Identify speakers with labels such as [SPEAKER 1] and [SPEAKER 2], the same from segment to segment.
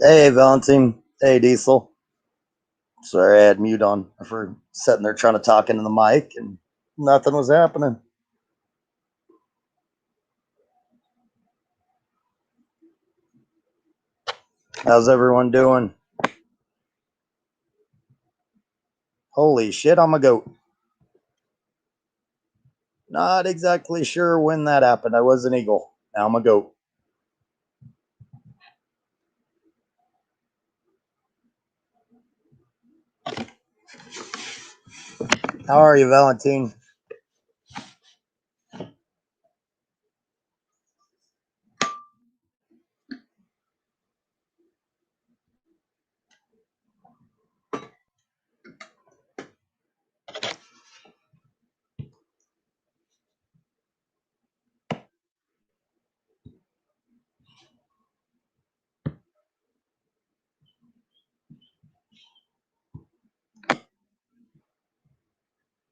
[SPEAKER 1] Hey, Valentine. Hey, Diesel. Sorry, I had mute on for sitting there trying to talk into the mic and nothing was happening. How's everyone doing? Holy shit, I'm a goat. Not exactly sure when that happened. I was an eagle. Now I'm a goat. How are you, Valentine?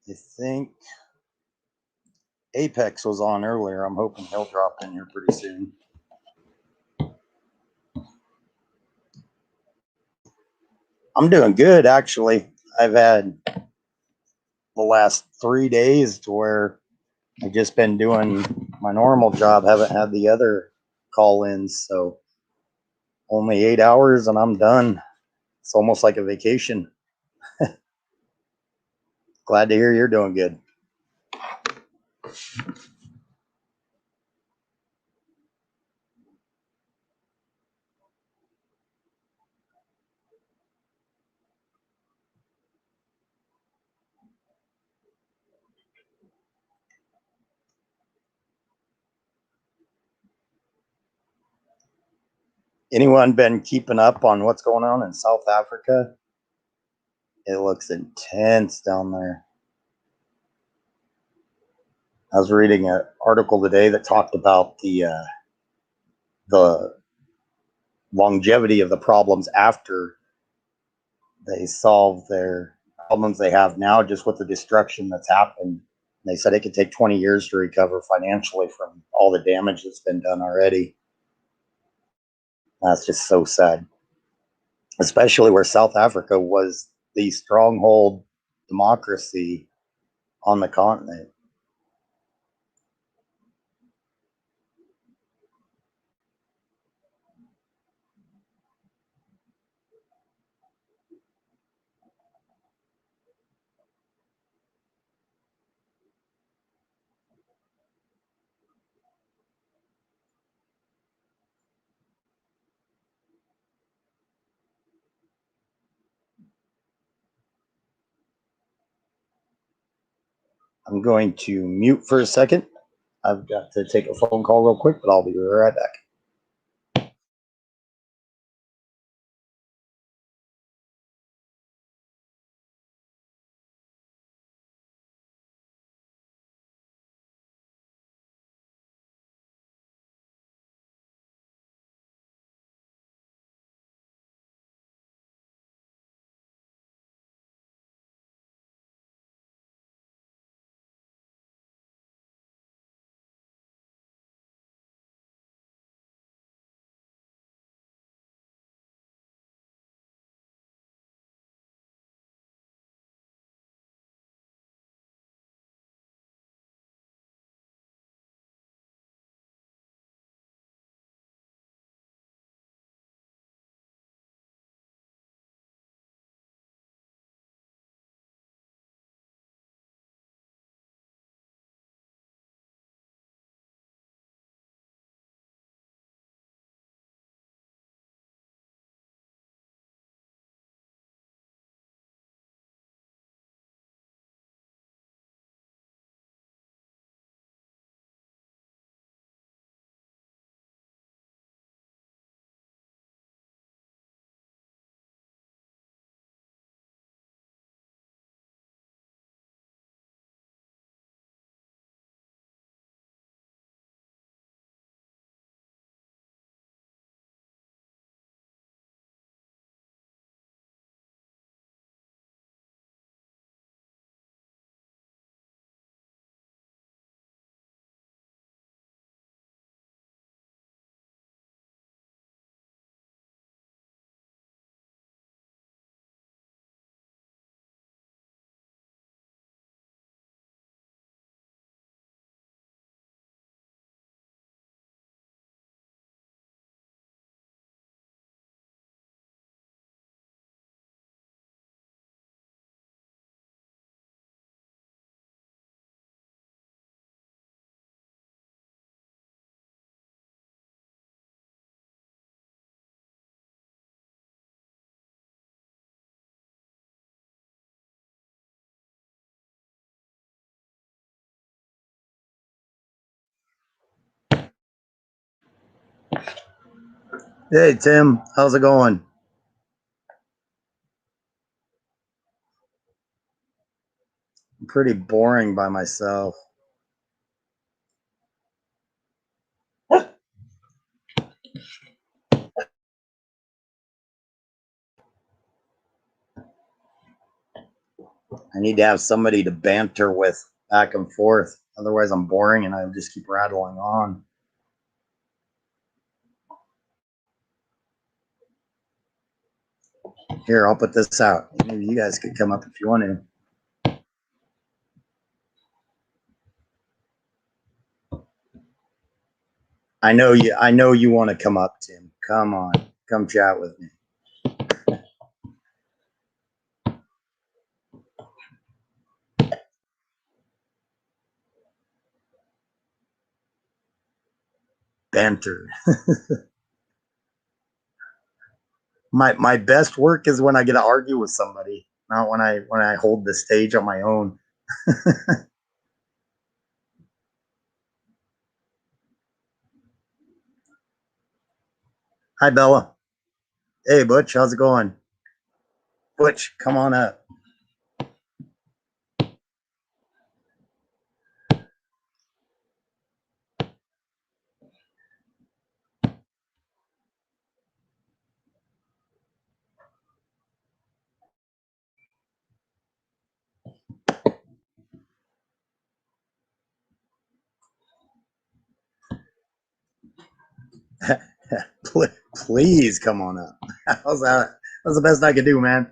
[SPEAKER 1] I think Apex was on earlier. I'm hoping he'll drop in here pretty soon. I'm doing good, actually. I've had the last 3 days to where I've just been doing my normal job, haven't had the other call ins. So only 8 hours and I'm done. It's almost like a vacation. Glad to hear you're doing good. Anyone been keeping up on what's going on in South Africa? It looks intense down there. I was reading an article today that talked about the longevity of the problems after they solve their problems they have now, just with the destruction that's happened. They said it could take 20 years to recover financially from all the damage that's been done already. That's just so sad, especially where South Africa was the stronghold democracy on the continent. I'm going to mute for a second. I've got to take a phone call real quick, but I'll be right back. Hey, Tim, how's it going? I'm pretty boring by myself. I need to have somebody to banter with back and forth. Otherwise, I'm boring and I just keep rattling on. Here, I'll put this out. Maybe you guys could come up if you want to. I know you. I know you want to come up, Tim. Come on, come chat with me. Banter. My best work is when I get to argue with somebody, not when I hold the stage on my own. Hi, Bella. Hey, Butch. How's it going? Butch, come on up. Please come on up. How's that? That's the best I could do, man.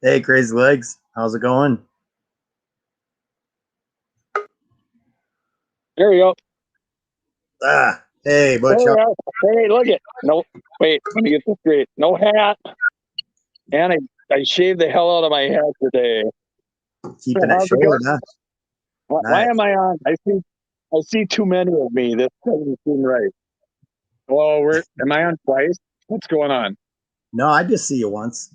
[SPEAKER 1] Hey, Crazy Legs. How's it going?
[SPEAKER 2] There we go.
[SPEAKER 1] Hey, Butch.
[SPEAKER 2] Hey, look it. No, wait. Let me get this straight. No hat, and I shaved the hell out of my head today.
[SPEAKER 1] Keeping it short, huh?
[SPEAKER 2] Why am I on? I see I see too many of me. This doesn't seem right. Well, am I on twice? What's going on?
[SPEAKER 1] No, I just see you once.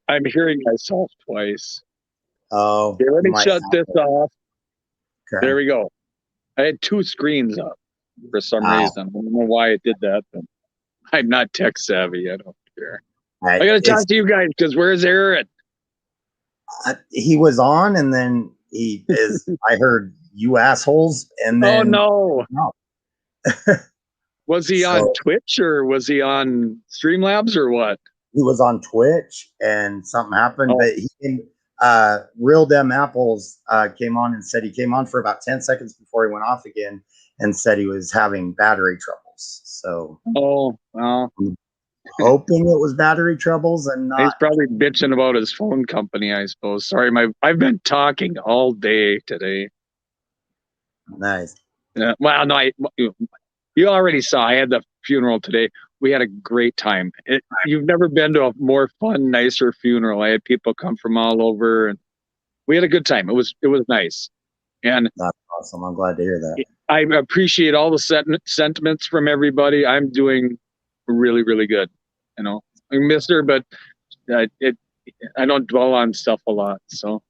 [SPEAKER 2] I'm hearing myself twice.
[SPEAKER 1] Oh,
[SPEAKER 2] Okay, let
[SPEAKER 1] you
[SPEAKER 2] me
[SPEAKER 1] might
[SPEAKER 2] shut
[SPEAKER 1] have
[SPEAKER 2] this
[SPEAKER 1] to.
[SPEAKER 2] off.
[SPEAKER 1] Okay.
[SPEAKER 2] There we go. I had two screens up for some reason. I don't know why it did that, but I'm not tech savvy. I don't care. I gotta talk to you guys because where's Aaron?
[SPEAKER 1] He was on, and then he is. I heard you assholes, and then
[SPEAKER 2] Oh no! Was he on
[SPEAKER 1] So-
[SPEAKER 2] Twitch or was he on Streamlabs or what?
[SPEAKER 1] he was on Twitch, and something happened.
[SPEAKER 2] Oh.
[SPEAKER 1] But he came, Real Dem Apples came on and said he came on for about 10 seconds before he went off again, and said he was having battery troubles. So
[SPEAKER 2] Oh, well,
[SPEAKER 1] hoping it was battery troubles and
[SPEAKER 2] he's
[SPEAKER 1] not.
[SPEAKER 2] probably bitching about his phone company, I suppose. Sorry, I've been talking all day today.
[SPEAKER 1] Nice.
[SPEAKER 2] Well, no, you already saw. I had the funeral today. We had a great time. You've never been to a more fun, nicer funeral. I had people come from all over, and we had a good time. It was nice, and
[SPEAKER 1] That's awesome. I'm glad to hear that.
[SPEAKER 2] I appreciate all the sentiments from everybody. I'm doing really, really good. You know, I miss her, but I don't dwell on stuff a lot. So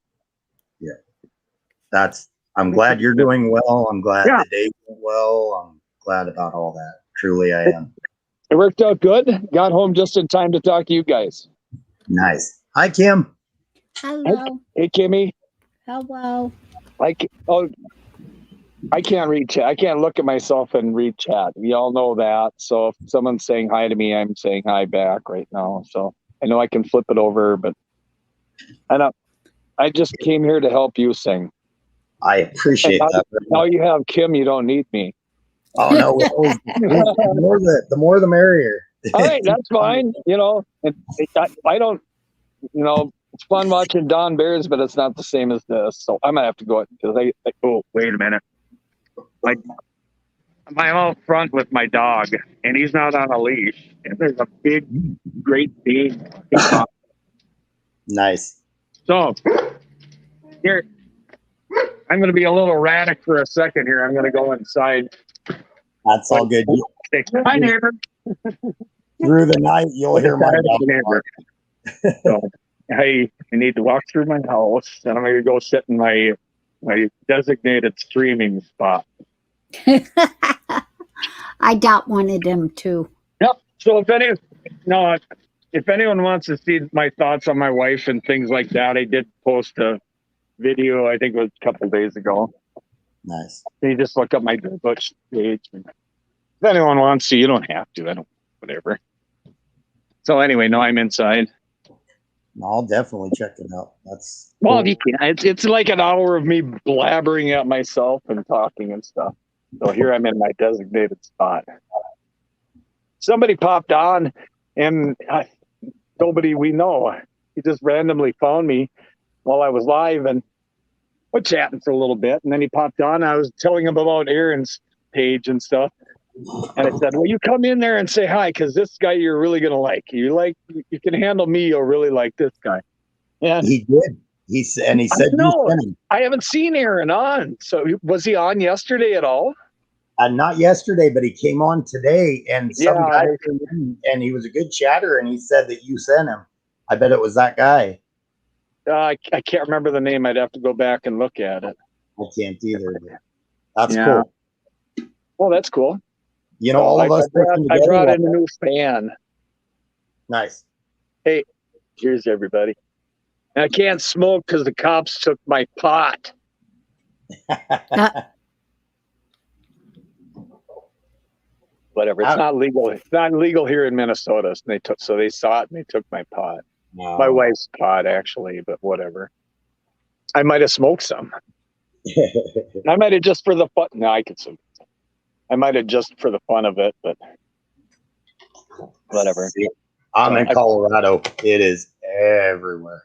[SPEAKER 1] I'm glad you're doing well. I'm glad
[SPEAKER 2] Yeah.
[SPEAKER 1] the day went well. I'm glad about all that. Truly, I am.
[SPEAKER 2] it worked out good. Got home just in time to talk to you guys.
[SPEAKER 1] Nice. Hi, Kim.
[SPEAKER 3] Hello.
[SPEAKER 2] Hey, Kimmy.
[SPEAKER 3] Hello.
[SPEAKER 2] I can't read chat. I can't look at myself and read chat. We all know that. So if someone's saying hi to me, I'm saying hi back right now. So I know I can flip it over, but I just came here to help you sing.
[SPEAKER 1] I appreciate that.
[SPEAKER 2] Now you have Kim, you don't need me.
[SPEAKER 1] Oh no, the more the merrier.
[SPEAKER 2] All right, that's fine. You know, I don't. You know, it's fun watching Don Bears, but it's not the same as this. So I might have to go because oh, wait a minute. I'm out front with my dog, and he's not on a leash. And there's a great big.
[SPEAKER 1] Nice.
[SPEAKER 2] So here, I'm going to be a little erratic for a second here. I'm going to go inside.
[SPEAKER 1] That's all good.
[SPEAKER 2] Hi, neighbor.
[SPEAKER 1] Through the night, you'll hear my dog bark.
[SPEAKER 2] So I need to walk through my house, and I'm going to go sit in my designated streaming spot.
[SPEAKER 3] I got one of them too.
[SPEAKER 2] Yep. So if anyone wants to see my thoughts on my wife and things like that, I did post a video. I think it was a couple of days ago.
[SPEAKER 1] Nice.
[SPEAKER 2] You just look up my Butch page. If anyone wants to, you don't have to. I don't. Whatever. So anyway, no, I'm inside.
[SPEAKER 1] I'll definitely check it out. That's
[SPEAKER 2] Well,
[SPEAKER 1] cool.
[SPEAKER 2] you can. It's like an hour of me blabbering at myself and talking and stuff. So here I'm in my designated spot. Somebody popped on, and nobody we know. He just randomly found me while I was live, and we're chatting for a little bit. And then he popped on. I was telling him about Aaron's page and stuff. And I said, well, you come in there and say hi, because this guy you're really going to like. You can handle me. You'll really like this guy. Yeah.
[SPEAKER 1] He did. He said
[SPEAKER 2] No,
[SPEAKER 1] you sent him.
[SPEAKER 2] I haven't seen Aaron on. So was he on yesterday at all?
[SPEAKER 1] Not yesterday, but he came on today, and some
[SPEAKER 2] Yeah,
[SPEAKER 1] guy came in, and he was a good chatter, and he said that you sent him. I bet it was that guy.
[SPEAKER 2] I can't remember the name. I'd have to go back and look at it.
[SPEAKER 1] I can't either. But that's
[SPEAKER 2] Yeah.
[SPEAKER 1] cool.
[SPEAKER 2] Well, that's cool.
[SPEAKER 1] You know, all of us.
[SPEAKER 2] I brought in a new fan.
[SPEAKER 1] Nice.
[SPEAKER 2] Cheers, everybody. And I can't smoke because the cops took my pot. Whatever. It's not legal. It's not legal here in Minnesota. So they saw it and they took my pot.
[SPEAKER 1] No.
[SPEAKER 2] My wife's pot, actually, but whatever. I might have smoked some. I might have just for the fun. No, I could smoke. I might have just for the fun of it, but whatever.
[SPEAKER 1] I'm in Colorado. It is everywhere.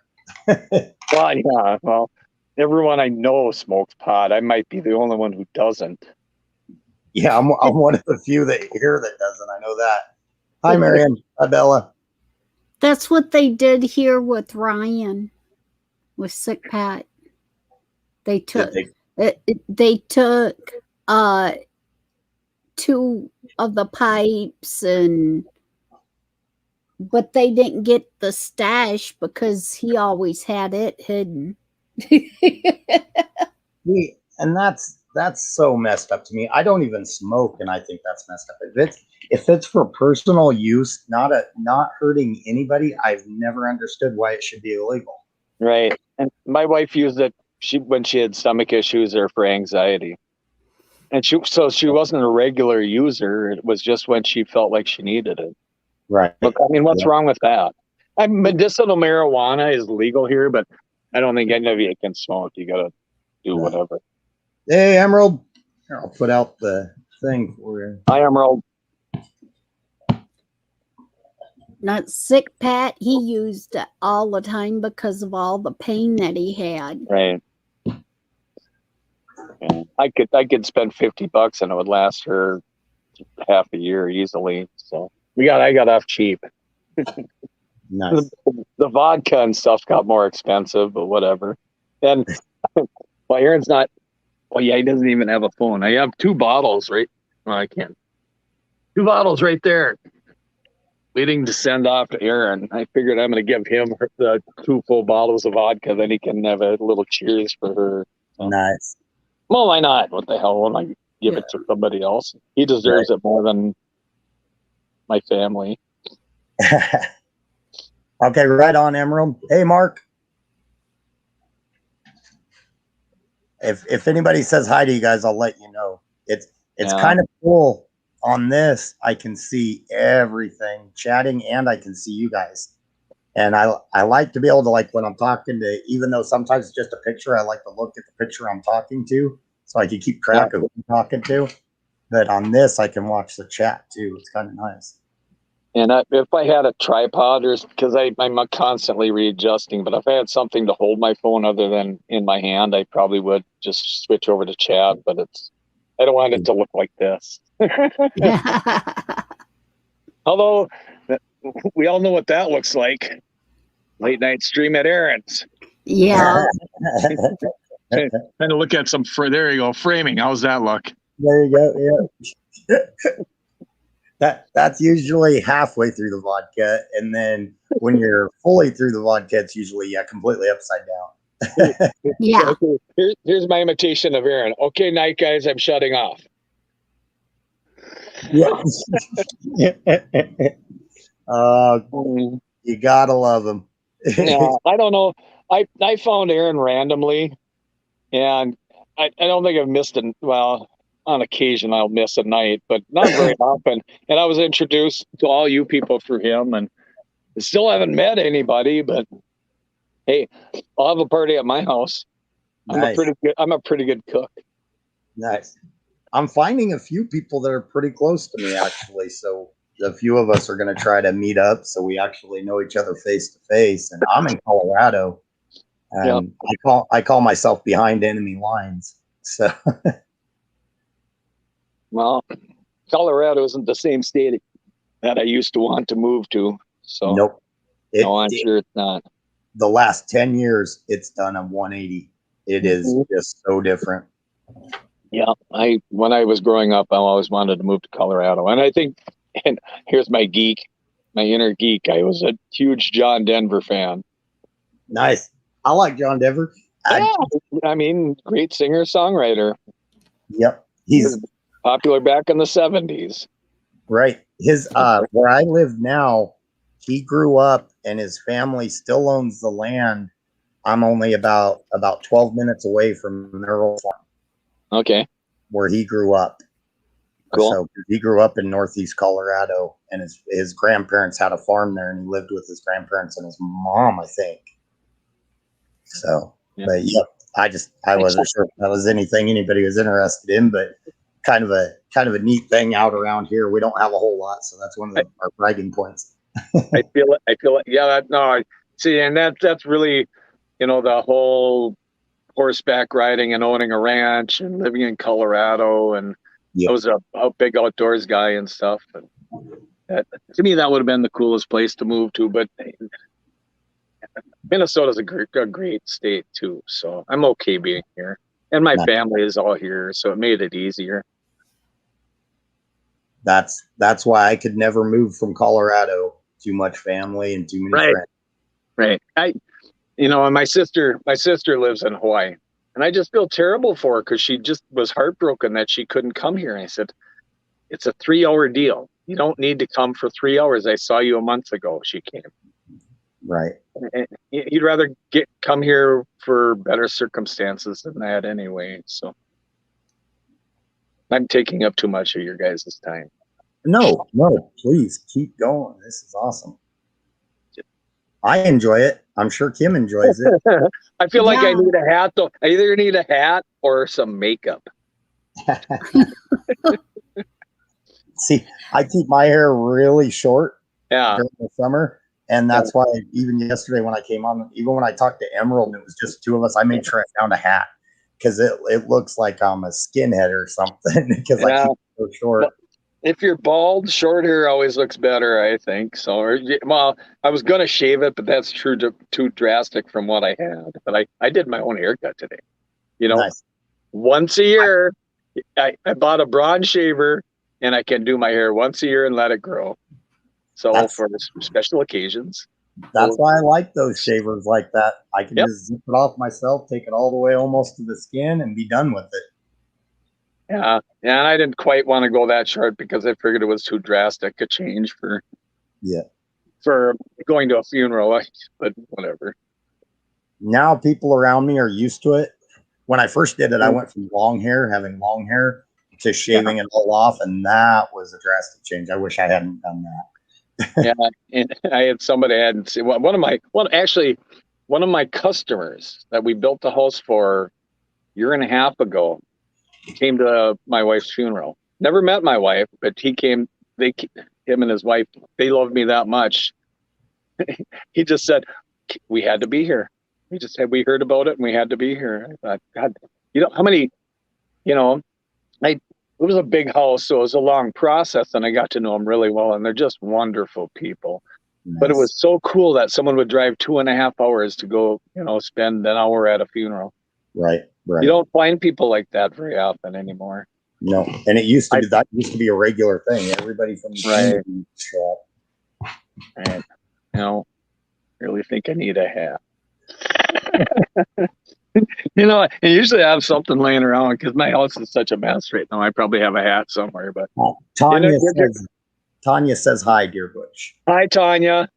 [SPEAKER 2] Well, yeah. Well, everyone I know smokes pot. I might be the only one who doesn't.
[SPEAKER 1] Yeah, I'm one of the few that here that doesn't. I know that. Hi, Marianne. Hi, Bella.
[SPEAKER 3] That's what they did here with Ryan, with Sick Pat. They took They took two of the pipes but they didn't get the stash because he always had it hidden.
[SPEAKER 1] And that's so messed up to me. I don't even smoke, and I think that's messed up. If it's for personal use, not hurting anybody, I've never understood why it should be illegal.
[SPEAKER 2] Right. And my wife used it when she had stomach issues or for anxiety. And she wasn't a regular user. It was just when she felt like she needed it.
[SPEAKER 1] Right.
[SPEAKER 2] Look, I mean, what's
[SPEAKER 1] Yeah.
[SPEAKER 2] wrong with that? Medicinal marijuana is legal here, but I don't think any of you can smoke. You got to do whatever.
[SPEAKER 1] Hey, Emerald. Here, I'll put out the thing for you.
[SPEAKER 2] Hi, Emerald.
[SPEAKER 3] Not sick Pat, he used it all the time because of all the pain that he had.
[SPEAKER 2] Right. Yeah. I could spend $50 and it would last her half a year easily. So I got off cheap.
[SPEAKER 1] Nice.
[SPEAKER 2] The vodka and stuff got more expensive, but whatever. And well, Aaron's not. Well, yeah, he doesn't even have a phone. I have 2 bottles, right? Well, I can't. 2 bottles right there, waiting to send off to Aaron. I figured I'm going to give him the 2 full bottles of vodka, then he can have a little cheers for her. So.
[SPEAKER 1] Nice.
[SPEAKER 2] Well, why not? What the hell? When I give it to somebody else, he deserves it more than my family.
[SPEAKER 1] Okay, right on, Emerald. Hey, Mark. If anybody says hi to you guys, I'll let you know. It's kind of cool. On this, I can see everything chatting, and I can see you guys. And I like to be able to, like, when I'm talking to, even though sometimes it's just a picture, I like to look at the picture I'm talking to, so I can keep track of who I'm talking to. But on this, I can watch the chat too. It's kind of nice.
[SPEAKER 2] And if I had a tripod, or because I'm constantly readjusting, but if I had something to hold my phone other than in my hand, I probably would just switch over to chat. But I don't want it to look like this. Although we all know what that looks like. Late night stream at Aaron's.
[SPEAKER 3] Yeah.
[SPEAKER 2] Trying to look at there you go, framing. How's that look?
[SPEAKER 1] There you go. Yeah. That's usually halfway through the vodka, and then when you're fully through the vodka, it's usually completely upside down.
[SPEAKER 3] Yeah.
[SPEAKER 2] Here's my imitation of Aaron. Okay, night guys, I'm shutting off.
[SPEAKER 1] Yeah. You gotta love him.
[SPEAKER 2] Yeah, I don't know. I found Aaron randomly, and I don't think I've missed well, on occasion I'll miss a night, but not very often. And I was introduced to all you people through him, and I still haven't met anybody, but hey, I'll have a party at my house.
[SPEAKER 1] Nice.
[SPEAKER 2] I'm a pretty good cook.
[SPEAKER 1] Nice. I'm finding a few people that are pretty close to me, actually. So a few of us are going to try to meet up so we actually know each other face to face. And I'm in Colorado, and I call myself behind enemy lines. So,
[SPEAKER 2] well, Colorado isn't the same state that I used to want to move to. So
[SPEAKER 1] nope.
[SPEAKER 2] No, I'm sure it's not.
[SPEAKER 1] The last 10 years, it's done a 180. It is just so different.
[SPEAKER 2] Yeah, when I was growing up, I always wanted to move to Colorado, and I think, and here's my inner geek. I was a huge John Denver fan.
[SPEAKER 1] Nice. I like John Denver.
[SPEAKER 2] Yeah, I mean, great singer songwriter.
[SPEAKER 1] Yep, he's
[SPEAKER 2] popular back in the 70s.
[SPEAKER 1] Right. His where I live now, he grew up, and his family still owns the land. I'm only about 12 minutes away from Merrill Farm.
[SPEAKER 2] Okay.
[SPEAKER 1] Where he grew up.
[SPEAKER 2] Cool.
[SPEAKER 1] So he grew up in Northeast Colorado, and his grandparents had a farm there, and he lived with his grandparents and his mom, I think. So, but yep, I wasn't sure if that was anything anybody was interested in, but kind of a neat thing out around here. We don't have a whole lot, so that's one of our bragging points.
[SPEAKER 2] I feel it. Yeah, no, see, and that's really, the whole horseback riding and owning a ranch and living in Colorado, and I was a big outdoors guy and stuff. And to me, that would have been the coolest place to move to. But Minnesota's a great state too, so I'm okay being here. And my
[SPEAKER 1] Nice.
[SPEAKER 2] family is all here, so it made it easier.
[SPEAKER 1] That's why I could never move from Colorado. Too much family and too many
[SPEAKER 2] Right.
[SPEAKER 1] friends.
[SPEAKER 2] Right. And my sister lives in Hawaii, and I just feel terrible for her because she just was heartbroken that she couldn't come here. And I said, it's a 3-hour deal. You don't need to come for 3 hours. I saw you a month ago. She came.
[SPEAKER 1] Right.
[SPEAKER 2] And you'd rather come here for better circumstances than that anyway. So I'm taking up too much of your guys' time.
[SPEAKER 1] No, please keep going. This is awesome. I enjoy it. I'm sure Kim enjoys it.
[SPEAKER 2] I feel like I
[SPEAKER 3] Yeah.
[SPEAKER 2] need a hat though. I either need a hat or some makeup.
[SPEAKER 1] See, I keep my hair really short
[SPEAKER 2] Yeah.
[SPEAKER 1] during the summer. And that's why even yesterday when I came on, even when I talked to Emerald and it was just two of us, I made sure I found a hat because it looks like I'm a skinhead or something because I keep it so short.
[SPEAKER 2] Well, if you're bald, short hair always looks better, I think. So, well, I was going to shave it, but that's too drastic from what I had. But I did my own haircut today.
[SPEAKER 1] Nice.
[SPEAKER 2] Once a year, I bought a bronze shaver and I can do my hair once a year and let it grow. So for special occasions.
[SPEAKER 1] That's why I like those shavers like that. I can just zip it off myself, take it all the way almost to the skin and be done with it.
[SPEAKER 2] Yeah. And I didn't quite want to go that short because I figured it was too drastic a change for going to a funeral, but whatever.
[SPEAKER 1] Now people around me are used to it. When I first did it, I went from having long hair to shaving it all off. And that was a drastic change. I wish I hadn't done that.
[SPEAKER 2] Yeah, and I had somebody one of my customers that we built the house for a year and a half ago came to my wife's funeral. Never met my wife, but he came. Him and his wife, they loved me that much. He just said we had to be here. He just said we heard about it and we had to be here. I thought, God, how many, it was a big house, so it was a long process, and I got to know them really well, and they're just wonderful people. Nice. But it was so cool that someone would drive 2.5 hours to go, spend an hour at a funeral.
[SPEAKER 1] Right.
[SPEAKER 2] You don't find people like that very often anymore.
[SPEAKER 1] No, and that used to be a regular thing. Everybody from the community shop.
[SPEAKER 2] Right. Really think I need a hat. And usually I have something laying around because my house is such a mess right now. I probably have a hat somewhere, but
[SPEAKER 1] Tanya says hi, dear Butch.
[SPEAKER 2] Hi, Tanya.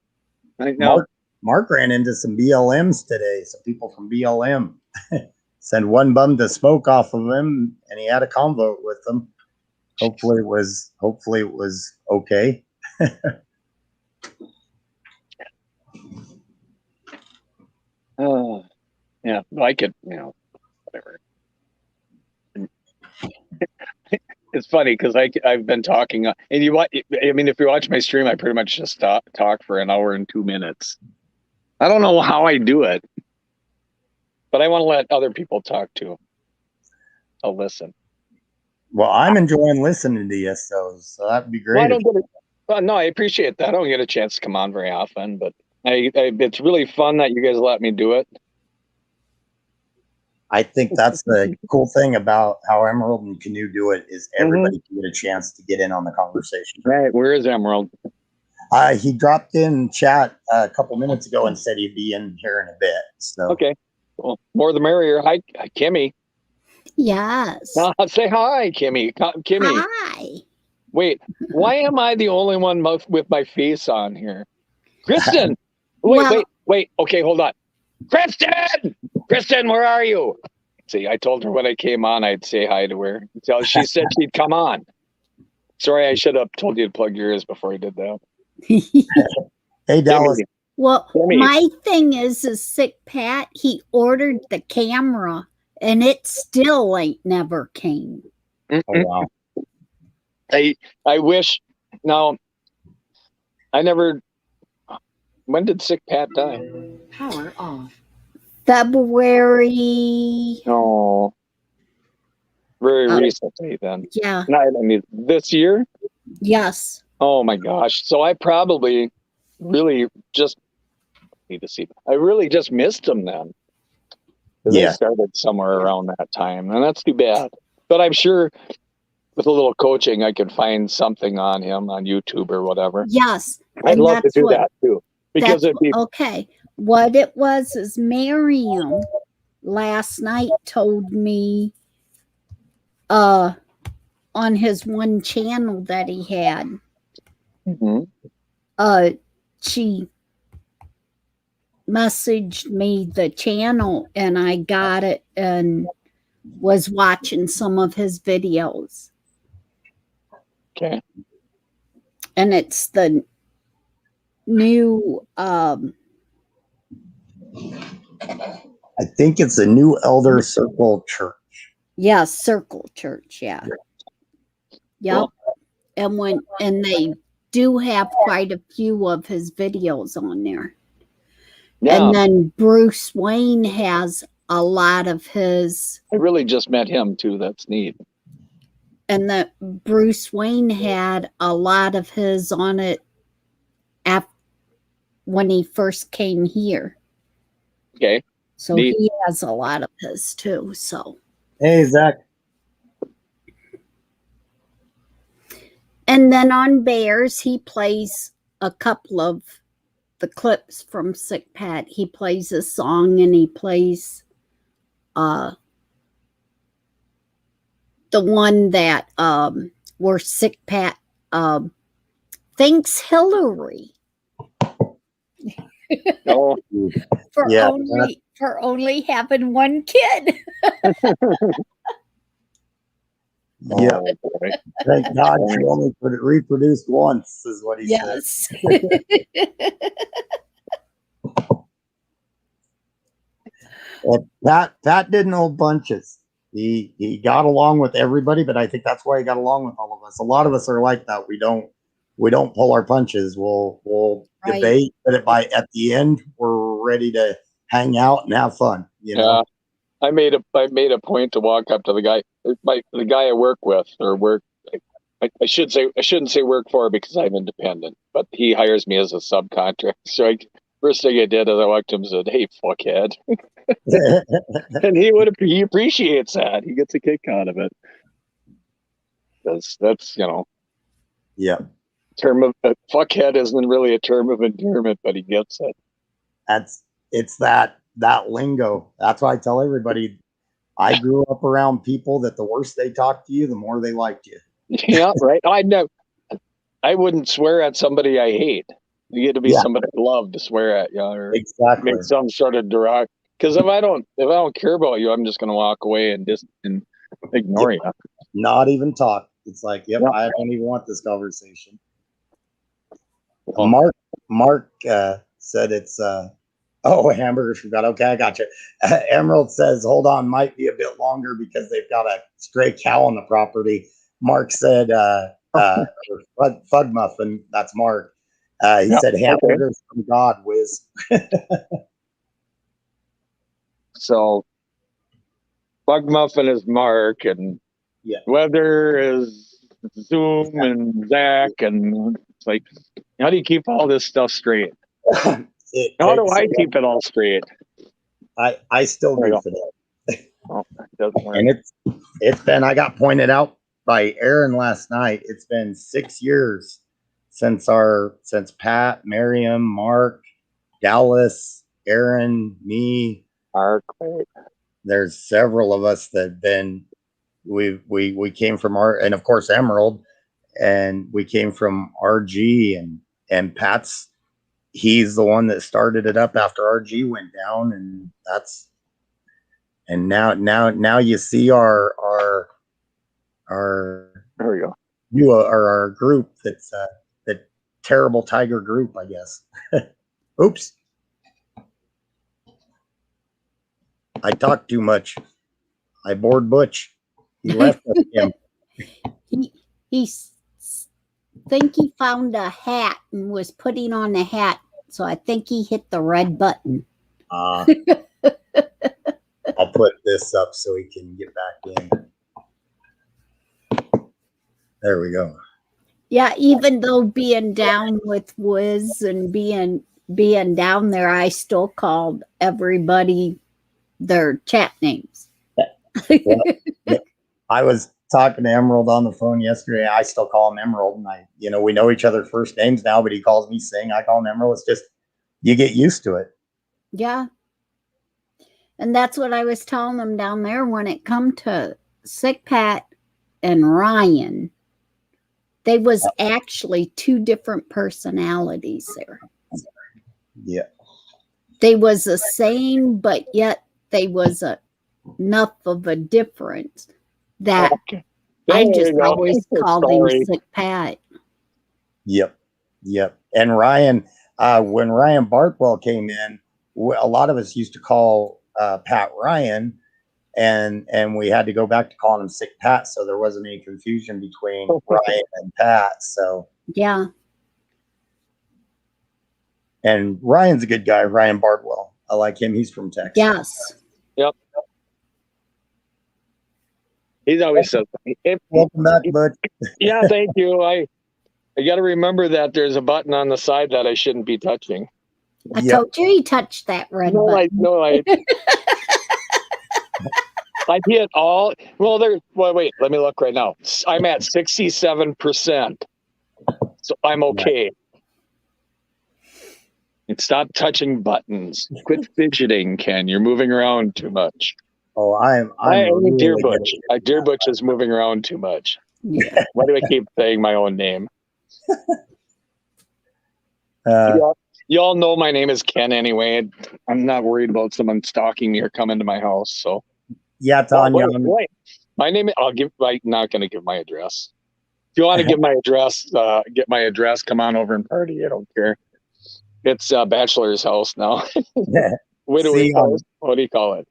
[SPEAKER 2] I know.
[SPEAKER 1] Mark ran into some BLMs today. Some people from BLM sent one bum to smoke off of him, and he had a convo with them. Hopefully it was okay.
[SPEAKER 2] Yeah, I could, whatever. It's funny because I've been talking, and if you watch my stream, I pretty much just talk for an hour and 2 minutes. I don't know how I do it, but I want to let other people talk too. I'll listen.
[SPEAKER 1] Well, I'm enjoying listening to you, so that'd be great.
[SPEAKER 2] No, I appreciate that. I don't get a chance to come on very often, but it's really fun that you guys let me do it.
[SPEAKER 1] I think that's the cool thing about how Emerald and Canoe do it is everybody can get a chance to get in on the conversation.
[SPEAKER 2] Right. Where is Emerald?
[SPEAKER 1] He dropped in chat a couple minutes ago and said he'd be in here in a bit. So
[SPEAKER 2] okay. Well, more the merrier. Hi, Kimmy.
[SPEAKER 3] Yes.
[SPEAKER 2] Say hi, Kimmy. Kimmy.
[SPEAKER 3] Hi.
[SPEAKER 2] Wait, why am I the only one with my face on here? Kristen. Wait. Okay, hold on. Kristen, where are you? See, I told her when I came on, I'd say hi to her. So she said she'd come on. Sorry, I should have told you to plug your ears before you did that.
[SPEAKER 1] Hey, Dallas.
[SPEAKER 3] Well, my thing is Sick Pat, he ordered the camera and it still ain't never came.
[SPEAKER 1] Oh, wow.
[SPEAKER 2] I wish. Now, I never. When did Sick Pat die?
[SPEAKER 4] Power off.
[SPEAKER 3] February.
[SPEAKER 2] Oh, very recently then.
[SPEAKER 3] Yeah.
[SPEAKER 2] This year?
[SPEAKER 3] Yes.
[SPEAKER 2] Oh my gosh. So I probably really just need to see. I really just missed him then. 'Cause they
[SPEAKER 1] Yeah.
[SPEAKER 2] started somewhere around that time, and that's too bad. But I'm sure with a little coaching, I could find something on him on YouTube or whatever.
[SPEAKER 3] Yes.
[SPEAKER 2] I'd
[SPEAKER 3] and
[SPEAKER 2] love to
[SPEAKER 3] that's
[SPEAKER 2] do
[SPEAKER 3] what-
[SPEAKER 2] that too, because it'd be
[SPEAKER 3] okay. What it was is Miriam last night told me on his one channel that he had,
[SPEAKER 2] Mhm.
[SPEAKER 3] she messaged me the channel and I got it and was watching some of his videos.
[SPEAKER 2] Okay.
[SPEAKER 3] And it's the new
[SPEAKER 1] I think it's a New Elder Circle Church.
[SPEAKER 3] Circle Church, yeah. Yep.
[SPEAKER 2] Cool.
[SPEAKER 3] And they do have quite a few of his videos on there.
[SPEAKER 2] Yeah,
[SPEAKER 3] And then Bruce Wayne has a lot of his,
[SPEAKER 2] I really just met him too. That's neat.
[SPEAKER 3] and that Bruce Wayne had a lot of his on it when he first came here.
[SPEAKER 2] Okay.
[SPEAKER 3] So
[SPEAKER 2] Neat.
[SPEAKER 3] he has a lot of his too. So,
[SPEAKER 1] Hey, Zach.
[SPEAKER 3] and then on Bears, he plays a couple of the clips from Sick Pat. He plays a song and he plays the one that where Sick Pat thanks Hillary
[SPEAKER 2] Oh,
[SPEAKER 3] for
[SPEAKER 1] Yeah,
[SPEAKER 3] only having one kid.
[SPEAKER 1] Yeah.
[SPEAKER 2] oh, boy.
[SPEAKER 1] Thank God she only reproduced once, is what he said.
[SPEAKER 3] Yes.
[SPEAKER 1] And Pat didn't hold bunches. He got along with everybody, but I think that's why he got along with all of us. A lot of us are like that. We don't pull our punches. We'll
[SPEAKER 3] Right.
[SPEAKER 1] debate, but at the end we're ready to hang out and have fun. You know.
[SPEAKER 2] Yeah. I made a point to walk up to the guy, the guy I work with, or work. I shouldn't say work for, because I'm independent, but he hires me as a subcontractor. So first thing I did is I walked to him and said, "Hey, fuckhead," and he appreciates that. He gets a kick out of it. That's
[SPEAKER 1] Yeah.
[SPEAKER 2] term of fuckhead isn't really a term of endearment, but he gets it.
[SPEAKER 1] It's that lingo. That's why I tell everybody. I grew up around people that the worse they talk to you, the more they liked you.
[SPEAKER 2] Yeah, right. I wouldn't swear at somebody I hate. You get to be
[SPEAKER 1] Yeah.
[SPEAKER 2] somebody I love to swear at, you know, or
[SPEAKER 1] Exactly.
[SPEAKER 2] make some sort of direct. Because if I don't care about you, I'm just going to walk away and ignore you.
[SPEAKER 1] Not even talk. It's like, yep,
[SPEAKER 2] Yeah.
[SPEAKER 1] I don't even want this conversation.
[SPEAKER 2] Well,
[SPEAKER 1] Mark said it's hamburger forgot. Okay, I got you. Emerald says, hold on, might be a bit longer because they've got a stray cow on the property. Mark said Fud Muffin, that's Mark. He said hamburgers from God, Wiz.
[SPEAKER 2] so Bug Muffin is Mark, and
[SPEAKER 1] Yeah.
[SPEAKER 2] Weather is Zoom and Zach, and it's like, how do you keep all this stuff straight? How do I keep it all straight?
[SPEAKER 1] I still
[SPEAKER 2] There you
[SPEAKER 1] do today.
[SPEAKER 2] Oh, it doesn't work.
[SPEAKER 1] And it's been, I got pointed out by Aaron last night. It's been 6 years since Pat, Miriam, Mark, Dallas, Aaron, me.
[SPEAKER 2] Mark, right?
[SPEAKER 1] There's several of us that we came from and of course Emerald, and we came from RG, and Pat's, he's the one that started it up after RG went down, and now you see our
[SPEAKER 2] There we go.
[SPEAKER 1] our group that's the terrible tiger group, I guess. Oops. I talked too much. I bored Butch. He left us him.
[SPEAKER 3] He think he found a hat and was putting on the hat, so I think he hit the red button.
[SPEAKER 1] I'll put this up so he can get back in. There we go.
[SPEAKER 3] Yeah, even though being down with Wiz and being down there, I still called everybody their chat names.
[SPEAKER 1] Well, I was talking to Emerald on the phone yesterday. I still call him Emerald, and we know each other's first names now, but he calls me Sing. I call him Emerald. It's just you get used to it.
[SPEAKER 3] Yeah. And that's what I was telling them down there when it come to Sick Pat and Ryan. They was actually two different personalities there.
[SPEAKER 1] Yeah.
[SPEAKER 3] They was the same, but yet they was enough of a difference that
[SPEAKER 2] Okay.
[SPEAKER 3] I
[SPEAKER 2] There
[SPEAKER 3] just
[SPEAKER 2] you go.
[SPEAKER 3] always called him Sick Pat.
[SPEAKER 1] Yep. And Ryan, when Ryan Barkwell came in, a lot of us used to call Pat Ryan, and we had to go back to calling him Sick Pat, so there wasn't any confusion between Ryan and Pat. So
[SPEAKER 3] Yeah.
[SPEAKER 1] and Ryan's a good guy, Ryan Barkwell. I like him. He's from Texas.
[SPEAKER 3] Yes.
[SPEAKER 2] Yep. He's always said,
[SPEAKER 1] Welcome back, bud.
[SPEAKER 2] yeah, thank you. I got to remember that there's a button on the side that I shouldn't be touching.
[SPEAKER 3] I
[SPEAKER 1] Yep.
[SPEAKER 3] told you he touched that red button.
[SPEAKER 2] I hit all. Well, wait. Let me look right now. I'm at 67%, so I'm okay. And stop touching buttons. Quit fidgeting, Ken. You're moving around too much.
[SPEAKER 1] Oh, I'm
[SPEAKER 2] really Deer
[SPEAKER 1] good
[SPEAKER 2] Butch.
[SPEAKER 1] at
[SPEAKER 2] Deer Butch is moving around too much.
[SPEAKER 3] Yeah.
[SPEAKER 2] Why do I keep saying my own name?
[SPEAKER 1] that.
[SPEAKER 2] Y'all know my name is Ken anyway. I'm not worried about someone stalking me or coming to my house. So
[SPEAKER 1] Yeah, Tanya.
[SPEAKER 2] wait. My name. I'm not going to give my address. If you want to give my address, get my address. Come on over and party. I don't care. It's bachelor's house now. What do we call it? What do you call it?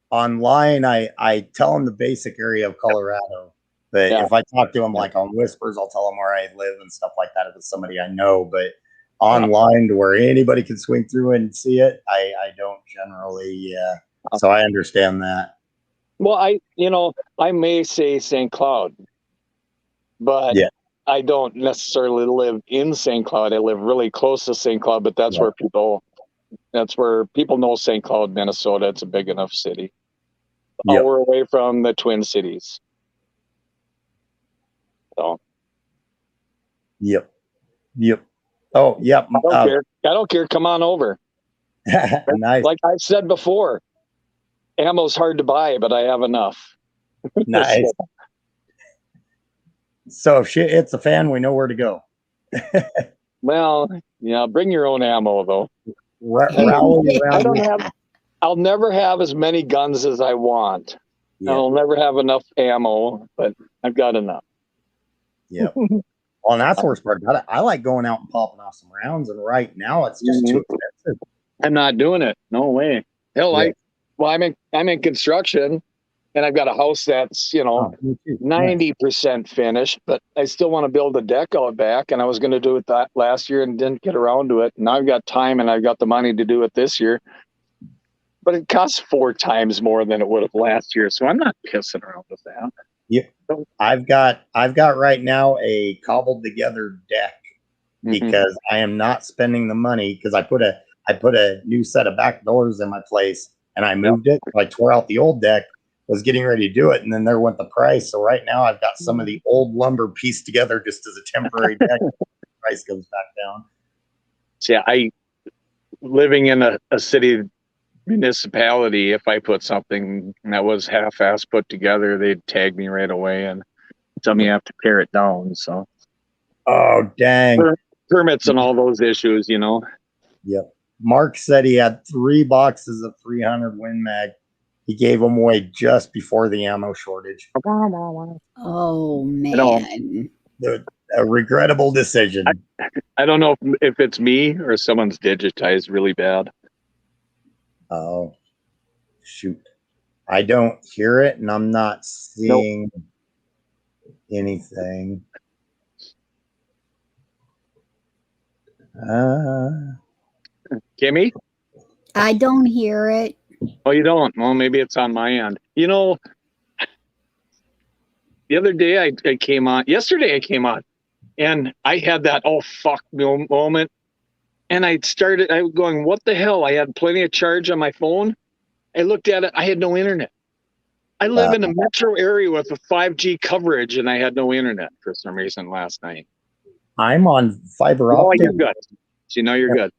[SPEAKER 1] Online, I tell them the basic area of Colorado. But if I talk to them like on Whispers, I'll tell them where I live and stuff like that if it's somebody I know. But online, to where anybody can swing through and see it, I don't generally. So I understand that.
[SPEAKER 2] Well, I may say St. Cloud, but I don't necessarily live in St. Cloud. I live really close to St. Cloud, but that's where people know St. Cloud, Minnesota. It's a big enough city. Hour away from the Twin Cities. So.
[SPEAKER 1] Yep. Oh, yep.
[SPEAKER 2] I don't care. Come on over.
[SPEAKER 1] Nice.
[SPEAKER 2] Like I said before, ammo's hard to buy, but I have enough.
[SPEAKER 1] Nice. So if shit hits the fan, we know where to go.
[SPEAKER 2] Well, bring your own ammo though. I'll never have as many guns as I want. Yeah. I'll never have enough ammo, but I've got enough.
[SPEAKER 1] Yeah. Well, and that's the worst part about it. I like going out and popping off some rounds, and right now it's just too expensive.
[SPEAKER 2] I'm not doing it. No way. Hell, I'm in construction, and I've got a house that's 90% finished, but I still want to build a deck out back, and I was going to do it that last year and didn't get around to it. Now I've got time and I've got the money to do it this year, but it costs 4 times more than it would have last year, so I'm not pissing around with that.
[SPEAKER 1] Yeah, I've got right now a cobbled together deck because I am not spending the money because I put a new set of back doors in my place and I moved it. So I tore out the old deck, was getting ready to do it, and then there went the price. So right now I've got some of the old lumber pieced together just as a temporary deck. The price goes back down.
[SPEAKER 2] So yeah, living in a city municipality, if I put something that was half-assed put together, they'd tag me right away and tell me I have to tear it down. So,
[SPEAKER 1] oh dang,
[SPEAKER 2] permits and all those issues,
[SPEAKER 1] Yep. Mark said he had 3 boxes of 300 Win Mag. He gave them away just before the ammo shortage.
[SPEAKER 3] Oh man,
[SPEAKER 1] a regrettable decision.
[SPEAKER 2] I don't know if it's me or someone's digitized really bad.
[SPEAKER 1] Oh, shoot. I don't hear it, and I'm not seeing anything.
[SPEAKER 2] Kimmy?
[SPEAKER 3] I don't hear it.
[SPEAKER 2] Oh, you don't? Well, maybe it's on my end. The other day I came on. Yesterday I came on, and I had that oh fuck moment. And I was going, what the hell? I had plenty of charge on my phone, I looked at it. I had no internet. I live in a metro area with a 5G coverage, and I had no internet for some reason last night.
[SPEAKER 1] I'm on fiber
[SPEAKER 2] Oh,
[SPEAKER 1] optic.
[SPEAKER 2] you're good. So you know you're good.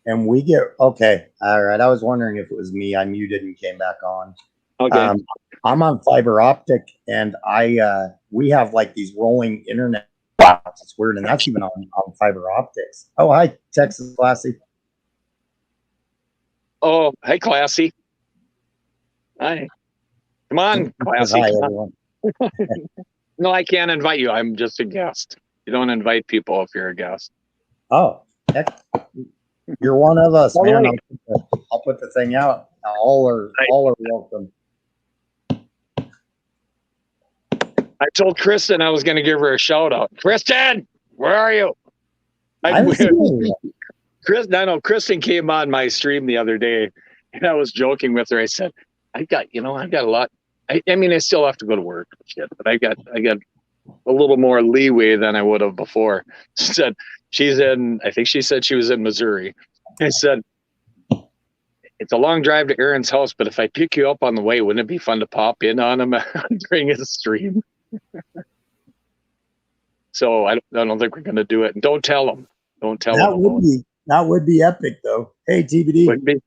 [SPEAKER 1] And we get, okay. All right. I was wondering if it was me. I muted and came back on.
[SPEAKER 2] Okay.
[SPEAKER 1] I'm on fiber optic, and we have like these rolling internet. Wow, it's weird, and that's even on fiber optics. Oh, hi, Texas Classy.
[SPEAKER 2] Oh, hey, Classy. Hi. Come on, Classy.
[SPEAKER 1] Hi,
[SPEAKER 2] Come on.
[SPEAKER 1] everyone.
[SPEAKER 2] No, I can't invite you. I'm just a guest. You don't invite people if you're a guest.
[SPEAKER 1] Oh, heck, you're one of us,
[SPEAKER 2] All
[SPEAKER 1] man.
[SPEAKER 2] right.
[SPEAKER 1] I'll put the thing out. All are welcome.
[SPEAKER 2] I told Kristen I was going to give her a shout out. Kristen, where are you?
[SPEAKER 1] I
[SPEAKER 2] know Kristen came on my stream the other day, and I was joking with her. I said, I've got a lot. I mean, I still have to go to work, shit, but I got a little more leeway than I would have before. She said I think she said she was in Missouri. I said, it's a long drive to Aaron's house, but if I pick you up on the way, wouldn't it be fun to pop in on him during his stream? So I don't think we're going to do it. And don't tell him. Don't tell him.
[SPEAKER 1] That would be epic, though. Hey, TBD.
[SPEAKER 2] Would be.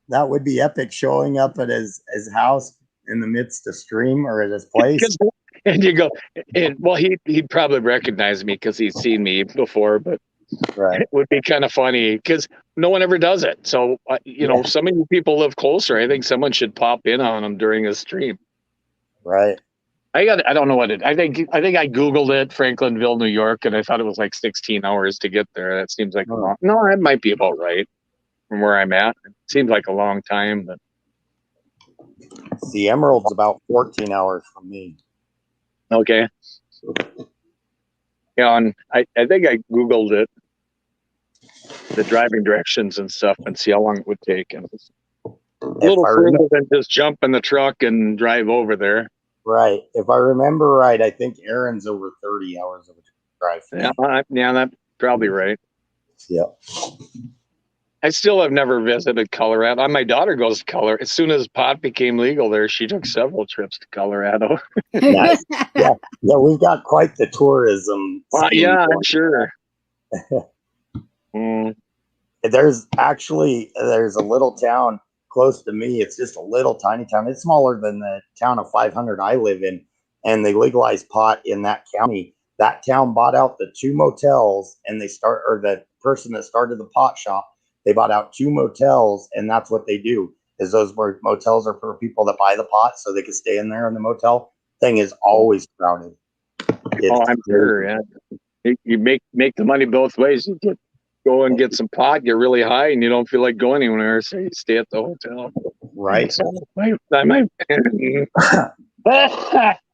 [SPEAKER 1] That would be epic, showing up at his house in the midst of stream or at his place.
[SPEAKER 2] And you go, well, he'd probably recognize me because he's seen me before, but
[SPEAKER 1] right.
[SPEAKER 2] It would be kind of funny because no one ever does it. So, some of you people live closer. I think someone should pop in on him during a stream.
[SPEAKER 1] Right.
[SPEAKER 2] I don't know what I think I Googled it, Franklinville, New York, and I thought it was like 16 hours to get there. That seems like a long. No, that might be about right from where I'm at. It seems like a long time, but
[SPEAKER 1] the Emerald's about 14 hours from me.
[SPEAKER 2] Okay. Yeah, and I think I Googled it, the driving directions and stuff, and see how long it would take. And it's a little further than just jump in the truck and drive over there.
[SPEAKER 1] Right. If I remember right, I think Aaron's over 30 hours of a drive.
[SPEAKER 2] Yeah, that's probably right.
[SPEAKER 1] Yeah. I
[SPEAKER 2] still have never visited Colorado. My daughter goes to Colorado. As soon as pot became legal there, she took several trips to Colorado.
[SPEAKER 1] Nice. Yeah, we've got quite the tourism.
[SPEAKER 2] Yeah, I'm sure.
[SPEAKER 1] There's a little town close to me. It's just a little tiny town. It's smaller than the town of 500 I live in, and they legalized pot in that county. That town bought out the 2 motels, and the person that started the pot shop, they bought out 2 motels, and that's what they do. Is those motels are for people that buy the pot so they can stay in there in the motel. Thing is always crowded.
[SPEAKER 2] I'm sure. Yeah, you make the money both ways. You go and get some pot, you're really high, and you don't feel like going anywhere, so you stay at the hotel.
[SPEAKER 1] Right.
[SPEAKER 2] So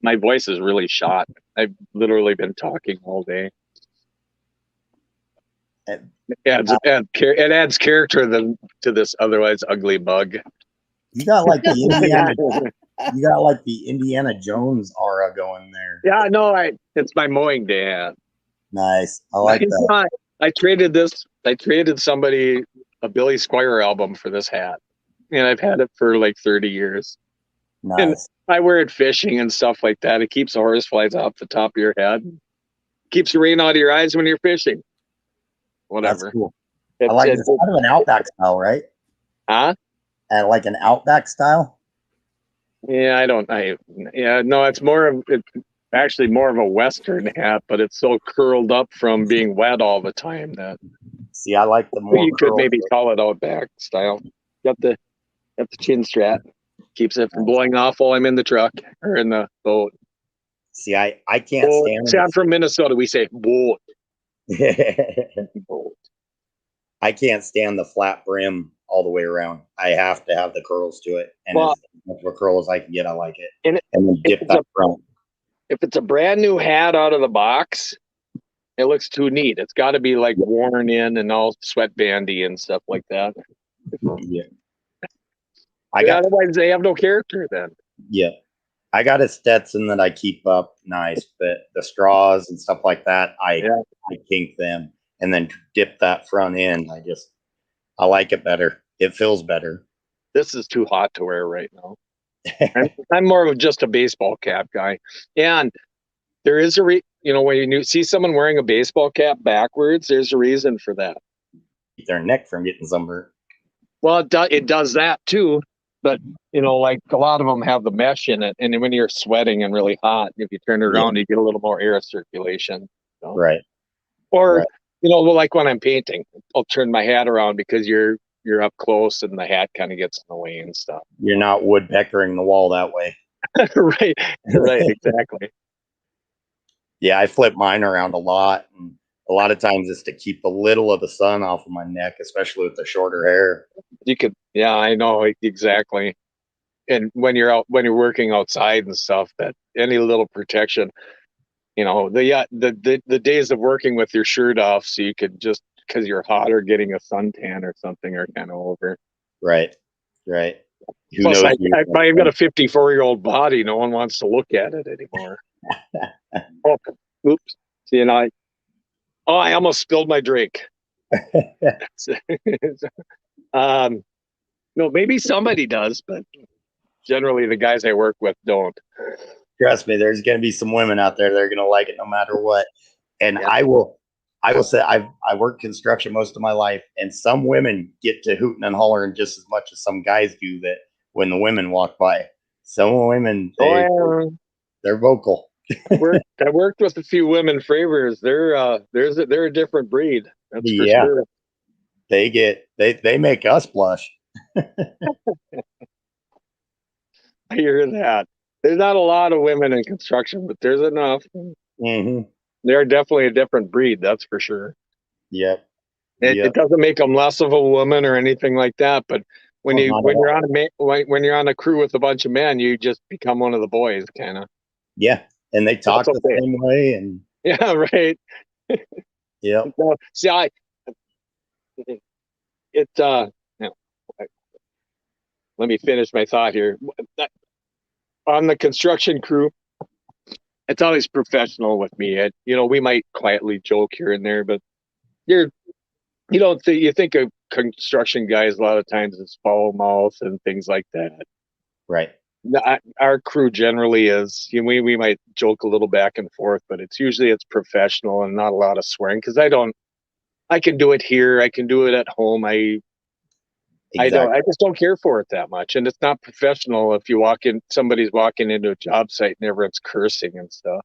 [SPEAKER 2] my voice is really shot. I've literally been talking all day. It adds character to this otherwise ugly bug.
[SPEAKER 1] You got like the Indiana Jones aura going there.
[SPEAKER 2] Yeah, no, it's my mowing day.
[SPEAKER 1] Nice. I like that.
[SPEAKER 2] I traded somebody a Billy Squier album for this hat, and I've had it for like 30 years.
[SPEAKER 1] Nice.
[SPEAKER 2] And I wear it fishing and stuff like that. It keeps the horse flies off the top of your head, keeps the rain out of your eyes when you're fishing. Whatever.
[SPEAKER 1] That's cool. I like it's kind of an Outback style, right?
[SPEAKER 2] Huh?
[SPEAKER 1] And like an Outback style.
[SPEAKER 2] Yeah, it's actually more of a Western hat, but it's so curled up from being wet all the time that.
[SPEAKER 1] See, I like the more.
[SPEAKER 2] You could maybe call it Outback style. Got the chin strap, keeps it from blowing off while I'm in the truck or in the boat.
[SPEAKER 1] See, I can't stand.
[SPEAKER 2] See, I'm from Minnesota. We say boat.
[SPEAKER 1] Boat. I can't stand the flat brim all the way around. I have to have the curls to it, and as much of a curl as I can get, I like it. And then dip that front.
[SPEAKER 2] If it's a brand new hat out of the box, it looks too neat. It's got to be like worn in and all sweatbandy and stuff like that.
[SPEAKER 1] Yeah.
[SPEAKER 2] Otherwise, they have no character then.
[SPEAKER 1] Yeah. I got a Stetson that I keep up nice, but the straws and stuff like that, I kink them and then dip that front end. I like it better. It feels better.
[SPEAKER 2] this is too hot to wear right now. I'm more of just a baseball cap guy. And there is a when you see someone wearing a baseball cap backwards, there's a reason for that.
[SPEAKER 1] Keep their neck from getting sunburned.
[SPEAKER 2] Well, it does that too, but like a lot of them have the mesh in it, and when you're sweating and really hot, if you turn it around, you get a little more air circulation.
[SPEAKER 1] Right.
[SPEAKER 2] Or
[SPEAKER 1] Right.
[SPEAKER 2] like when I'm painting, I'll turn my hat around because you're up close and the hat kind of gets in the way and stuff.
[SPEAKER 1] You're not woodpeckering the wall that way.
[SPEAKER 2] Right, exactly.
[SPEAKER 1] Yeah, I flip mine around a lot, and a lot of times it's to keep a little of the sun off of my neck, especially with the shorter hair.
[SPEAKER 2] You could, yeah, I know exactly. And when you're working outside and stuff, that any little protection, the days of working with your shirt off, so you could just because you're hot or getting a suntan or something are kind of over.
[SPEAKER 1] Right. Who
[SPEAKER 2] Plus,
[SPEAKER 1] knows?
[SPEAKER 2] I've got a 54-year-old body. No one wants to look at it anymore. Oh, oops. I almost spilled my drink. No, maybe somebody does, but generally the guys I work with don't.
[SPEAKER 1] Trust me, there's going to be some women out there that are going to like it no matter what. And
[SPEAKER 2] Yeah.
[SPEAKER 1] I will say I worked construction most of my life, and some women get to hooting and hollering just as much as some guys do that when the women walk by. Some women, they're vocal.
[SPEAKER 2] I worked with a few women fravors. They're a different breed. That's for sure.
[SPEAKER 1] They make us blush.
[SPEAKER 2] I hear that. There's not a lot of women in construction, but there's enough.
[SPEAKER 1] Mm-hmm.
[SPEAKER 2] They're definitely a different breed. That's for sure.
[SPEAKER 1] Yep.
[SPEAKER 2] It doesn't make them less of a woman or anything like that. But when you're on a crew with a bunch of men, you just become one of the boys, kind of.
[SPEAKER 1] Yeah, and they talk the same way, and
[SPEAKER 2] yeah, right.
[SPEAKER 1] Yeah.
[SPEAKER 2] No, see, let me finish my thought here. On the construction crew, it's always professional with me. We might quietly joke here and there, but you think of construction guys a lot of times as foul mouth and things like that.
[SPEAKER 1] Right.
[SPEAKER 2] Our crew generally is. We might joke a little back and forth, but it's professional and not a lot of swearing because I can do it here. I can do it at home. I just don't care for it that much. And it's not professional if somebody's walking into a job site and everyone's cursing and stuff.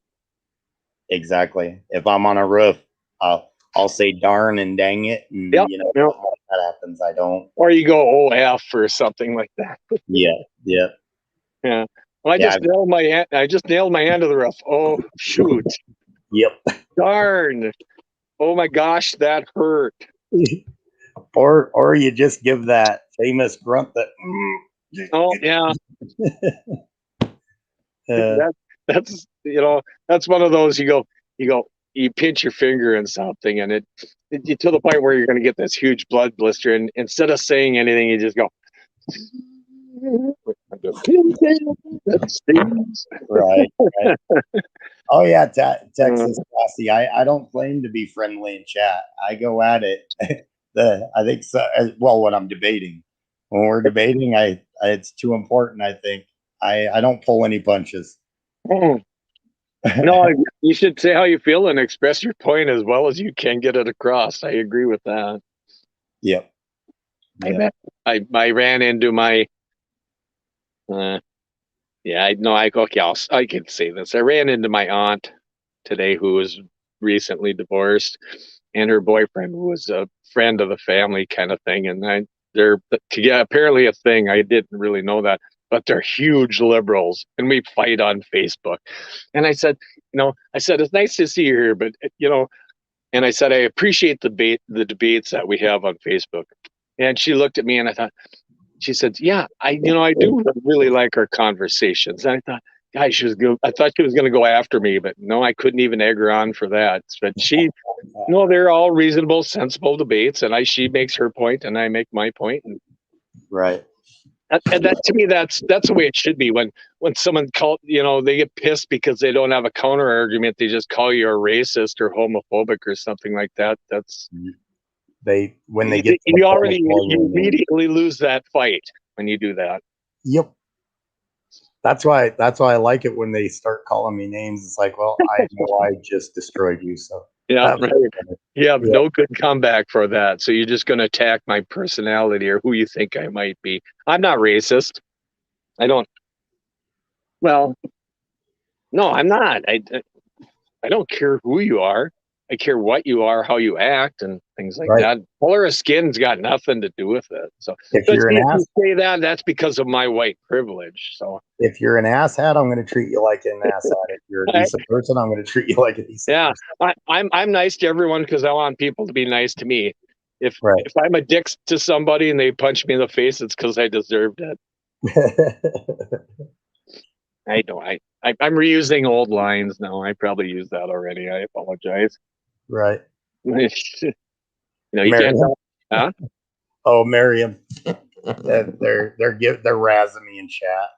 [SPEAKER 1] Exactly. If I'm on a roof, I'll say darn and dang it. And,
[SPEAKER 2] yep.
[SPEAKER 1] that happens. I don't.
[SPEAKER 2] Or you go OF or something like that.
[SPEAKER 1] Yeah.
[SPEAKER 2] Yeah. Well, I just nailed my hand to the roof. Oh, shoot.
[SPEAKER 1] Yep.
[SPEAKER 2] Darn. Oh my gosh, that hurt.
[SPEAKER 1] Or you just give that famous grunt that.
[SPEAKER 2] Oh yeah. That's one of those you pinch your finger in something and it to the point where you're going to get this huge blood blister, and instead of saying anything, you just go.
[SPEAKER 1] Right. Oh yeah, Texas Classy. I don't claim to be friendly in chat. I go at it. I think so. Well, when I'm debating, when we're debating, it's too important. I think I don't pull any punches.
[SPEAKER 2] No, you should say how you feel and express your point as well as you can get it across. I agree with that.
[SPEAKER 1] Yep.
[SPEAKER 2] I ran into my. I can say this. I ran into my aunt today, who was recently divorced, and her boyfriend, who was a friend of the family kind of thing. And they're apparently a thing. I didn't really know that, but they're huge liberals, and we fight on Facebook. And I said, it's nice to see you here, but and I said, I appreciate the debates that we have on Facebook. And she looked at me and she said, yeah, I do really like our conversations. And I thought, gosh, I thought she was going to go after me, but no, I couldn't even egg her on for that. But they're all reasonable, sensible debates, and she makes her point and I make my point. And
[SPEAKER 1] right.
[SPEAKER 2] And that to me, that's the way it should be. When someone they get pissed because they don't have a counter argument, they just call you a racist or homophobic or something like that. That's
[SPEAKER 1] you immediately
[SPEAKER 2] lose that fight. when you do that.
[SPEAKER 1] Yep. That's why I like it when they start calling me names. It's like, well, I know I just destroyed you. So
[SPEAKER 2] Yeah,
[SPEAKER 1] that was
[SPEAKER 2] right.
[SPEAKER 1] funny.
[SPEAKER 2] You have no good comeback for that. So you're just going to attack my personality or who you think I might be. I'm not racist. I don't. Well, no, I'm not. I don't care who you are. I care what you are, how you act, and things like
[SPEAKER 1] Right.
[SPEAKER 2] that. Color of skin's got nothing to do with it. So
[SPEAKER 1] If
[SPEAKER 2] but
[SPEAKER 1] you're
[SPEAKER 2] see,
[SPEAKER 1] an
[SPEAKER 2] if you
[SPEAKER 1] ass,
[SPEAKER 2] say that, that's because of my white privilege. So
[SPEAKER 1] if you're an asshat, I'm going to treat you like an asshat. If you're a decent person, I'm going to treat you like a decent
[SPEAKER 2] yeah,
[SPEAKER 1] person.
[SPEAKER 2] I'm nice to everyone because I want people to be nice to me. If
[SPEAKER 1] Right.
[SPEAKER 2] if I'm a dick to somebody and they punch me in the face, it's because I deserved it. I know. I'm reusing old lines now. I probably used that already. I apologize.
[SPEAKER 1] Right.
[SPEAKER 2] You can't
[SPEAKER 1] Miriam?
[SPEAKER 2] tell. Huh?
[SPEAKER 1] Oh, Miriam. They're razzing me in chat.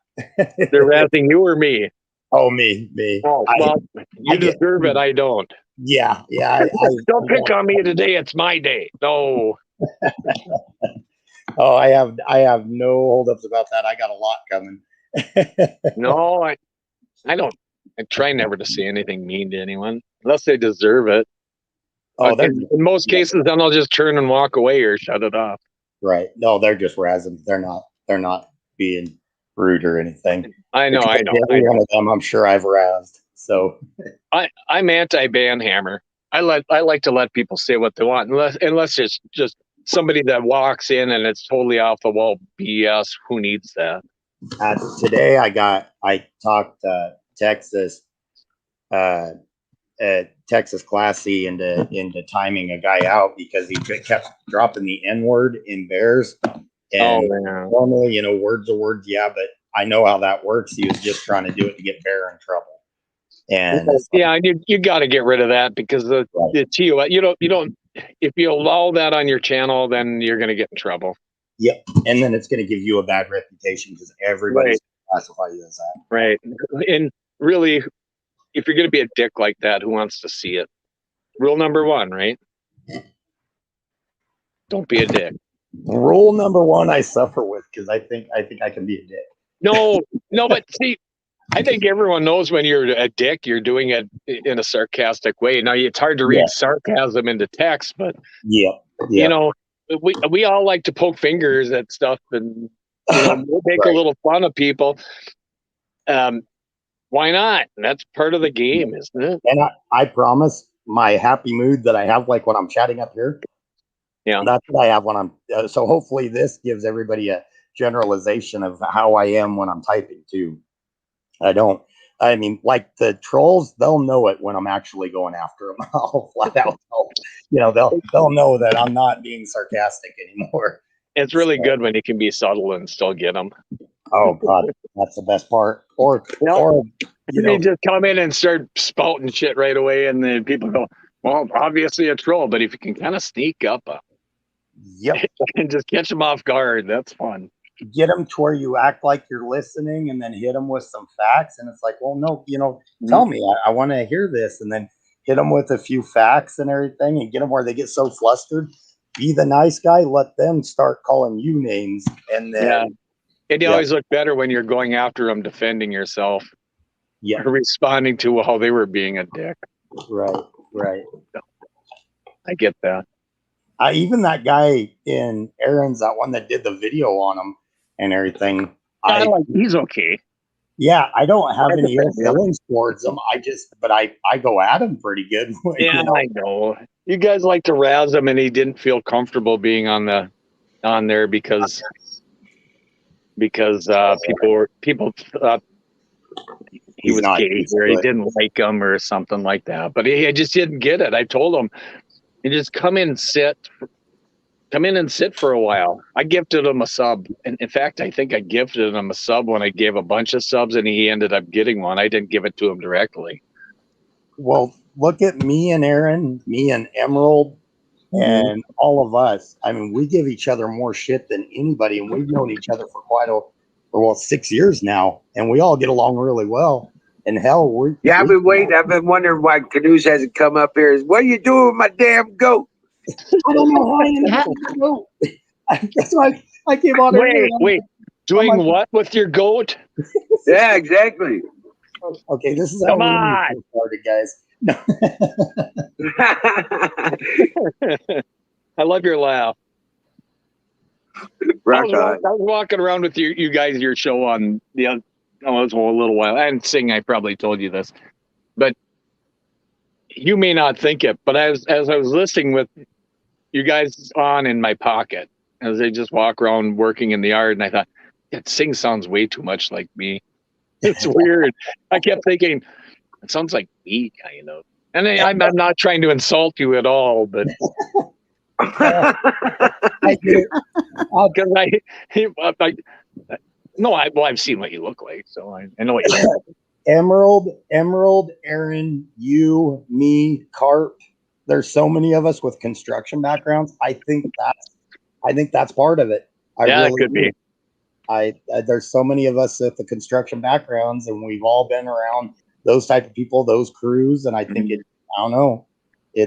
[SPEAKER 2] They're razzing you or me?
[SPEAKER 1] Oh, me.
[SPEAKER 2] Oh, well, you deserve it. I don't.
[SPEAKER 1] Yeah.
[SPEAKER 2] Don't pick on me today. It's my day. No.
[SPEAKER 1] Oh, I have no holdups about that. I got a lot coming.
[SPEAKER 2] No, I don't. I try never to say anything mean to anyone unless they deserve it.
[SPEAKER 1] Oh,
[SPEAKER 2] in most cases, then I'll just turn and walk away or shut it off.
[SPEAKER 1] Right. No, they're just razzing. They're not being rude or anything.
[SPEAKER 2] I know.
[SPEAKER 1] Every one of them, I'm sure I've razzed. So
[SPEAKER 2] I'm anti-ban hammer. I like to let people say what they want, unless it's just somebody that walks in and it's totally off the wall BS. Who needs that?
[SPEAKER 1] Today I talked Texas Texas Classy into timing a guy out because he kept dropping the N-word in Bears. And normally, words are words, yeah, but I know how that works. He was just trying to do it to get Bear in trouble. And
[SPEAKER 2] yeah, you got to get rid of that because the TOS, you don't if you allow that on your channel, then you're going to get in trouble.
[SPEAKER 1] Yep, and then it's going to give you a bad reputation because everybody's going to classify you as that.
[SPEAKER 2] Right, and really, if you're going to be a dick like that, who wants to see it? Rule number 1, right? Don't be a dick.
[SPEAKER 1] Rule number 1, I suffer with because I think I can be a dick.
[SPEAKER 2] No, but see, I think everyone knows when you're a dick, you're doing it in a sarcastic way. Now, it's hard to read sarcasm into text, but we all like to poke fingers at stuff and we'll make a little fun of people. Why not? That's part of the game, isn't it?
[SPEAKER 1] And I promise my happy mood that I have, like when I'm chatting up here, that's what I have when I'm. So hopefully this gives everybody a generalization of how I am when I'm typing too. I mean, like the trolls, they'll know it when I'm actually going after them. I'll flat out they'll know that I'm not being sarcastic anymore.
[SPEAKER 2] It's really good when you can be subtle and still get them.
[SPEAKER 1] Oh God, that's the best part. Or
[SPEAKER 2] you just come in and start spouting shit right away, and then people go, "Well, obviously a troll." But if you can kind of sneak up, and just catch them off guard, that's fun.
[SPEAKER 1] Get them to where you act like you're listening, and then hit them with some facts. And it's like, well, no, tell me, I want to hear this, and then hit them with a few facts and everything, and get them where they get so flustered. Be the nice guy. Let them start calling you names, and then.
[SPEAKER 2] And you always look better when you're going after them, defending yourself.
[SPEAKER 1] Yeah.
[SPEAKER 2] Responding to how they were being a dick.
[SPEAKER 1] Right.
[SPEAKER 2] I get that.
[SPEAKER 1] Even that guy in Aaron's, that one that did the video on him and everything.
[SPEAKER 2] He's okay.
[SPEAKER 1] Yeah, I don't have any ill feelings towards him. But I go at him pretty good.
[SPEAKER 2] Yeah, I know. You guys like to razz him, and he didn't feel comfortable being on there because people thought he was gay or he didn't like him or something like that. But he just didn't get it. I told him, you just come in and sit for a while. I gifted him a sub. And in fact, I think I gifted him a sub when I gave a bunch of subs and he ended up getting one. I didn't give it to him directly.
[SPEAKER 1] Well, look at me and Aaron, me and Emerald, and all of us. I mean, we give each other more shit than anybody, and we've known each other for 6 years now, and we all get along really well. And hell,
[SPEAKER 4] I've been waiting. I've been wondering why Canoes hasn't come up here. What are you doing with my damn goat?
[SPEAKER 1] I don't know how I ended up with goat. That's why I came on.
[SPEAKER 2] Wait. Doing what with your goat?
[SPEAKER 4] Yeah, exactly.
[SPEAKER 1] Okay, this is how
[SPEAKER 2] Come
[SPEAKER 1] we
[SPEAKER 2] on.
[SPEAKER 1] started, guys. No.
[SPEAKER 2] I love your laugh. I
[SPEAKER 4] Rock
[SPEAKER 2] was,
[SPEAKER 4] on.
[SPEAKER 2] I was walking around with you guys, your show on the other, it was a little while. And Sing, I probably told you this, but you may not think it. But as I was listening with you guys on in my pocket, as they just walk around working in the yard, and I thought, that Sing sounds way too much like me. It's weird. I kept thinking, it sounds like me, kind of. And I'm not trying to insult you at all, but
[SPEAKER 1] I get it.
[SPEAKER 2] because I've seen what you look like, so I know what you look like.
[SPEAKER 1] Emerald, Aaron, you, me, Carp. There's so many of us with construction backgrounds. I think that's part of it.
[SPEAKER 2] Yeah, it could be.
[SPEAKER 1] There's so many of us with the construction backgrounds, and we've all been around those type of people, those crews, and I think I don't know. You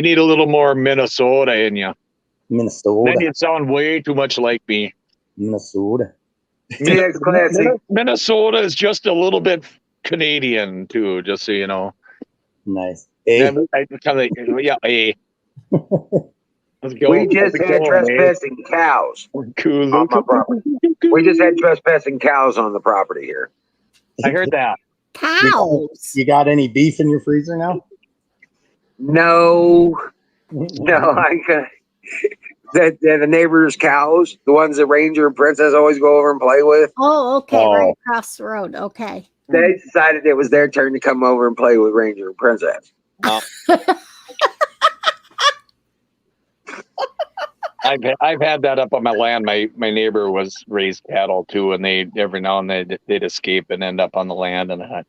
[SPEAKER 2] need a little more Minnesota in you.
[SPEAKER 1] Minnesota.
[SPEAKER 2] Then you'd sound way too much like me.
[SPEAKER 1] Minnesota.
[SPEAKER 4] Yeah, it's classic.
[SPEAKER 2] Minnesota is just a little bit Canadian too, just so you know.
[SPEAKER 1] Nice.
[SPEAKER 2] Yeah, hey. Let's go.
[SPEAKER 4] We just had trespassing cows
[SPEAKER 2] Cool.
[SPEAKER 4] on my property. We just had trespassing cows on the property here.
[SPEAKER 2] I heard that.
[SPEAKER 3] Cows.
[SPEAKER 1] You got any beef in your freezer now?
[SPEAKER 4] No, the neighbors' cows, the ones that Ranger and Princess always go over and play with.
[SPEAKER 3] Oh, okay.
[SPEAKER 1] Oh.
[SPEAKER 3] Right across the road. Okay.
[SPEAKER 4] They decided it was their turn to come over and play with Ranger and Princess.
[SPEAKER 2] I've had that up on my land. My neighbor was raised cattle too, and they every now and then they'd escape and end up on the land. And I thought,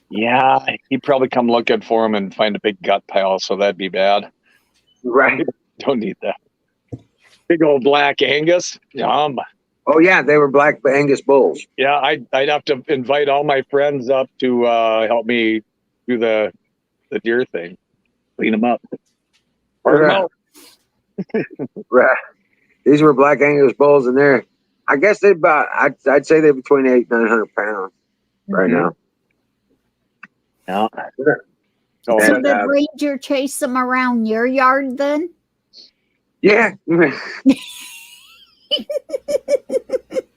[SPEAKER 2] yeah, he'd probably come looking for him and find a big gut pile, so that'd be bad.
[SPEAKER 4] Right.
[SPEAKER 2] Don't need that. Big old black Angus.
[SPEAKER 4] Oh yeah, they were black Angus bulls.
[SPEAKER 2] Yeah, I'd have to invite all my friends up to help me do the deer thing, clean them up.
[SPEAKER 4] Right. Right. These were black Angus bulls, and I guess they about I'd say they're between 800 and 900 pounds right now.
[SPEAKER 2] Yeah.
[SPEAKER 3] So
[SPEAKER 4] And,
[SPEAKER 3] did Ranger chase them around your yard then?
[SPEAKER 4] yeah.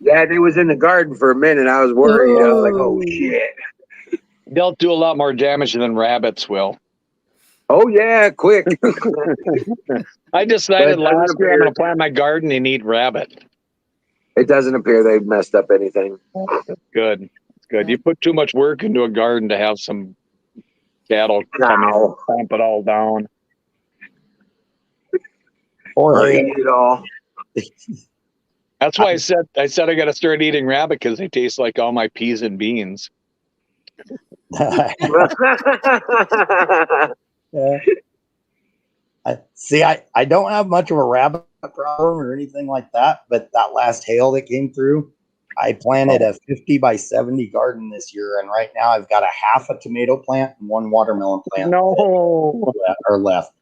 [SPEAKER 4] Yeah, they was in the garden for a minute. I was worried. I was like, oh shit.
[SPEAKER 2] They'll do a lot more damage than rabbits will.
[SPEAKER 4] Oh yeah, quick.
[SPEAKER 2] I decided
[SPEAKER 4] But
[SPEAKER 2] last year I'm
[SPEAKER 4] appear-
[SPEAKER 2] going to plant my garden and eat rabbit.
[SPEAKER 4] It doesn't appear they've messed up anything.
[SPEAKER 2] Good. It's good. You put too much work into a garden to have some cattle come in and stomp it all down.
[SPEAKER 1] Or
[SPEAKER 4] Or eat it all.
[SPEAKER 2] That's why I said I got to start eating rabbit because they taste like all my peas and beans.
[SPEAKER 1] Yeah. I don't have much of a rabbit problem or anything like that, but that last hail that came through, I planted a 50 by 70 garden this year, and right now I've got a half a tomato plant and one watermelon plant
[SPEAKER 2] No.
[SPEAKER 1] are left.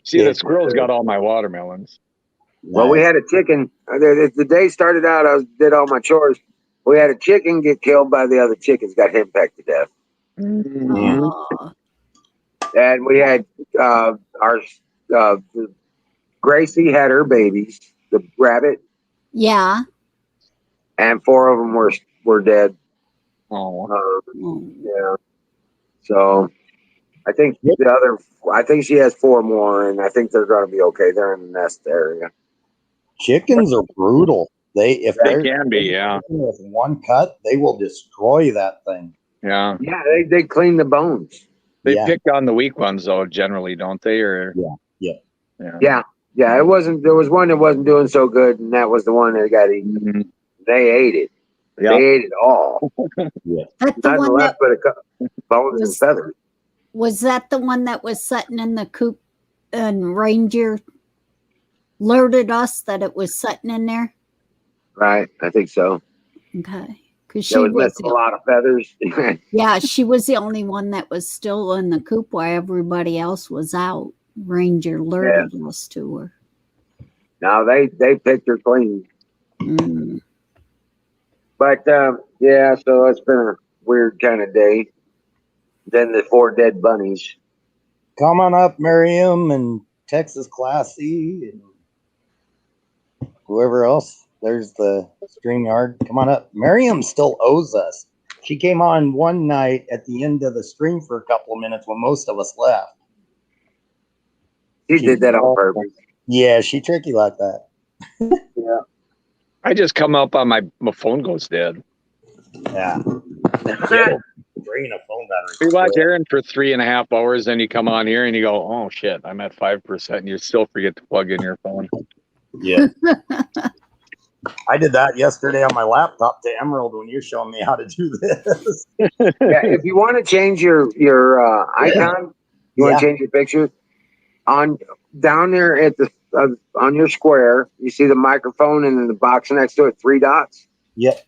[SPEAKER 2] See, the squirrel's got all my watermelons.
[SPEAKER 4] Well, we had a chicken. The day started out, did all my chores. We had a chicken get killed by the other chickens, got henpecked to death.
[SPEAKER 3] Oh.
[SPEAKER 4] And we had Gracie had her babies, the rabbit,
[SPEAKER 3] Yeah.
[SPEAKER 4] and 4 of them were dead.
[SPEAKER 2] Oh.
[SPEAKER 4] Yeah. So I think she has 4 more, and I think they're going to be okay. They're in the nest area.
[SPEAKER 1] Chickens are brutal.
[SPEAKER 2] They can be, yeah.
[SPEAKER 1] With one cut, they will destroy that thing.
[SPEAKER 2] Yeah.
[SPEAKER 4] Yeah, they clean the bones.
[SPEAKER 2] They
[SPEAKER 1] Yeah.
[SPEAKER 2] pick on the weak ones though, generally, don't they? Or
[SPEAKER 1] Yeah.
[SPEAKER 4] Yeah. It wasn't. There was one that wasn't doing so good, and that was the one that got eaten.
[SPEAKER 2] Mhm.
[SPEAKER 4] They ate it.
[SPEAKER 2] Yeah.
[SPEAKER 4] They ate it all.
[SPEAKER 3] That the
[SPEAKER 4] Nothing
[SPEAKER 3] one
[SPEAKER 4] left
[SPEAKER 3] that
[SPEAKER 4] but a couple bones and feathers.
[SPEAKER 3] was that the one that was sitting in the coop and Ranger alerted us that it was sitting in there?
[SPEAKER 4] Right, I think so.
[SPEAKER 3] Okay. Because she
[SPEAKER 4] That was
[SPEAKER 3] was
[SPEAKER 4] missing a lot of feathers.
[SPEAKER 3] yeah, she was the only one that was still in the coop while everybody else was out. Ranger alerted us to her.
[SPEAKER 4] No, they picked her clean.
[SPEAKER 3] Mm.
[SPEAKER 4] But yeah, so it's been a weird kind of day. Then the 4 dead bunnies.
[SPEAKER 1] Come on up, Miriam and Texas Classy and whoever else. There's the StreamYard. Come on up. Miriam still owes us. She came on one night at the end of the stream for a couple of minutes when most of us left.
[SPEAKER 4] He did that on purpose.
[SPEAKER 1] Yeah, she tricky like that.
[SPEAKER 4] Yeah.
[SPEAKER 2] I just come up on my phone goes dead.
[SPEAKER 1] Yeah. Drain a phone battery.
[SPEAKER 2] You watch Aaron for 3.5 hours, then you come on here and you go, oh shit, I'm at 5%, and you still forget to plug in your phone.
[SPEAKER 1] Yeah. I did that yesterday on my laptop to Emerald when you showed me how to do this.
[SPEAKER 4] Yeah, if you want to change your icon, you want to change your picture on down there at the on your square, you see the microphone and then the box next to it, 3 dots.
[SPEAKER 1] Yep.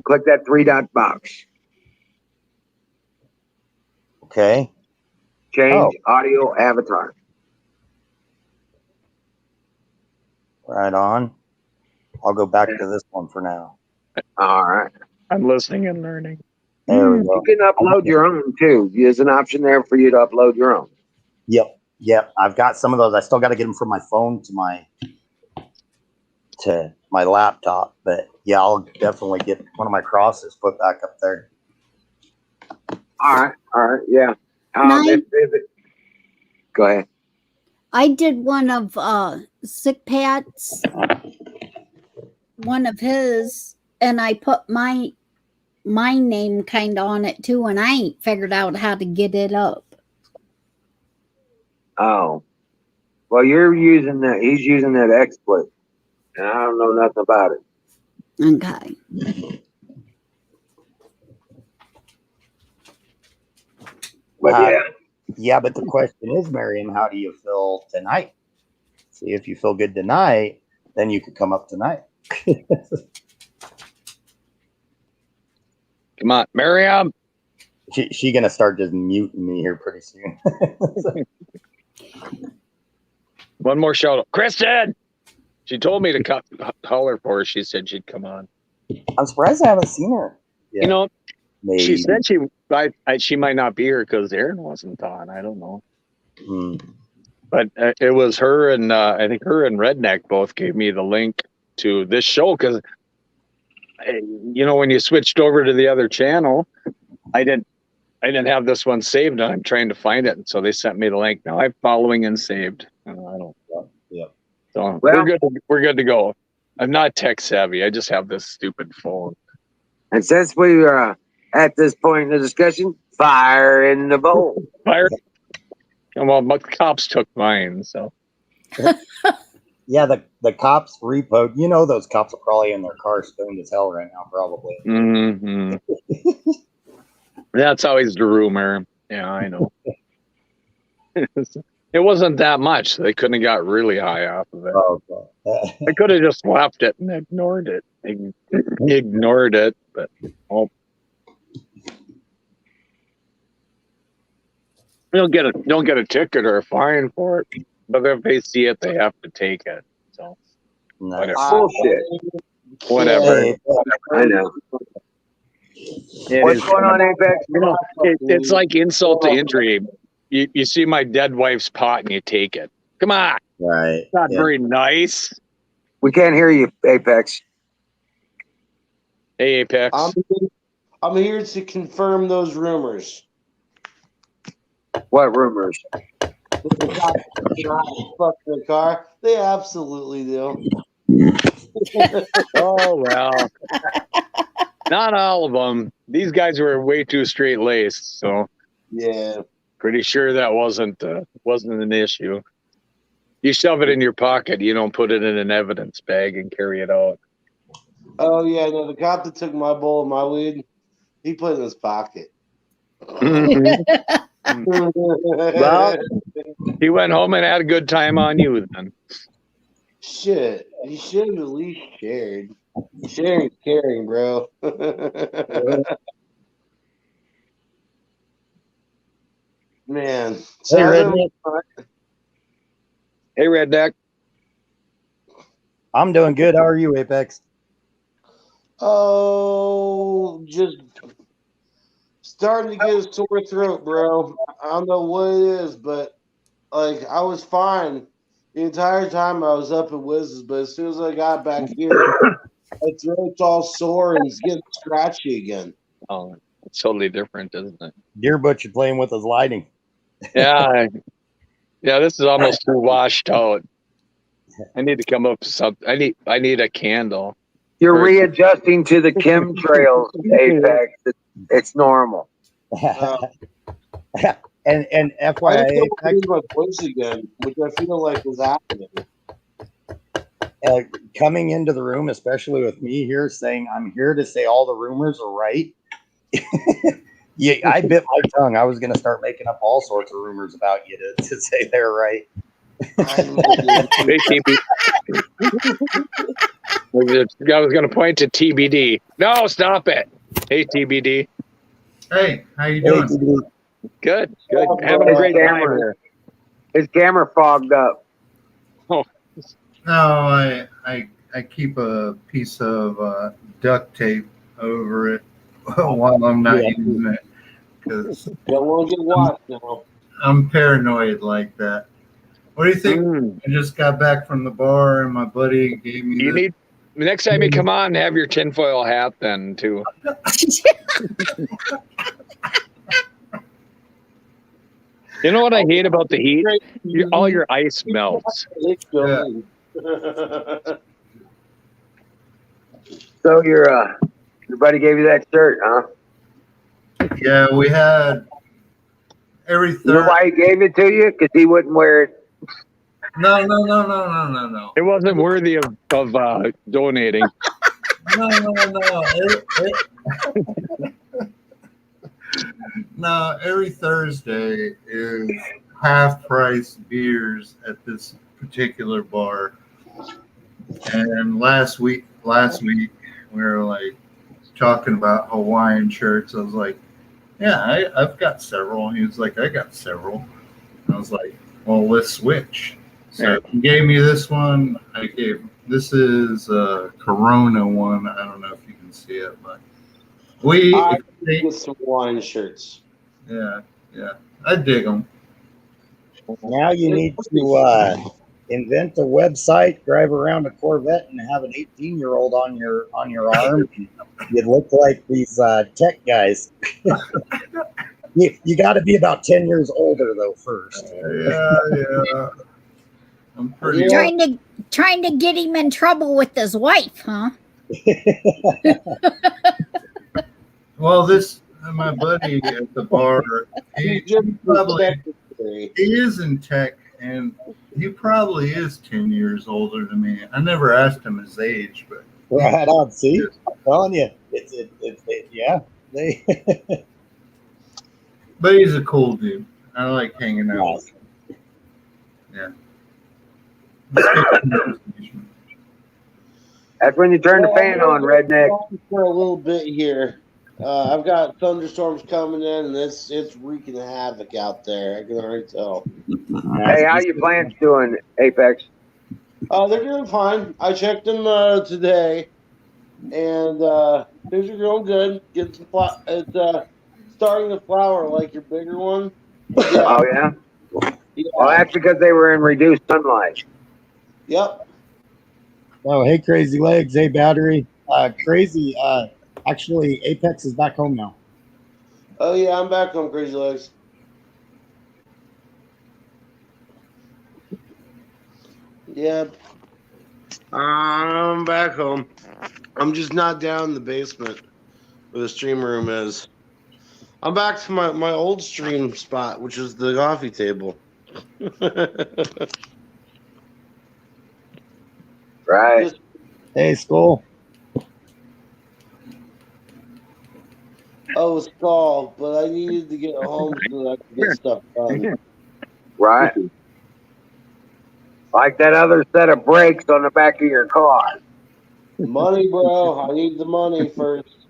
[SPEAKER 4] Click that 3-dot box.
[SPEAKER 1] Okay.
[SPEAKER 4] Change audio avatar.
[SPEAKER 1] Right on. I'll go back to this one for now.
[SPEAKER 4] All right.
[SPEAKER 2] I'm listening and learning.
[SPEAKER 1] There we go.
[SPEAKER 4] You can upload your own too. There's an option there for you to upload your own.
[SPEAKER 1] Yep. I've got some of those. I still got to get them from my phone to my laptop, but yeah, I'll definitely get one of my crosses put back up there.
[SPEAKER 4] All right. Yeah. Go ahead.
[SPEAKER 3] I did one of Sick Pat's, one of his, and I put my name kind of on it too, and I ain't figured out how to get it up.
[SPEAKER 4] Oh, well, you're using that. He's using that XSplit, and I don't know nothing about it.
[SPEAKER 3] Okay.
[SPEAKER 4] But
[SPEAKER 1] yeah, but the question is, Miriam, how do you feel tonight? See, if you feel good tonight, then you could come up tonight.
[SPEAKER 2] Come on, Miriam.
[SPEAKER 1] She gonna start just muting me here pretty soon.
[SPEAKER 2] One more shout out. Kristen! She told me to holler for her. She said she'd come on.
[SPEAKER 1] I'm surprised I haven't seen her yet.
[SPEAKER 2] You know,
[SPEAKER 1] Maybe.
[SPEAKER 2] she said she might not be here because Aaron wasn't on. I don't know. But it was her and I think her and Redneck both gave me the link to this show because, you know, when you switched over to the other channel, I didn't have this one saved, and I'm trying to find it. And so they sent me the link. Now I'm following and saved. I don't.
[SPEAKER 1] Yeah.
[SPEAKER 2] So
[SPEAKER 4] Well,
[SPEAKER 2] we're good to go. I'm not tech savvy. I just have this stupid phone.
[SPEAKER 4] and since we are at this point in the discussion, fire in the bowl.
[SPEAKER 2] Fire. Well, but the cops took mine, so.
[SPEAKER 1] Yeah, the cops repoed. You know, those cops are probably in their car stoned as hell right now, probably.
[SPEAKER 2] Mm-hmm. That's always the rumor. Yeah, I know. It wasn't that much. They couldn't have got really high off of it.
[SPEAKER 1] Oh, okay.
[SPEAKER 2] I could have just left it and ignored it. Ignored it, but don't get a ticket or a fine for it. But if they see it, they have to take it. So
[SPEAKER 1] Nice.
[SPEAKER 4] Bullshit.
[SPEAKER 2] whatever.
[SPEAKER 1] Hey,
[SPEAKER 4] I know.
[SPEAKER 2] It
[SPEAKER 4] What's
[SPEAKER 2] is-
[SPEAKER 4] going on, Apex?
[SPEAKER 2] You know, it's like insult to injury. You see my dead wife's pot and you take it. Come on,
[SPEAKER 1] right.
[SPEAKER 2] it's not
[SPEAKER 1] Yeah.
[SPEAKER 2] very nice.
[SPEAKER 4] We can't hear you, Apex.
[SPEAKER 2] Hey, Apex.
[SPEAKER 5] I'm here to confirm those rumors.
[SPEAKER 4] What rumors?
[SPEAKER 5] The cops fuck the car. They absolutely do.
[SPEAKER 2] Oh well, not all of them. These guys were way too straight laced, so
[SPEAKER 5] Yeah.
[SPEAKER 2] pretty sure that wasn't an issue. You shove it in your pocket. You don't put it in an evidence bag and carry it out.
[SPEAKER 5] Oh yeah. No, the cop that took my bowl of my weed, he put it in his pocket.
[SPEAKER 2] Well, he went home and had a good time on you then.
[SPEAKER 5] Shit, he should have at least shared. Sharing, caring, bro. Man.
[SPEAKER 1] Hey, Redneck.
[SPEAKER 2] Hey, Redneck.
[SPEAKER 1] I'm doing good. How are you, Apex?
[SPEAKER 5] Oh, just starting to get a sore throat, bro. I don't know what it is, but like I was fine the entire time I was up at Wiz's, but as soon as I got back here, my throat's all sore and it's getting scratchy again.
[SPEAKER 2] Oh, it's totally different, isn't it?
[SPEAKER 1] Deer Butcher playing with his lighting.
[SPEAKER 2] Yeah. Yeah, this is almost too washed out. I need to come up with something. I need a candle.
[SPEAKER 4] You're
[SPEAKER 2] Right.
[SPEAKER 4] readjusting to the chemtrails, Apex. It's normal.
[SPEAKER 1] and
[SPEAKER 5] I
[SPEAKER 1] FYI,
[SPEAKER 5] just don't
[SPEAKER 1] Apex,
[SPEAKER 5] lose my voice again, which I feel like was happening.
[SPEAKER 1] coming into the room, especially with me here, saying I'm here to say all the rumors are right. Yeah, I bit my tongue. I was going to start making up all sorts of rumors about you to say they're right.
[SPEAKER 5] I know,
[SPEAKER 2] Hey, TBD. I was going to point to TBD. No, stop it. Hey, TBD.
[SPEAKER 6] Hey, how you doing?
[SPEAKER 2] Good, good.
[SPEAKER 5] Oh,
[SPEAKER 2] Having a great time
[SPEAKER 4] camera.
[SPEAKER 2] here.
[SPEAKER 4] His camera fogged up.
[SPEAKER 6] No, I keep a piece of duct tape over it while I'm not using it because
[SPEAKER 5] don't want to get watched now.
[SPEAKER 6] I'm paranoid like that. What do you think?
[SPEAKER 2] Mm.
[SPEAKER 6] I just got back from the bar and my buddy gave me.
[SPEAKER 2] You need next time you come on, have your tinfoil hat then too. You know what I hate about the heat? All your ice melts.
[SPEAKER 4] So your buddy gave you that shirt, huh?
[SPEAKER 6] Yeah, we had every
[SPEAKER 4] You know
[SPEAKER 6] third.
[SPEAKER 4] why he gave it to you? Because he wouldn't wear it.
[SPEAKER 6] No.
[SPEAKER 2] It wasn't worthy of donating.
[SPEAKER 6] No. No, every Thursday is half price beers at this particular bar. And last week we were like talking about Hawaiian shirts. I was like, yeah, I've got several. And he was like, I got several. I was like, well, let's switch. So he gave me this one. This is a Corona one. I don't know if you can see it, but
[SPEAKER 5] I get some wine shirts.
[SPEAKER 6] yeah, I dig them.
[SPEAKER 1] Now you need to invent a website, drive around a Corvette, and have an 18-year-old on your arm. You'd look like these tech guys. You got to be about 10 years older though first.
[SPEAKER 6] Yeah. I'm pretty.
[SPEAKER 3] Trying to get him in trouble with his wife, huh?
[SPEAKER 6] Well, my buddy at the bar, he is in tech, and he probably is 10 years older than me. I never asked him his age, but
[SPEAKER 1] Right on. See, I'm telling you, yeah.
[SPEAKER 6] but he's a cool dude. I like hanging out with him. Yeah.
[SPEAKER 4] That's when you turn the fan on, redneck.
[SPEAKER 5] For a little bit here. I've got thunderstorms coming in, and it's wreaking havoc out there. I can already tell.
[SPEAKER 4] Hey, how you plants doing, Apex?
[SPEAKER 5] They're doing fine. I checked them today, and things are going good. Getting some it's starting to flower like your bigger one. Yeah.
[SPEAKER 4] Oh yeah. Well, that's because they were in reduced sunlight.
[SPEAKER 5] Yep.
[SPEAKER 1] Oh, hey, Crazy Legs. Hey, Battery. Crazy. Actually, Apex is back home now.
[SPEAKER 5] Oh yeah, I'm back home, Crazy Legs. Yep. I'm back home. I'm just not down in the basement where the stream room is. I'm back to my old stream spot, which is the coffee table.
[SPEAKER 4] Right.
[SPEAKER 1] Hey, Skull.
[SPEAKER 5] Oh, Skull, but I needed to get home so that I could get stuff done.
[SPEAKER 4] Right. Like that other set of brakes on the back of your car.
[SPEAKER 5] Money, bro. I need the money first.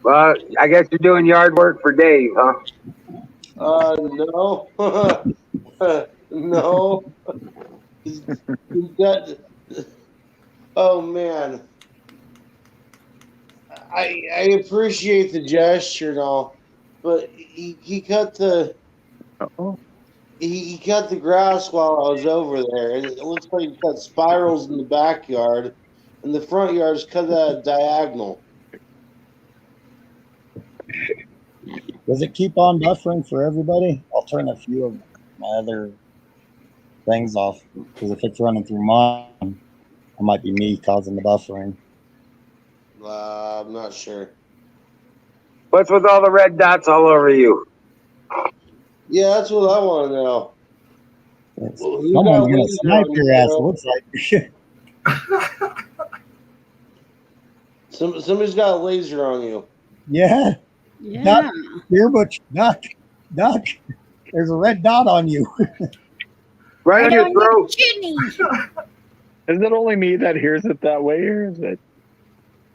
[SPEAKER 4] Well, I guess you're doing yard work for Dave, huh?
[SPEAKER 5] No. No. He's got. Oh man, I appreciate the gesture and all, but he cut the
[SPEAKER 2] Oh,
[SPEAKER 5] he cut the grass while I was over there, and it looks like he cut spirals in the backyard, and the front yard is cut at a diagonal.
[SPEAKER 1] Does it keep on buffering for everybody? I'll turn a few of my other things off because if it's running through mine, it might be me causing the buffering.
[SPEAKER 5] I'm not sure.
[SPEAKER 4] What's with all the red dots all over you?
[SPEAKER 5] Yeah, that's what I want to know.
[SPEAKER 1] It's-
[SPEAKER 5] Well, who
[SPEAKER 1] someone's
[SPEAKER 5] got
[SPEAKER 1] gonna
[SPEAKER 5] laser
[SPEAKER 1] snipe
[SPEAKER 5] on
[SPEAKER 1] your
[SPEAKER 5] you,
[SPEAKER 1] ass. It
[SPEAKER 5] bro?
[SPEAKER 1] looks like.
[SPEAKER 5] Somebody's got a laser on you.
[SPEAKER 1] Yeah,
[SPEAKER 3] Yeah.
[SPEAKER 1] here, Butch, duck. There's a red dot on you.
[SPEAKER 4] Right on your
[SPEAKER 3] on
[SPEAKER 4] throat.
[SPEAKER 3] chinny.
[SPEAKER 2] is it only me that hears it that way, or is it?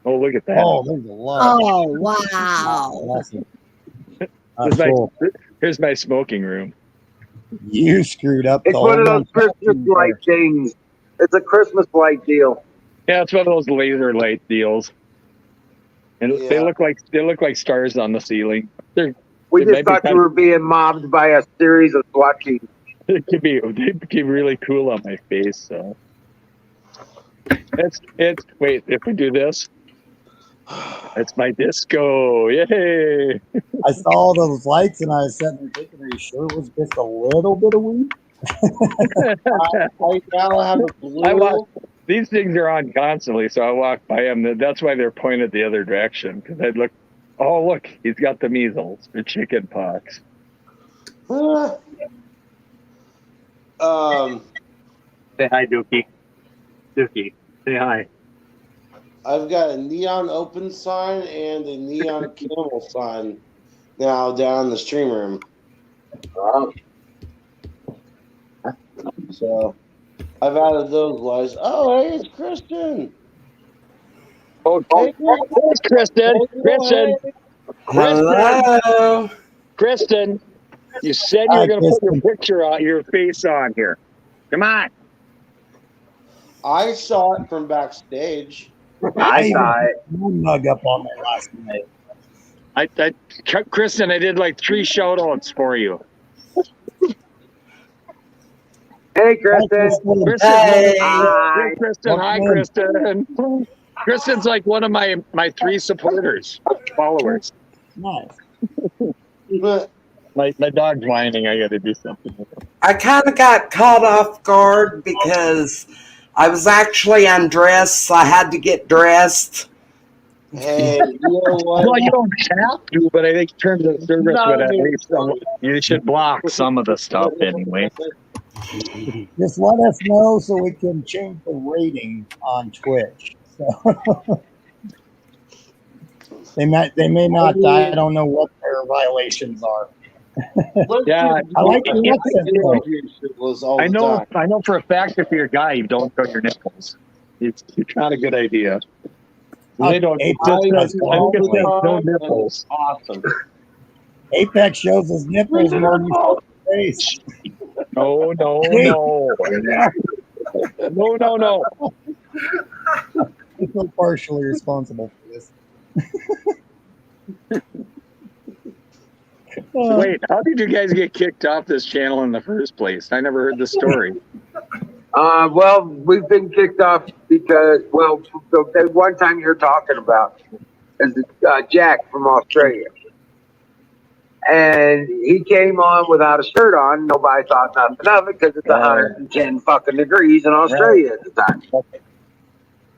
[SPEAKER 2] Oh, look at that!
[SPEAKER 1] Oh, there's a lot.
[SPEAKER 3] Oh, wow.
[SPEAKER 1] Awesome.
[SPEAKER 2] Here's my,
[SPEAKER 1] Cool.
[SPEAKER 2] here's my smoking room.
[SPEAKER 1] You screwed up.
[SPEAKER 4] It's
[SPEAKER 1] the
[SPEAKER 4] one of
[SPEAKER 1] whole
[SPEAKER 4] those Christmas
[SPEAKER 1] month.
[SPEAKER 4] light things. It's a Christmas light deal.
[SPEAKER 2] Yeah, it's one of those laser light deals, and they
[SPEAKER 5] Yeah.
[SPEAKER 2] look like stars on the ceiling.
[SPEAKER 4] We
[SPEAKER 2] It
[SPEAKER 4] just
[SPEAKER 2] might be
[SPEAKER 4] thought you
[SPEAKER 2] kind
[SPEAKER 4] were being mobbed by a series of SWAT teams.
[SPEAKER 2] they could be really cool on my face. So it's wait, if we do this, it's my disco. Yay!
[SPEAKER 1] I saw those lights and I was sitting there thinking, are you sure it was just a little bit of weed?
[SPEAKER 5] I now have a blue.
[SPEAKER 2] I walk. These things are on constantly, so I walk by them. That's why they're pointed the other direction, because I'd look. Oh, look, he's got the measles, the chicken pox. Say hi, Dookie. Dookie, say hi.
[SPEAKER 5] I've got a neon open sign and a neon camel sign now down in the stream room. So I've added those lights. Oh, hey, it's Kristen.
[SPEAKER 2] Oh,
[SPEAKER 5] Hey,
[SPEAKER 2] there's Kristen. Kristen.
[SPEAKER 7] Hello.
[SPEAKER 2] Kristen. You said you were going to put your picture on, your face on here. Come on.
[SPEAKER 5] I saw it from backstage.
[SPEAKER 4] I saw it.
[SPEAKER 1] Mug up on there last night.
[SPEAKER 2] Kristen, I did like 3 shout outs for you.
[SPEAKER 4] Hey, Kristen.
[SPEAKER 2] Kristen,
[SPEAKER 7] Hey.
[SPEAKER 2] hi, Kristen. Hi, Kristen. Kristen's like one of my 3 supporters, followers.
[SPEAKER 1] Nice.
[SPEAKER 5] But
[SPEAKER 2] My dog's whining. I got to do something.
[SPEAKER 7] I kind of got caught off guard because I was actually undressed, so I had to get dressed.
[SPEAKER 5] hey, you know what?
[SPEAKER 2] Well, you don't have to, but I think terms of service
[SPEAKER 5] No,
[SPEAKER 2] would at
[SPEAKER 5] dude.
[SPEAKER 2] least you should block some of the stuff anyway.
[SPEAKER 1] Just let us know so we can change the rating on Twitch. So they may not. I don't know what their violations are.
[SPEAKER 5] Let's
[SPEAKER 2] Yeah,
[SPEAKER 5] just-
[SPEAKER 1] I like your accent, though.
[SPEAKER 2] I know for a fact if you're a guy, you don't show your nipples. It's not a good idea. They don't.
[SPEAKER 1] Apex,
[SPEAKER 2] I think
[SPEAKER 1] does
[SPEAKER 2] it
[SPEAKER 1] all the
[SPEAKER 2] says
[SPEAKER 1] time.
[SPEAKER 2] no nipples.
[SPEAKER 5] Awesome.
[SPEAKER 1] Apex shows his nipples more than his face.
[SPEAKER 2] No. No.
[SPEAKER 1] I feel partially responsible for this.
[SPEAKER 2] Wait, how did you guys get kicked off this channel in the first place? I never heard the story.
[SPEAKER 4] Well, we've been kicked off because, the one time you're talking about is Jack from Australia. And he came on without a shirt on. Nobody thought nothing of it because it's 110 fucking degrees in Australia at the time.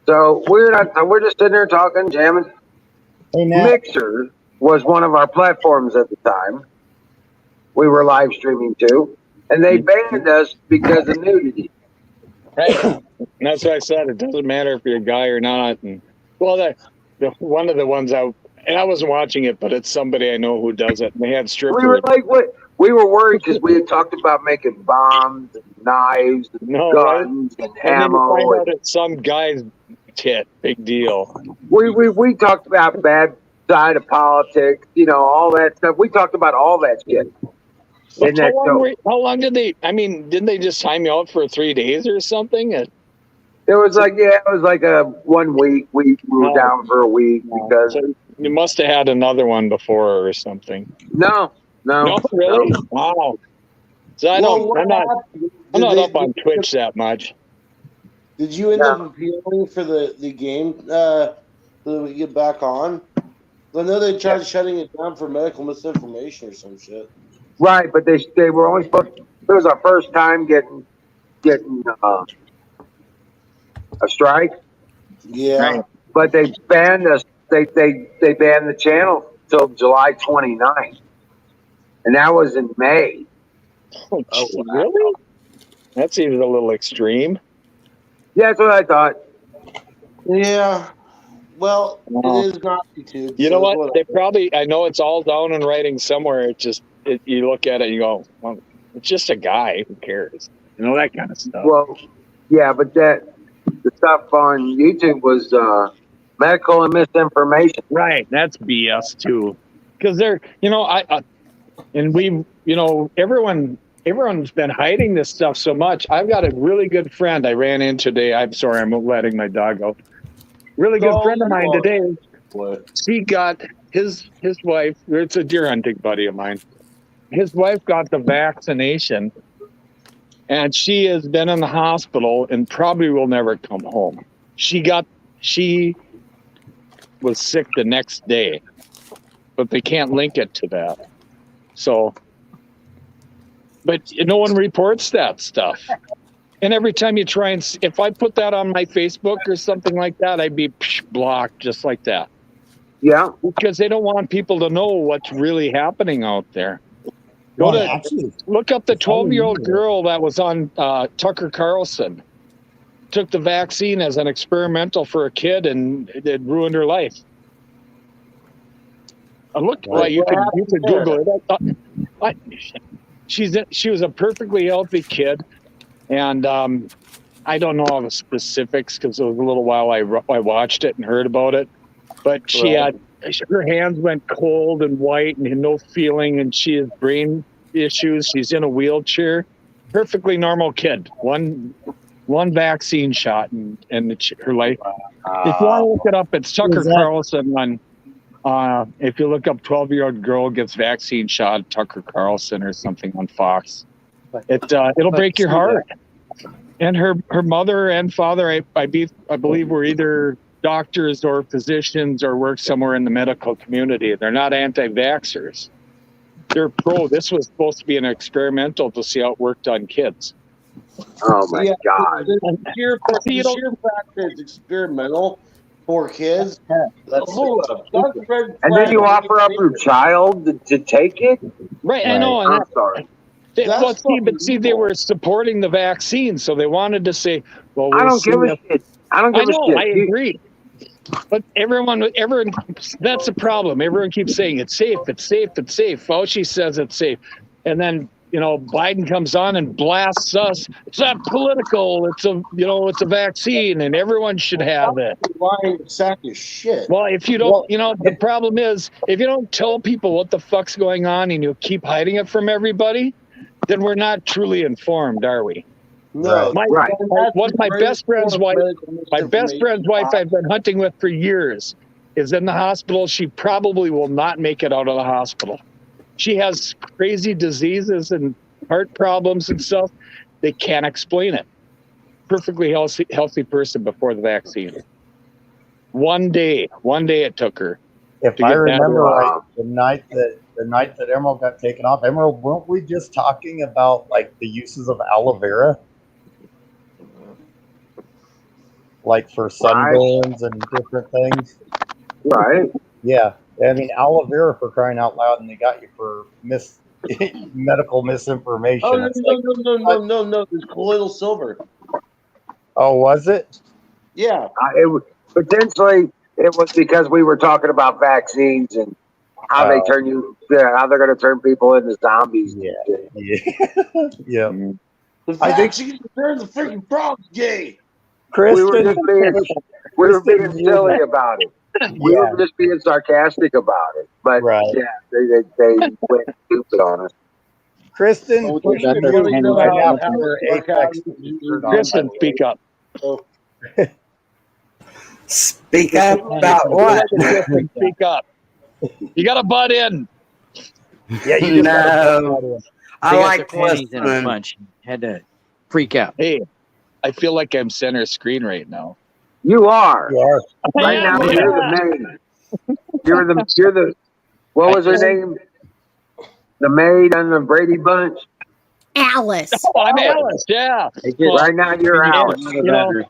[SPEAKER 4] So we're just sitting there talking, jamming.
[SPEAKER 1] Hey, Nat,
[SPEAKER 4] Mixer was one of our platforms at the time. We were live streaming too, and they banned us because of nudity.
[SPEAKER 2] Right. And that's what I said. It doesn't matter if you're a guy or not. And well, the one of the ones I wasn't watching it, but it's somebody I know who does it. And they had strippers.
[SPEAKER 4] We were like, what? We were worried because we had talked about making bombs, and knives, and guns, and
[SPEAKER 2] And then you
[SPEAKER 4] ammo.
[SPEAKER 2] find out it's some guy's tit. Big deal.
[SPEAKER 4] We talked about bad side of politics, all that stuff. We talked about all that shit. Isn't that dope?
[SPEAKER 2] How long did they? I mean, didn't they just time you out for 3 days or something?
[SPEAKER 4] It was like a 1 week. We were
[SPEAKER 2] No.
[SPEAKER 4] down for a week because
[SPEAKER 2] So you must have had another one before or something.
[SPEAKER 4] no,
[SPEAKER 2] No, really? Wow. So I'm not up on Twitch that much.
[SPEAKER 5] Did you end up appealing for the game so that we get back on? I know they tried shutting it down for medical misinformation or some shit.
[SPEAKER 4] Right, but they were only supposed. It was our first time getting a strike.
[SPEAKER 5] Yeah.
[SPEAKER 2] Right.
[SPEAKER 4] But they banned us. They banned the channel till July 29th, and that was in May.
[SPEAKER 2] Oh, really? That seems a little extreme.
[SPEAKER 4] Yeah, that's what I thought.
[SPEAKER 5] Yeah. Well,
[SPEAKER 2] Wow.
[SPEAKER 5] it is not YouTube.
[SPEAKER 2] You know
[SPEAKER 5] so
[SPEAKER 2] what?
[SPEAKER 5] whatever.
[SPEAKER 2] They probably, I know it's all down in writing somewhere. You look at it and you go, well, it's just a guy. Who cares? You know, that kind of stuff.
[SPEAKER 4] Well, yeah, but the stuff on YouTube was medical and misinformation.
[SPEAKER 2] Right. That's BS too. Because they're, everyone's been hiding this stuff so much. I've got a really good friend I ran in today. I'm sorry, I'm letting my dog out. Really good friend of mine today. He got his wife, it's a deer hunting buddy of mine. His wife got the vaccination and she has been in the hospital and probably will never come home. She was sick the next day, but they can't link it to that. So, but no one reports that stuff. And every time you try and, if I put that on my Facebook or something like that, I'd be blocked just like that.
[SPEAKER 4] Yeah.
[SPEAKER 2] Because they don't want people to know what's really happening out there. Look up the 12-year-old girl that was on Tucker Carlson. Took the vaccine as an experimental for a kid, and it ruined her life. You could Google it. She was a perfectly healthy kid, and I don't know all the specifics because it was a little while I watched it and heard about it. But she had her hands went cold and white and had no feeling, and she has brain issues. She's in a wheelchair. Perfectly normal kid. One vaccine shot and her life. If you want to look it up, it's Tucker Carlson on. If you look up 12-year-old girl gets vaccine shot, Tucker Carlson or something on Fox, it'll break your heart. And her mother and father, I believe, were either doctors or physicians or work somewhere in the medical community. They're not anti-vaxxers. They're pro. This was supposed to be an experimental to see how it worked on kids.
[SPEAKER 4] Oh my God!
[SPEAKER 5] The sheer fact that it's experimental for kids. Hold up.
[SPEAKER 4] And then you offer up your child to take it?
[SPEAKER 2] Right, I know.
[SPEAKER 4] I'm sorry.
[SPEAKER 2] They were supporting the vaccine, so they wanted to say, "Well,
[SPEAKER 4] I don't give a shit. I don't give a shit.
[SPEAKER 2] I agree." But everyone, that's the problem. Everyone keeps saying it's safe, it's safe, it's safe. Fauci says it's safe. And then, Biden comes on and blasts us. It's not political. It's a vaccine and everyone should have it.
[SPEAKER 5] Lying sack of shit.
[SPEAKER 2] Well, if you don't, the problem is if you don't tell people what the fuck's going on and you keep hiding it from everybody, then we're not truly informed, are we?
[SPEAKER 5] No,
[SPEAKER 2] my best friend's wife I've been hunting with for years is in the hospital. She probably will not make it out of the hospital. She has crazy diseases and heart problems and stuff. They can't explain it. Perfectly healthy person before the vaccine. One day it took her.
[SPEAKER 1] If I remember right, the night that Emerald got taken off, Emerald, weren't we just talking about like the uses of aloe vera? Like for sunburns and different things.
[SPEAKER 4] Right.
[SPEAKER 1] Yeah. I mean, aloe vera, for crying out loud, and they got you for medical misinformation.
[SPEAKER 5] Oh, no. It's colloidal silver.
[SPEAKER 1] Oh, was it?
[SPEAKER 5] Yeah.
[SPEAKER 4] It was because we were talking about vaccines and how they turn how they're going to turn people into zombies.
[SPEAKER 1] Yeah. Yeah.
[SPEAKER 5] The vaccine turns the freaking frogs gay.
[SPEAKER 4] We were being silly about it. We were just being sarcastic about it. But they went stupid on us.
[SPEAKER 1] Kristen,
[SPEAKER 5] Oh,
[SPEAKER 1] push
[SPEAKER 5] that's
[SPEAKER 1] the
[SPEAKER 5] our
[SPEAKER 1] mute
[SPEAKER 5] penny.
[SPEAKER 1] right after her Apex.
[SPEAKER 2] Kristen, speak up.
[SPEAKER 7] Speak up about what?
[SPEAKER 2] Kristen, speak up. You got to butt in.
[SPEAKER 1] Yeah, you just gotta
[SPEAKER 7] No.
[SPEAKER 1] put that in.
[SPEAKER 7] I
[SPEAKER 8] They got
[SPEAKER 7] like
[SPEAKER 8] their panties in a
[SPEAKER 7] listening.
[SPEAKER 8] bunch. Had to freak out.
[SPEAKER 2] Hey, I feel like I'm center screen right now.
[SPEAKER 4] You are.
[SPEAKER 1] You are.
[SPEAKER 4] Right now, you're the maid. You're the, what was her name? The maid on the Brady Bunch?
[SPEAKER 3] Alice.
[SPEAKER 2] Oh, I'm Alice. Yeah.
[SPEAKER 4] Right now, you're out.
[SPEAKER 2] You know,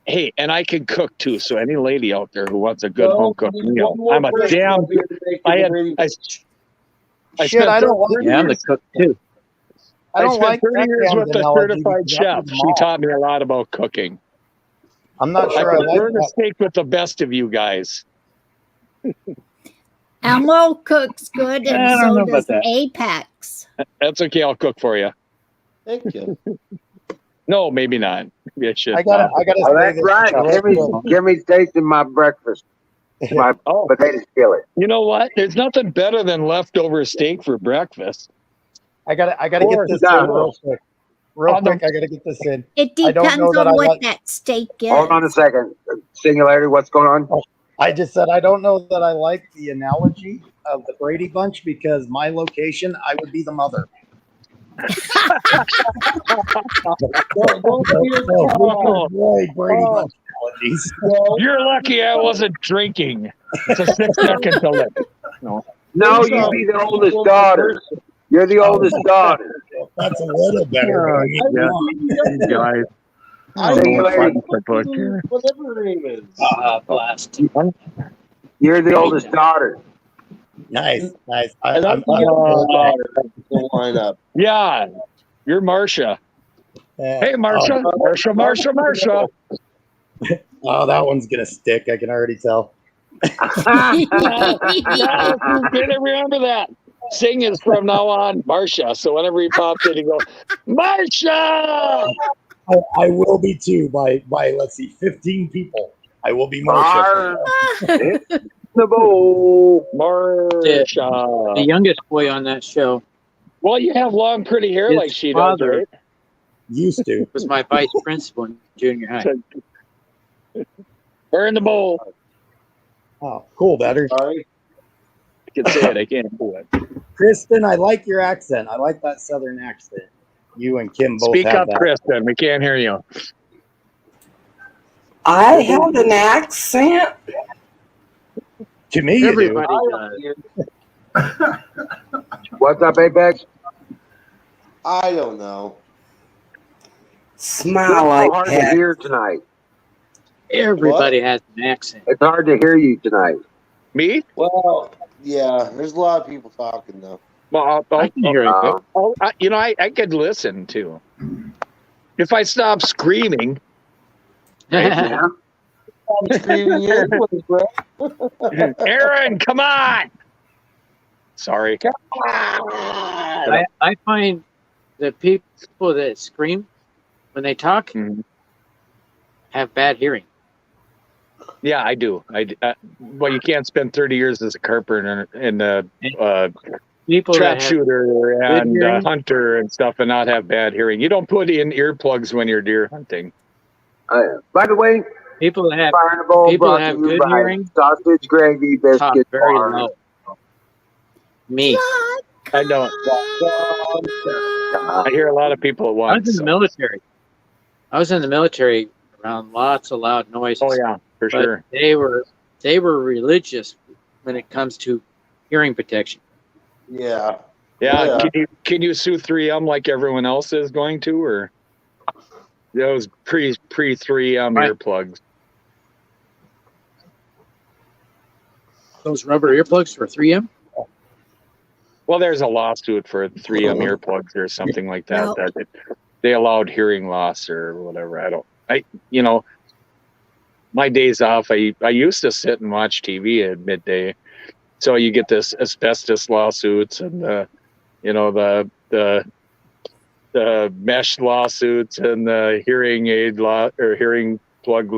[SPEAKER 2] hey, and I can cook too. So any lady out there who wants a good home cooked meal, I'm a damn. I
[SPEAKER 1] Shit,
[SPEAKER 2] spent
[SPEAKER 1] I don't
[SPEAKER 2] 30
[SPEAKER 1] like.
[SPEAKER 8] Yeah, I'm the
[SPEAKER 2] years-
[SPEAKER 8] cook too.
[SPEAKER 1] I don't
[SPEAKER 2] spent
[SPEAKER 1] like
[SPEAKER 2] 30 years
[SPEAKER 1] background
[SPEAKER 2] with the
[SPEAKER 1] analogy
[SPEAKER 2] certified
[SPEAKER 1] because I'm
[SPEAKER 2] chef.
[SPEAKER 1] the
[SPEAKER 2] She
[SPEAKER 1] mom.
[SPEAKER 2] taught me a lot about cooking.
[SPEAKER 1] I'm not
[SPEAKER 2] I
[SPEAKER 1] sure I
[SPEAKER 2] could
[SPEAKER 1] like
[SPEAKER 2] burn a
[SPEAKER 1] that.
[SPEAKER 2] steak with the best of you guys.
[SPEAKER 3] Elmo cooks good,
[SPEAKER 8] I
[SPEAKER 3] and
[SPEAKER 8] don't
[SPEAKER 3] so
[SPEAKER 8] know about
[SPEAKER 3] does
[SPEAKER 8] that.
[SPEAKER 3] Apex.
[SPEAKER 2] That's okay. I'll cook for you.
[SPEAKER 5] Thank you.
[SPEAKER 2] No, maybe not. Maybe I should.
[SPEAKER 1] I gotta
[SPEAKER 4] Oh,
[SPEAKER 1] say
[SPEAKER 4] that's
[SPEAKER 1] this.
[SPEAKER 4] right. Give me steak in my breakfast. My
[SPEAKER 2] Oh,
[SPEAKER 4] potato skillet.
[SPEAKER 2] you know what? There's nothing better than leftover steak for breakfast.
[SPEAKER 1] I gotta get
[SPEAKER 2] course,
[SPEAKER 1] this
[SPEAKER 4] no.
[SPEAKER 1] in real quick. Real
[SPEAKER 2] On the-
[SPEAKER 1] quick, I gotta get this in.
[SPEAKER 3] It
[SPEAKER 1] I don't
[SPEAKER 3] depends
[SPEAKER 1] know that
[SPEAKER 3] on
[SPEAKER 1] I
[SPEAKER 3] what
[SPEAKER 1] like-
[SPEAKER 3] that steak is.
[SPEAKER 4] Hold on a second. Singularity, what's going on?
[SPEAKER 1] I just said I don't know that I like the analogy of the Brady Bunch because my location, I would be the mother.
[SPEAKER 2] Oh.
[SPEAKER 1] Boy, Brady
[SPEAKER 2] Oh.
[SPEAKER 1] Bunch analogies.
[SPEAKER 2] You're lucky I wasn't drinking. It's a 6-second delay.
[SPEAKER 4] No, you'd be the oldest daughter. You're the oldest daughter.
[SPEAKER 1] That's a little better.
[SPEAKER 2] Guys.
[SPEAKER 4] Singularity,
[SPEAKER 5] Whatever her name is.
[SPEAKER 8] Blast.
[SPEAKER 4] you're the oldest daughter.
[SPEAKER 1] Nice.
[SPEAKER 5] And I'm
[SPEAKER 1] I'm
[SPEAKER 5] the youngest daughter of the lineup.
[SPEAKER 2] Yeah, you're Marcia. Hey, Marcia. Marcia.
[SPEAKER 1] Oh, that one's gonna stick. I can already tell.
[SPEAKER 2] Now, better remember that. Sing is from now on Marcia. So whenever he pops in, he goes, Marcia!
[SPEAKER 1] I will be too by let's see, 15 people. I will be Marcia.
[SPEAKER 4] Are in the bowl.
[SPEAKER 2] Marcia.
[SPEAKER 8] The youngest boy on that show
[SPEAKER 2] Well, you have long, pretty hair
[SPEAKER 8] His
[SPEAKER 2] like she does,
[SPEAKER 8] father-
[SPEAKER 2] right?
[SPEAKER 1] Used to.
[SPEAKER 8] was my vice principal in junior high.
[SPEAKER 2] We're in the bowl.
[SPEAKER 1] Oh, cool, better.
[SPEAKER 5] Sorry.
[SPEAKER 2] I can say it. I can't do it.
[SPEAKER 1] Kristen, I like your accent. I like that southern accent. You and Kim both
[SPEAKER 2] Speak
[SPEAKER 1] have
[SPEAKER 2] up,
[SPEAKER 1] that.
[SPEAKER 2] Kristen. We can't hear you.
[SPEAKER 7] I have an accent.
[SPEAKER 1] To me, you do.
[SPEAKER 8] Everybody does.
[SPEAKER 4] What's up, Apex?
[SPEAKER 5] I don't know.
[SPEAKER 7] Smile
[SPEAKER 4] It's so
[SPEAKER 7] like
[SPEAKER 4] hard to
[SPEAKER 7] that.
[SPEAKER 4] hear tonight.
[SPEAKER 8] Everybody has an accent.
[SPEAKER 4] It's hard to hear you tonight.
[SPEAKER 2] Me?
[SPEAKER 5] Well, yeah, there's a lot of people talking though.
[SPEAKER 2] Well,
[SPEAKER 8] I can hear it.
[SPEAKER 2] I could listen to. If I stop screaming,
[SPEAKER 4] Yeah.
[SPEAKER 5] I'm screaming anyways, bro.
[SPEAKER 2] Aaron, come on! Sorry.
[SPEAKER 8] I find the people that scream when they talk
[SPEAKER 2] Mhm.
[SPEAKER 8] have bad hearing.
[SPEAKER 2] Yeah, I do. Well, you can't spend 30 years as a carpenter and a
[SPEAKER 8] People
[SPEAKER 2] trap
[SPEAKER 8] that have,
[SPEAKER 2] shooter and
[SPEAKER 8] hearing.
[SPEAKER 2] hunter and stuff and not have bad hearing. You don't put in earplugs when you're deer hunting.
[SPEAKER 4] By the way,
[SPEAKER 8] people that have
[SPEAKER 4] Fire in the Bowl
[SPEAKER 8] people
[SPEAKER 4] brought
[SPEAKER 8] that have
[SPEAKER 4] to you
[SPEAKER 8] good
[SPEAKER 4] by
[SPEAKER 8] hearing
[SPEAKER 4] Sausage Gravy
[SPEAKER 8] talk
[SPEAKER 4] Biscuit
[SPEAKER 8] very
[SPEAKER 4] Bar.
[SPEAKER 8] low. Me.
[SPEAKER 2] I don't. I hear a lot of people at
[SPEAKER 8] I
[SPEAKER 2] once.
[SPEAKER 8] was in the military. I was in the military around lots of loud noises.
[SPEAKER 2] Oh yeah, for
[SPEAKER 8] But
[SPEAKER 2] sure.
[SPEAKER 8] they were religious when it comes to hearing protection.
[SPEAKER 5] Yeah.
[SPEAKER 2] Yeah,
[SPEAKER 5] Yeah.
[SPEAKER 2] can you sue 3M like everyone else is going to, or those pre 3M
[SPEAKER 8] Right.
[SPEAKER 2] earplugs?
[SPEAKER 8] Those rubber earplugs for 3M.
[SPEAKER 2] Well, there's a lawsuit for 3M earplugs or something like that.
[SPEAKER 3] Yep.
[SPEAKER 2] That they allowed hearing loss or whatever. My days off, I used to sit and watch TV at midday. So you get this asbestos lawsuits and the mesh lawsuits and the hearing aid law or hearing plug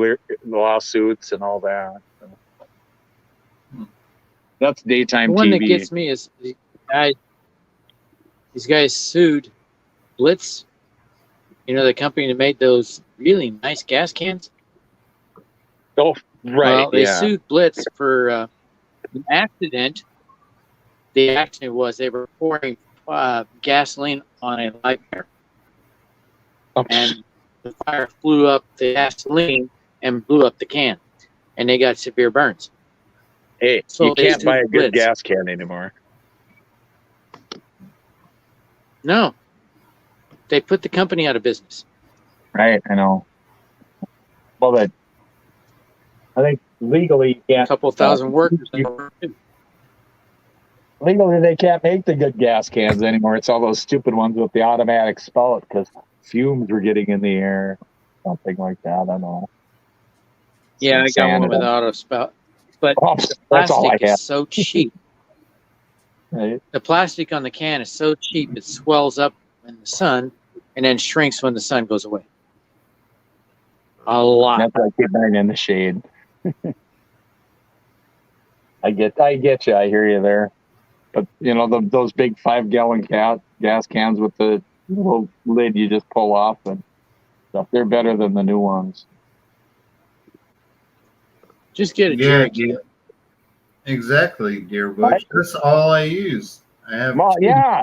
[SPEAKER 2] lawsuits and all that. That's daytime
[SPEAKER 8] The one
[SPEAKER 2] TV.
[SPEAKER 8] that gets me is the guy these guys sued Blitz, you know, the company that made those really nice gas cans.
[SPEAKER 2] Oh, right.
[SPEAKER 8] Well, they
[SPEAKER 2] yeah.
[SPEAKER 8] sued Blitz for an accident. The accident was they were pouring gasoline on a light fire,
[SPEAKER 2] Oh,
[SPEAKER 8] and the fire flew up the gasoline and blew up the can, and they got severe burns.
[SPEAKER 2] hey,
[SPEAKER 8] So
[SPEAKER 2] you
[SPEAKER 8] they
[SPEAKER 2] can't buy a
[SPEAKER 8] sued
[SPEAKER 2] good
[SPEAKER 8] Blitz.
[SPEAKER 2] gas can anymore.
[SPEAKER 8] No, they put the company out of business.
[SPEAKER 2] Right, I know. Well, that I think legally you
[SPEAKER 8] A
[SPEAKER 2] can't.
[SPEAKER 8] couple thousand workers. in the work, too.
[SPEAKER 2] Legally, they can't make the good gas cans anymore. It's all those stupid ones with the automatic spout because fumes were getting in the air, something like that. I don't know.
[SPEAKER 8] Yeah, I got
[SPEAKER 2] Sand
[SPEAKER 8] one with
[SPEAKER 2] it.
[SPEAKER 8] auto spout, but
[SPEAKER 2] Oh, that's all I
[SPEAKER 8] plastic
[SPEAKER 2] have.
[SPEAKER 8] is so cheap.
[SPEAKER 2] Right?
[SPEAKER 8] The plastic on the can is so cheap it swells up in the sun and then shrinks when the sun goes away. A lot.
[SPEAKER 2] That's like keep mine in the shade. I get you. I hear you there. But you know those big 5-gallon gas cans with the little lid you just pull off and stuff. They're better than the new ones.
[SPEAKER 8] Just get a
[SPEAKER 6] Yeah,
[SPEAKER 8] jerry
[SPEAKER 6] yeah.
[SPEAKER 8] can.
[SPEAKER 6] Exactly, dear Bush. That's all I use. I have
[SPEAKER 2] Well, yeah,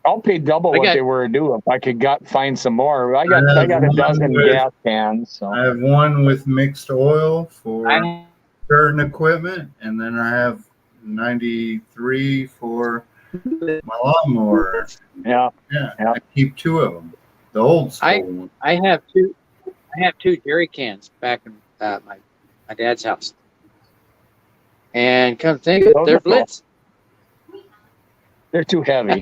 [SPEAKER 2] I'll pay double
[SPEAKER 8] I
[SPEAKER 2] what
[SPEAKER 8] got-
[SPEAKER 2] they were new if I could find some more. I got
[SPEAKER 6] have
[SPEAKER 2] a
[SPEAKER 6] one
[SPEAKER 2] dozen
[SPEAKER 6] with-
[SPEAKER 2] gas cans. So
[SPEAKER 6] I have one with mixed oil for
[SPEAKER 8] I
[SPEAKER 6] certain equipment, and then I have 93 for my lawnmower.
[SPEAKER 2] yeah,
[SPEAKER 6] Yeah,
[SPEAKER 2] Yeah.
[SPEAKER 6] I keep 2 of them. The old school
[SPEAKER 8] I-
[SPEAKER 6] one.
[SPEAKER 8] I have two. I have 2 jerry cans back in my dad's house. And come think of it,
[SPEAKER 2] Those
[SPEAKER 8] they're
[SPEAKER 2] are cool.
[SPEAKER 8] Blitz.
[SPEAKER 2] they're too heavy.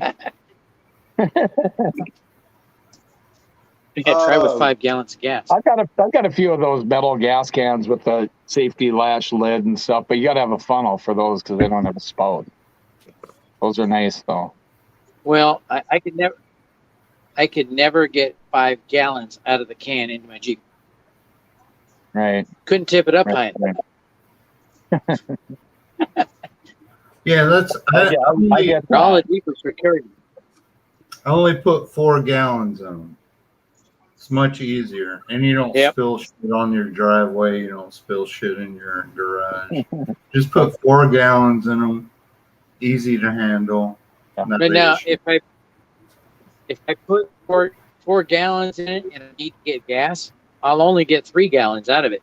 [SPEAKER 8] You got try with
[SPEAKER 5] Oh.
[SPEAKER 8] 5 gallons of gas.
[SPEAKER 2] I've got a few of those metal gas cans with the safety latch lid and stuff, but you got to have a funnel for those because they don't have a spout. Those are nice though.
[SPEAKER 8] Well, I could never get 5 gallons out of the can into my Jeep.
[SPEAKER 2] Right.
[SPEAKER 8] Couldn't tip it up high
[SPEAKER 2] right,
[SPEAKER 8] enough.
[SPEAKER 2] right.
[SPEAKER 6] Yeah, that's
[SPEAKER 2] I get
[SPEAKER 8] All the
[SPEAKER 2] that.
[SPEAKER 8] Jeepers were carrying.
[SPEAKER 6] I only put 4 gallons in them. It's much easier, and you don't
[SPEAKER 8] Yep.
[SPEAKER 6] spill shit on your driveway. You don't spill shit in your garage. Just put 4 gallons in them. Easy to handle.
[SPEAKER 2] Yeah.
[SPEAKER 6] Not
[SPEAKER 8] But
[SPEAKER 6] a
[SPEAKER 8] now,
[SPEAKER 6] issue.
[SPEAKER 8] if I put four gallons in it and I need to get gas, I'll only get 3 gallons out of it.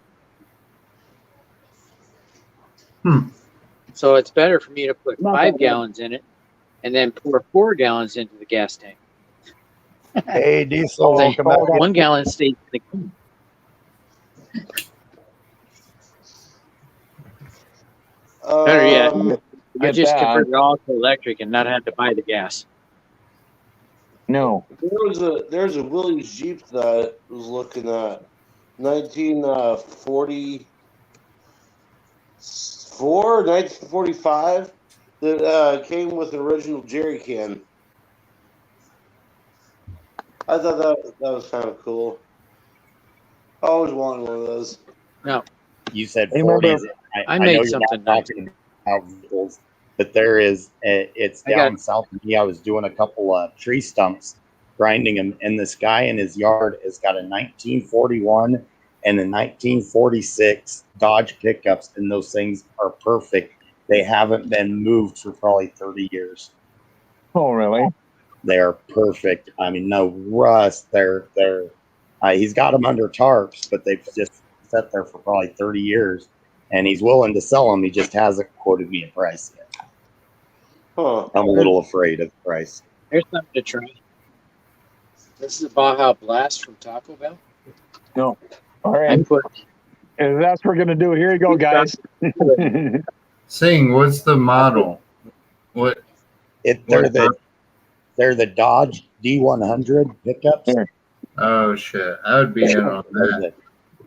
[SPEAKER 8] So it's better for me to put
[SPEAKER 2] Not
[SPEAKER 8] 5
[SPEAKER 2] that bad.
[SPEAKER 8] gallons in it and then pour 4 gallons into the gas tank.
[SPEAKER 1] Hey, Diesel,
[SPEAKER 8] Say,
[SPEAKER 1] welcome back.
[SPEAKER 8] 1 gallon stays in the can. Better yet. I
[SPEAKER 2] Get
[SPEAKER 8] just
[SPEAKER 2] that.
[SPEAKER 8] converted all to electric and not had to buy the gas.
[SPEAKER 2] No.
[SPEAKER 5] There's a Willys Jeep that I was looking at, 1944, 1945, that came with an original jerry can. I thought that was kind of cool. I always wanted one of those.
[SPEAKER 1] You said
[SPEAKER 2] Hey, remember-
[SPEAKER 1] 40s.
[SPEAKER 8] I
[SPEAKER 1] know
[SPEAKER 8] made
[SPEAKER 1] you're
[SPEAKER 8] something
[SPEAKER 1] not
[SPEAKER 8] nice.
[SPEAKER 1] talking about vehicles, but there is, it's
[SPEAKER 8] I got-
[SPEAKER 1] down south of me. I was doing a couple of tree stumps, grinding them, and this guy in his yard has got a 1941 and a 1946 Dodge pickups, and those things are perfect. They haven't been moved for probably 30 years.
[SPEAKER 2] Oh, really?
[SPEAKER 1] They're perfect. I mean, no rust. He's got them under tarps, but they've just sat there for probably 30 years, and he's willing to sell them. He just hasn't quoted me a price yet.
[SPEAKER 5] Huh.
[SPEAKER 1] I'm a little afraid of the price.
[SPEAKER 8] Here's something to try. This is a Baja Blast from Taco Bell.
[SPEAKER 2] All
[SPEAKER 8] I
[SPEAKER 2] right.
[SPEAKER 8] put
[SPEAKER 2] If that's what we're gonna do. Here you go, guys.
[SPEAKER 6] Sing, what's the model? What?
[SPEAKER 1] They're the Dodge D100 pickups.
[SPEAKER 2] Yeah.
[SPEAKER 6] Oh shit! I would be in on that.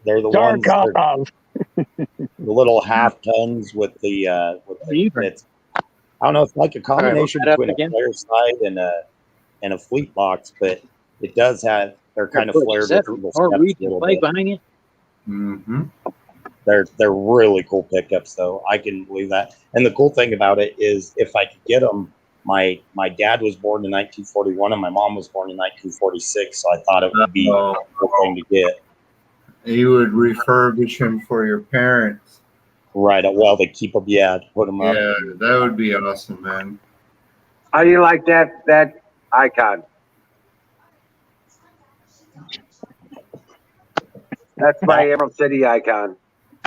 [SPEAKER 1] They're the
[SPEAKER 2] Dark
[SPEAKER 1] ones,
[SPEAKER 2] off.
[SPEAKER 1] the little half tons with the it's, I don't know, it's like a combination
[SPEAKER 8] that up
[SPEAKER 1] between
[SPEAKER 8] again.
[SPEAKER 1] a flare side and a fleet box, but it does have, they're kind of flared with little
[SPEAKER 8] or
[SPEAKER 1] steps
[SPEAKER 8] read
[SPEAKER 1] a
[SPEAKER 8] the
[SPEAKER 1] little
[SPEAKER 8] flag
[SPEAKER 1] bit.
[SPEAKER 8] behind you.
[SPEAKER 6] Mm-hmm.
[SPEAKER 1] They're really cool pickups, though. I can believe that. And the cool thing about it is, if I could get them my dad was born in 1941 and my mom was born in 1946, so I thought it would be a cool thing to get.
[SPEAKER 6] You would refurbish them for your parents.
[SPEAKER 1] Right. Well, they keep them. Yeah, to put them up.
[SPEAKER 6] Yeah, that would be awesome, man.
[SPEAKER 4] How do you like that icon? That's my Emerald City icon.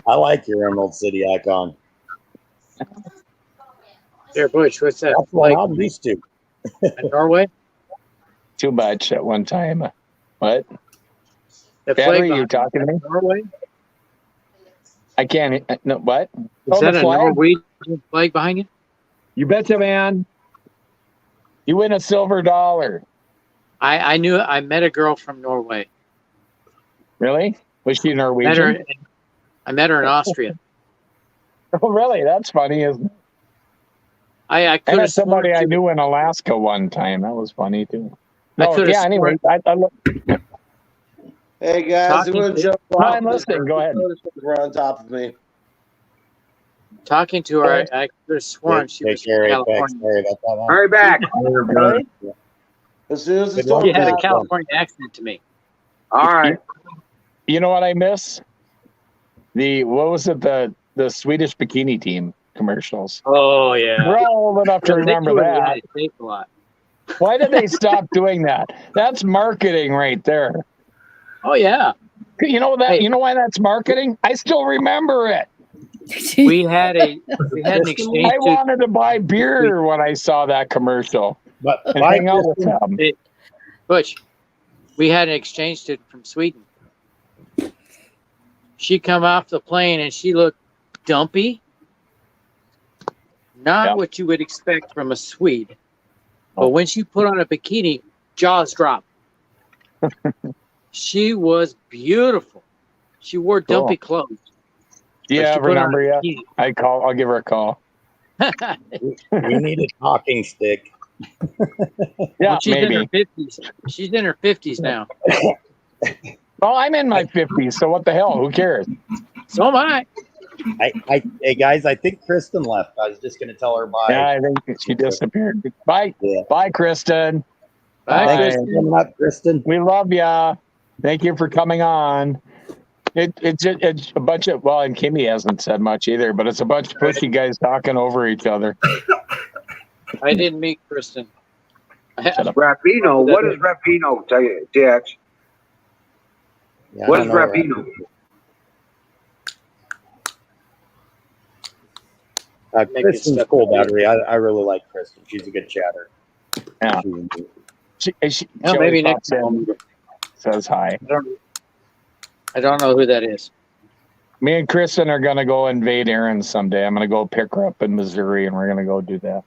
[SPEAKER 1] I like your Emerald City icon.
[SPEAKER 8] There, Butch, what's that?
[SPEAKER 1] That's what
[SPEAKER 8] Like
[SPEAKER 1] I'm used to.
[SPEAKER 8] in Norway?
[SPEAKER 2] Too much at one time. What?
[SPEAKER 8] The
[SPEAKER 2] Battery,
[SPEAKER 8] flag
[SPEAKER 2] you
[SPEAKER 8] behind
[SPEAKER 2] talking to me?
[SPEAKER 8] Norway?
[SPEAKER 2] I can't. No, what?
[SPEAKER 8] Is
[SPEAKER 2] Oh,
[SPEAKER 8] that
[SPEAKER 2] the
[SPEAKER 8] a
[SPEAKER 2] flag?
[SPEAKER 8] Norwegian flag behind you?
[SPEAKER 2] You betcha, man. You win a silver dollar.
[SPEAKER 8] I knew I met a girl from Norway.
[SPEAKER 2] Really? Was she
[SPEAKER 8] I
[SPEAKER 2] Norwegian?
[SPEAKER 8] met her in Austria.
[SPEAKER 2] Oh, really? That's funny, isn't it?
[SPEAKER 8] I
[SPEAKER 2] I
[SPEAKER 8] could
[SPEAKER 2] met
[SPEAKER 8] have
[SPEAKER 2] somebody I
[SPEAKER 8] sworn
[SPEAKER 2] knew in Alaska one time. That was funny too.
[SPEAKER 8] I
[SPEAKER 2] No,
[SPEAKER 8] could've
[SPEAKER 2] yeah. Anyway,
[SPEAKER 5] Hey guys, I'm
[SPEAKER 8] Talking
[SPEAKER 5] going to
[SPEAKER 8] to-
[SPEAKER 5] jump
[SPEAKER 2] No,
[SPEAKER 5] off.
[SPEAKER 2] I'm listening. Go ahead.
[SPEAKER 5] We're on top of me.
[SPEAKER 8] talking to her, I could have sworn she
[SPEAKER 1] Take
[SPEAKER 8] was from
[SPEAKER 1] care.
[SPEAKER 8] California.
[SPEAKER 1] Sorry about that.
[SPEAKER 4] Hurry back.
[SPEAKER 2] really?
[SPEAKER 5] As soon as the
[SPEAKER 1] Good luck.
[SPEAKER 5] storm
[SPEAKER 8] She had a
[SPEAKER 5] passes,
[SPEAKER 8] California accent to me.
[SPEAKER 4] All right.
[SPEAKER 2] You know what I miss? What was it? The Swedish bikini team commercials.
[SPEAKER 8] Oh yeah.
[SPEAKER 2] We're all old enough to
[SPEAKER 8] They
[SPEAKER 2] remember
[SPEAKER 8] toured the
[SPEAKER 2] that.
[SPEAKER 8] United States a lot.
[SPEAKER 2] Why did they stop doing that? That's marketing right there.
[SPEAKER 8] Oh yeah.
[SPEAKER 2] You know that?
[SPEAKER 8] Hey.
[SPEAKER 2] You know why that's marketing? I still remember it.
[SPEAKER 8] We had an exchange
[SPEAKER 2] I wanted to buy beer when I saw that commercial
[SPEAKER 1] But
[SPEAKER 2] and
[SPEAKER 1] my
[SPEAKER 2] hang out with them.
[SPEAKER 8] Butch. We had an exchange student from Sweden. She come off the plane and she looked dumpy. Not
[SPEAKER 2] Yeah.
[SPEAKER 8] what you would expect from a Swede. But when she put on a bikini, jaws dropped. She was beautiful. She wore
[SPEAKER 2] Cool.
[SPEAKER 8] dumpy clothes.
[SPEAKER 2] Yeah,
[SPEAKER 8] She put on
[SPEAKER 2] remember
[SPEAKER 8] a
[SPEAKER 2] you? I'll give her a call.
[SPEAKER 8] bikini.
[SPEAKER 1] we need a talking stick.
[SPEAKER 2] Yeah,
[SPEAKER 8] She's in her
[SPEAKER 2] maybe.
[SPEAKER 8] 50s. She's in her 50s now.
[SPEAKER 2] Oh, I'm in my 50s, so what the hell? Who cares?
[SPEAKER 8] So am I.
[SPEAKER 1] Hey guys, I think Kristen left. I was just gonna tell her bye.
[SPEAKER 2] Yeah, I think she disappeared. Bye.
[SPEAKER 1] Yeah.
[SPEAKER 2] Bye, Kristen.
[SPEAKER 8] Bye,
[SPEAKER 2] Bye.
[SPEAKER 8] Kristen.
[SPEAKER 1] Thanks for coming up, Kristen.
[SPEAKER 2] We love ya. Thank you for coming on. It's a bunch of, well, and Kimmy hasn't said much either, but it's a bunch of pushy guys talking over each other.
[SPEAKER 8] I didn't meet Kristen.
[SPEAKER 4] Rapino. What is Rapino? Tell you, TX.
[SPEAKER 1] Yeah,
[SPEAKER 4] What
[SPEAKER 1] I
[SPEAKER 4] is
[SPEAKER 1] don't know her.
[SPEAKER 4] Rapino?
[SPEAKER 8] Making
[SPEAKER 1] Kristen's
[SPEAKER 8] stuff
[SPEAKER 1] cool,
[SPEAKER 8] up.
[SPEAKER 1] Battery. I really like Kristen. She's a good chatter.
[SPEAKER 2] Yeah. She
[SPEAKER 8] Well,
[SPEAKER 2] always
[SPEAKER 8] maybe
[SPEAKER 2] pops
[SPEAKER 8] next time.
[SPEAKER 2] in, says hi.
[SPEAKER 8] I don't know who that is.
[SPEAKER 2] Me and Kristen are going to go invade Erin someday. I'm going to go pick her up in Missouri, and we're going to go do that.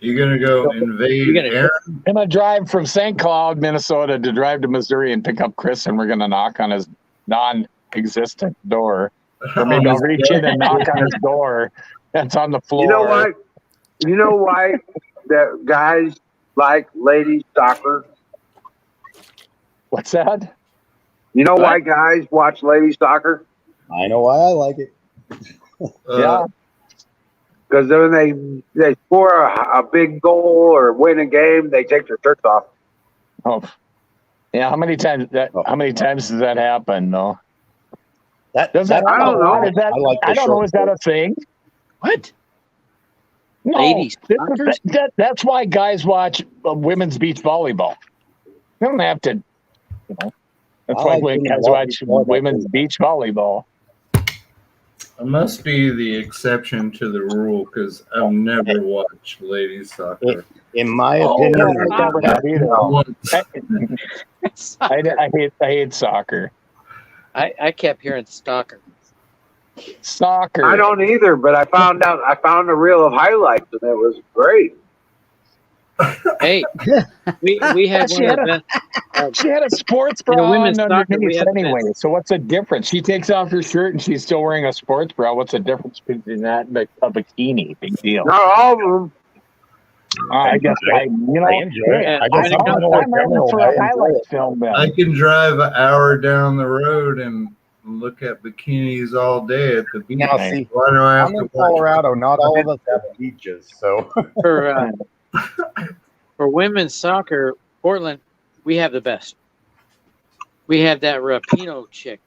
[SPEAKER 6] You're gonna go invade
[SPEAKER 8] You're gonna-
[SPEAKER 6] Aaron?
[SPEAKER 2] I'm going to drive from St. Cloud, Minnesota, to drive to Missouri and pick up Chris, and we're going to knock on his non-existent door. Or maybe I'll reach in and knock on his door. That's on the floor.
[SPEAKER 4] You know why? You know why that guys like ladies soccer?
[SPEAKER 2] What's that?
[SPEAKER 4] You know
[SPEAKER 2] What?
[SPEAKER 4] why guys watch ladies soccer?
[SPEAKER 1] I know why I like it.
[SPEAKER 2] Yeah.
[SPEAKER 4] Because when they score a big goal or win a game, they take their shirts off.
[SPEAKER 2] Oh, yeah. How many times does that happen? though? Does that?
[SPEAKER 4] I don't know.
[SPEAKER 2] Is that,
[SPEAKER 1] I like the
[SPEAKER 2] I don't know.
[SPEAKER 1] short
[SPEAKER 2] Is that a thing?
[SPEAKER 8] What?
[SPEAKER 2] No.
[SPEAKER 8] Ladies soccer?
[SPEAKER 2] That's why guys watch women's beach volleyball. They don't have to. You know. That's
[SPEAKER 1] I
[SPEAKER 2] why
[SPEAKER 1] like
[SPEAKER 2] when
[SPEAKER 1] women's
[SPEAKER 2] guys watch
[SPEAKER 1] volleyball.
[SPEAKER 2] women's beach volleyball.
[SPEAKER 6] I must be the exception to the rule because I've never watched ladies soccer.
[SPEAKER 1] In my
[SPEAKER 2] Oh,
[SPEAKER 1] opinion,
[SPEAKER 2] I never have either.
[SPEAKER 6] Once.
[SPEAKER 2] I hate soccer.
[SPEAKER 8] I kept hearing stalker.
[SPEAKER 2] Soccer.
[SPEAKER 4] I don't either, but I found a reel of highlights and it was great.
[SPEAKER 8] Hey, we had
[SPEAKER 2] She
[SPEAKER 8] one
[SPEAKER 2] had
[SPEAKER 8] of the best.
[SPEAKER 2] She had a sports
[SPEAKER 8] In
[SPEAKER 2] bra
[SPEAKER 8] the women's
[SPEAKER 2] on
[SPEAKER 8] soccer, we
[SPEAKER 2] underneath
[SPEAKER 8] have the
[SPEAKER 2] anyway. So what's the difference? She takes off her shirt and she's still wearing a sports bra. What's the difference between that and a bikini? Big deal.
[SPEAKER 4] Not all of them.
[SPEAKER 2] I guess I
[SPEAKER 1] enjoy it. I just
[SPEAKER 2] I'm
[SPEAKER 1] don't know what
[SPEAKER 2] for
[SPEAKER 1] general,
[SPEAKER 2] a
[SPEAKER 1] I enjoy
[SPEAKER 2] highlight
[SPEAKER 1] it.
[SPEAKER 2] film then.
[SPEAKER 6] I can drive an hour down the road and and look at bikinis all day at the beach.
[SPEAKER 1] Now, see,
[SPEAKER 6] Why do I have
[SPEAKER 1] I'm
[SPEAKER 6] to
[SPEAKER 1] in
[SPEAKER 6] watch?
[SPEAKER 1] Colorado. Not all of us have beaches, so
[SPEAKER 8] For women's soccer, Portland, we have the best. We have that Rapinoe chick,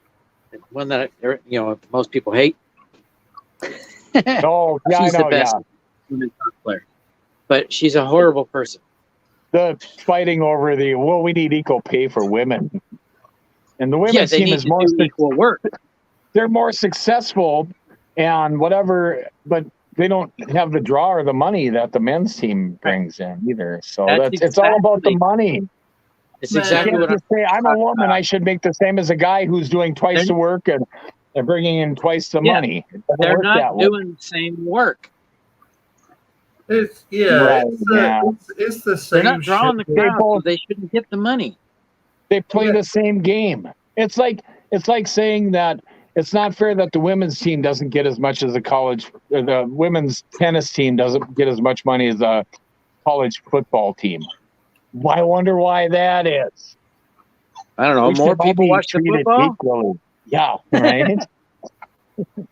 [SPEAKER 8] the one that most people hate.
[SPEAKER 2] Oh, yeah,
[SPEAKER 8] She's
[SPEAKER 2] I know.
[SPEAKER 8] the best women's soccer player, but she's a horrible person.
[SPEAKER 2] The fighting over we need equal pay for women, and the women's
[SPEAKER 8] they
[SPEAKER 2] team
[SPEAKER 8] need
[SPEAKER 2] is
[SPEAKER 8] to
[SPEAKER 2] more.
[SPEAKER 8] do equal work.
[SPEAKER 2] They're more successful, and whatever, but they don't have the draw or the money that the men's team brings in either. So it's all about the money.
[SPEAKER 8] It's
[SPEAKER 2] You
[SPEAKER 8] exactly
[SPEAKER 2] can't
[SPEAKER 8] what I'm
[SPEAKER 2] just say I'm a woman. I should make the same as a guy who's doing twice the work and bringing in twice the money. It doesn't
[SPEAKER 8] They're
[SPEAKER 2] work
[SPEAKER 8] not
[SPEAKER 2] that way.
[SPEAKER 8] doing the same work.
[SPEAKER 6] It's
[SPEAKER 2] Right,
[SPEAKER 6] it's the
[SPEAKER 8] They're
[SPEAKER 6] same.
[SPEAKER 8] not drawing the
[SPEAKER 6] shit.
[SPEAKER 8] crowd, so they shouldn't get the money.
[SPEAKER 2] They play the same game. It's like saying that it's not fair that the women's team doesn't get as much as the women's tennis team doesn't get as much money as a college football team. I wonder why that is.
[SPEAKER 8] I don't know.
[SPEAKER 2] We
[SPEAKER 8] More
[SPEAKER 2] should all
[SPEAKER 8] people
[SPEAKER 2] be
[SPEAKER 8] watch the
[SPEAKER 2] treated
[SPEAKER 8] football.
[SPEAKER 2] equally. Yeah, right.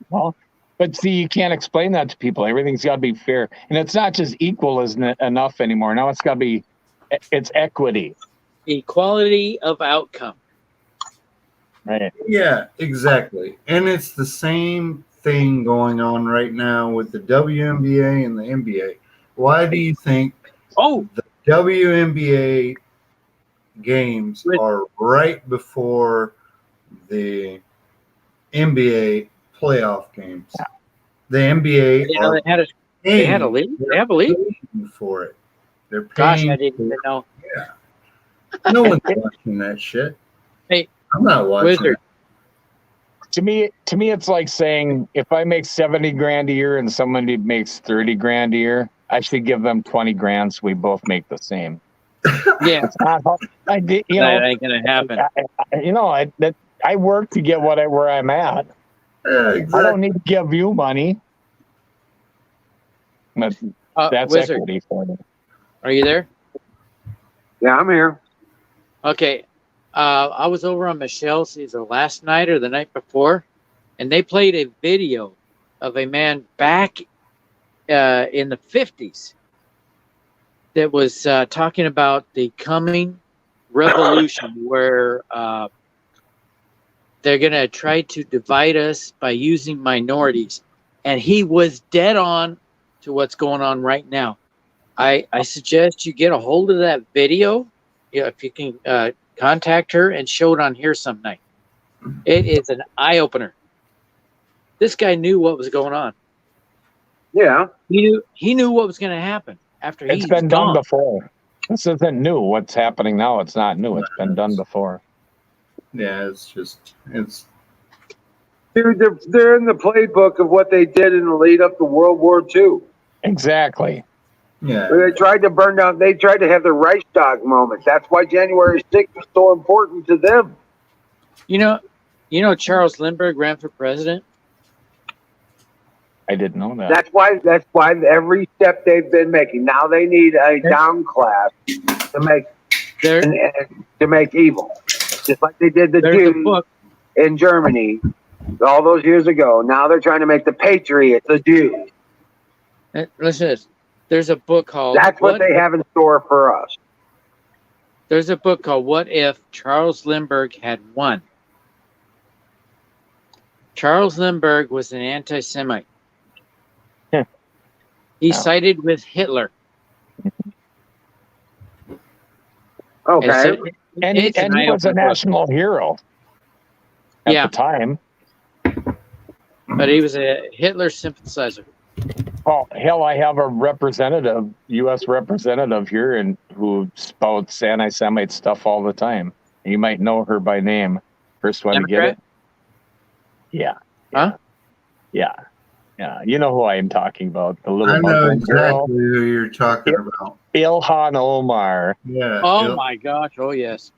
[SPEAKER 2] Well, but see, you can't explain that to people. Everything's got to be fair, and it's not just equal isn't enough anymore. Now it's got to be, it's equity.
[SPEAKER 8] Equality of outcome.
[SPEAKER 2] Right.
[SPEAKER 6] Yeah, exactly. And it's the same thing going on right now with the WNBA and the NBA. Why do you think the WNBA games are right before the NBA playoff games? The NBA
[SPEAKER 8] they had a league. They have a league
[SPEAKER 6] for it. They're paying.
[SPEAKER 8] Gosh, I didn't even know.
[SPEAKER 6] Yeah. No one's watching that shit.
[SPEAKER 8] Hey,
[SPEAKER 6] I'm not watching
[SPEAKER 8] Wizard.
[SPEAKER 2] To me, it's like saying if I make 70 grand a year and somebody makes 30 grand a year, I should give them 20 grand so we both make the same.
[SPEAKER 8] Yeah,
[SPEAKER 2] that
[SPEAKER 8] ain't gonna happen.
[SPEAKER 2] I work to get where I'm at.
[SPEAKER 6] Yeah, exactly.
[SPEAKER 2] I don't need to give you money. But that's
[SPEAKER 8] Wizard,
[SPEAKER 2] equity for me.
[SPEAKER 8] are you there?
[SPEAKER 4] Yeah, I'm here.
[SPEAKER 8] Okay. I was over on Michelle's either last night or the night before, and they played a video of a man back in the 50s that was talking about the coming revolution where they're going to try to divide us by using minorities. And he was dead on to what's going on right now. I suggest you get a hold of that video, if you can contact her and show it on here some night. It is an eye-opener. This guy knew what was going on.
[SPEAKER 4] Yeah.
[SPEAKER 8] He knew what was going to happen after
[SPEAKER 2] It's been done before. This isn't new. What's happening now, it's not new. It's been done before.
[SPEAKER 6] Yeah, it's
[SPEAKER 4] Dude, they're in the playbook of what they did in the lead up to World War II.
[SPEAKER 2] Exactly.
[SPEAKER 6] Yeah.
[SPEAKER 4] They tried to burn down. They tried to have the Reichstag moment. That's why January 6th was so important to them.
[SPEAKER 8] You know, Charles Lindbergh ran for president.
[SPEAKER 2] I didn't know that.
[SPEAKER 4] That's why every step they've been making. Now they need a down class to make evil, just like they did the Jews in Germany all those years ago. Now they're trying to make the patriots the Jews.
[SPEAKER 8] Listen to this. There's a book called...
[SPEAKER 4] That's what they have in store for us.
[SPEAKER 8] There's a book called What If Charles Lindbergh Had Won? Charles Lindbergh was an anti-Semite. He sided with Hitler.
[SPEAKER 4] Okay.
[SPEAKER 2] And he was a national hero at the time.
[SPEAKER 8] But he was a Hitler sympathizer.
[SPEAKER 2] Oh, hell, I have a U.S. representative here and who spouts anti-Semite stuff all the time. You might know her by name. First one
[SPEAKER 8] Democrat?
[SPEAKER 2] to get it. Yeah.
[SPEAKER 8] Huh?
[SPEAKER 2] Yeah. Yeah. You know who I am talking about. The little
[SPEAKER 6] I know
[SPEAKER 2] Muslim girl.
[SPEAKER 6] exactly who you're talking about.
[SPEAKER 2] Ilhan Omar.
[SPEAKER 6] Yeah.
[SPEAKER 8] Oh my gosh. Oh yes.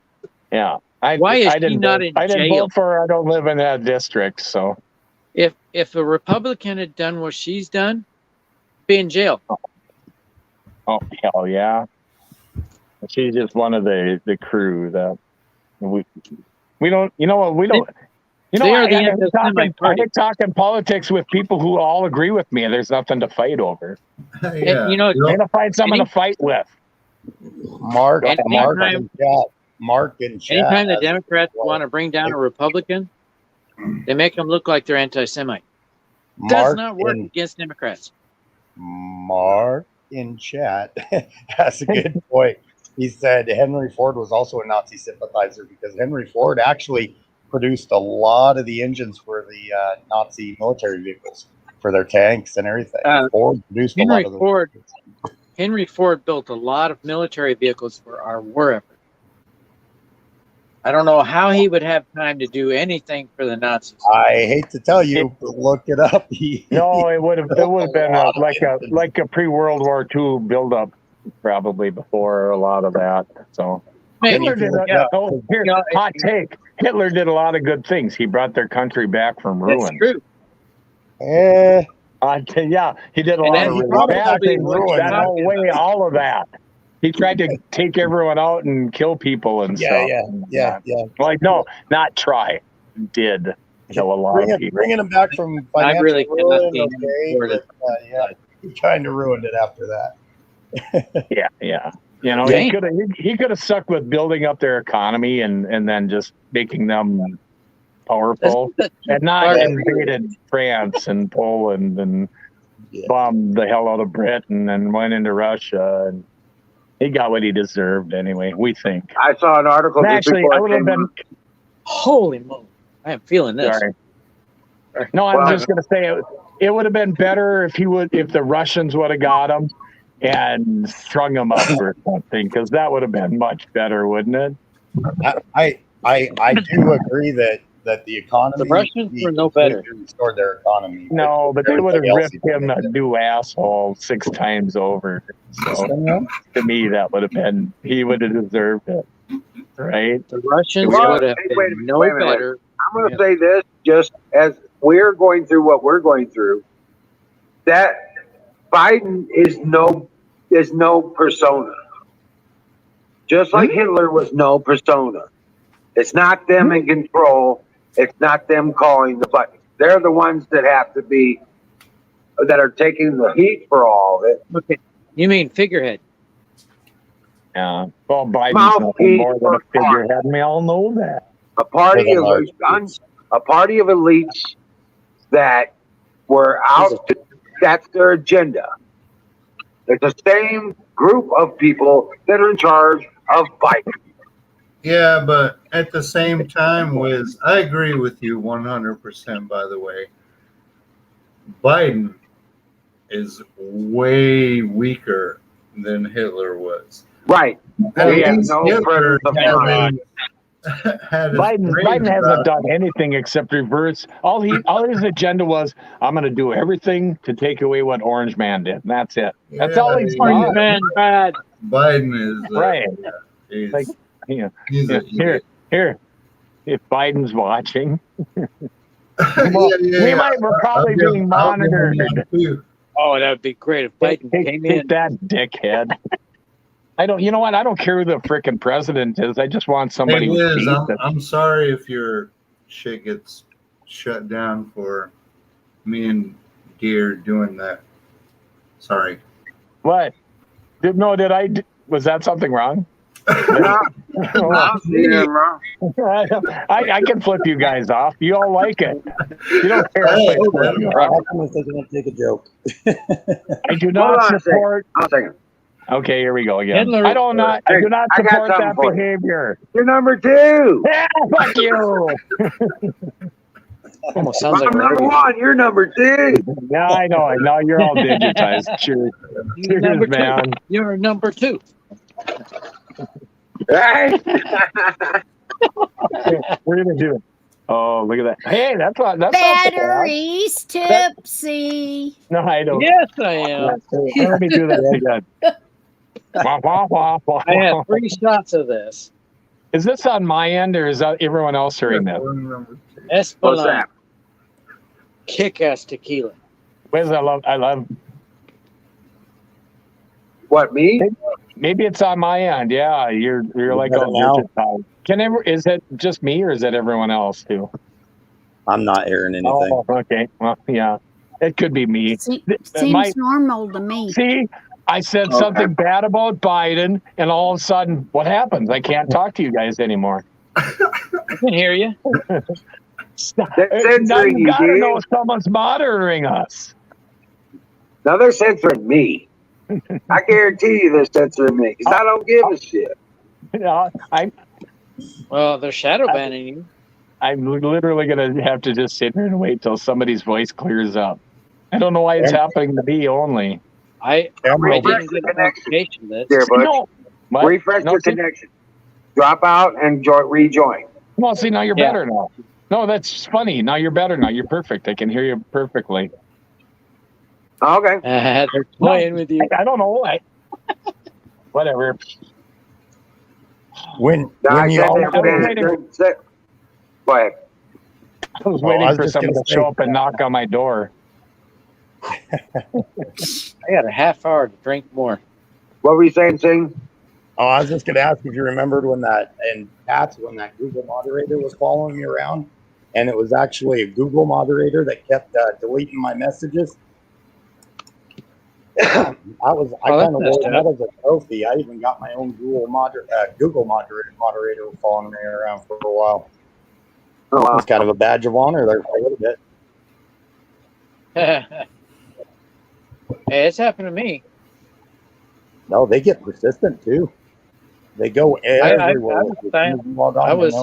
[SPEAKER 2] Yeah.
[SPEAKER 8] Why is she not in
[SPEAKER 2] I didn't
[SPEAKER 8] jail?
[SPEAKER 2] vote for her. I don't live in that district, so.
[SPEAKER 8] If a Republican had done what she's done, be in jail.
[SPEAKER 2] Oh hell yeah. She's just one of the crew that we don't You know,
[SPEAKER 8] They are
[SPEAKER 2] I
[SPEAKER 8] the
[SPEAKER 2] like
[SPEAKER 8] anti-Semite party.
[SPEAKER 2] talking politics with people who all agree with me, and there's nothing to fight over.
[SPEAKER 6] Yeah.
[SPEAKER 8] And, you know,
[SPEAKER 2] I'm gonna find someone to fight with.
[SPEAKER 1] Mark
[SPEAKER 8] Anytime-
[SPEAKER 1] in chat.
[SPEAKER 8] anytime the
[SPEAKER 1] has-
[SPEAKER 8] Democrats want to bring down a Republican, they make them look like they're anti-Semite. Does
[SPEAKER 1] Mark
[SPEAKER 8] not work
[SPEAKER 1] in,
[SPEAKER 8] against Democrats.
[SPEAKER 1] Mark in chat has a good point. He said Henry Ford was also a Nazi sympathizer because Henry Ford actually produced a lot of the engines for the Nazi military vehicles for their tanks and everything. Ford produced a lot of those.
[SPEAKER 8] Henry Ford built a lot of military vehicles for our war effort. I don't know how he would have time to do anything for the Nazis.
[SPEAKER 1] I hate to tell you, but look it up.
[SPEAKER 2] No, it would have been like a pre-World War II buildup, probably before a lot of that. So
[SPEAKER 8] Maybe.
[SPEAKER 2] Hitler did. Hot take. Hitler did a lot of good things. He brought their country back from ruins.
[SPEAKER 8] That's true.
[SPEAKER 2] Yeah, he did a
[SPEAKER 8] And
[SPEAKER 2] lot
[SPEAKER 8] then
[SPEAKER 2] of
[SPEAKER 8] he
[SPEAKER 2] really
[SPEAKER 8] probably
[SPEAKER 2] bad things.
[SPEAKER 8] was
[SPEAKER 2] That
[SPEAKER 8] not-
[SPEAKER 2] whole way, all of that. He tried to take everyone out and kill people and stuff.
[SPEAKER 1] Yeah.
[SPEAKER 2] Like, no, not try. Did kill a lot of people.
[SPEAKER 1] Bringing him back from
[SPEAKER 8] I
[SPEAKER 1] financial
[SPEAKER 8] really cannot
[SPEAKER 1] ruin,
[SPEAKER 8] see him
[SPEAKER 1] okay,
[SPEAKER 8] for it.
[SPEAKER 1] but, yeah, he kind of ruined it after that.
[SPEAKER 2] Yeah. You know,
[SPEAKER 8] Dang.
[SPEAKER 2] he could have stuck with building up their economy and then just making them powerful and not invaded France and Poland and bombed the hell out of Britain and went into Russia, and he got what he deserved anyway. We think.
[SPEAKER 4] I saw an article just
[SPEAKER 2] Actually,
[SPEAKER 4] before
[SPEAKER 2] I
[SPEAKER 4] it
[SPEAKER 2] would have
[SPEAKER 4] came
[SPEAKER 2] been.
[SPEAKER 4] out.
[SPEAKER 8] Holy moly. I am feeling this.
[SPEAKER 2] Sorry. No, I was just going to say it would have been better if the Russians would have got him and strung him up or something, because that would have been much better, wouldn't it?
[SPEAKER 1] I do agree that the economy.
[SPEAKER 8] The Russians were no better.
[SPEAKER 1] Restored their economy.
[SPEAKER 2] No, but they would have
[SPEAKER 1] Everything else
[SPEAKER 2] ripped
[SPEAKER 1] he
[SPEAKER 2] him a new asshole 6 times over. So to me, that would have been, he would have deserved it, right?
[SPEAKER 8] The Russians
[SPEAKER 4] Well,
[SPEAKER 8] would have
[SPEAKER 4] hey, wait a
[SPEAKER 8] been
[SPEAKER 4] minute,
[SPEAKER 8] no
[SPEAKER 4] wait a minute.
[SPEAKER 8] better.
[SPEAKER 4] I'm going to say this just as we're going through what we're going through, that Biden is no persona. Just like Hitler was no persona. It's not them in control. It's not them calling the button. They're the ones that have to be, that are taking the heat for all of it.
[SPEAKER 8] Okay. You mean figurehead?
[SPEAKER 2] Yeah. Well, Biden's
[SPEAKER 4] Mouthpiece
[SPEAKER 2] nothing more than a
[SPEAKER 4] for party.
[SPEAKER 2] figurehead. We all know that.
[SPEAKER 4] A party
[SPEAKER 1] For the
[SPEAKER 4] of
[SPEAKER 1] large
[SPEAKER 4] a party of elites that were out. That's their agenda. It's the same group of people that are in charge of Biden.
[SPEAKER 6] Yeah, but at the same time, I agree with you 100%, by the way. Biden is way weaker than Hitler was.
[SPEAKER 4] Right.
[SPEAKER 6] At
[SPEAKER 4] He has
[SPEAKER 6] least
[SPEAKER 4] no
[SPEAKER 6] Hitler
[SPEAKER 4] presence of mind.
[SPEAKER 6] had his
[SPEAKER 2] Biden
[SPEAKER 6] brains
[SPEAKER 2] hasn't
[SPEAKER 6] about-
[SPEAKER 2] done anything except reverse. All his agenda was, I'm going to do everything to take away what Orange Man did. And that's it. That's all he's
[SPEAKER 6] Yeah,
[SPEAKER 2] done.
[SPEAKER 8] Man, bad.
[SPEAKER 6] Biden is
[SPEAKER 2] Right.
[SPEAKER 6] He's,
[SPEAKER 2] Like, Yeah.
[SPEAKER 6] he's
[SPEAKER 2] Yeah,
[SPEAKER 6] a
[SPEAKER 2] Here. If Biden's watching,
[SPEAKER 6] Yeah,
[SPEAKER 2] we might we're probably
[SPEAKER 6] I'll give-
[SPEAKER 2] being
[SPEAKER 6] I'll give him
[SPEAKER 2] monitored.
[SPEAKER 6] one, too.
[SPEAKER 8] Oh, that would be great if Biden came
[SPEAKER 2] Take
[SPEAKER 8] in.
[SPEAKER 2] that, dickhead. You know what? I don't care who the frickin' president is. I just want somebody
[SPEAKER 6] Hey,
[SPEAKER 2] who's
[SPEAKER 6] Liz,
[SPEAKER 2] decent.
[SPEAKER 6] I'm sorry if your shit gets shut down for me and Deer doing that. Sorry.
[SPEAKER 2] What? Was that something wrong? I can flip you guys off. You all like it. You don't care if I flip you off.
[SPEAKER 1] I'm going to take a joke.
[SPEAKER 2] I do
[SPEAKER 4] Hold
[SPEAKER 2] not
[SPEAKER 4] on a
[SPEAKER 2] support.
[SPEAKER 4] I'll take it.
[SPEAKER 2] Okay, here we go again.
[SPEAKER 8] Hitler-
[SPEAKER 2] I do not
[SPEAKER 4] Hey, I got
[SPEAKER 2] support
[SPEAKER 4] something
[SPEAKER 2] that
[SPEAKER 4] for you.
[SPEAKER 2] behavior.
[SPEAKER 4] You're number 2.
[SPEAKER 2] Yeah, fuck you.
[SPEAKER 8] Almost sounds like
[SPEAKER 4] I'm number
[SPEAKER 8] radio.
[SPEAKER 4] 1. You're number 2.
[SPEAKER 2] Yeah, I know. You're all digitized. Cheers,
[SPEAKER 8] You're number two.
[SPEAKER 2] man.
[SPEAKER 8] You're number 2.
[SPEAKER 4] Right?
[SPEAKER 2] We're gonna do it. Oh, look at that. Hey, that's not so bad.
[SPEAKER 3] Batteries tipsy.
[SPEAKER 2] No, I don't.
[SPEAKER 8] Yes, I am.
[SPEAKER 2] Let me do that again. Wah, wah, wah, wah.
[SPEAKER 8] I had 3 shots of this.
[SPEAKER 2] Is this on my end or is that everyone else hearing this?
[SPEAKER 4] What's
[SPEAKER 8] Espelon
[SPEAKER 4] that?
[SPEAKER 8] kick-ass tequila.
[SPEAKER 2] Where's I love.
[SPEAKER 4] What, me?
[SPEAKER 2] Maybe it's on my end. Yeah, you're like
[SPEAKER 1] got
[SPEAKER 2] a
[SPEAKER 1] it now.
[SPEAKER 2] digitized. Is it just me or is it everyone else too?
[SPEAKER 1] I'm not hearing anything.
[SPEAKER 2] Oh, okay. Well, yeah, it could be me.
[SPEAKER 3] Seems normal to me.
[SPEAKER 2] See, I said
[SPEAKER 4] Okay.
[SPEAKER 2] something bad about Biden, and all of a sudden, what happens? I can't talk to you guys anymore.
[SPEAKER 8] I can hear you.
[SPEAKER 4] They're
[SPEAKER 2] Now
[SPEAKER 4] censoring
[SPEAKER 2] you
[SPEAKER 4] you,
[SPEAKER 2] gotta
[SPEAKER 4] dude.
[SPEAKER 2] know someone's monitoring us.
[SPEAKER 4] Now they're censoring me. I guarantee you they're censoring me because I don't give a shit.
[SPEAKER 2] You know,
[SPEAKER 8] Well, they're shadow banning you.
[SPEAKER 2] I'm literally gonna have to just sit here and wait till somebody's voice clears up. I don't know why it's happening to me only.
[SPEAKER 8] I
[SPEAKER 1] Emerald,
[SPEAKER 8] didn't get a notification that.
[SPEAKER 4] There, bud.
[SPEAKER 2] No, what?
[SPEAKER 4] Refresh
[SPEAKER 2] No,
[SPEAKER 4] your
[SPEAKER 2] see-
[SPEAKER 4] connection. Drop out and rejoin.
[SPEAKER 2] Well, see, now you're
[SPEAKER 8] Yeah.
[SPEAKER 2] better now. No, that's funny. Now you're better. Now you're perfect. I can hear you perfectly.
[SPEAKER 4] Okay.
[SPEAKER 8] They're playing with you.
[SPEAKER 2] I don't know. Whatever.
[SPEAKER 1] when
[SPEAKER 4] Now I
[SPEAKER 1] you
[SPEAKER 4] said
[SPEAKER 1] all
[SPEAKER 4] they're banning. Go ahead.
[SPEAKER 2] I was
[SPEAKER 1] Oh,
[SPEAKER 2] waiting
[SPEAKER 1] I was
[SPEAKER 2] for
[SPEAKER 1] just
[SPEAKER 2] someone
[SPEAKER 1] gonna
[SPEAKER 2] to show up and knock on my door.
[SPEAKER 8] I got a half hour to drink more.
[SPEAKER 4] What were you saying, Sing?
[SPEAKER 1] Oh, I was just gonna ask if you remembered when that Google moderator was following me around, and it was actually a Google moderator that kept deleting my messages. I kind of
[SPEAKER 8] messed
[SPEAKER 1] wore that as a trophy. I even got my own Google moderator following me around for a while.
[SPEAKER 4] Oh,
[SPEAKER 1] It
[SPEAKER 4] wow.
[SPEAKER 1] was kind of a badge of honor there for a little bit.
[SPEAKER 8] Hey, it's happened to me.
[SPEAKER 1] No, they get persistent too. They go everywhere.
[SPEAKER 8] I was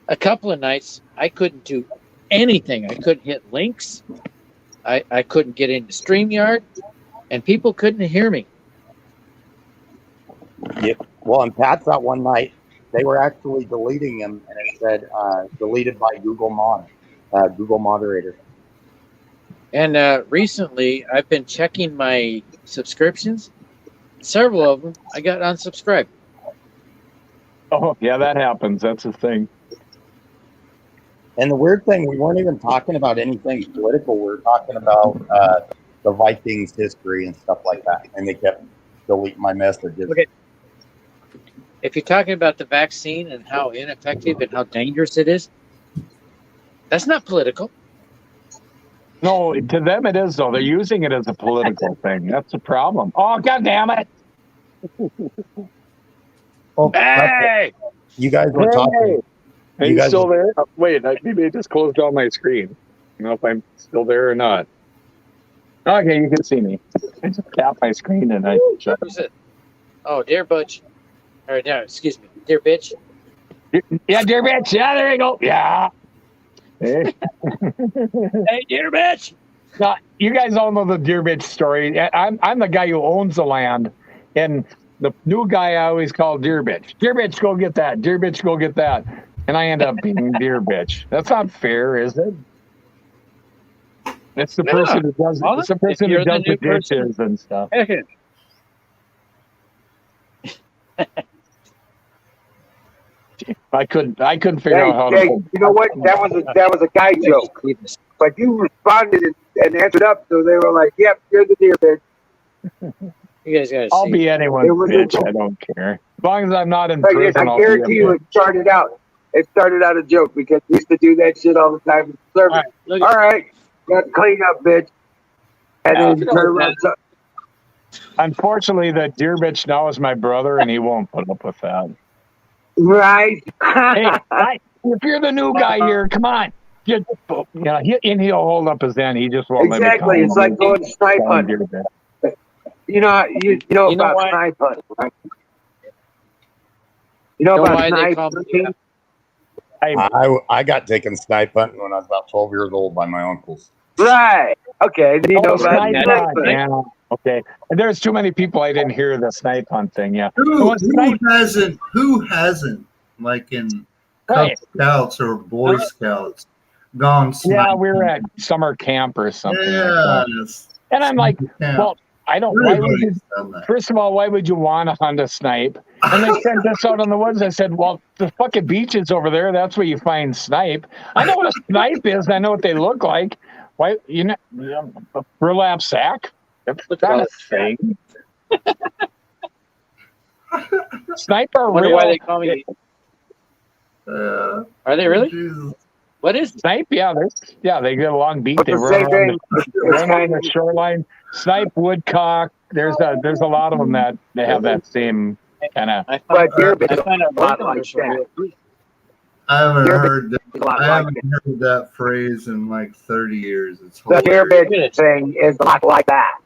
[SPEAKER 8] a couple of nights. I couldn't do anything. I couldn't hit links. I couldn't get into StreamYard, and people couldn't hear me.
[SPEAKER 1] Well, and Pat's that one night, they were actually deleting him, and it said deleted by Google moderator.
[SPEAKER 8] And recently, I've been checking my subscriptions. Several of them, I got unsubscribed.
[SPEAKER 2] Oh, yeah, that happens. That's the thing.
[SPEAKER 1] And the weird thing, we weren't even talking about anything political. We were talking about the Vikings history and stuff like that, and they kept deleting my messages.
[SPEAKER 8] Okay. If you're talking about the vaccine and how ineffective and how dangerous it is, that's not political.
[SPEAKER 2] No, to them it is, though. They're using it as a political thing. That's the problem. Oh, God damn it.
[SPEAKER 1] Oh,
[SPEAKER 8] Hey!
[SPEAKER 1] you guys were talking.
[SPEAKER 2] Are
[SPEAKER 1] You
[SPEAKER 2] you
[SPEAKER 1] guys-
[SPEAKER 2] still there? Wait, maybe I just closed down my screen. I don't know if I'm still there or not. Okay, you can see me. I just tapped my screen and I shut
[SPEAKER 8] Who's it? Oh, dear Butch. Or no, excuse me, dear bitch.
[SPEAKER 2] Yeah, dear bitch. Yeah, there you go. Yeah. Hey.
[SPEAKER 8] Hey, dear bitch.
[SPEAKER 2] Now, you guys all know the deer bitch story. I'm the guy who owns the land, and the new guy I always call deer bitch. Deer bitch, go get that. Deer bitch, go get that. And I end up being deer bitch. That's not fair, is it? It's the
[SPEAKER 8] No.
[SPEAKER 2] person who does.
[SPEAKER 8] Well,
[SPEAKER 2] It's the person
[SPEAKER 8] if
[SPEAKER 2] who
[SPEAKER 8] you're the
[SPEAKER 2] does the
[SPEAKER 8] new person-
[SPEAKER 2] dishes and stuff. I couldn't figure
[SPEAKER 4] Hey,
[SPEAKER 2] out how
[SPEAKER 4] hey,
[SPEAKER 2] to.
[SPEAKER 4] you know what? That was a guy joke, but you responded and answered up, so they were like, "Yep, you're the deer bitch."
[SPEAKER 8] You guys gotta
[SPEAKER 2] I'll
[SPEAKER 8] see.
[SPEAKER 2] be anyone's
[SPEAKER 4] It was-
[SPEAKER 2] bitch. I don't care. As long as I'm not in
[SPEAKER 4] Like,
[SPEAKER 2] prison,
[SPEAKER 4] I
[SPEAKER 2] I'll be a
[SPEAKER 4] guarantee you,
[SPEAKER 2] bitch.
[SPEAKER 4] it started out. It started out a joke because we used to do that shit all the time. in
[SPEAKER 8] All
[SPEAKER 4] service.
[SPEAKER 8] right, look.
[SPEAKER 4] All right, got to clean up, bitch. And
[SPEAKER 8] Yeah,
[SPEAKER 4] then
[SPEAKER 8] look at
[SPEAKER 4] turn
[SPEAKER 8] all
[SPEAKER 4] around.
[SPEAKER 2] Unfortunately, the deer bitch now is my brother, and he won't put up with that.
[SPEAKER 4] Right.
[SPEAKER 2] Hey, if you're the new guy here, come on. Just, he'll hold up his end. He just won't let me
[SPEAKER 4] Exactly.
[SPEAKER 2] call
[SPEAKER 4] It's
[SPEAKER 2] him
[SPEAKER 4] like going snipe
[SPEAKER 2] a
[SPEAKER 4] hunting.
[SPEAKER 2] deer bitch.
[SPEAKER 4] You know
[SPEAKER 8] You know
[SPEAKER 4] about
[SPEAKER 8] why?
[SPEAKER 4] snipe hunting, right? You know
[SPEAKER 8] Know
[SPEAKER 4] about
[SPEAKER 8] why they
[SPEAKER 4] snipe
[SPEAKER 8] call me
[SPEAKER 4] hunting?
[SPEAKER 1] I got taken snipe hunting when I was about 12 years old by my uncles.
[SPEAKER 4] Right. Okay. You know
[SPEAKER 2] Oh,
[SPEAKER 4] about
[SPEAKER 2] snipe
[SPEAKER 4] snipe
[SPEAKER 2] hunt.
[SPEAKER 4] hunting.
[SPEAKER 2] Yeah. Okay. And there's too many people I didn't hear the snipe hunt thing. Yeah.
[SPEAKER 6] Who
[SPEAKER 2] Well, snipe-
[SPEAKER 6] hasn't, like in Cub
[SPEAKER 2] Right.
[SPEAKER 6] Scouts or Boy Scouts, gone
[SPEAKER 2] Yeah,
[SPEAKER 6] sniping?
[SPEAKER 2] we were at summer camp or something like that.
[SPEAKER 6] Yes.
[SPEAKER 2] And I'm like,
[SPEAKER 6] Yeah.
[SPEAKER 2] well, I don't. Why would you?
[SPEAKER 6] Everybody's done that.
[SPEAKER 2] First of all, why would you want to hunt a snipe? And they sent us out in the woods. I said, well, the fucking beaches over there, that's where you find snipe. I know what a snipe is. I know what they look like. Why, a burlap sack? That's
[SPEAKER 8] Look at
[SPEAKER 2] not
[SPEAKER 8] all
[SPEAKER 2] a thing. Snipe are
[SPEAKER 8] I wonder
[SPEAKER 2] real.
[SPEAKER 8] why they call me. Are they really?
[SPEAKER 6] Jesus.
[SPEAKER 8] What is it?
[SPEAKER 2] Snipe, they get a long beak.
[SPEAKER 4] But
[SPEAKER 2] They
[SPEAKER 4] the
[SPEAKER 2] run
[SPEAKER 4] same
[SPEAKER 2] around
[SPEAKER 4] thing.
[SPEAKER 2] run on the shoreline. Snipe, woodcock. There's a lot of them that they have that same kind of.
[SPEAKER 8] I
[SPEAKER 4] But
[SPEAKER 8] find,
[SPEAKER 4] deer
[SPEAKER 8] I find
[SPEAKER 4] a lot
[SPEAKER 8] our
[SPEAKER 4] like
[SPEAKER 8] like that.
[SPEAKER 4] that.
[SPEAKER 6] I haven't
[SPEAKER 4] Deer
[SPEAKER 6] heard that.
[SPEAKER 4] A lot
[SPEAKER 6] I
[SPEAKER 4] like
[SPEAKER 6] haven't heard that phrase in like 30 years. It's
[SPEAKER 4] the deer
[SPEAKER 6] hilarious.
[SPEAKER 4] bitch thing is a lot like that.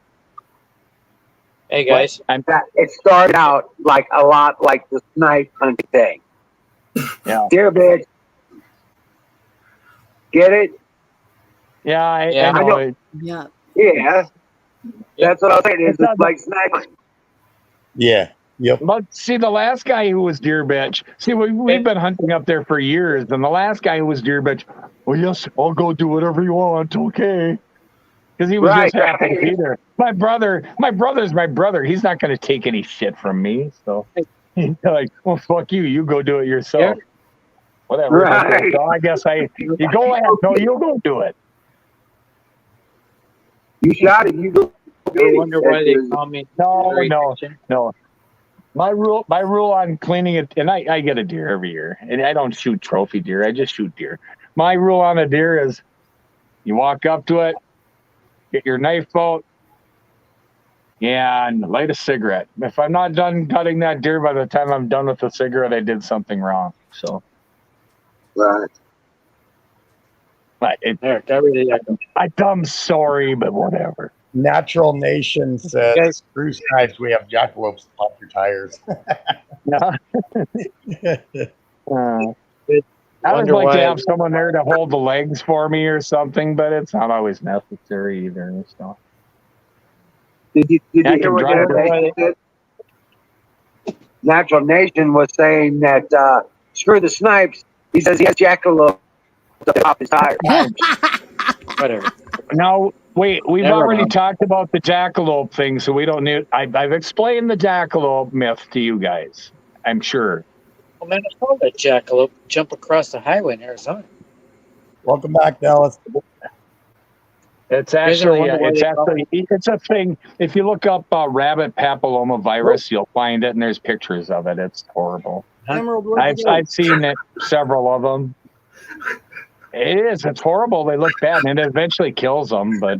[SPEAKER 8] Hey guys,
[SPEAKER 4] That it started out like a lot like the snipe hunting thing.
[SPEAKER 2] Yeah.
[SPEAKER 4] Deer bitch. Get it?
[SPEAKER 2] Yeah, I
[SPEAKER 4] I
[SPEAKER 2] know.
[SPEAKER 4] know.
[SPEAKER 3] Yeah.
[SPEAKER 4] Yeah. That's what I was saying. It's just like sniping.
[SPEAKER 1] Yeah. Yep.
[SPEAKER 2] But see, the last guy who was deer bitch. See, we've been hunting up there for years, and the last guy who was deer bitch. Well, yes, I'll go do whatever you want. Okay. Because he was
[SPEAKER 4] Right,
[SPEAKER 2] just happy to
[SPEAKER 4] right.
[SPEAKER 2] be there. My brother's my brother. He's not going to take any shit from me. So he's like, well, fuck you. You go do it yourself. Whatever.
[SPEAKER 4] Right.
[SPEAKER 2] Okay, so I guess you go ahead. No, you go do it.
[SPEAKER 4] You shot it. You go.
[SPEAKER 8] I wonder why they call me.
[SPEAKER 2] No. My rule on cleaning it, and I get a deer every year, and I don't shoot trophy deer. I just shoot deer. My rule on a deer is, you walk up to it, get your knife out, and light a cigarette. If I'm not done cutting that deer by the time I'm done with the cigarette, I did something wrong. So,
[SPEAKER 4] Right.
[SPEAKER 2] but I'm sorry, but whatever.
[SPEAKER 1] Natural Nation says,
[SPEAKER 8] Guys-
[SPEAKER 1] screw snipes, we have jackalopes to pop your tires.
[SPEAKER 2] I would
[SPEAKER 8] Wonder
[SPEAKER 2] like to
[SPEAKER 8] why-
[SPEAKER 2] have someone there to hold the legs for me or something, but it's not always necessary either. So.
[SPEAKER 4] Did you
[SPEAKER 2] I
[SPEAKER 4] hear
[SPEAKER 2] can
[SPEAKER 4] what
[SPEAKER 2] drive
[SPEAKER 4] Natural Nation said? Natural Nation was saying that screw the snipes. He says he has jackalope to pop his tires.
[SPEAKER 8] Whatever.
[SPEAKER 2] Now, wait, we've
[SPEAKER 8] Never
[SPEAKER 2] already
[SPEAKER 8] mind.
[SPEAKER 2] talked about the jackalope thing, so we don't need. I've explained the jackalope myth to you guys, I'm sure.
[SPEAKER 8] Well, man, I saw that jackalope jump across the highway in Arizona.
[SPEAKER 1] Welcome back, Dallas.
[SPEAKER 2] It's
[SPEAKER 8] guys ever
[SPEAKER 2] actually,
[SPEAKER 8] wonder why
[SPEAKER 2] it's a thing. If you look up rabbit papilloma virus, you'll find it, and there's pictures of it. It's horrible. I've seen it, several of them. It is. It's horrible. They look bad, and it eventually kills them. But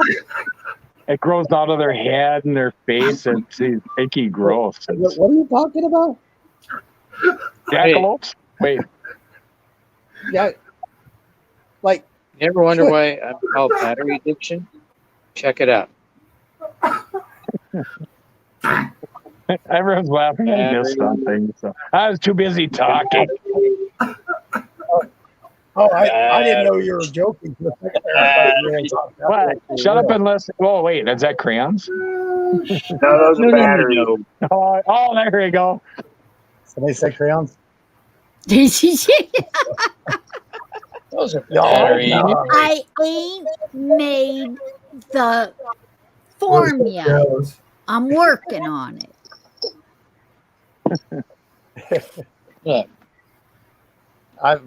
[SPEAKER 2] it grows out of their head and their face. It's icky, gross. It's
[SPEAKER 1] What are you talking about?
[SPEAKER 2] jackalopes. Wait,
[SPEAKER 1] Yeah. Like,
[SPEAKER 8] You ever wonder why I'm called battery addiction? Check it out.
[SPEAKER 2] everyone's laughing. I missed something. So I was too busy talking.
[SPEAKER 1] oh, I didn't know you were joking for a second there. I thought you were really talking about
[SPEAKER 2] What? Shut up and listen. Oh, wait, is that crayons?
[SPEAKER 4] No, those are batteries.
[SPEAKER 2] Oh, there you go.
[SPEAKER 1] Somebody say crayons?
[SPEAKER 8] Those are
[SPEAKER 1] No,
[SPEAKER 8] battery.
[SPEAKER 1] no.
[SPEAKER 3] I ain't made the form yet. I'm working on it.
[SPEAKER 8] Look,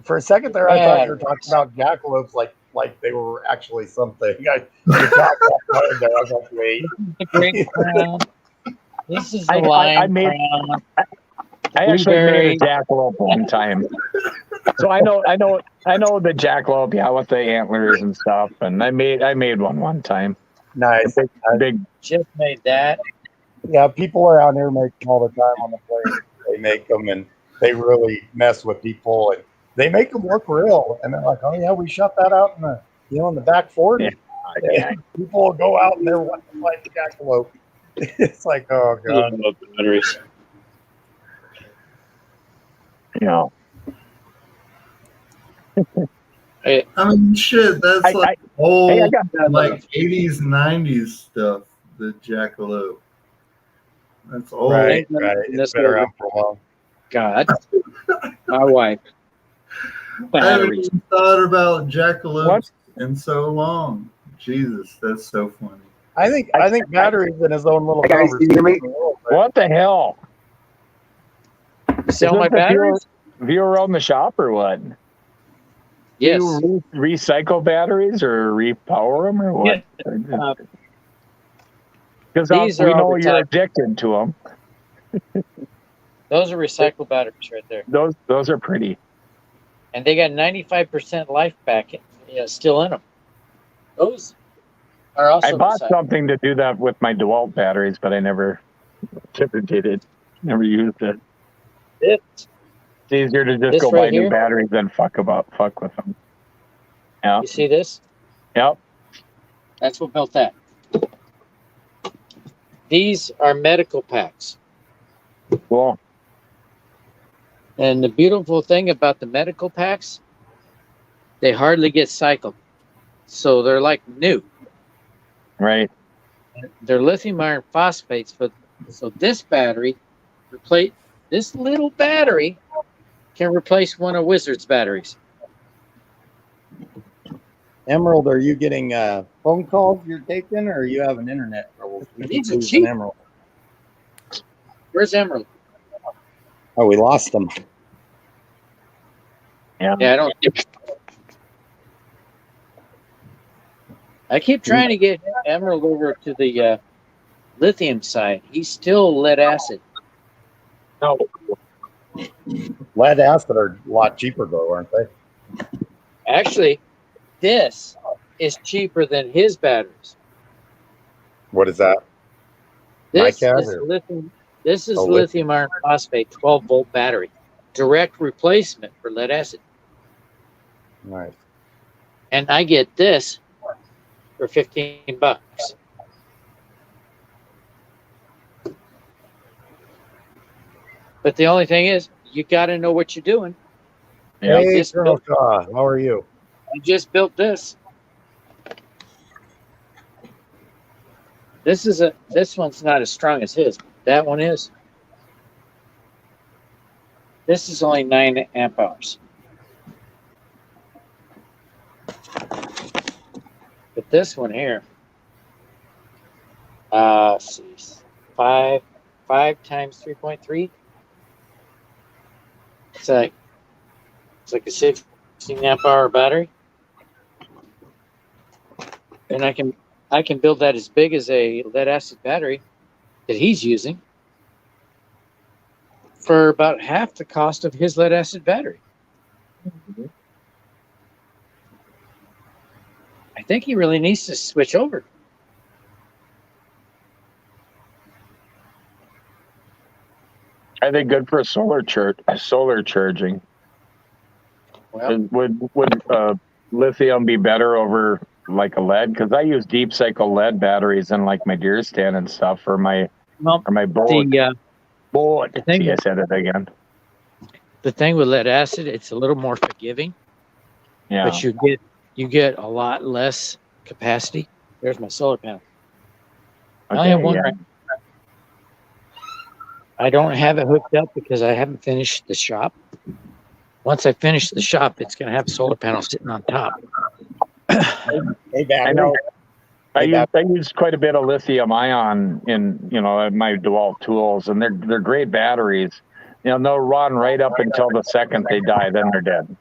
[SPEAKER 1] For a second there, I thought you were talking about jackalopes like they were actually something. You talked about there. I was like, wait.
[SPEAKER 8] the great crown. This is the
[SPEAKER 2] I
[SPEAKER 8] lion
[SPEAKER 2] made-
[SPEAKER 8] crown.
[SPEAKER 2] I actually
[SPEAKER 8] Blueberry.
[SPEAKER 2] made a jackalope one time. So I know the jackalope, yeah, with the antlers and stuff. And I made one time.
[SPEAKER 1] Nice.
[SPEAKER 2] Big.
[SPEAKER 8] Just made that.
[SPEAKER 1] Yeah, people around here make them all the time on the plane. They make them and they really mess with people and they make them look real. And they're like, oh yeah, we shot that out in the back 40.
[SPEAKER 2] Yeah.
[SPEAKER 1] People will go out and they're wanting to fight the jackalope. It's like, oh god.
[SPEAKER 8] Batteries.
[SPEAKER 2] You know.
[SPEAKER 8] Hey,
[SPEAKER 6] I mean, shit, that's
[SPEAKER 2] I
[SPEAKER 6] like old,
[SPEAKER 2] I got
[SPEAKER 6] like 80s, 90s stuff, the jackalope. That's old.
[SPEAKER 1] Right.
[SPEAKER 8] And
[SPEAKER 1] It's
[SPEAKER 8] this
[SPEAKER 1] been
[SPEAKER 8] will-
[SPEAKER 1] around for a while.
[SPEAKER 8] God, my wife.
[SPEAKER 6] I haven't
[SPEAKER 8] Batteries.
[SPEAKER 6] even thought about jackalopes
[SPEAKER 2] What?
[SPEAKER 6] in so long. Jesus, that's so funny.
[SPEAKER 1] I think battery's in his own little
[SPEAKER 4] Hey, guys, can you hear me?
[SPEAKER 1] conversation.
[SPEAKER 2] What the hell?
[SPEAKER 8] Sell my
[SPEAKER 2] Isn't the
[SPEAKER 8] batteries?
[SPEAKER 2] viewer around the shop or what?
[SPEAKER 8] Yes.
[SPEAKER 2] Do you recycle batteries or repower them or what? Because
[SPEAKER 8] These
[SPEAKER 2] we
[SPEAKER 8] are all
[SPEAKER 2] know
[SPEAKER 8] the
[SPEAKER 2] you're
[SPEAKER 8] time.
[SPEAKER 2] addicted to them.
[SPEAKER 8] Those are recycled batteries right there.
[SPEAKER 2] Those are pretty.
[SPEAKER 8] and they got 95% life back, still in them. Those are also.
[SPEAKER 2] I bought
[SPEAKER 8] recyclable.
[SPEAKER 2] something to do that with my DeWalt batteries, but I never did it. Never used it.
[SPEAKER 8] It's
[SPEAKER 2] It's easier to just
[SPEAKER 8] This
[SPEAKER 2] go
[SPEAKER 8] right
[SPEAKER 2] buy new
[SPEAKER 8] here?
[SPEAKER 2] batteries than fuck with them. Yeah.
[SPEAKER 8] You see this?
[SPEAKER 2] Yep.
[SPEAKER 8] That's what built that. These are medical packs.
[SPEAKER 2] Cool.
[SPEAKER 8] And the beautiful thing about the medical packs, they hardly get cycled. So they're like new.
[SPEAKER 2] Right.
[SPEAKER 8] They're lithium iron phosphates. So this battery, this little battery can replace one of Wizard's batteries.
[SPEAKER 1] Emerald, are you getting phone calls you're taking, or are you having internet troubles? We keep
[SPEAKER 8] These are
[SPEAKER 1] losing
[SPEAKER 8] cheap.
[SPEAKER 1] Emerald.
[SPEAKER 8] Where's Emerald?
[SPEAKER 1] Oh, we lost them.
[SPEAKER 2] Yeah.
[SPEAKER 8] Yeah, I don't. I keep trying to get Emerald over to the lithium side. He's still lead acid.
[SPEAKER 2] No.
[SPEAKER 1] Lead acid are a lot cheaper though, aren't they?
[SPEAKER 8] Actually, this is cheaper than his batteries.
[SPEAKER 1] What is that?
[SPEAKER 8] This
[SPEAKER 1] NiCad
[SPEAKER 8] is
[SPEAKER 1] or-
[SPEAKER 8] lithium. This is
[SPEAKER 1] Oh,
[SPEAKER 8] lithium iron phosphate 12-volt battery, direct replacement for lead acid.
[SPEAKER 1] Nice.
[SPEAKER 8] And I get this for $15. But the only thing is, you got to know what you're doing.
[SPEAKER 2] Yeah.
[SPEAKER 1] Hey,
[SPEAKER 8] just
[SPEAKER 1] Colonel
[SPEAKER 8] built-
[SPEAKER 1] Shaw, how are you?
[SPEAKER 8] I just built this. This one's not as strong as his. That one is. This is only 9 amp hours. But this one here, let's see, 5 times 3.3. It's like a 16 amp hour battery, and I can build that as big as a lead acid battery that he's using for about half the cost of his lead acid battery. I think he really needs to switch over.
[SPEAKER 2] Are they good for solar charging?
[SPEAKER 8] Well,
[SPEAKER 2] Would lithium be better over like a lead? Because I use deep cycle lead batteries in like my deer stand and stuff for my
[SPEAKER 8] well,
[SPEAKER 2] boat.
[SPEAKER 8] the thing
[SPEAKER 2] See, I
[SPEAKER 8] is-
[SPEAKER 2] said it again.
[SPEAKER 8] the thing with lead acid, it's a little more forgiving,
[SPEAKER 2] Yeah.
[SPEAKER 8] but you get a lot less capacity. There's my solar panel. I only have one
[SPEAKER 2] yeah.
[SPEAKER 8] right. I don't have it hooked up because I haven't finished the shop. Once I finish the shop, it's going to have solar panels sitting on top.
[SPEAKER 1] Hey,
[SPEAKER 2] I know. I
[SPEAKER 1] Hey,
[SPEAKER 2] use quite a bit of lithium ion in my DeWalt tools, and they're great batteries. They'll run right up until the second they die, then they're dead.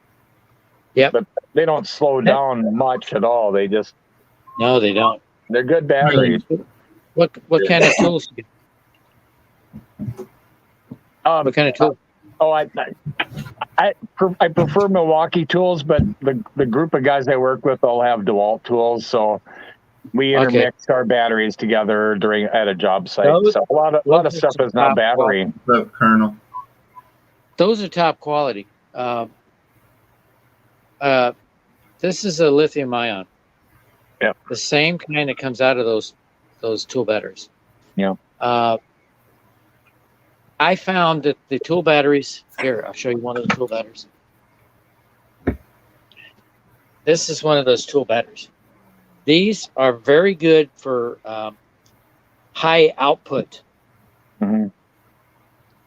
[SPEAKER 8] Yep.
[SPEAKER 2] But they don't slow down much at all. They just
[SPEAKER 8] No, they don't.
[SPEAKER 2] they're good batteries.
[SPEAKER 8] What kind of tools? Do you get? What kind of tools?
[SPEAKER 2] Oh, I prefer Milwaukee tools, but the group of guys I work with all have DeWalt tools, so we
[SPEAKER 8] Okay.
[SPEAKER 2] intermix our batteries together at a job site.
[SPEAKER 8] Those-
[SPEAKER 2] So a lot of
[SPEAKER 8] those
[SPEAKER 2] stuff
[SPEAKER 8] are
[SPEAKER 2] is not
[SPEAKER 8] top
[SPEAKER 2] battery.
[SPEAKER 6] What's up, Colonel?
[SPEAKER 8] Those are top quality. This is a lithium ion.
[SPEAKER 2] Yep.
[SPEAKER 8] The same kind that comes out of those tool batteries.
[SPEAKER 2] Yep.
[SPEAKER 8] I found that the tool batteries, here, I'll show you one of the tool batteries. This is one of those tool batteries. These are very good for high output,
[SPEAKER 2] Mhm.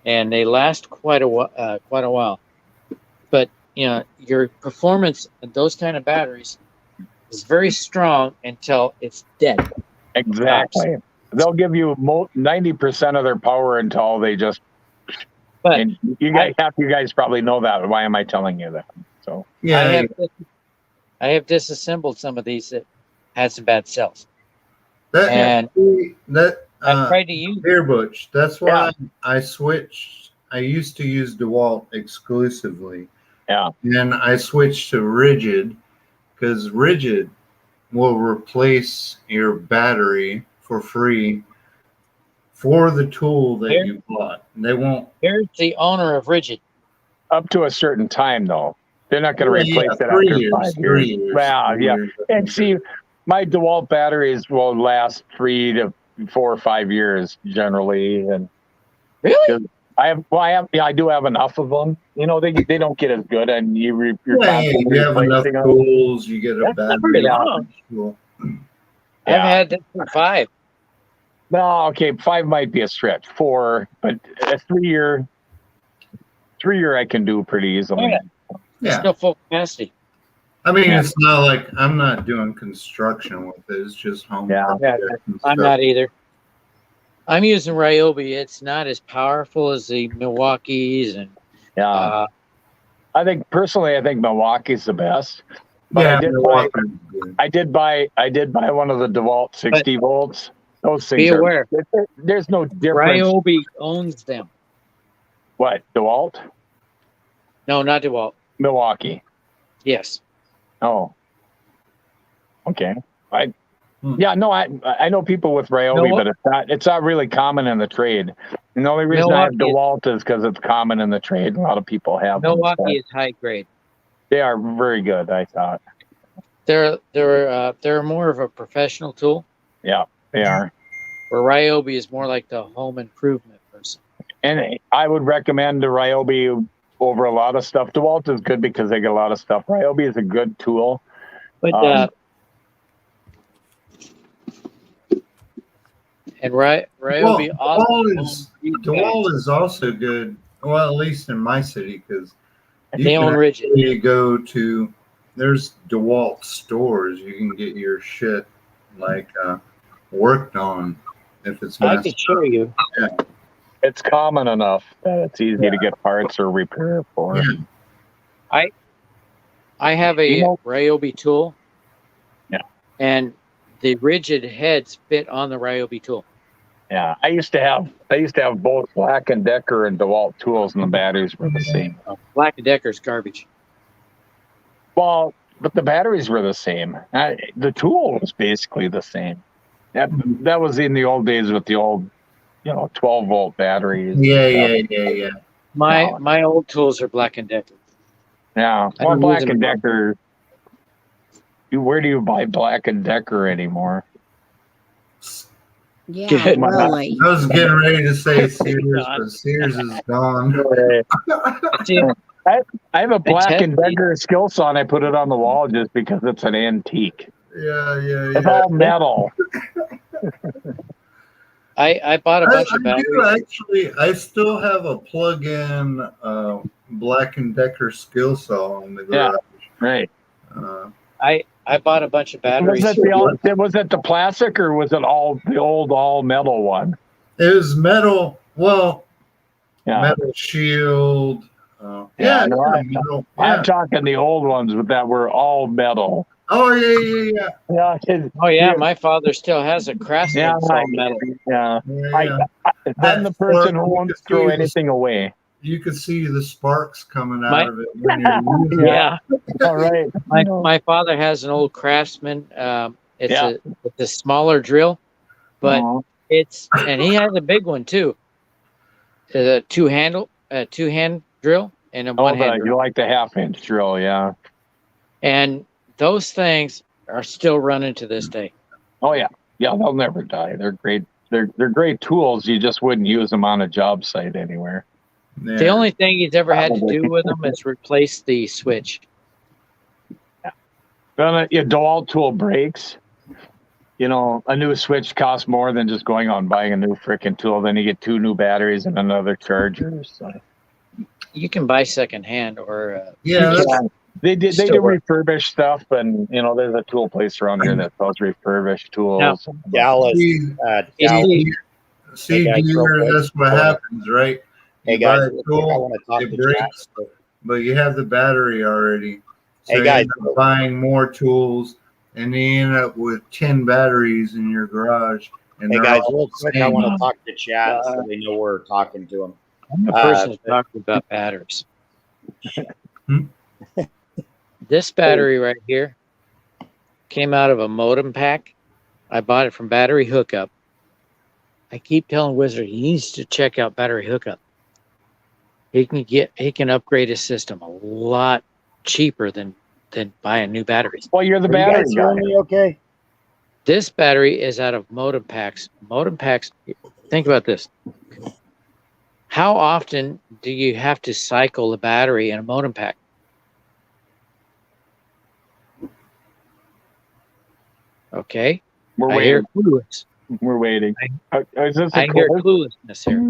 [SPEAKER 8] and they last quite a while. But your performance in those kind of batteries is very strong until it's dead.
[SPEAKER 2] Exactly. They'll give you 90% of their power until they just.
[SPEAKER 8] But
[SPEAKER 2] And half you guys probably know that. Why am I telling you that? So
[SPEAKER 6] Yeah,
[SPEAKER 8] I have disassembled some of these that had some bad cells,
[SPEAKER 6] that
[SPEAKER 8] and
[SPEAKER 6] that
[SPEAKER 8] I tried to use.
[SPEAKER 6] Here, Butch. That's why I switched. I used to use DeWalt exclusively,
[SPEAKER 2] Yeah.
[SPEAKER 6] And I switched to rigid because rigid will replace your battery for free for the tool that
[SPEAKER 8] Here?
[SPEAKER 6] you bought. They won't.
[SPEAKER 8] Here's the owner of Rigid.
[SPEAKER 2] Up to a certain time, though. They're not going to replace it
[SPEAKER 6] 3
[SPEAKER 2] after
[SPEAKER 6] years.
[SPEAKER 2] 5
[SPEAKER 6] 3
[SPEAKER 2] years.
[SPEAKER 6] years.
[SPEAKER 2] Well,
[SPEAKER 6] 3
[SPEAKER 2] yeah.
[SPEAKER 6] years, I
[SPEAKER 2] And
[SPEAKER 6] think.
[SPEAKER 2] see, my DeWalt batteries will last 3 to 4 or 5 years generally, and
[SPEAKER 8] Really?
[SPEAKER 2] I do have enough of them. You know, they don't get as good, and you're
[SPEAKER 6] Yeah,
[SPEAKER 2] constantly
[SPEAKER 6] you have enough
[SPEAKER 2] replacing them.
[SPEAKER 6] tools. You get a
[SPEAKER 8] That's not
[SPEAKER 6] battery.
[SPEAKER 8] very long.
[SPEAKER 6] Tool.
[SPEAKER 8] I've had this for 5.
[SPEAKER 2] No, okay, 5 might be a stretch. 4, but a 3 year I can do pretty easily.
[SPEAKER 8] Yeah.
[SPEAKER 6] Yeah.
[SPEAKER 8] Still full capacity.
[SPEAKER 6] I mean,
[SPEAKER 2] Yeah.
[SPEAKER 6] it's not like I'm not doing construction with it. It's just home.
[SPEAKER 2] Yeah.
[SPEAKER 6] projects and
[SPEAKER 8] I'm
[SPEAKER 6] stuff.
[SPEAKER 8] not either. I'm using Ryobi. It's not as powerful as the Milwaukee's, and
[SPEAKER 2] Yeah, I think Milwaukee's the best. But
[SPEAKER 6] Yeah,
[SPEAKER 2] I did buy
[SPEAKER 6] Milwaukee's good.
[SPEAKER 2] I did buy one of the DeWalt 60 volts. Those things
[SPEAKER 8] be aware.
[SPEAKER 2] there's no difference.
[SPEAKER 8] Ryobi owns them.
[SPEAKER 2] What, DeWalt?
[SPEAKER 8] No, not DeWalt.
[SPEAKER 2] Milwaukee.
[SPEAKER 8] Yes.
[SPEAKER 2] Oh. Okay. I
[SPEAKER 6] Hmm.
[SPEAKER 2] know people with Ryobi,
[SPEAKER 8] Milwa-
[SPEAKER 2] but it's not really common in the trade. And the only reason I have
[SPEAKER 8] Milwaukee
[SPEAKER 2] DeWalt is because it's common in the trade. A lot of people have them, so
[SPEAKER 8] Milwaukee is high grade.
[SPEAKER 2] they are very good, I thought.
[SPEAKER 8] They're more of a professional tool,
[SPEAKER 2] Yeah, they are.
[SPEAKER 8] where Ryobi is more like the home improvement person.
[SPEAKER 2] And I would recommend the Ryobi over a lot of stuff. DeWalt is good because they get a lot of stuff. Ryobi is a good tool.
[SPEAKER 8] But and Ryobi also
[SPEAKER 6] DeWalt is also good. Well, at least in my city, because
[SPEAKER 8] they own Rigid.
[SPEAKER 6] you go to there's DeWalt stores. You can get your shit like worked on if it's
[SPEAKER 8] I
[SPEAKER 6] messed
[SPEAKER 8] could show you.
[SPEAKER 2] It's common enough that it's easy to get parts or repair for.
[SPEAKER 6] Yeah.
[SPEAKER 8] I have a Ryobi tool.
[SPEAKER 2] Yeah.
[SPEAKER 8] And the Rigid heads fit on the Ryobi tool.
[SPEAKER 2] Yeah, I used to have both Black and Decker and DeWalt tools, and the batteries were the same.
[SPEAKER 8] Black & Decker's garbage.
[SPEAKER 2] Well, but the batteries were the same. The tool was basically the same. That was in the old days with the old, 12-volt batteries.
[SPEAKER 6] Yeah.
[SPEAKER 8] My old tools are Black & Decker.
[SPEAKER 2] Yeah,
[SPEAKER 8] I
[SPEAKER 2] well,
[SPEAKER 8] don't
[SPEAKER 2] Black
[SPEAKER 8] use
[SPEAKER 2] and
[SPEAKER 8] them.
[SPEAKER 2] Decker. Where do you buy Black and Decker anymore?
[SPEAKER 3] Yeah,
[SPEAKER 8] Good.
[SPEAKER 3] really.
[SPEAKER 6] I was getting ready to say Sears, but Sears is gone.
[SPEAKER 8] See,
[SPEAKER 2] I have a Black and
[SPEAKER 8] tested-
[SPEAKER 2] Decker skill saw, and I put it on the wall just because it's an antique.
[SPEAKER 6] Yeah.
[SPEAKER 2] It's all metal.
[SPEAKER 8] I bought a bunch of batteries.
[SPEAKER 6] I still have a plug-in Black & Decker skill saw in the
[SPEAKER 2] Yeah.
[SPEAKER 6] garage.
[SPEAKER 2] Right.
[SPEAKER 8] I bought a bunch of batteries.
[SPEAKER 2] Was it the plastic or was it the old all metal one?
[SPEAKER 6] It was metal. Well,
[SPEAKER 2] Yeah.
[SPEAKER 6] metal shield.
[SPEAKER 2] Yeah, no,
[SPEAKER 6] metal.
[SPEAKER 2] I'm
[SPEAKER 6] Yeah.
[SPEAKER 2] talking the old ones that were all metal.
[SPEAKER 6] Oh yeah.
[SPEAKER 2] Yeah.
[SPEAKER 8] Oh yeah, my father still has a Craftsman
[SPEAKER 2] Yeah.
[SPEAKER 8] all metal.
[SPEAKER 2] Yeah.
[SPEAKER 6] Yeah.
[SPEAKER 2] I'm the person who won't throw anything away.
[SPEAKER 6] You could see the sparks coming out
[SPEAKER 8] My-
[SPEAKER 6] of it when you're using it.
[SPEAKER 8] Yeah.
[SPEAKER 2] All right.
[SPEAKER 8] My father has an old Craftsman. It's
[SPEAKER 2] Yeah.
[SPEAKER 8] a smaller drill, but
[SPEAKER 2] Oh,
[SPEAKER 8] and he has a big one too. A two-hand drill and a one-hand drill.
[SPEAKER 2] you like the 1/2-inch drill, yeah.
[SPEAKER 8] And those things are still running to this day.
[SPEAKER 2] Oh yeah. Yeah, they'll never die. They're great. They're great tools. You just wouldn't use them on a job site anywhere.
[SPEAKER 6] Yeah.
[SPEAKER 8] The only thing he's ever had to do with them is replace the switch.
[SPEAKER 2] Then a DeWalt tool breaks. A new switch costs more than just going out and buying a new freaking tool. Then you get 2 new batteries and another charger. So.
[SPEAKER 8] You can buy secondhand or
[SPEAKER 6] Yeah, that's-
[SPEAKER 2] They do
[SPEAKER 8] Still work.
[SPEAKER 2] refurbished stuff, and there's a tool place around here that sells refurbished tools.
[SPEAKER 8] Now-
[SPEAKER 1] Dallas.
[SPEAKER 6] see,
[SPEAKER 1] Dallas.
[SPEAKER 6] see,
[SPEAKER 1] Hey, guys, real
[SPEAKER 6] Junior,
[SPEAKER 1] quick.
[SPEAKER 6] that's what happens, right?
[SPEAKER 1] Hey
[SPEAKER 6] You
[SPEAKER 1] guys,
[SPEAKER 6] buy a
[SPEAKER 1] real quick, I
[SPEAKER 6] tool,
[SPEAKER 1] want to talk
[SPEAKER 6] it
[SPEAKER 1] to
[SPEAKER 6] breaks,
[SPEAKER 1] chat.
[SPEAKER 6] but you have the battery already. So
[SPEAKER 1] Hey, guys.
[SPEAKER 6] you end up buying more tools, and then you end up with 10 batteries in your garage. And
[SPEAKER 1] Hey
[SPEAKER 6] they're
[SPEAKER 1] guys,
[SPEAKER 6] all
[SPEAKER 1] real
[SPEAKER 6] the
[SPEAKER 1] quick, I
[SPEAKER 6] same.
[SPEAKER 1] want to talk to chat so they know we're talking to them.
[SPEAKER 8] I'm the person who's talking about batteries. This battery right here came out of a modem pack. I bought it from Battery Hookup. I keep telling Wizard he needs to check out Battery Hookup. He can upgrade his system a lot cheaper than buying new batteries.
[SPEAKER 2] Well, you're the
[SPEAKER 1] Are you
[SPEAKER 2] battery
[SPEAKER 1] guys
[SPEAKER 2] guy.
[SPEAKER 1] hearing me okay?
[SPEAKER 8] This battery is out of modem packs. Modem packs, think about this. How often do you have to cycle the battery in a modem pack? Okay.
[SPEAKER 2] We're
[SPEAKER 8] I hear
[SPEAKER 2] waiting.
[SPEAKER 8] clueless.
[SPEAKER 2] We're waiting. Is this a
[SPEAKER 8] I hear
[SPEAKER 2] quiz?
[SPEAKER 8] cluelessness here.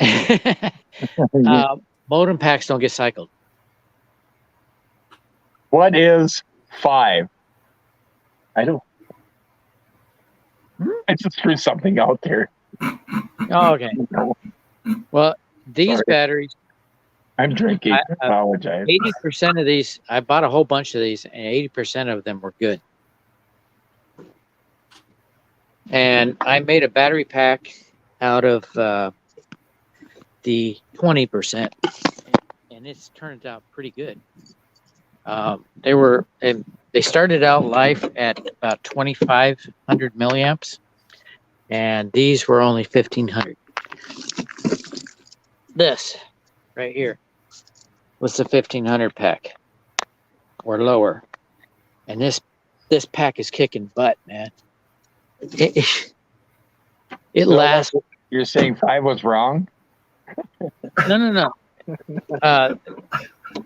[SPEAKER 8] All right. Modem packs don't get cycled.
[SPEAKER 2] What is 5? I don't. I just threw something out there.
[SPEAKER 8] Oh, okay. Well, these
[SPEAKER 2] Sorry.
[SPEAKER 8] batteries,
[SPEAKER 2] I'm drinking.
[SPEAKER 8] I
[SPEAKER 2] Apologize.
[SPEAKER 8] 80% of these, I bought a whole bunch of these, and 80% of them were good. And I made a battery pack out of the 20%, and it's turned out pretty good. They started out life at about 2,500 milliamps, and these were only 1,500. This right here was the 1,500 pack or lower, and this pack is kicking butt, man. It lasts.
[SPEAKER 2] You're saying 5 was wrong?
[SPEAKER 8] No.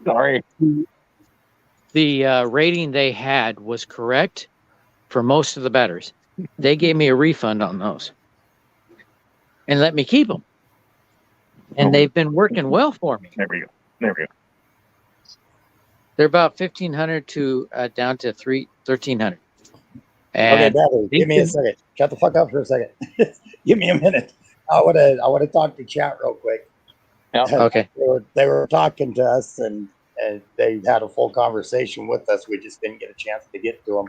[SPEAKER 2] Sorry.
[SPEAKER 8] The rating they had was correct for most of the batteries. They gave me a refund on those and let me keep them. And they've been working well for me.
[SPEAKER 2] There we go.
[SPEAKER 8] They're about 1,500 to down to 1,300.
[SPEAKER 1] Okay,
[SPEAKER 8] And
[SPEAKER 1] Bradley, give me a second. Shut the fuck up for a second. Give me a minute. I want to talk to chat real quick.
[SPEAKER 8] okay.
[SPEAKER 1] They were talking to us and they had a full conversation with us. We just didn't get a chance to get to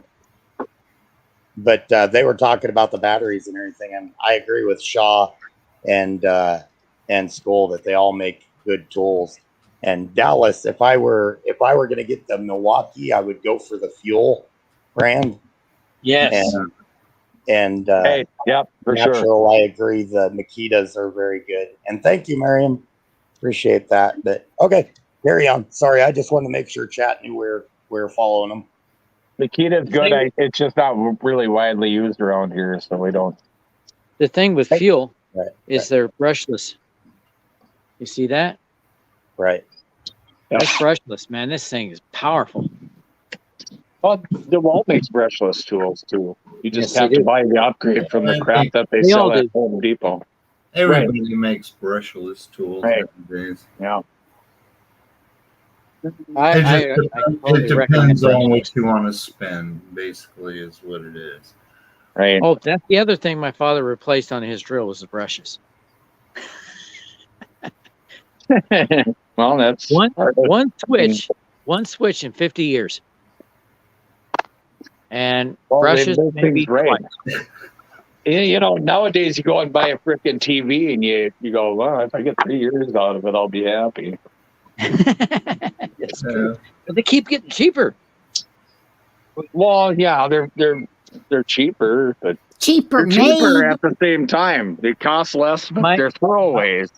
[SPEAKER 1] them. But they were talking about the batteries and everything, and I agree with Shaw and Skoll that they all make good tools. And Dallas, if I were going to get the Milwaukee, I would go for the Fuel brand.
[SPEAKER 8] Yes.
[SPEAKER 1] And
[SPEAKER 2] Hey, yep, for sure.
[SPEAKER 1] natural, I agree. The Makitas are very good. And thank you, Miriam. Appreciate that. But okay, carry on. Sorry, I just wanted to make sure chat knew we're following them.
[SPEAKER 2] Makita's good. It's just not really widely used around here, so we don't.
[SPEAKER 8] The thing with Fuel
[SPEAKER 1] Right,
[SPEAKER 8] is they're brushless. You see that?
[SPEAKER 1] right.
[SPEAKER 8] That's brushless, man. This thing is powerful.
[SPEAKER 2] Well, DeWalt makes brushless tools too. You just
[SPEAKER 8] Yes,
[SPEAKER 2] have
[SPEAKER 8] they
[SPEAKER 2] to
[SPEAKER 8] do.
[SPEAKER 2] buy the upgrade from the crap that they
[SPEAKER 8] They all
[SPEAKER 2] sell at
[SPEAKER 8] do.
[SPEAKER 2] Home Depot.
[SPEAKER 6] Everybody makes brushless tools
[SPEAKER 2] Right.
[SPEAKER 6] nowadays.
[SPEAKER 2] Yeah.
[SPEAKER 8] I
[SPEAKER 6] It
[SPEAKER 8] totally
[SPEAKER 6] depends
[SPEAKER 8] recommend
[SPEAKER 6] on
[SPEAKER 8] it.
[SPEAKER 6] what you want to spend, basically, is what it is.
[SPEAKER 2] Right.
[SPEAKER 8] Oh, that's the other thing my father replaced on his drill was the brushes.
[SPEAKER 2] Well, that's
[SPEAKER 8] One switch in 50 years. And
[SPEAKER 2] Well, they
[SPEAKER 8] brushes
[SPEAKER 2] do
[SPEAKER 8] maybe
[SPEAKER 2] things right.
[SPEAKER 8] twice.
[SPEAKER 2] Yeah, you know, nowadays you go and buy a freaking TV and you go, well, if I get 3 years out of it, I'll be happy.
[SPEAKER 8] It's true. But they keep getting cheaper.
[SPEAKER 2] Well, yeah, they're cheaper, but
[SPEAKER 3] Cheaper
[SPEAKER 2] they're cheaper
[SPEAKER 3] made.
[SPEAKER 2] at the same time. They cost less, but
[SPEAKER 8] My-
[SPEAKER 2] they're throwaways.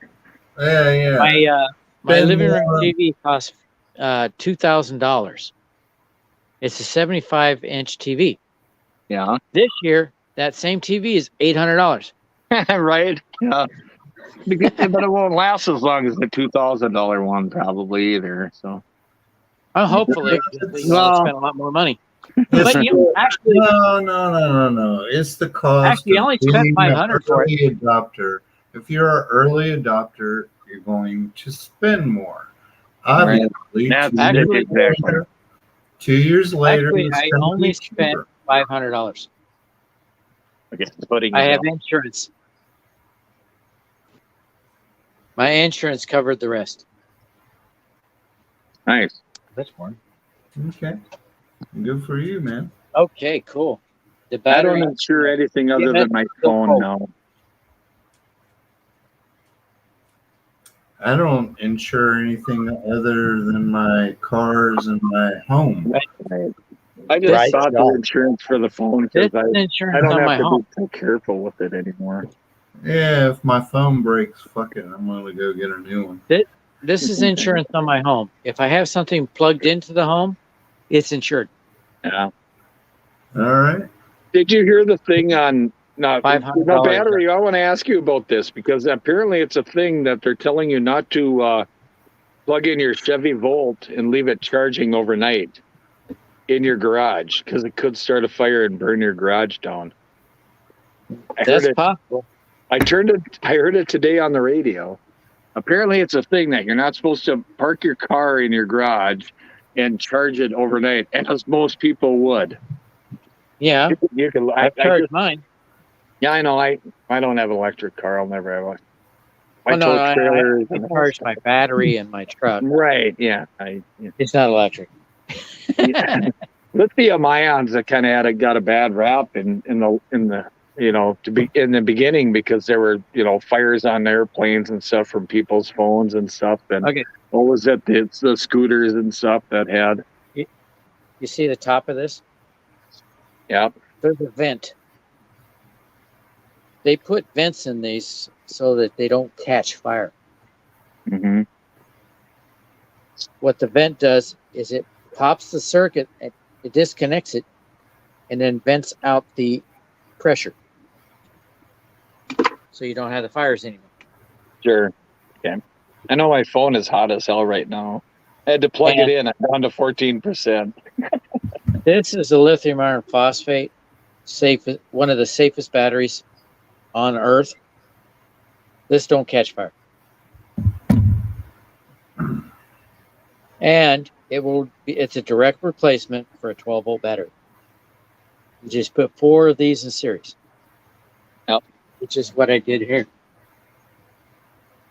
[SPEAKER 6] Yeah.
[SPEAKER 8] My
[SPEAKER 6] Spend
[SPEAKER 8] living room
[SPEAKER 6] more.
[SPEAKER 8] TV costs $2,000. It's a 75-inch TV.
[SPEAKER 2] Yeah.
[SPEAKER 8] This year, that same TV is $800.
[SPEAKER 2] Right? Yeah. But it won't last as long as the $2,000 one, probably either. So,
[SPEAKER 8] Hopefully, you
[SPEAKER 2] Well-
[SPEAKER 8] spend a lot more money.
[SPEAKER 6] It's
[SPEAKER 8] But you know, actually,
[SPEAKER 6] No. It's the cost.
[SPEAKER 8] Actually, I only
[SPEAKER 6] of
[SPEAKER 8] spent
[SPEAKER 6] being
[SPEAKER 8] $500
[SPEAKER 6] an
[SPEAKER 8] for it.
[SPEAKER 6] early adopter. If you're an early adopter, you're going to spend more. Obviously,
[SPEAKER 2] That's
[SPEAKER 8] Actually-
[SPEAKER 2] exactly.
[SPEAKER 6] 2 years later,
[SPEAKER 8] Actually,
[SPEAKER 6] it's
[SPEAKER 8] I
[SPEAKER 6] gonna
[SPEAKER 8] only
[SPEAKER 6] be
[SPEAKER 8] spent
[SPEAKER 6] cheaper.
[SPEAKER 8] $500.
[SPEAKER 2] Okay, putting
[SPEAKER 8] I
[SPEAKER 2] it
[SPEAKER 8] have
[SPEAKER 2] up.
[SPEAKER 8] insurance. My insurance covered the rest.
[SPEAKER 2] Nice.
[SPEAKER 8] That's fine.
[SPEAKER 6] Okay, good for you, man.
[SPEAKER 8] Okay, cool. The
[SPEAKER 2] I
[SPEAKER 8] battery.
[SPEAKER 2] don't insure anything other
[SPEAKER 8] Yeah,
[SPEAKER 2] than my
[SPEAKER 8] still
[SPEAKER 2] phone
[SPEAKER 8] cold.
[SPEAKER 2] now.
[SPEAKER 6] I don't insure anything other than my cars and my home.
[SPEAKER 2] I just
[SPEAKER 1] Right,
[SPEAKER 2] bought the
[SPEAKER 1] no.
[SPEAKER 2] insurance for the phone
[SPEAKER 8] This
[SPEAKER 2] because
[SPEAKER 8] is
[SPEAKER 2] I
[SPEAKER 8] insurance
[SPEAKER 2] don't
[SPEAKER 8] on
[SPEAKER 2] have
[SPEAKER 8] my
[SPEAKER 2] to
[SPEAKER 8] home.
[SPEAKER 2] be so careful with it anymore.
[SPEAKER 6] Yeah, if my phone breaks, fuck it. I'm gonna go get a new one.
[SPEAKER 8] This is insurance on my home. If I have something plugged into the home, it's insured.
[SPEAKER 2] Yeah.
[SPEAKER 6] All right.
[SPEAKER 2] Did you hear the thing on
[SPEAKER 8] $500
[SPEAKER 2] battery? I want to ask you about this because apparently it's a thing that they're telling you not to plug in your Chevy Volt and leave it charging overnight in your garage because it could start a fire and burn your garage down. I
[SPEAKER 8] That's
[SPEAKER 2] heard it.
[SPEAKER 8] possible.
[SPEAKER 2] I heard it today on the radio. Apparently, it's a thing that you're not supposed to park your car in your garage and charge it overnight, as most people would.
[SPEAKER 8] Yeah,
[SPEAKER 2] You can.
[SPEAKER 8] I've charged mine.
[SPEAKER 2] Yeah, I know. I don't have an electric car. I'll never have one. My
[SPEAKER 8] Oh, no,
[SPEAKER 2] tow trailer.
[SPEAKER 8] I charge my battery in my truck.
[SPEAKER 2] Right. Yeah.
[SPEAKER 8] It's not electric.
[SPEAKER 2] Lithium ions that kind of got a bad rap in the in the beginning because there were fires on airplanes and stuff from people's phones and stuff. And
[SPEAKER 8] Okay.
[SPEAKER 2] what was it? It's the scooters and stuff that had.
[SPEAKER 8] You see the top of this?
[SPEAKER 2] Yeah.
[SPEAKER 8] There's a vent. They put vents in these so that they don't catch fire.
[SPEAKER 2] Mm-hmm.
[SPEAKER 8] What the vent does is it pops the circuit, it disconnects it, and then vents out the pressure. So you don't have the fires anymore.
[SPEAKER 2] Sure. Okay. I know my phone is hot as hell right now. I had to plug it in. I'm down to 14%.
[SPEAKER 8] This is a lithium iron phosphate, one of the safest batteries on Earth. This don't catch fire. And it's a direct replacement for a 12-volt battery. You just put 4 of these in series.
[SPEAKER 2] Yep.
[SPEAKER 8] Which is what I did here.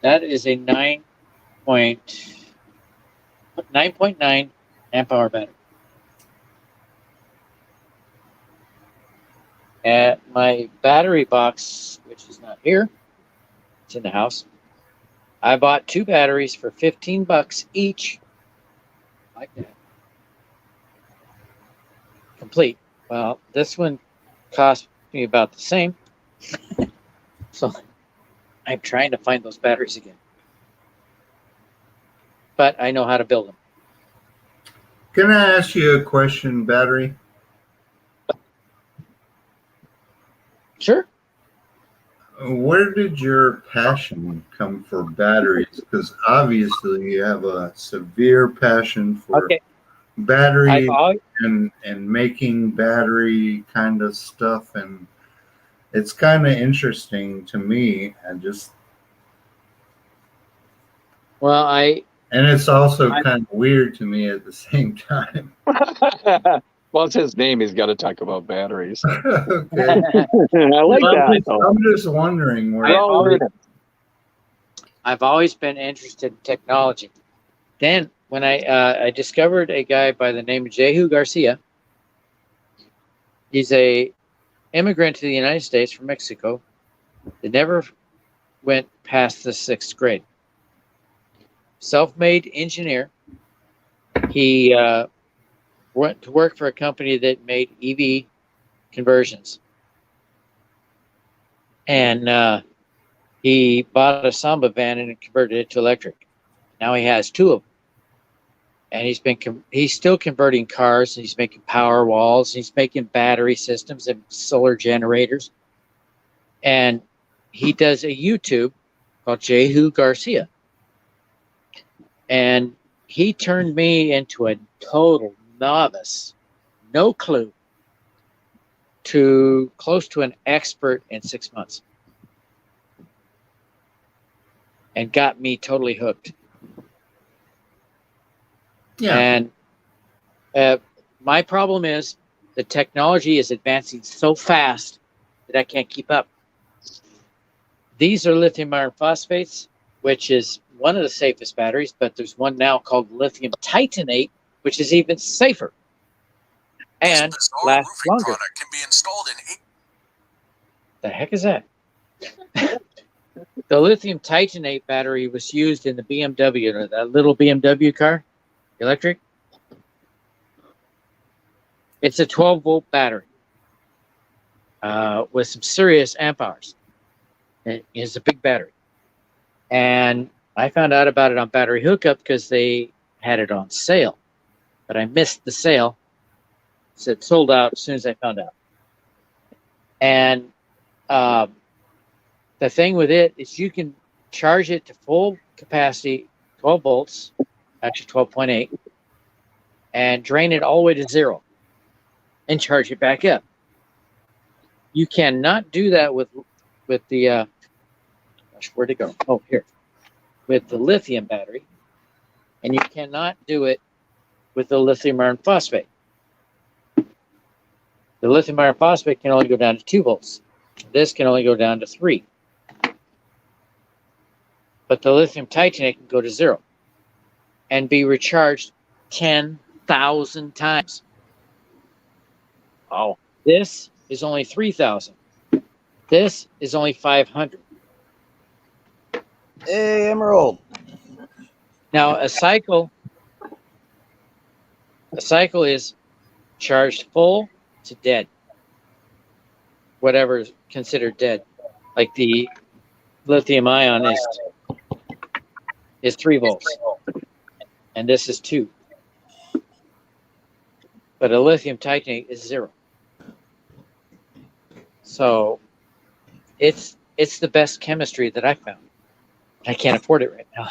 [SPEAKER 8] That is a 9.9 amp hour battery. At my battery box, which is not here, it's in the house. I bought 2 batteries for $15 each. Like that. Complete. Well, this one cost me about the same. So I'm trying to find those batteries again. But I know how to build them.
[SPEAKER 6] Can I ask you a question, Battery?
[SPEAKER 8] Sure.
[SPEAKER 6] Where did your passion come for batteries? Because obviously you have a severe passion for battery and making battery kind of stuff, and it's kind of interesting to me. And it's also kind of weird to me at the same time.
[SPEAKER 2] Well, it's his name. He's got to talk about batteries.
[SPEAKER 6] Okay.
[SPEAKER 2] I like that.
[SPEAKER 6] I'm just wondering where.
[SPEAKER 8] I've always been interested in technology. Then, when I discovered a guy by the name of Jehu Garcia, he's a immigrant to the United States from Mexico. That never went past the 6th grade. Self-made engineer. He went to work for a company that made EV conversions. And he bought a Samba van and converted it to electric. Now he has 2 of them. And he's still converting cars. And he's making power walls. He's making battery systems and solar generators. And he does a YouTube called Jehu Garcia. And he turned me into a total novice, no clue, to close to an expert in 6 months. And got me totally hooked. Yeah. And my problem is the technology is advancing so fast that I can't keep up. These are lithium iron phosphates, which is one of the safest batteries, but there's one now called lithium titanate, which is even safer and lasts longer.
[SPEAKER 9] Can be installed in
[SPEAKER 8] The heck is that? The lithium titanate battery was used in the BMW, that little BMW car, electric. It's a 12-volt battery with some serious amp hours. It is a big battery. And I found out about it on Battery Hookup because they had it on sale. But I missed the sale. It said sold out as soon as I found out. And the thing with it is you can charge it to full capacity, 12 volts, actually 12.8, and drain it all the way to 0 and charge it back up. You cannot do that with the gosh, where'd it go? Oh, here. With the lithium battery, and you cannot do it with the lithium iron phosphate. The lithium iron phosphate can only go down to 2 volts. This can only go down to 3. But the lithium titanate can go to 0 and be recharged 10,000 times.
[SPEAKER 2] Wow.
[SPEAKER 8] This is only 3,000. This is only 500.
[SPEAKER 1] Hey, Emerald.
[SPEAKER 8] Now a cycle is charged full to dead. Whatever is considered dead. Like the lithium ion is 3 volts. And this is 2. But a lithium titanate is 0. So it's the best chemistry that I found. I can't afford it right now.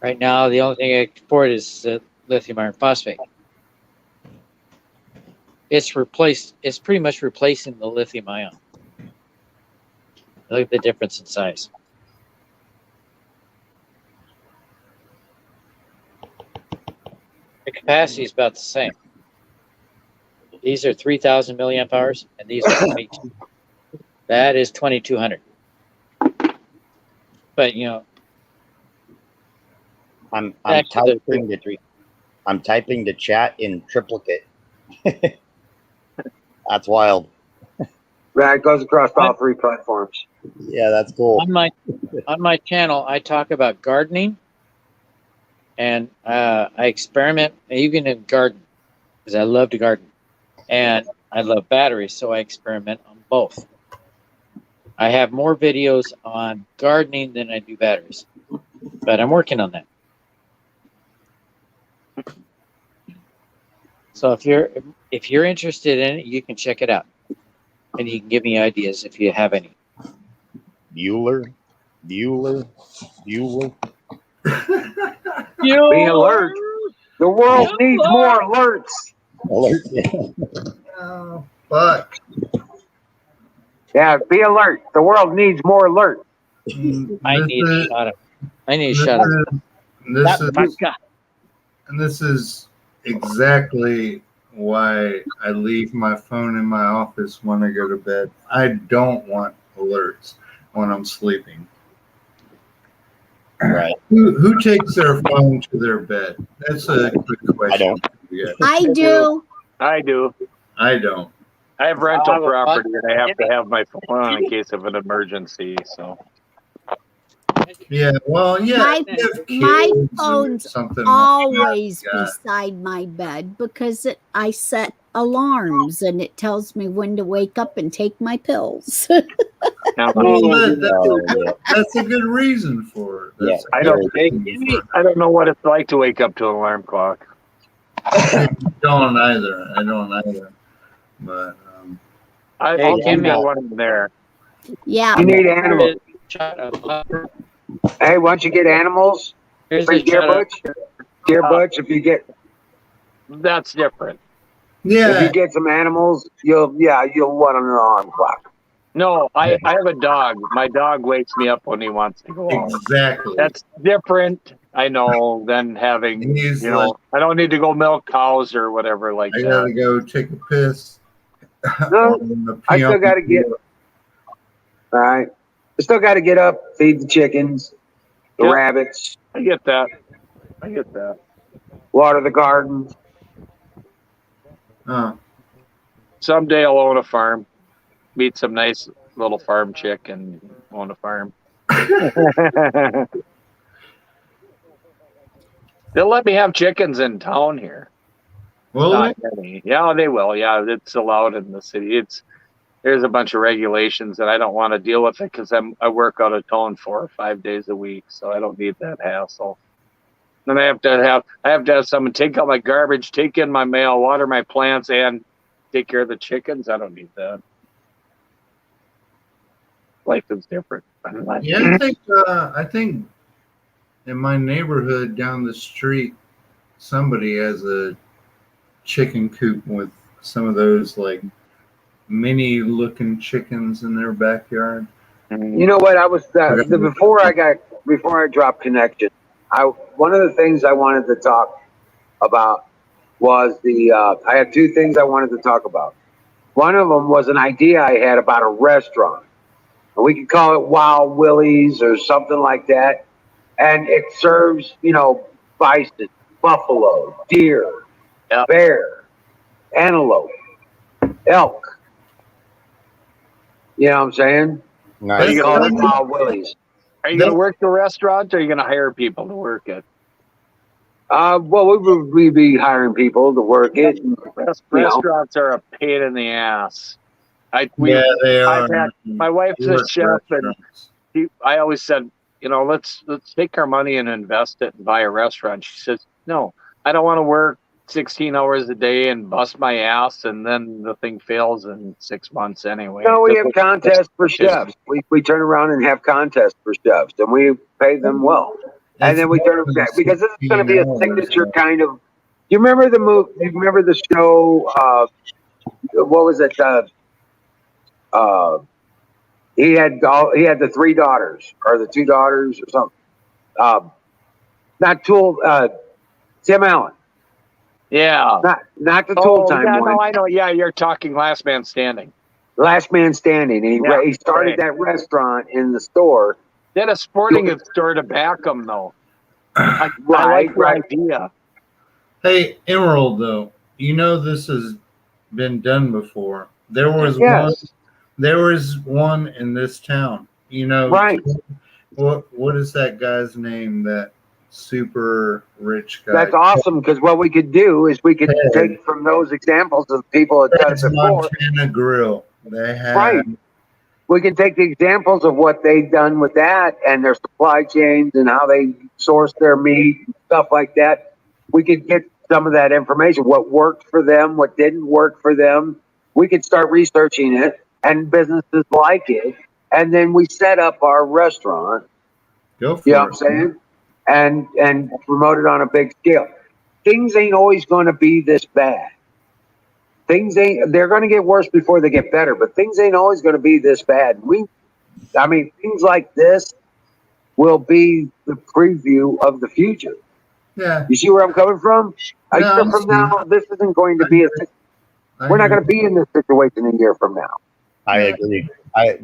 [SPEAKER 8] Right now, the only thing I can afford is lithium iron phosphate. It's pretty much replacing the lithium ion. Look at the difference in size. The capacity is about the same. These are 3,000 milliamp hours, and these are 22. That is 2,200. But
[SPEAKER 1] I'm
[SPEAKER 8] back to the
[SPEAKER 1] typing the
[SPEAKER 8] 3.
[SPEAKER 1] I'm typing the chat in triplicate. That's wild.
[SPEAKER 4] Right, it goes across all 3 platforms.
[SPEAKER 1] Yeah, that's cool.
[SPEAKER 8] On my channel, I talk about gardening, and I experiment even in garden because I love to garden, and I love batteries, so I experiment on both. I have more videos on gardening than I do batteries, but I'm working on that. So if you're interested in it, you can check it out, and you can give me ideas if you have any.
[SPEAKER 1] Bueller.
[SPEAKER 4] Be alert. The world needs more alerts.
[SPEAKER 1] Alert.
[SPEAKER 6] But
[SPEAKER 4] Yeah, be alert. The world needs more alert.
[SPEAKER 8] I need a shot of. I need a shot of.
[SPEAKER 6] This is exactly why I leave my phone in my office when I go to bed. I don't want alerts when I'm sleeping.
[SPEAKER 1] Right.
[SPEAKER 6] Who takes their phone to their bed? That's a good question.
[SPEAKER 1] I don't.
[SPEAKER 6] Yeah,
[SPEAKER 3] I do.
[SPEAKER 2] I do.
[SPEAKER 6] I don't.
[SPEAKER 2] I have rental property and I have to have my phone on in case of an emergency. So
[SPEAKER 6] Yeah, well, yeah.
[SPEAKER 3] My-
[SPEAKER 6] if you have
[SPEAKER 3] my
[SPEAKER 6] kids or
[SPEAKER 3] phone's
[SPEAKER 6] something
[SPEAKER 3] Always
[SPEAKER 6] Yeah.
[SPEAKER 3] beside my bed because I set alarms and it tells me when to wake up and take my pills.
[SPEAKER 2] now,
[SPEAKER 6] Well,
[SPEAKER 1] Oh,
[SPEAKER 6] that's a good reason for it. That's
[SPEAKER 2] I
[SPEAKER 6] a
[SPEAKER 2] don't.
[SPEAKER 6] good reason for it.
[SPEAKER 2] I don't know what it's like to wake up to an alarm clock.
[SPEAKER 6] I don't either. But
[SPEAKER 2] I'll
[SPEAKER 8] Hey,
[SPEAKER 2] keep
[SPEAKER 8] Kimmy.
[SPEAKER 2] that one in there.
[SPEAKER 3] Yeah.
[SPEAKER 4] You need animals.
[SPEAKER 8] Shot of.
[SPEAKER 4] Hey, once you get animals,
[SPEAKER 8] Here's
[SPEAKER 4] bring
[SPEAKER 8] a
[SPEAKER 4] deer
[SPEAKER 8] shot of.
[SPEAKER 4] butch. Deer butch. If you get
[SPEAKER 2] That's different.
[SPEAKER 6] yeah,
[SPEAKER 4] some animals, you'll want an alarm clock.
[SPEAKER 2] No, I have a dog. My dog wakes me up when he wants to go out.
[SPEAKER 6] exactly.
[SPEAKER 2] That's different, I know, than having,
[SPEAKER 6] He's
[SPEAKER 2] I don't need to go milk cows or whatever like
[SPEAKER 6] I
[SPEAKER 2] that.
[SPEAKER 6] gotta go take a piss.
[SPEAKER 4] No,
[SPEAKER 6] on the
[SPEAKER 4] I still
[SPEAKER 6] peon-
[SPEAKER 4] got to get. All right, I still got to get up, feed the chickens, the
[SPEAKER 2] Yep.
[SPEAKER 4] rabbits,
[SPEAKER 2] I get that.
[SPEAKER 4] water the garden.
[SPEAKER 6] Oh,
[SPEAKER 2] Someday I'll own a farm. meet some nice little farm chick and own a farm. They'll let me have chickens in town here.
[SPEAKER 6] Well,
[SPEAKER 2] Not many. Yeah, they will. Yeah, it's allowed in the city. There's a bunch of regulations that I don't want to deal with it because I work out of town 4 or 5 days a week, so I don't need that hassle. Then I have to have someone take out my garbage, take in my mail, water my plants, and take care of the chickens. I don't need that. Life is different.
[SPEAKER 6] yeah, I think in my neighborhood down the street, somebody has a chicken coop with some of those like mini looking chickens in their backyard.
[SPEAKER 4] You know what? I was before I dropped connection. One of the things I wanted to talk about was I had 2 things I wanted to talk about. One of them was an idea I had about a restaurant. And we could call it Wild Willie's or something like that. And it serves, bison, buffalo, deer, bear, antelope, elk. You know what I'm saying?
[SPEAKER 1] Nice.
[SPEAKER 4] We call it Wild Willie's.
[SPEAKER 2] Are you going to work the restaurant or are you going to hire people to work it?
[SPEAKER 4] Well, we'd be hiring people to work it.
[SPEAKER 2] Restaurants are a pain in the ass.
[SPEAKER 6] They are.
[SPEAKER 2] My wife's a chef, and I always said, let's take our money and invest it and buy a restaurant. She says, no, I don't want to work 16 hours a day and bust my ass, and then the thing fails in 6 months anyway.
[SPEAKER 4] No, we have contests for chefs. We turn around and have contests for chefs, and we pay them well. And then we turn around because this is going to be a signature kind of. You remember the movie? You remember the show? What was it? He had the 3 daughters or the 2 daughters or something. Not Tool. Tim Allen.
[SPEAKER 2] Yeah.
[SPEAKER 4] Not the Tool Time one.
[SPEAKER 2] No, I know. Yeah, you're talking Last Man Standing.
[SPEAKER 4] Last Man Standing. And he started that restaurant in the store.
[SPEAKER 2] They had a sporting goods store to back them, though. I like the idea.
[SPEAKER 6] Hey, Emerald, though, this has been done before. There was one in this town.
[SPEAKER 4] Right.
[SPEAKER 6] What is that guy's name? That super rich guy.
[SPEAKER 4] That's awesome because what we could do is we could take from those examples of people that done it before.
[SPEAKER 6] Montana Grill. They had.
[SPEAKER 4] Right. We can take the examples of what they've done with that and their supply chains and how they source their meat and stuff like that. We could get some of that information, what worked for them, what didn't work for them. We could start researching it and businesses like it. And then we set up our restaurant.
[SPEAKER 6] Go for
[SPEAKER 4] you know what I'm saying? And promote it on a big scale. Things ain't always going to be this bad. They're going to get worse before they get better, but things ain't always going to be this bad. Things like this will be the preview of the future.
[SPEAKER 6] Yeah.
[SPEAKER 4] You see where I'm coming from? A year from now, this isn't going to be we're not going to be in this situation a year from now.
[SPEAKER 1] I agree. I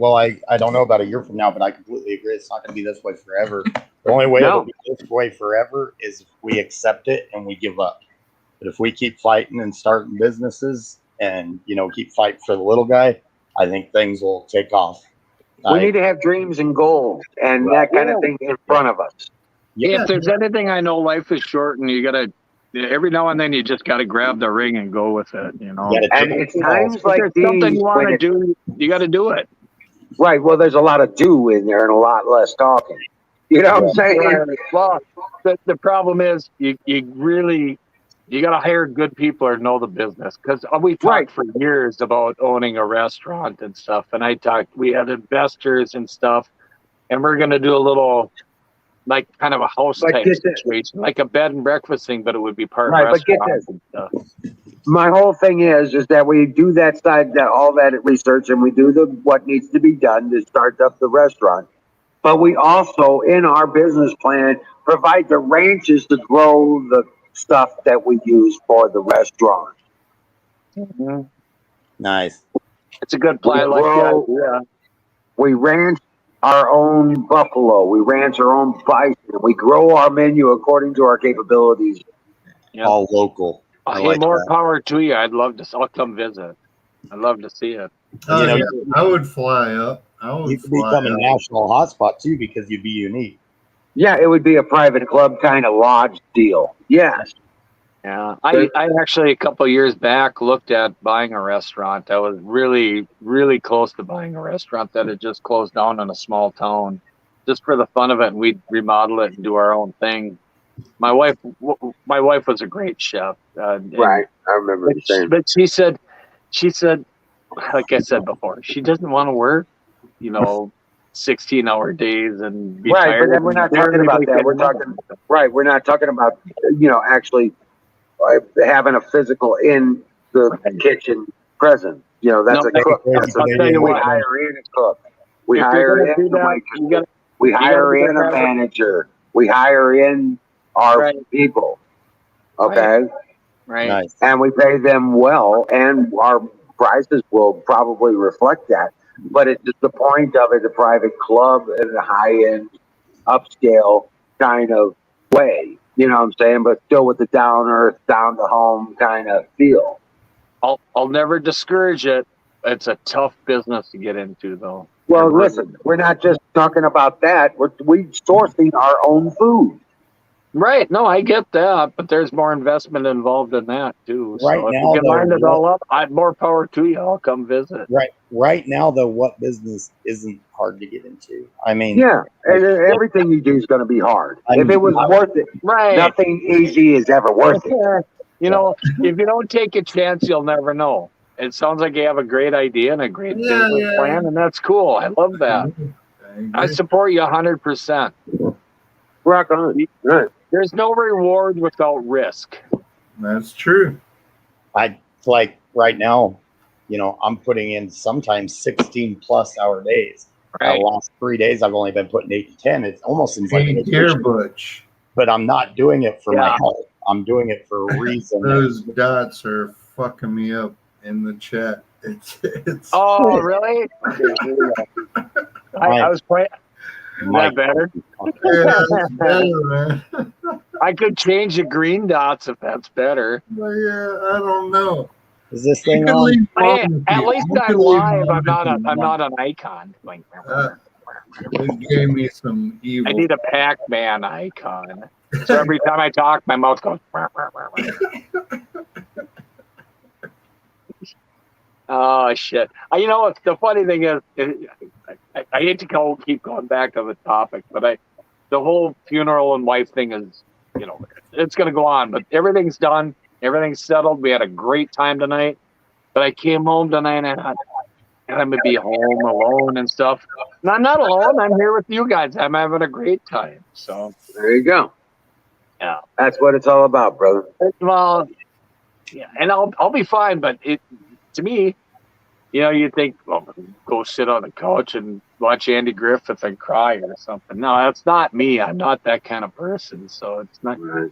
[SPEAKER 1] don't know about a year from now, but I completely agree. It's not going to be this way forever. The only way it'll be this way forever is if we accept it and we give up. But if we keep fighting and starting businesses and, keep fighting for the little guy, I think things will take off.
[SPEAKER 4] We need to have dreams and goals and that kind of thing in front of us.
[SPEAKER 2] Yeah. If there's anything I know, life is short and you got to, every now and then you just got to grab the ring and go with it,
[SPEAKER 4] And it's times like these.
[SPEAKER 2] Something you want to do, you got to do it.
[SPEAKER 4] Right. Well, there's a lot of do in there and a lot less talking. You know what I'm saying?
[SPEAKER 2] Well, the problem is you got to hire good people or know the business because we talked for years about owning a restaurant and stuff. And we had investors and stuff, and we're going to do a little, like kind of a house type situation, like a bed and breakfast thing, but it would be part restaurant and stuff.
[SPEAKER 4] My whole thing is that we do that side, all that research, and we do what needs to be done to start up the restaurant. But we also, in our business plan, provide the ranches to grow the stuff that we use for the restaurant.
[SPEAKER 2] Mm-hmm.
[SPEAKER 1] Nice.
[SPEAKER 2] It's a good plan.
[SPEAKER 4] We ranch our own buffalo. We ranch our own bison. We grow our menu according to our capabilities.
[SPEAKER 1] All local.
[SPEAKER 2] More power to you. I'd love to. I'll come visit. I'd love to see it.
[SPEAKER 6] Oh,
[SPEAKER 1] You know,
[SPEAKER 6] yeah, I would fly up. I
[SPEAKER 1] You
[SPEAKER 6] would
[SPEAKER 1] could
[SPEAKER 6] fly
[SPEAKER 1] become a
[SPEAKER 6] up.
[SPEAKER 1] national hotspot too because you'd be unique.
[SPEAKER 4] Yeah, it would be a private club kind of lodge deal. Yes.
[SPEAKER 2] Yeah, I actually a couple of years back looked at buying a restaurant. I was really, really close to buying a restaurant that had just closed down in a small town, just for the fun of it. And we'd remodel it and do our own thing. My wife was a great chef.
[SPEAKER 4] Right. I remember you saying.
[SPEAKER 2] But she said, like I said before, she doesn't want to work, 16-hour days and be
[SPEAKER 4] Right,
[SPEAKER 2] tired.
[SPEAKER 4] but then we're not talking about that. We're talking right. We're not talking about actually having a physical in the kitchen presence. That's a cook.
[SPEAKER 2] I'll tell you
[SPEAKER 4] We
[SPEAKER 2] what.
[SPEAKER 4] hire in a cook. We
[SPEAKER 2] If you're
[SPEAKER 4] hire
[SPEAKER 2] gonna
[SPEAKER 4] in
[SPEAKER 2] do
[SPEAKER 4] the
[SPEAKER 2] that,
[SPEAKER 4] waitress. We hire in a manager. We hire in our people. Okay.
[SPEAKER 2] Right.
[SPEAKER 1] Nice.
[SPEAKER 4] And we pay them well, and our prices will probably reflect that. But it's just the point of it, a private club in a high-end, upscale kind of way. You know what I'm saying? But still with the down-earth, down-to-home kind of feel.
[SPEAKER 2] I'll never discourage it. It's a tough business to get into, though.
[SPEAKER 4] Well, listen, we're not just talking about that. We're sourcing our own food.
[SPEAKER 2] Right. No, I get that, but there's more investment involved in that too.
[SPEAKER 1] Right
[SPEAKER 2] So if
[SPEAKER 1] now,
[SPEAKER 2] you can
[SPEAKER 1] though,
[SPEAKER 2] line it all up, I'd more power to you. I'll come visit.
[SPEAKER 1] Right now, though, what business isn't hard to get into? I mean,
[SPEAKER 4] Yeah, and everything you do is going to be hard.
[SPEAKER 1] I
[SPEAKER 4] If
[SPEAKER 1] mean,
[SPEAKER 4] it was worth it,
[SPEAKER 2] Right.
[SPEAKER 4] nothing easy is ever worth it.
[SPEAKER 2] If you don't take a chance, you'll never know. It sounds like you have a great idea and a great business plan, and that's cool. I love that. I support you 100%.
[SPEAKER 4] Rock on. Right.
[SPEAKER 2] There's no reward without risk.
[SPEAKER 6] That's true.
[SPEAKER 1] I like right now, I'm putting in sometimes 16+ hour days.
[SPEAKER 2] Right.
[SPEAKER 1] The last 3 days, I've only been putting 8 to 10. It almost seems like
[SPEAKER 6] Hey, dear Butch.
[SPEAKER 1] but I'm not doing it for my health. I'm doing it for a reason.
[SPEAKER 6] Those dots are fucking me up in the chat. It's
[SPEAKER 2] Oh, really? I was playing. Is that better?
[SPEAKER 6] yeah, that's better, man.
[SPEAKER 2] I could change the green dots if that's better.
[SPEAKER 6] Well, yeah, I don't know.
[SPEAKER 1] Is this
[SPEAKER 6] You
[SPEAKER 1] thing
[SPEAKER 6] can
[SPEAKER 1] on?
[SPEAKER 6] leave
[SPEAKER 2] At
[SPEAKER 6] comments.
[SPEAKER 2] least
[SPEAKER 6] You
[SPEAKER 2] I'm
[SPEAKER 6] can leave
[SPEAKER 2] live. I'm
[SPEAKER 6] comments.
[SPEAKER 2] not an icon.
[SPEAKER 6] It gave me some evil.
[SPEAKER 2] I need a Pac-Man icon. So every time I talk, my mouth goes. Oh shit! The funny thing is, I hate to keep going back to the topic, but the whole funeral and wife thing is, it's going to go on. But everything's done. Everything's settled. We had a great time tonight. But I came home tonight and I'm going to be home alone and stuff. And I'm not alone. I'm here with you guys. I'm having a great time. So
[SPEAKER 4] there you go.
[SPEAKER 2] Yeah,
[SPEAKER 4] that's what it's all about, brother.
[SPEAKER 2] Well, yeah, and I'll be fine. But to me, you think, well, go sit on the couch and watch Andy Griffith and cry or something. No, that's not me. I'm not that kind of person. So it's not.
[SPEAKER 4] Right.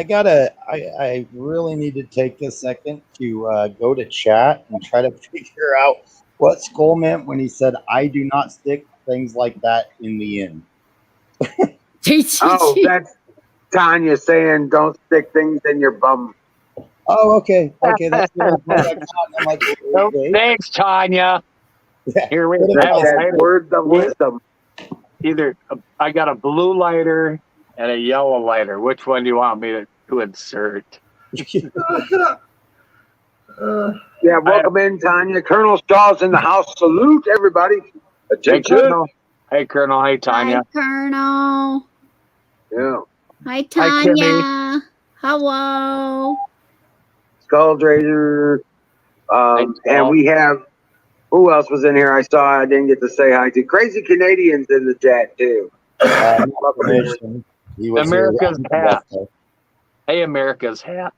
[SPEAKER 1] I really need to take a second to go to chat and try to figure out what Skull meant when he said, "I do not stick things like that in the inn."
[SPEAKER 4] Oh, that's Tanya saying, "Don't stick things in your bum."
[SPEAKER 1] Oh, okay. That's what I'm like, okay.
[SPEAKER 2] Thanks, Tanya. Here we
[SPEAKER 4] go. Words of wisdom.
[SPEAKER 2] Either I got a blue lighter and a yellow lighter. Which one do you want me to insert?
[SPEAKER 4] Yeah, welcome in, Tanya. Colonel Shaw's in the house. Salute, everybody. Attention.
[SPEAKER 2] Hey, Colonel. Hey, Tanya.
[SPEAKER 3] Hi, Colonel.
[SPEAKER 4] Yeah.
[SPEAKER 3] Hi, Tanya. Hello.
[SPEAKER 4] Skulldrazer. And we have, who else was in here? I saw, I didn't get to say hi to. Crazy Canadians in the chat, too.
[SPEAKER 2] America's hat. Hey, America's hat.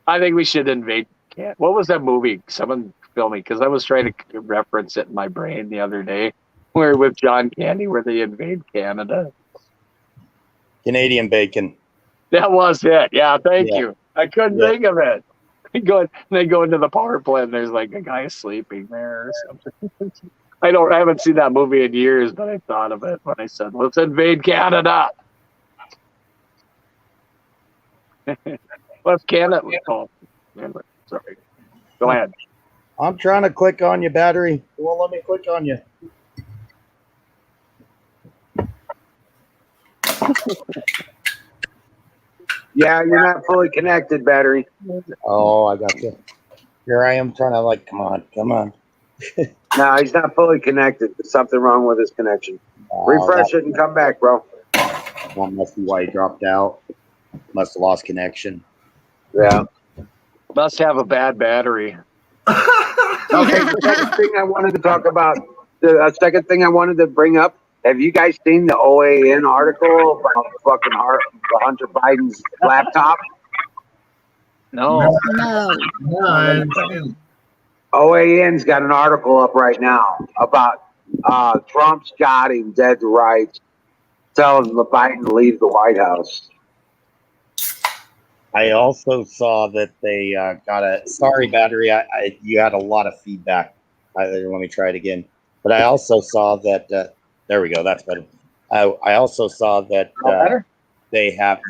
[SPEAKER 2] I think we should invade Canada. What was that movie? Someone film me, because I was trying to reference it in my brain the other day. Where with John Candy, where they invade Canada.
[SPEAKER 1] Canadian bacon.
[SPEAKER 2] That was it. Yeah, thank you. I couldn't think of it. They go into the power plant and there's like a guy sleeping there or something. I haven't seen that movie in years, but I thought of it when I said, let's invade Canada. Let's can it. Oh, sorry. Go ahead.
[SPEAKER 1] I'm trying to click on your battery. It won't let me click on you.
[SPEAKER 4] Yeah, you're not fully connected, battery.
[SPEAKER 1] Oh, I got you. Here I am trying to like, come on.
[SPEAKER 4] No, he's not fully connected. There's something wrong with his connection.
[SPEAKER 1] Oh,
[SPEAKER 4] Refresh it and come back, bro.
[SPEAKER 1] that must be why he dropped out. Must have lost connection.
[SPEAKER 4] Yeah.
[SPEAKER 2] Must have a bad battery.
[SPEAKER 4] Okay, the second thing I wanted to talk about, the second thing I wanted to bring up, have you guys seen the OAN article about fucking Hunter Biden's laptop?
[SPEAKER 2] No.
[SPEAKER 3] No.
[SPEAKER 6] No, I haven't seen
[SPEAKER 4] OAN's got an article up right now about Trump's got him dead to rights, telling the Biden to leave the White House.
[SPEAKER 1] I also saw that they got a sorry battery. You had a lot of feedback. Let me try it again. But I also saw that there we go. That's better. I also saw that they have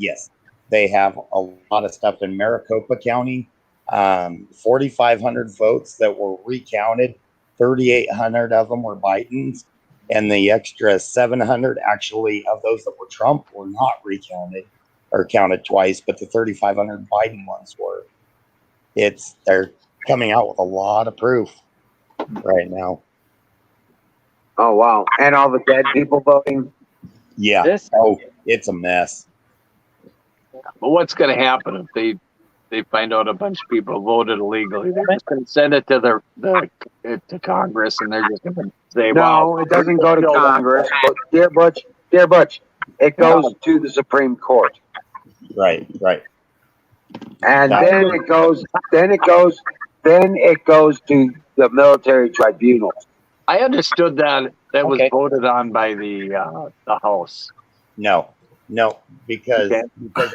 [SPEAKER 1] a lot of stuff in Maricopa County. 4,500 votes that were recounted. 3,800 of them were Biden's, and the extra 700 actually of those that were Trump were not recounted or counted twice, but the 3,500 Biden ones were. They're coming out with a lot of proof right now.
[SPEAKER 4] Oh wow! And all the dead people voting.
[SPEAKER 1] Yeah. It's a mess.
[SPEAKER 2] But what's going to happen if they find out a bunch of people voted illegally? They're just going to send it to to Congress, and they're just going to say,
[SPEAKER 4] No,
[SPEAKER 2] "Wow,
[SPEAKER 4] it doesn't go to Congress. But dear Butch, it goes to the Supreme Court.
[SPEAKER 1] Right.
[SPEAKER 4] And then it goes to the military tribunals.
[SPEAKER 2] I understood that was
[SPEAKER 8] Okay.
[SPEAKER 2] voted on by the House."
[SPEAKER 1] No, because
[SPEAKER 2] Okay.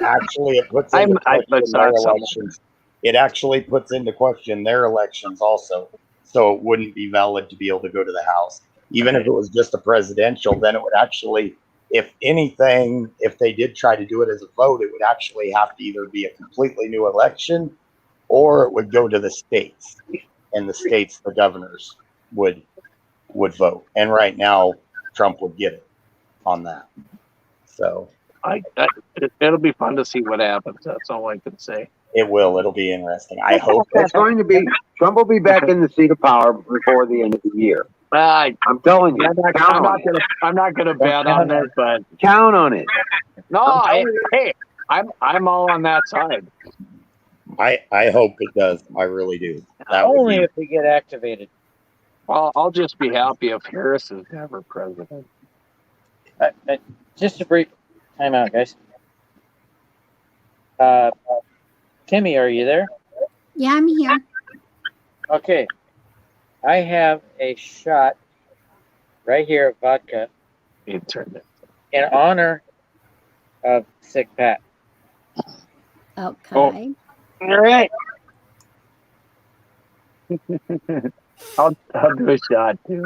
[SPEAKER 1] actually it puts into question their elections. It actually puts into question their elections also. So it wouldn't be valid to be able to go to the House. Even if it was just a presidential, then it would actually, if anything, if they did try to do it as a vote, it would actually have to either be a completely new election or it would go to the states. And the states, the governors would vote. And right now, Trump would get it on that. So
[SPEAKER 2] It'll be fun to see what happens. That's all I can say.
[SPEAKER 1] it will. It'll be interesting. I hope
[SPEAKER 4] It's going to be Trump will be back in the seat of power before the end of the year. I'm telling you,
[SPEAKER 2] I'm not gonna bet on it, but
[SPEAKER 4] count on it.
[SPEAKER 2] no. Hey, I'm all on that side.
[SPEAKER 1] I hope it does. I really do. That would
[SPEAKER 8] Only
[SPEAKER 1] be,
[SPEAKER 8] if we get activated.
[SPEAKER 2] Well, I'll just be happy if Harris is never president.
[SPEAKER 8] Just a brief timeout, guys. Timmy, are you there?
[SPEAKER 3] Yeah, I'm here.
[SPEAKER 8] Okay. I have a shot right here of vodka
[SPEAKER 2] He turned it.
[SPEAKER 8] in honor of Sick Pat.
[SPEAKER 3] Okay.
[SPEAKER 2] All right. I'll do a shot too.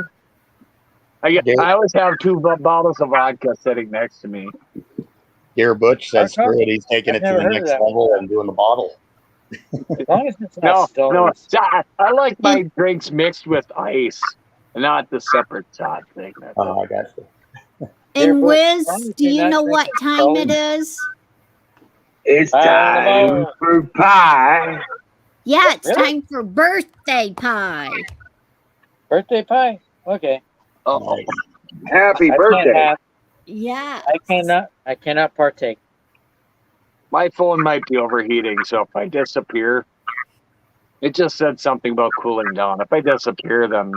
[SPEAKER 2] I always have two bottles of vodka sitting next to me.
[SPEAKER 1] Dear Butch says screw it. He's taking it
[SPEAKER 8] I've
[SPEAKER 1] to
[SPEAKER 8] never
[SPEAKER 1] the
[SPEAKER 8] heard of
[SPEAKER 1] next
[SPEAKER 8] that
[SPEAKER 1] level and doing the bottle.
[SPEAKER 8] As long as it's
[SPEAKER 2] No,
[SPEAKER 8] not Stones.
[SPEAKER 2] I like my drinks mixed with ice, not the separate shot thing.
[SPEAKER 1] Oh, I got you.
[SPEAKER 3] And
[SPEAKER 8] Butch,
[SPEAKER 3] Wiz,
[SPEAKER 8] as long as
[SPEAKER 3] do
[SPEAKER 8] you're
[SPEAKER 3] you
[SPEAKER 8] not
[SPEAKER 3] know what
[SPEAKER 8] drinking
[SPEAKER 3] time it
[SPEAKER 8] Stones.
[SPEAKER 3] is?
[SPEAKER 4] It's
[SPEAKER 8] I
[SPEAKER 4] time
[SPEAKER 8] don't know.
[SPEAKER 4] for pie.
[SPEAKER 3] Yeah, it's
[SPEAKER 8] Really?
[SPEAKER 3] time for birthday pie.
[SPEAKER 8] Birthday pie? Okay.
[SPEAKER 2] Oh,
[SPEAKER 1] Nice.
[SPEAKER 4] Happy
[SPEAKER 8] I can't
[SPEAKER 4] birthday.
[SPEAKER 8] have,
[SPEAKER 3] Yeah.
[SPEAKER 8] I cannot partake.
[SPEAKER 2] my phone might be overheating, so if I disappear, it just said something about cooling down. If I disappear, then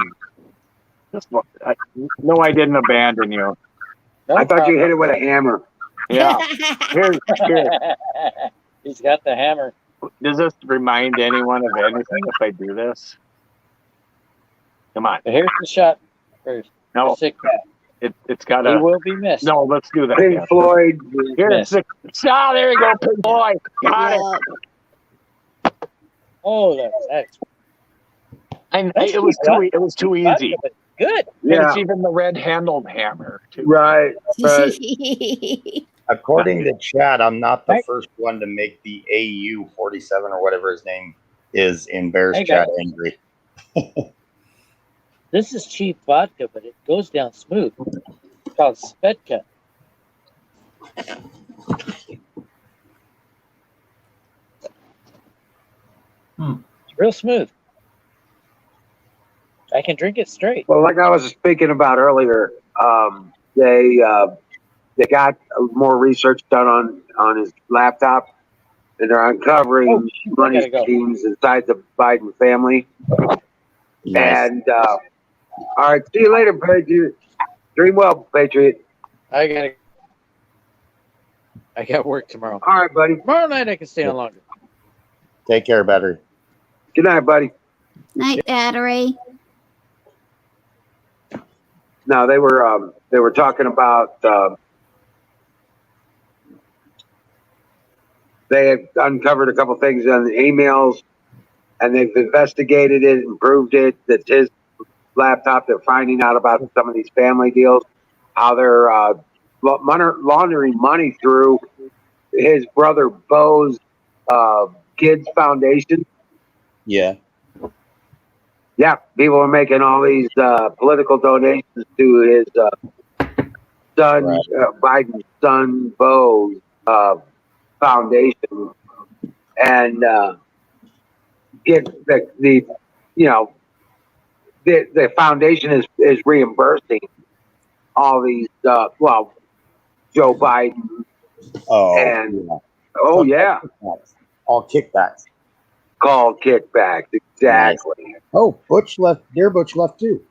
[SPEAKER 2] no, I didn't abandon you.
[SPEAKER 8] No
[SPEAKER 4] I thought you
[SPEAKER 8] problem.
[SPEAKER 4] hit it with a hammer.
[SPEAKER 2] Yeah. Here.
[SPEAKER 8] He's got the hammer.
[SPEAKER 2] Does this remind anyone of anything if I do this? Come on.
[SPEAKER 8] But here's the shot first.
[SPEAKER 2] No,
[SPEAKER 8] Sick Pat.
[SPEAKER 2] it's got
[SPEAKER 8] He
[SPEAKER 2] a.
[SPEAKER 8] will be missed.
[SPEAKER 2] No, let's do that.
[SPEAKER 4] Pink
[SPEAKER 2] Yeah.
[SPEAKER 4] Floyd.
[SPEAKER 2] Here's the. Ah, there you go, Pink Boy. Got it.
[SPEAKER 3] Yeah.
[SPEAKER 8] Oh, that's
[SPEAKER 2] It was too easy.
[SPEAKER 8] good.
[SPEAKER 2] And
[SPEAKER 4] Yeah,
[SPEAKER 2] it's even the red-handled hammer too.
[SPEAKER 4] right.
[SPEAKER 1] According to Chad, I'm not the
[SPEAKER 8] Hey.
[SPEAKER 1] first one to make the AU 47 or whatever his name is in Bears
[SPEAKER 8] Hey,
[SPEAKER 1] Chat
[SPEAKER 8] guys.
[SPEAKER 1] angry.
[SPEAKER 8] This is cheap vodka, but it goes down smooth. It's called Svedka. It's real smooth. I can drink it straight.
[SPEAKER 4] Well, like I was speaking about earlier, they got more research done on his laptop, and they're uncovering
[SPEAKER 8] Oh, shoot, I
[SPEAKER 4] money
[SPEAKER 8] gotta go.
[SPEAKER 4] schemes inside the Biden family.
[SPEAKER 1] Nice.
[SPEAKER 4] And all right, see you later, Patriot. Dream well, Patriot.
[SPEAKER 8] I got work tomorrow.
[SPEAKER 4] All right, buddy.
[SPEAKER 8] Tomorrow night I can stay on longer.
[SPEAKER 1] Take care, Battery.
[SPEAKER 4] Good night, buddy.
[SPEAKER 3] Night, Battery.
[SPEAKER 4] No, they were talking about they have uncovered a couple things on the emails, and they've investigated it and proved it. That his laptop, they're finding out about some of these family deals, how they're laundering money through his brother Bo's kids foundation.
[SPEAKER 1] Yeah.
[SPEAKER 4] Yeah, people are making all these political donations to his son,
[SPEAKER 1] Right.
[SPEAKER 4] Biden's son, Bo's foundation, and get the foundation is reimbursing all these Joe Biden
[SPEAKER 1] Oh.
[SPEAKER 4] and
[SPEAKER 1] yeah. All kickbacks.
[SPEAKER 4] called kickbacks, exactly.
[SPEAKER 1] Oh, Butch left. Dear Butch left too.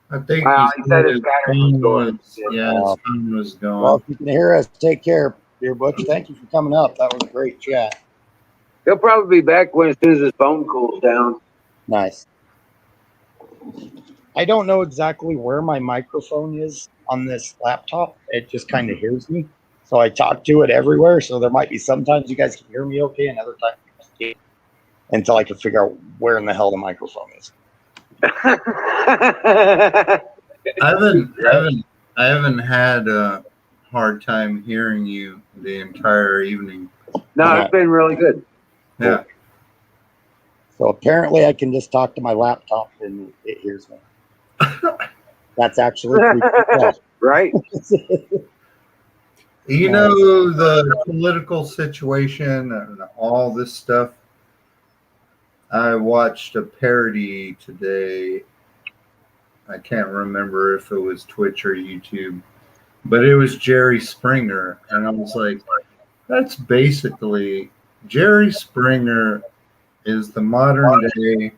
[SPEAKER 6] I think
[SPEAKER 4] He said his
[SPEAKER 6] his
[SPEAKER 4] battery
[SPEAKER 6] phone
[SPEAKER 4] was going.
[SPEAKER 6] was, yeah, his phone was gone.
[SPEAKER 1] Well, if you can hear us, take care, dear Butch. Thank you for coming up. That was a great chat.
[SPEAKER 4] He'll probably be back as soon as his phone cools down.
[SPEAKER 1] Nice. I don't know exactly where my microphone is on this laptop. It just kind of hears me. So I talk to it everywhere. So there might be sometimes you guys can hear me okay, and other times you can't, until I can figure out where in the hell the microphone is.
[SPEAKER 6] I haven't had a hard time hearing you the entire evening.
[SPEAKER 4] No, it's been really good.
[SPEAKER 6] Yeah.
[SPEAKER 1] So apparently I can just talk to my laptop and it hears me. That's actually pretty cool.
[SPEAKER 4] Right?
[SPEAKER 6] You know, the political situation and all this stuff. I watched a parody today. I can't remember if it was Twitch or YouTube, but it was Jerry Springer. And I was like, that's basically Jerry Springer is the modern day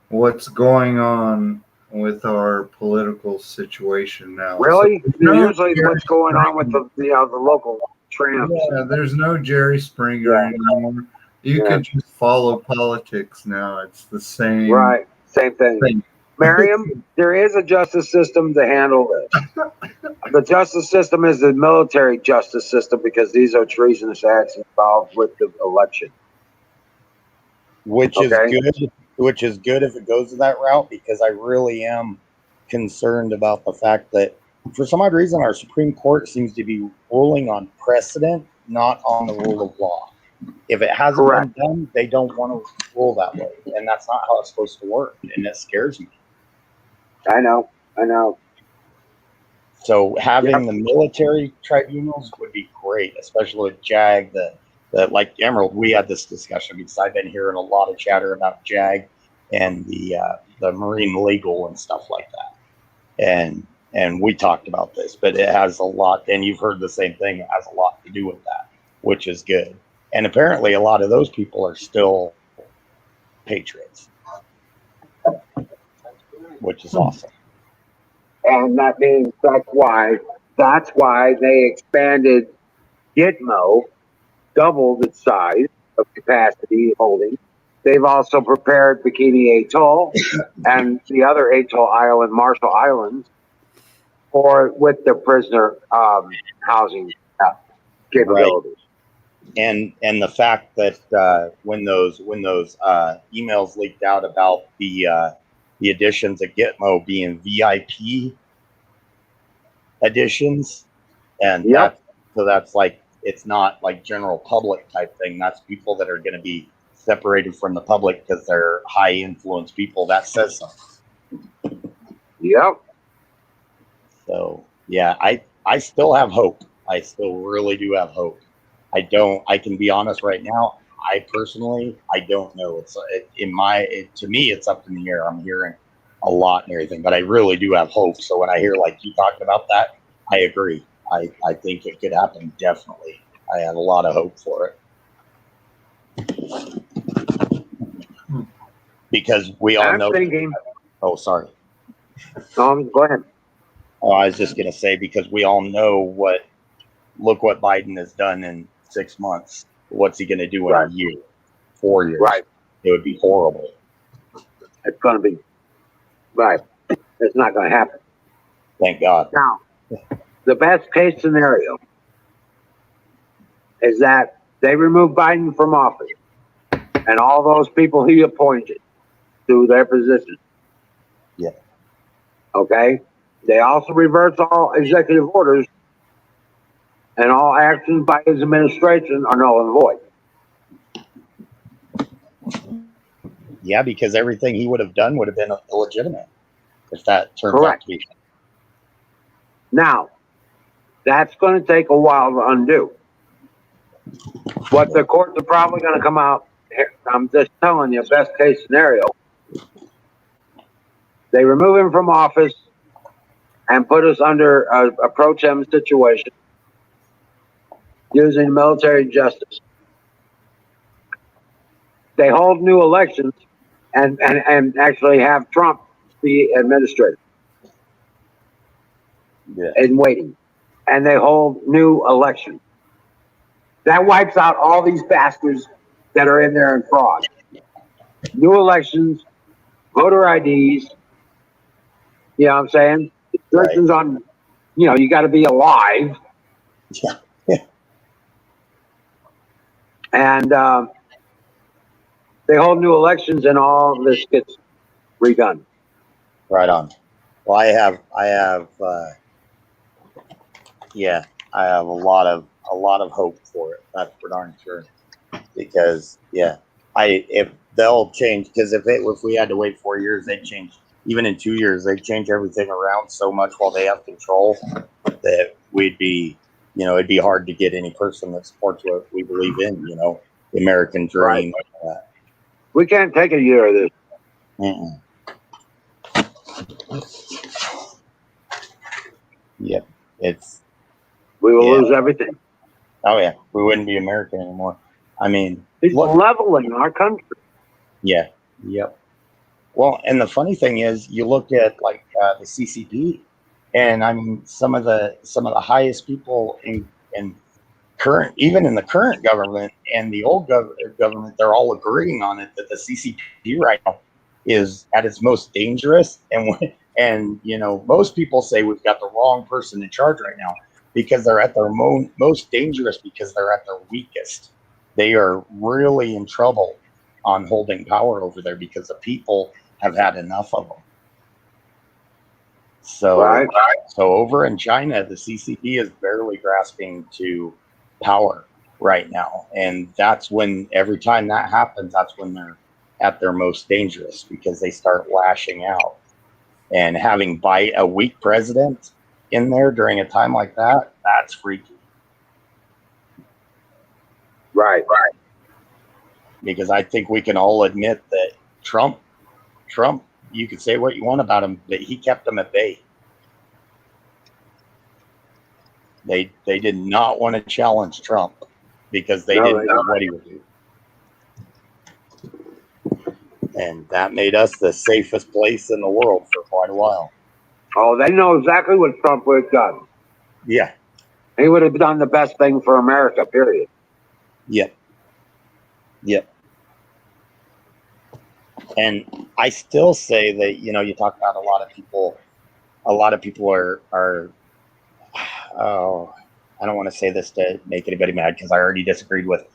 [SPEAKER 6] what's going on with our political situation now.
[SPEAKER 4] Really?
[SPEAKER 6] So, no
[SPEAKER 4] Usually
[SPEAKER 6] Jerry
[SPEAKER 4] what's going on with the local trams.
[SPEAKER 6] Yeah, there's no Jerry Springer anymore. You can just follow politics now. It's the same.
[SPEAKER 4] Right. Same thing. Miriam, there is a justice system to handle this. The justice system is the military justice system because these are treasonous acts involved with the election.
[SPEAKER 1] Which is good. Which is good if it goes that route, because I really am concerned about the fact that for some odd reason our Supreme Court seems to be ruling on precedent, not on the rule of law. If it hasn't been done, they don't want to rule that way, and that's not how it's supposed to work, and it scares me.
[SPEAKER 4] I know.
[SPEAKER 1] So having the military tribunals would be great, especially with JAG. That like Emerald, we had this discussion because I've been hearing a lot of chatter about JAG and the marine legal and stuff like that, and we talked about this, but it has a lot, and you've heard the same thing. It has a lot to do with that, which is good. And apparently, a lot of those people are still patriots, which is awesome.
[SPEAKER 4] And that means that's why they expanded Gitmo, doubled its size of capacity holding. They've also prepared Bikini Atoll and the other atoll island, Marshall Islands, with the prisoner housing capabilities.
[SPEAKER 1] Right. And the fact that when those emails leaked out about the additions at Gitmo being VIP additions, and that's So that's like, it's not like general public type thing. That's people that are going to be separated from the public because they're high influence people. That says something.
[SPEAKER 4] Yep.
[SPEAKER 1] So yeah, I still have hope. I still really do have hope. I can be honest right now. I personally, I don't know. To me, it's up in the air. I'm hearing a lot and everything, but I really do have hope. So when I hear like you talking about that, I agree. I think it could happen. Definitely. I have a lot of hope for it. Because we all
[SPEAKER 4] I'm
[SPEAKER 1] know.
[SPEAKER 4] thinking.
[SPEAKER 1] Oh, sorry.
[SPEAKER 4] Go ahead.
[SPEAKER 1] Oh, I was just going to say, because we all know look what Biden has done in 6 months. What's he going to do in a year, 4 years?
[SPEAKER 4] Right.
[SPEAKER 1] It would be horrible.
[SPEAKER 4] It's going to be right. It's not going to happen.
[SPEAKER 1] Thank God.
[SPEAKER 4] Now, the best case scenario is that they remove Biden from office and all those people he appointed to their position.
[SPEAKER 1] Yeah.
[SPEAKER 4] Okay. They also reverse all executive orders, and all actions by his administration are null and void.
[SPEAKER 1] Yeah, because everything he would have done would have been illegitimate if that turns out
[SPEAKER 4] Correct.
[SPEAKER 1] to be.
[SPEAKER 4] Now, that's going to take a while to undo. What the courts are probably going to come out, I'm just telling you, best case scenario, they remove him from office and put us under a pro tem situation using military justice. They hold new elections and actually have Trump be administrator in waiting. And they hold new elections. That wipes out all these bastards that are in there in fraud. New elections, voter IDs, you know what I'm saying? Restrictions on, you got to be alive.
[SPEAKER 1] Yeah.
[SPEAKER 4] And they hold new elections and all this gets redone.
[SPEAKER 1] Right on. Well, I have a lot of hope for it. That's for darn sure. Because if they'll change, because if we had to wait 4 years, they'd change. Even in 2 years, they'd change everything around so much while they have control that we'd be, it'd be hard to get any person that supports what we believe in. The American dream.
[SPEAKER 4] Right. We can't take a year of this.
[SPEAKER 1] Mm-mm. Yep,
[SPEAKER 4] we will lose everything.
[SPEAKER 1] Oh yeah, we wouldn't be American anymore. I mean,
[SPEAKER 4] it's leveling our country.
[SPEAKER 1] Yeah. Yep. Well, and the funny thing is, you look at like the CCP, and I mean, some of the highest people in even in the current government and the old government, they're all agreeing on it that the CCP right now is at its most dangerous. And most people say we've got the wrong person in charge right now because they're at their most dangerous, because they're at their weakest. They are really in trouble on holding power over there because the people have had enough of them. So, so over in China, the CCP is barely grasping to power right now. And that's when, every time that happens, that's when they're at their most dangerous, because they start lashing out. And having a weak president in there during a time like that, that's freaky.
[SPEAKER 4] Right.
[SPEAKER 1] Because I think we can all admit that Trump, you could say what you want about him, but he kept them at bay. They did not want to challenge Trump because they didn't know what he would do. And that made us the safest place in the world for quite a while.
[SPEAKER 4] Oh, they know exactly what Trump would have done.
[SPEAKER 1] Yeah.
[SPEAKER 4] He would have done the best thing for America, period.
[SPEAKER 1] Yep. And I still say that, you talk about a lot of people are I don't want to say this to make anybody mad, because I already disagreed with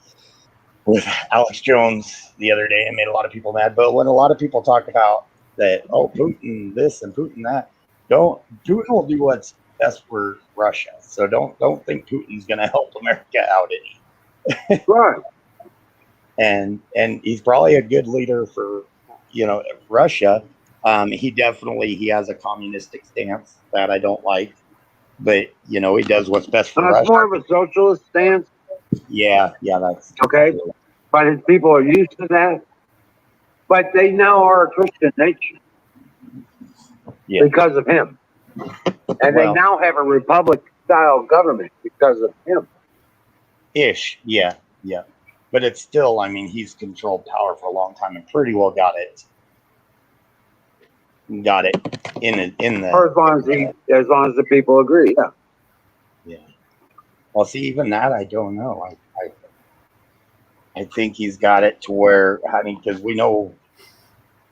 [SPEAKER 1] Alex Jones the other day and made a lot of people mad. But when a lot of people talk about that, Putin this and Putin that, Putin will do what's best for Russia. So don't think Putin's going to help America out any.
[SPEAKER 4] Right.
[SPEAKER 1] And he's probably a good leader for Russia. He has a communistic stance that I don't like, but he does what's best for
[SPEAKER 4] It's
[SPEAKER 1] Russia.
[SPEAKER 4] more of a socialist stance.
[SPEAKER 1] Yeah, that's
[SPEAKER 4] Okay. But his people are used to that. But they now are a Christian nation because of him. And they now have a republic-style government because of him.
[SPEAKER 1] Ish, yeah. But it's still, he's controlled power for a long time and pretty well got it in the.
[SPEAKER 4] Or as long as the people agree, yeah.
[SPEAKER 1] Yeah. Well, see, even that I don't know. I think he's got it to where because we know,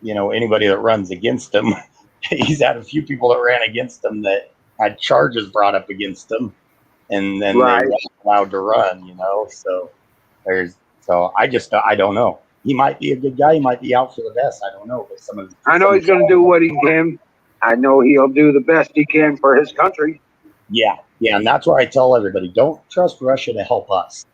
[SPEAKER 1] anybody that runs against him, he's had a few people that ran against him that had charges brought up against him, and then they weren't allowed to run. So I don't know. He might be a good guy. He might be out for the best. I don't know. But
[SPEAKER 4] I know he's going to do what he can. I know he'll do the best he can for his country.
[SPEAKER 1] Yeah, and that's why I tell everybody: don't trust Russia to help us,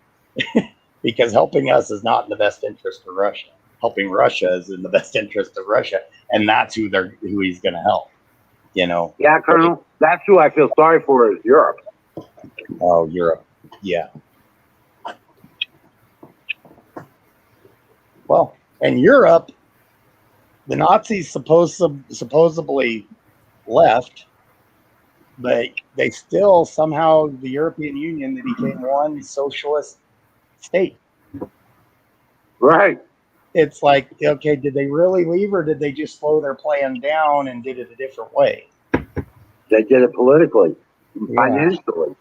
[SPEAKER 1] because helping us is not in the best interest of Russia. Helping Russia is in the best interest of Russia, and that's who he's going to help.
[SPEAKER 4] Yeah, Colonel. That's who I feel sorry for is Europe.
[SPEAKER 1] Oh, Europe. Yeah. Well, in Europe, the Nazis supposedly left, but they still somehow, the European Union, they became one socialist state.
[SPEAKER 4] Right.
[SPEAKER 1] It's like, okay, did they really leave, or did they just slow their plan down and did it a different way?
[SPEAKER 4] They did it politically, financially.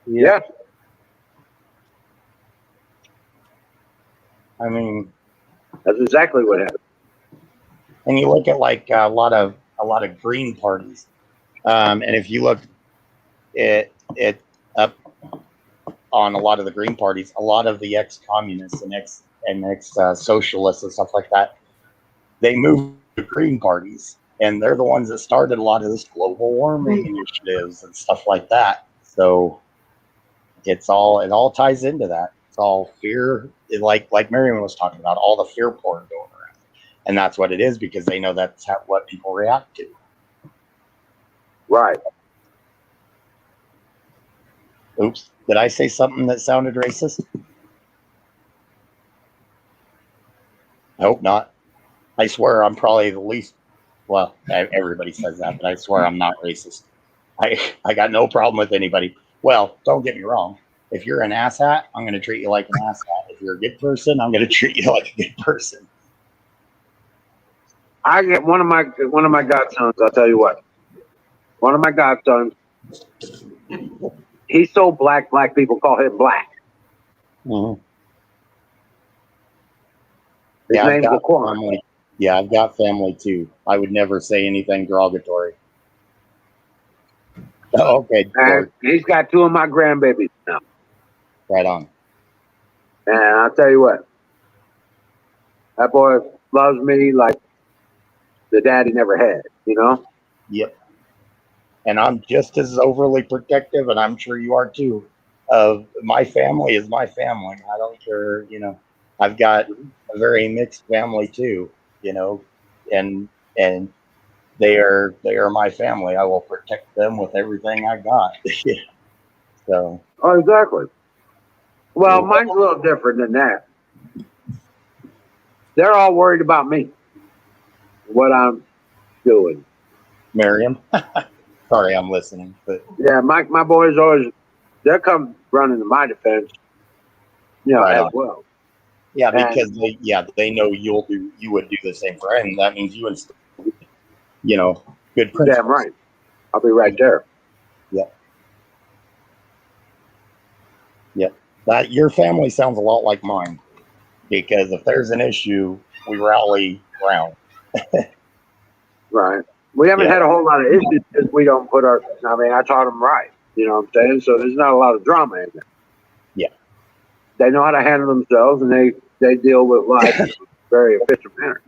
[SPEAKER 4] Yeah. That's exactly what happened.
[SPEAKER 1] And you look at like a lot of green parties, and if you look at up on a lot of the green parties, a lot of the ex-communists and ex-socialists and stuff like that, they moved to green parties, and they're the ones that started a lot of this global warming initiatives and stuff like that. So it all ties into that. It's all fear, like Miriam was talking about, all the fear porn going around, and that's what it is because they know that's what people react to.
[SPEAKER 4] Right.
[SPEAKER 1] Oops, did I say something that sounded racist? I hope not. I swear I'm probably the least. Well, everybody says that, but I swear I'm not racist. I got no problem with anybody. Well, don't get me wrong. If you're an asshat, I'm going to treat you like an asshat. If you're a good person, I'm going to treat you like a good person.
[SPEAKER 4] I get one of my godsons. I'll tell you what. One of my godsons. He's so black. Black people call him black.
[SPEAKER 1] Mm-hmm.
[SPEAKER 4] His name's Laquan.
[SPEAKER 1] Yeah, I've got family too. I would never say anything derogatory. Oh, okay.
[SPEAKER 4] And he's got 2 of my grandbabies now.
[SPEAKER 1] Right on.
[SPEAKER 4] And I'll tell you what. That boy loves me like the dad he never had,
[SPEAKER 1] Yep. And I'm just as overly protective, and I'm sure you are too, of my family is my family. I don't care, I've got a very mixed family too, and they are my family. I will protect them with everything I got. So.
[SPEAKER 4] Oh, exactly. Well, mine's a little different than that. They're all worried about me, what I'm doing.
[SPEAKER 1] Miriam, sorry, I'm listening, but
[SPEAKER 4] yeah, my boys always they'll come running to my defense,
[SPEAKER 1] right
[SPEAKER 4] as
[SPEAKER 1] on.
[SPEAKER 4] well.
[SPEAKER 1] Yeah, because they know you would do the same for him. That means you instill, good principles.
[SPEAKER 4] Damn right. I'll be right there.
[SPEAKER 1] Yeah. That your family sounds a lot like mine, because if there's an issue, we rally around.
[SPEAKER 4] Right. We haven't had a whole lot of issues because we don't put I taught them right. You know what I'm saying? So there's not a lot of drama in there.
[SPEAKER 1] Yeah.
[SPEAKER 4] They know how to handle themselves, and they deal with life in a very efficient manner.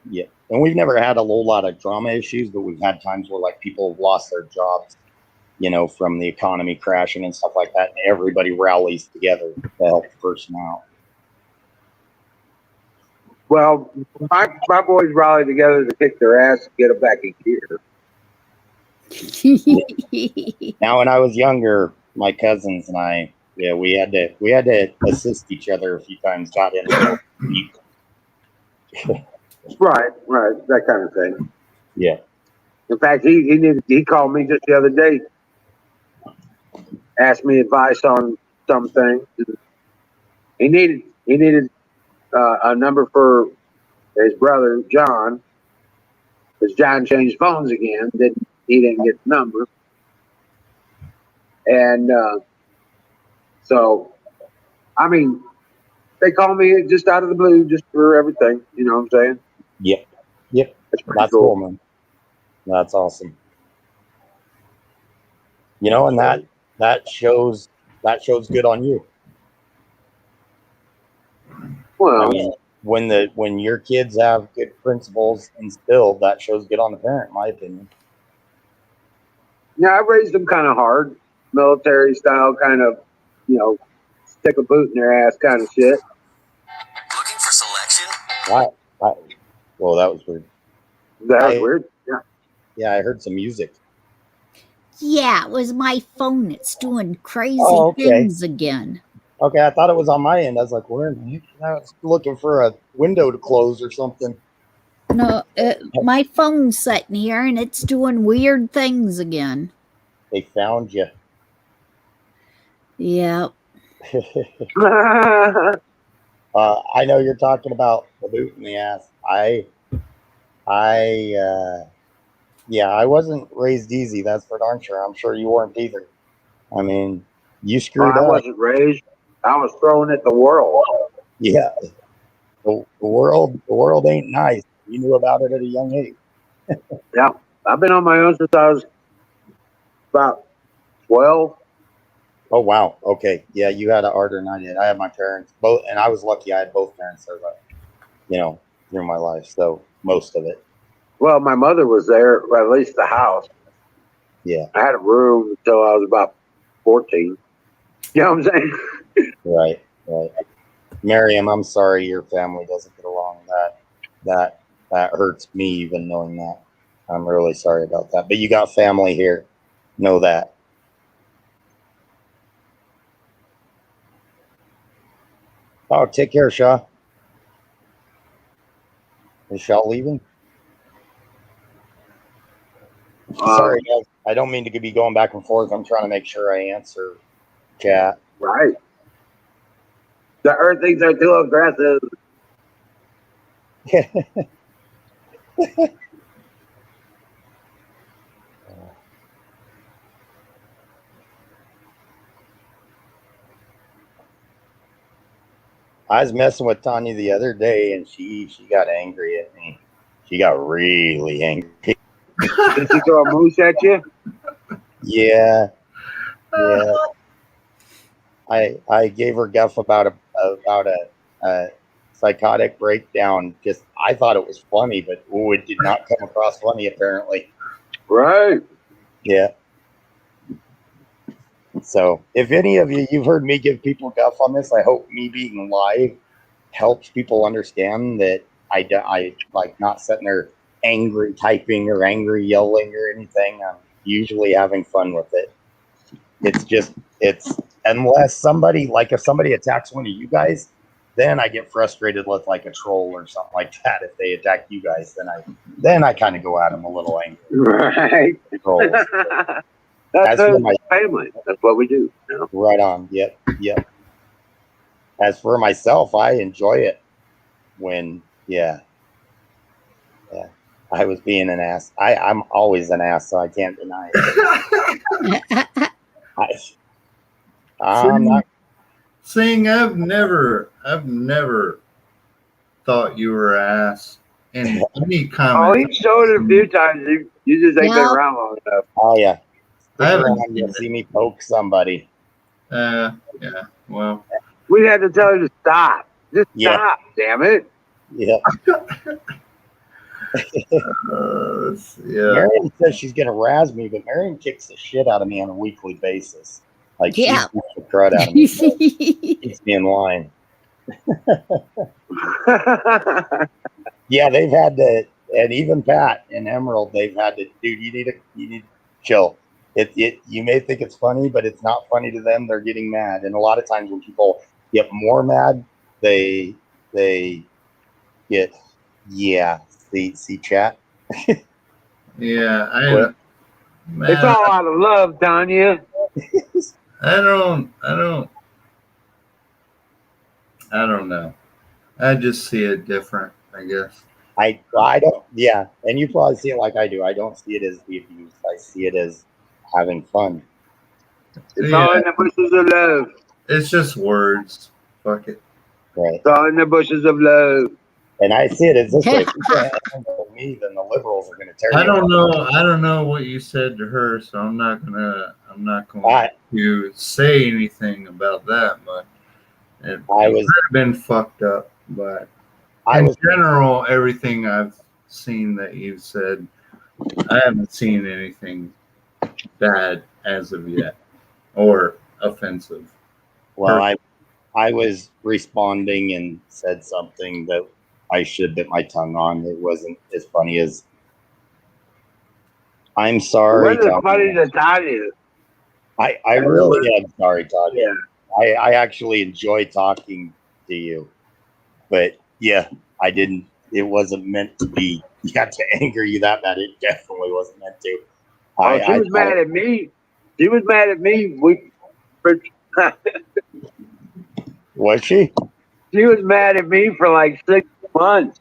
[SPEAKER 1] Yeah. And we've never had a whole lot of drama issues, but we've had times where like people have lost their jobs you know, from the economy crashing and stuff like that. And everybody rallies together to help the person out.
[SPEAKER 4] Well, my boys rallied together to kick their ass and get them back in gear.
[SPEAKER 1] Now, when I was younger, my cousins and I, yeah, we had to assist each other a few times. Got in a little deep.
[SPEAKER 4] Right, that kind of thing.
[SPEAKER 1] Yeah.
[SPEAKER 4] In fact, he called me just the other day, asked me advice on something. He needed a number for his brother John, because John changed phones again. He didn't get the number, and so I mean, they call me just out of the blue, just for everything. You know what I'm saying?
[SPEAKER 1] Yep.
[SPEAKER 4] That's pretty
[SPEAKER 1] That's cool, man. That's awesome. You know, and that shows good on you.
[SPEAKER 4] Well,
[SPEAKER 1] I mean, when your kids have good principles instilled, that shows good on the parent, in my opinion.
[SPEAKER 4] yeah, I raised them kind of hard, military style, kind of, you know, stick a boot in their ass kind of shit.
[SPEAKER 9] Looking for selection?
[SPEAKER 1] Well, that was weird.
[SPEAKER 4] That was weird. Yeah.
[SPEAKER 1] Yeah, I heard some music.
[SPEAKER 3] Yeah, it was my phone. It's doing crazy
[SPEAKER 1] okay.
[SPEAKER 3] things again.
[SPEAKER 1] Okay, I thought it was on my end. I was like, where? I was looking for a window to close or something.
[SPEAKER 3] No, my phone's sitting here and it's doing weird things again.
[SPEAKER 1] They found you.
[SPEAKER 3] Yeah.
[SPEAKER 1] I know you're talking about the boot in the ass. I wasn't raised easy. That's for darn sure. I'm sure you weren't either. I mean, you screwed up.
[SPEAKER 4] I wasn't raised. I was thrown at the world.
[SPEAKER 1] Yeah. The world ain't nice. You knew about it at a young age.
[SPEAKER 4] Yeah. I've been on my own since I was about 12.
[SPEAKER 1] Oh, wow. Okay. Yeah, you had it harder than I did. I had my parents both, and I was lucky I had both parents there, you know, through my life. So most of it.
[SPEAKER 4] Well, my mother was there, or at least the house.
[SPEAKER 1] Yeah.
[SPEAKER 4] I had a room until I was about 14. You know what I'm saying?
[SPEAKER 1] Right. Miriam, I'm sorry your family doesn't get along. That hurts me even knowing that. I'm really sorry about that. But you got family here. Know that. Oh, take care, Shaw. Is Shaw leaving? Sorry, guys. I don't mean to be going back and forth. I'm trying to make sure I answer chat.
[SPEAKER 4] Right. The earth thinks are too aggressive.
[SPEAKER 1] I was messing with Tanya the other day, and she got angry at me. She got really angry.
[SPEAKER 4] Did she throw a moose at you?
[SPEAKER 1] Yeah. I gave her guff about a psychotic breakdown. Just I thought it was funny, but it did not come across funny apparently.
[SPEAKER 4] Right.
[SPEAKER 1] Yeah. So if any of you've heard me give people guff on this, I hope me being live helps people understand that I like not sitting there angry typing or angry yelling or anything. I'm usually having fun with it. It's unless somebody, like if somebody attacks one of you guys, then I get frustrated with like a troll or something like that. If they attack you guys, then I kind of go at them a little angry.
[SPEAKER 4] Right.
[SPEAKER 1] Trolls.
[SPEAKER 4] That's my family. That's what we do. You know?
[SPEAKER 1] Right on. Yep. As for myself, I enjoy it when, I was being an ass. I'm always an ass, so I can't deny it. I'm not.
[SPEAKER 6] Seeing, I've never thought you were ass in any comment.
[SPEAKER 4] Oh, he showed it a few times. You just ain't been around long enough.
[SPEAKER 1] Oh yeah.
[SPEAKER 6] I haven't
[SPEAKER 1] You'll see me poke somebody.
[SPEAKER 6] Yeah. Well,
[SPEAKER 4] We had to tell her to stop. Just stop, damn it.
[SPEAKER 1] Yeah.
[SPEAKER 6] Yeah.
[SPEAKER 1] Marion says she's gonna razz me, but Marion kicks the shit out of me on a weekly basis. Like
[SPEAKER 3] Yeah.
[SPEAKER 1] she beats the crud out of me. So keeps me in line. Yeah, they've had to, and even Pat and Emerald, they've had to. Dude, you need to chill. You may think it's funny, but it's not funny to them. They're getting mad, and a lot of times when people get more mad, they get see chat.
[SPEAKER 6] Yeah,
[SPEAKER 1] What?
[SPEAKER 6] man,
[SPEAKER 4] It's all out of love, Tanya.
[SPEAKER 6] I don't know. I just see it different, I guess.
[SPEAKER 1] I don't. Yeah, and you probably see it like I do. I don't see it as the abuse. I see it as having fun.
[SPEAKER 4] It's all in the bushes of love.
[SPEAKER 6] It's just words. Fuck it.
[SPEAKER 1] Right.
[SPEAKER 4] It's all in the bushes of love.
[SPEAKER 1] And I see it as this way. If you can't handle me, then the liberals are going to tear you.
[SPEAKER 6] I don't know what you said to her, so I'm not going to say anything about that. But it might have been fucked up. But in general, everything I've seen that you've said, I haven't seen anything bad as of yet or offensive.
[SPEAKER 1] Well, I was responding and said something that I should bit my tongue on. It wasn't as funny as I'm sorry.
[SPEAKER 4] What is funny to Tanya?
[SPEAKER 1] I really am sorry, Todd.
[SPEAKER 4] Yeah.
[SPEAKER 1] I actually enjoy talking to you. But yeah, I didn't. It wasn't meant to be. You got to anger you that bad. It definitely wasn't meant to.
[SPEAKER 4] She was mad at me. She was mad at me.
[SPEAKER 1] Was she?
[SPEAKER 4] She was mad at me for like 6 months.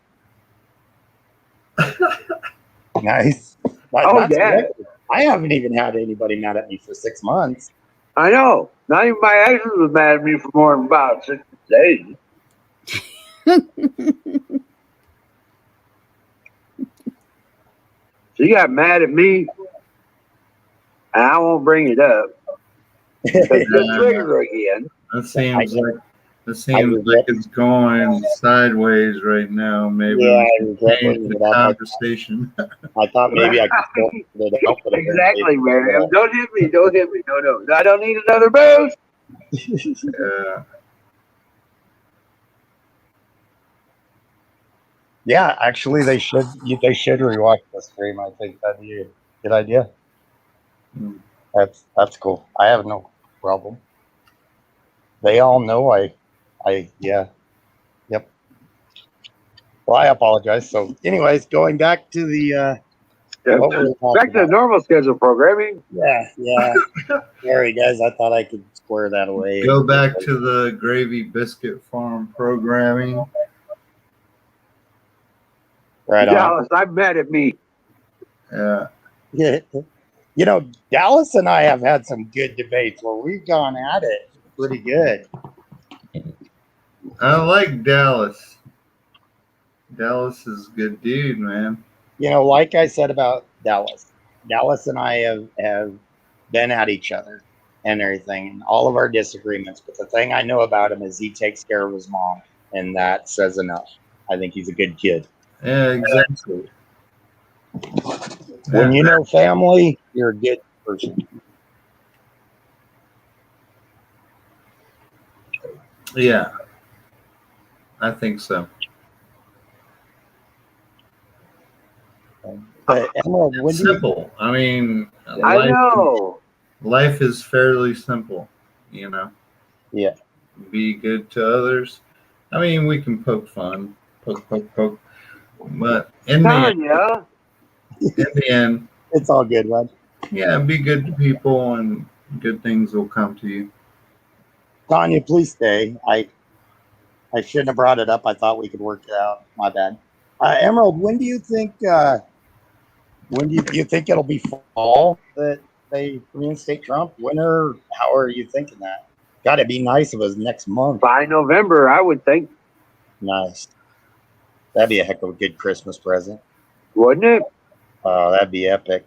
[SPEAKER 1] Nice. That's great. I haven't even had anybody mad at me for 6 months.
[SPEAKER 4] I know. Not even my ex was mad at me for more than about 6 days. She got mad at me, and I won't bring it up. Because she'll trigger her again.
[SPEAKER 6] That seems like it's going sideways right now. Maybe we can change the conversation.
[SPEAKER 1] I thought maybe I could still it up.
[SPEAKER 4] Exactly, Miriam. Don't hit me. Don't hit me. No. I don't need another boost.
[SPEAKER 6] Yeah.
[SPEAKER 1] Yeah, actually, they should rewatch the stream. I think that'd be a good idea. That's cool. I have no problem. They all know yeah. Yep. Well, I apologize. So, anyways, going back to the
[SPEAKER 4] back to the normal schedule programming.
[SPEAKER 1] Yeah. Sorry, guys. I thought I could square that away.
[SPEAKER 6] Go back to the Gravy Biscuit Farm programming.
[SPEAKER 1] Right on.
[SPEAKER 4] Dallas, I'm mad at me.
[SPEAKER 6] Yeah.
[SPEAKER 1] You know, Dallas and I have had some good debates where we've gone at it pretty good.
[SPEAKER 6] I like Dallas. Dallas is a good dude, man.
[SPEAKER 1] You know, like I said about Dallas and I have been at each other and everything, and all of our disagreements. But the thing I know about him is he takes care of his mom, and that says enough. I think he's a good kid.
[SPEAKER 6] Yeah, exactly.
[SPEAKER 1] When you know family, you're a good person.
[SPEAKER 6] Yeah, I think so.
[SPEAKER 1] But Emerald,
[SPEAKER 6] it's simple. I mean,
[SPEAKER 4] I know.
[SPEAKER 6] Life is fairly simple, you know.
[SPEAKER 1] Yeah.
[SPEAKER 6] Be good to others. I mean, we can poke fun, poke. But in the end,
[SPEAKER 1] it's all good, bud.
[SPEAKER 6] Yeah, be good to people, and good things will come to you.
[SPEAKER 1] Tanya, please stay. I shouldn't have brought it up. I thought we could work it out. My bad. Emerald, when do you think? When do you think it'll be fall that they reinstate Trump? Winter? How are you thinking that? Got to be nice if it was next month.
[SPEAKER 4] By November, I would think.
[SPEAKER 1] Nice. That'd be a heck of a good Christmas present.
[SPEAKER 4] Wouldn't it?
[SPEAKER 1] Oh, that'd be epic.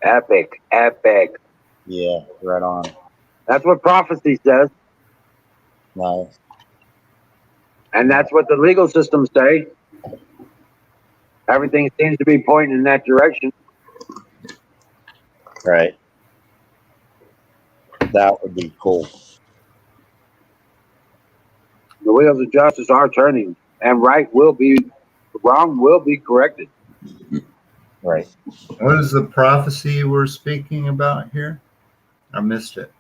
[SPEAKER 4] Epic.
[SPEAKER 1] Yeah, right on.
[SPEAKER 4] That's what prophecy says.
[SPEAKER 1] Nice.
[SPEAKER 4] And that's what the legal systems say. Everything seems to be pointing in that direction.
[SPEAKER 1] Right. That would be cool.
[SPEAKER 4] The wheels of justice are turning, and wrong will be corrected.
[SPEAKER 1] Right.
[SPEAKER 6] What is the prophecy we're speaking about here? I missed it.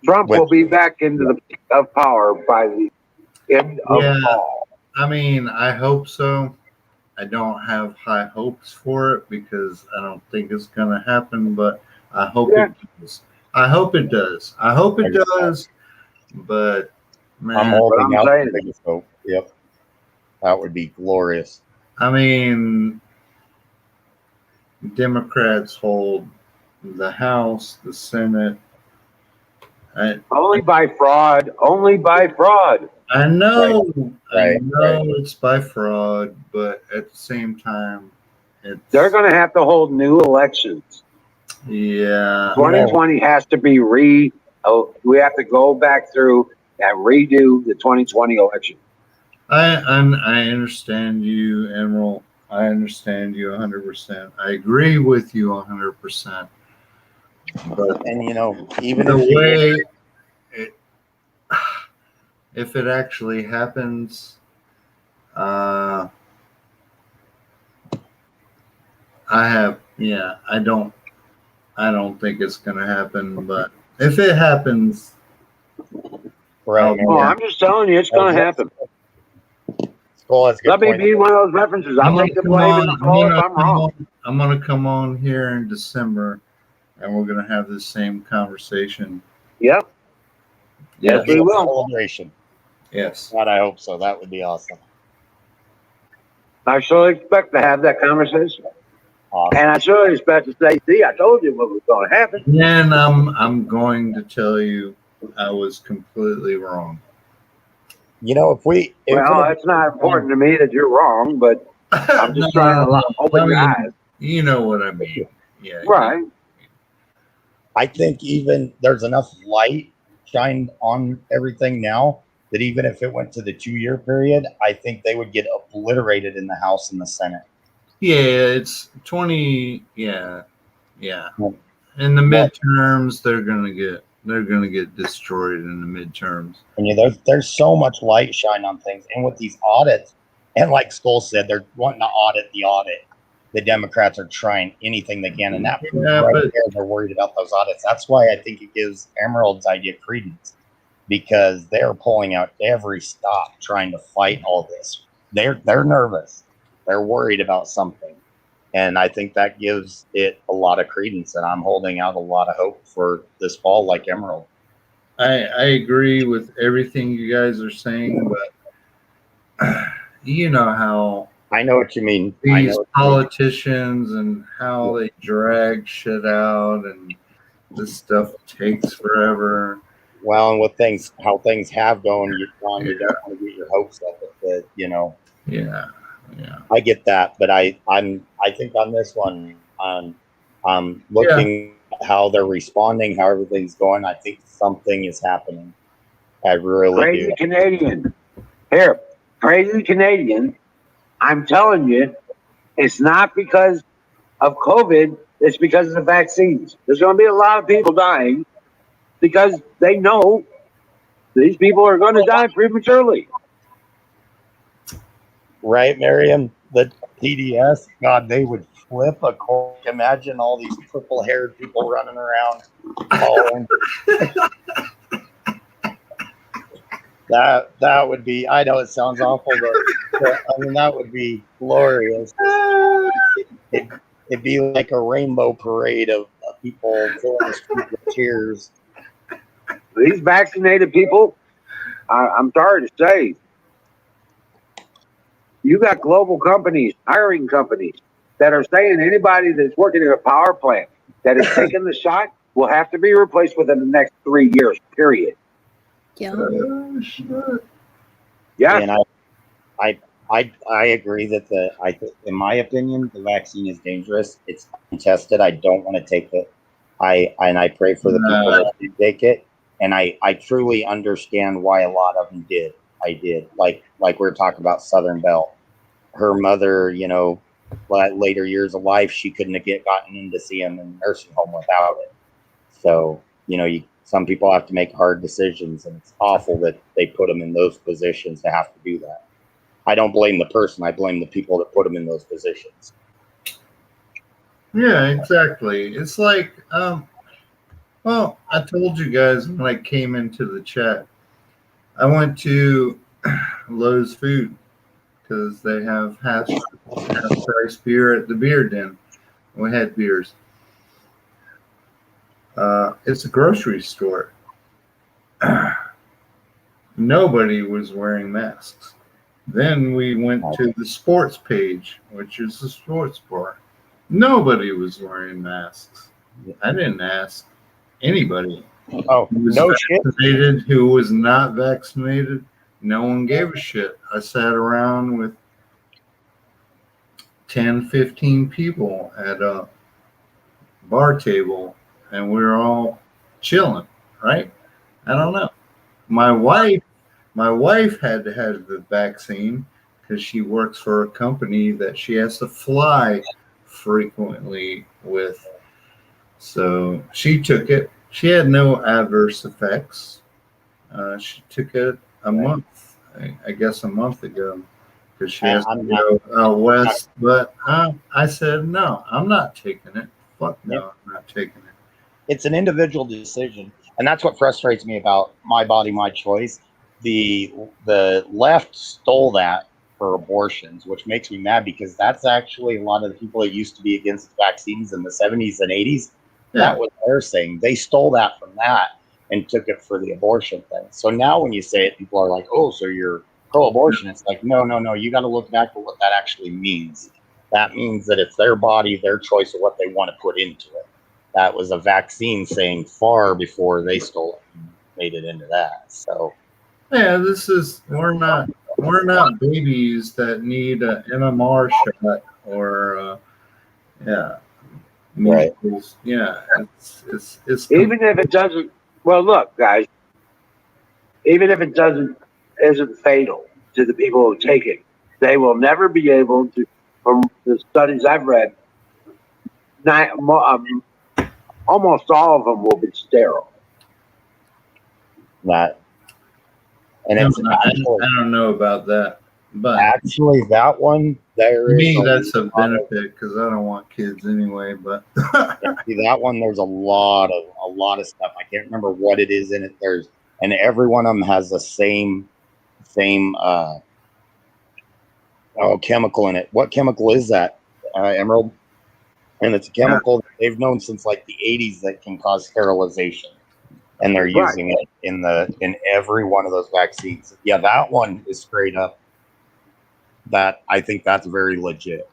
[SPEAKER 4] Trump will be back into the peak of power by the end of
[SPEAKER 6] Yeah.
[SPEAKER 4] fall.
[SPEAKER 6] I mean, I hope so. I don't have high hopes for it because I don't think it's going to happen, but I hope it does. I hope it does. I hope it does, but man,
[SPEAKER 1] I'm holding
[SPEAKER 4] I'm
[SPEAKER 1] out
[SPEAKER 4] saying.
[SPEAKER 1] the biggest hope. Yep. That would be glorious.
[SPEAKER 6] I mean, Democrats hold the House, the Senate.
[SPEAKER 4] Only by fraud. Only by fraud.
[SPEAKER 6] I know,
[SPEAKER 1] Right.
[SPEAKER 6] I know it's by fraud, but at the same time,
[SPEAKER 4] They're going to have to hold new elections.
[SPEAKER 6] Yeah.
[SPEAKER 4] 2020 has to be we have to go back through and redo the 2020 election.
[SPEAKER 6] I understand you, Emerald. I understand you 100%. I agree with you 100%. But
[SPEAKER 1] And even
[SPEAKER 6] the
[SPEAKER 1] if
[SPEAKER 6] way if it actually happens, I don't think it's gonna happen, but if it happens,
[SPEAKER 1] right.
[SPEAKER 4] I'm just telling you, it's going to happen.
[SPEAKER 1] Skull has a good
[SPEAKER 4] Let me
[SPEAKER 1] point.
[SPEAKER 4] be one of those references. I'll take the blame and the fault if I'm wrong.
[SPEAKER 6] I'm gonna come on here in December, and we're gonna have the same conversation.
[SPEAKER 4] Yep. Yes, we will.
[SPEAKER 1] Celebration.
[SPEAKER 6] Yes.
[SPEAKER 1] God, I hope so. That would be awesome.
[SPEAKER 4] I surely expect to have that conversation.
[SPEAKER 1] Awesome.
[SPEAKER 4] And I surely expect to say, see, I told you what was going to happen.
[SPEAKER 6] And I'm going to tell you I was completely wrong.
[SPEAKER 4] Well, it's not important to me that you're wrong, but I'm just trying to open your eyes.
[SPEAKER 6] You know what I mean. Yeah.
[SPEAKER 4] Right.
[SPEAKER 1] I think even there's enough light shined on everything now that even if it went to the 2-year period, I think they would get obliterated in the House and the Senate.
[SPEAKER 6] Yeah, it's 20. Yeah. In the midterms, they're gonna get destroyed in the midterms.
[SPEAKER 1] And there's so much light shine on things, and with these audits, and like Skull said, they're wanting to audit the audit. The Democrats are trying anything they can, and that they're worried about those audits. That's why I think it gives Emerald's idea credence, because they're pulling out every stop trying to fight all this. They're nervous. They're worried about something. And I think that gives it a lot of credence, and I'm holding out a lot of hope for this fall, like Emerald.
[SPEAKER 6] I agree with everything you guys are saying, but you know how
[SPEAKER 1] I know what you mean.
[SPEAKER 6] These politicians and how they drag shit out, and this stuff takes forever.
[SPEAKER 1] Well, and with how things have gone, you don't want to get your hopes up with it,
[SPEAKER 6] Yeah.
[SPEAKER 1] I get that, but I think on this one, I'm looking at how they're responding, how everything's going. I think something is happening. I really
[SPEAKER 4] Crazy
[SPEAKER 1] do.
[SPEAKER 4] Canadian. Here, crazy Canadian. I'm telling you, it's not because of COVID. It's because of the vaccines. There's going to be a lot of people dying because they know these people are going to die prematurely.
[SPEAKER 1] Right, Miriam? The TDS, God, they would flip a cork. Imagine all these purple-haired people running around. That would be, I know it sounds awful, but I mean, that would be glorious. It'd be like a rainbow parade of people filling the streets with tears.
[SPEAKER 4] These vaccinated people, I'm sorry to say, you got global companies, hiring companies that are saying anybody that's working in a power plant that is taking the shot will have to be replaced within the next 3 years, period.
[SPEAKER 3] Yeah.
[SPEAKER 4] Yeah.
[SPEAKER 1] And I agree that in my opinion, the vaccine is dangerous. It's untested. I don't want to take it. I pray for the people that do take it. And I truly understand why a lot of them did. I did. Like we were talking about Southern Bell. her mother, later years of life, she couldn't have gotten in to see him in the nursing home without it. So, some people have to make hard decisions, and it's awful that they put them in those positions to have to do that. I don't blame the person. I blame the people that put them in those positions.
[SPEAKER 6] Yeah, exactly. It's like, well, I told you guys when I came into the chat, I went to Lowe's Food because they have half price beer at the beer den. We had beers. It's a grocery store. Nobody was wearing masks. Then we went to the sports page, which is the sports bar. Nobody was wearing masks. I didn't ask anybody.
[SPEAKER 1] Oh,
[SPEAKER 6] Who was
[SPEAKER 1] no shit.
[SPEAKER 6] vaccinated, who was not vaccinated. No one gave a shit. I sat around with 10, 15 people at a bar table, and we were all chilling, right? I don't know. My wife had to have the vaccine because she works for a company that she has to fly frequently with. So she took it. She had no adverse effects. She took it a month ago, because she has to go out west. But I said, no, I'm not taking it. Fuck no, I'm not taking it.
[SPEAKER 1] It's an individual decision, and that's what frustrates me about My Body, My Choice. The left stole that for abortions, which makes me mad, because that's actually a lot of the people that used to be against vaccines in the 70s and 80s.
[SPEAKER 6] Yeah.
[SPEAKER 1] That was their saying. They stole that from that and took it for the abortion thing. So now when you say it, people are like, oh, so you're pro-abortion. It's like, no. You got to look back at what that actually means. That means that it's their body, their choice of what they want to put into it. That was a vaccine saying far before they stole it and made it into that. So
[SPEAKER 6] yeah, we're not babies that need an MMR shot or
[SPEAKER 1] right.
[SPEAKER 6] Yeah, it's
[SPEAKER 4] Even if it doesn't, well, look, guys, even if it isn't fatal to the people who take it, they will never be able to, from the studies I've read, almost all of them will be sterile.
[SPEAKER 1] That, and it's
[SPEAKER 6] I don't know about that, but
[SPEAKER 1] actually that one there.
[SPEAKER 6] To me,
[SPEAKER 1] is
[SPEAKER 6] that's a benefit because I don't want kids anyway. But
[SPEAKER 1] see, that one, there's a lot of stuff. I can't remember what it is in it. And every one of them has the same chemical in it. What chemical is that, Emerald? And it's a chemical that they've known since like the 80s that can cause sterilization, and they're using it in every one of those vaccines. Yeah, that one is straight up. That I think that's very legit.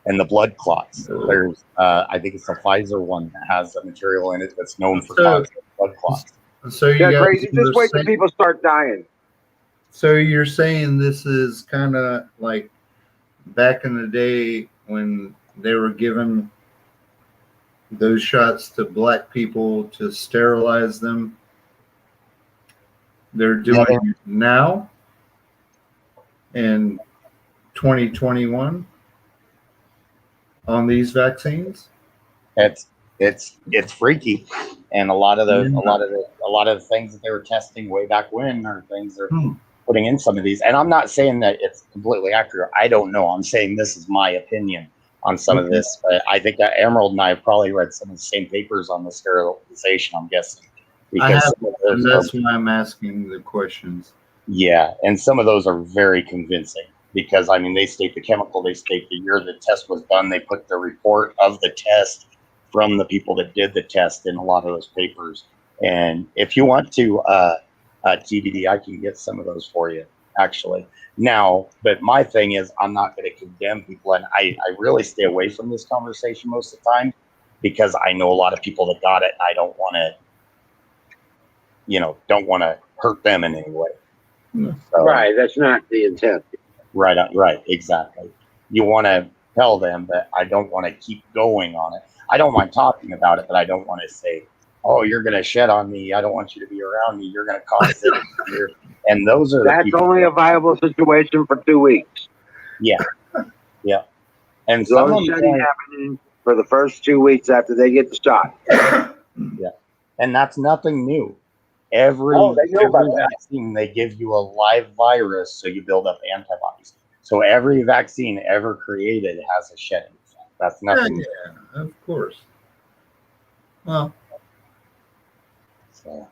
[SPEAKER 1] And the blood clots. There's, I think it's the Pfizer one that has a material in it that's known for causing blood clots.
[SPEAKER 6] So you guys
[SPEAKER 4] crazy. Just wait till people start dying.
[SPEAKER 6] So you're saying this is kind of like back in the day when they were giving those shots to black people to sterilize them. They're doing it now in 2021 on these vaccines.
[SPEAKER 1] It's freaky, and a lot of the things that they were testing way back when are things they're putting in some of these. And I'm not saying that it's completely accurate. I don't know. I'm saying this is my opinion on some of this. But I think that Emerald and I have probably read some of the same papers on the sterilization, I'm guessing. Because
[SPEAKER 6] and that's why I'm asking the questions.
[SPEAKER 1] Yeah, and some of those are very convincing. Because, I mean, they state the chemical, they state the year the test was done, they put the report of the test from the people that did the test in a lot of those papers. And if you want to, TBD, I can get some of those for you, actually. Now, but my thing is, I'm not going to condemn people, and I really stay away from this conversation most of the time, because I know a lot of people that got it, and I don't want to, hurt them in any way. So,
[SPEAKER 4] right, that's not the intent.
[SPEAKER 1] Right, exactly. You want to tell them that I don't want to keep going on it. I don't mind talking about it, but I don't want to say, oh, you're going to shed on me. I don't want you to be around me. You're going to cause it. And those are
[SPEAKER 4] that's only a viable situation for 2 weeks.
[SPEAKER 1] Yeah. And
[SPEAKER 4] There's no
[SPEAKER 1] some of
[SPEAKER 4] shedding
[SPEAKER 1] them,
[SPEAKER 4] happening for the first 2 weeks after they get the shot.
[SPEAKER 1] and that's nothing new. Every
[SPEAKER 4] they know about that.
[SPEAKER 1] vaccine, they give you a live virus, so you build up antibodies. So every vaccine ever created has a shedding effect. That's nothing new.
[SPEAKER 6] Yeah, of course. Well,
[SPEAKER 1] So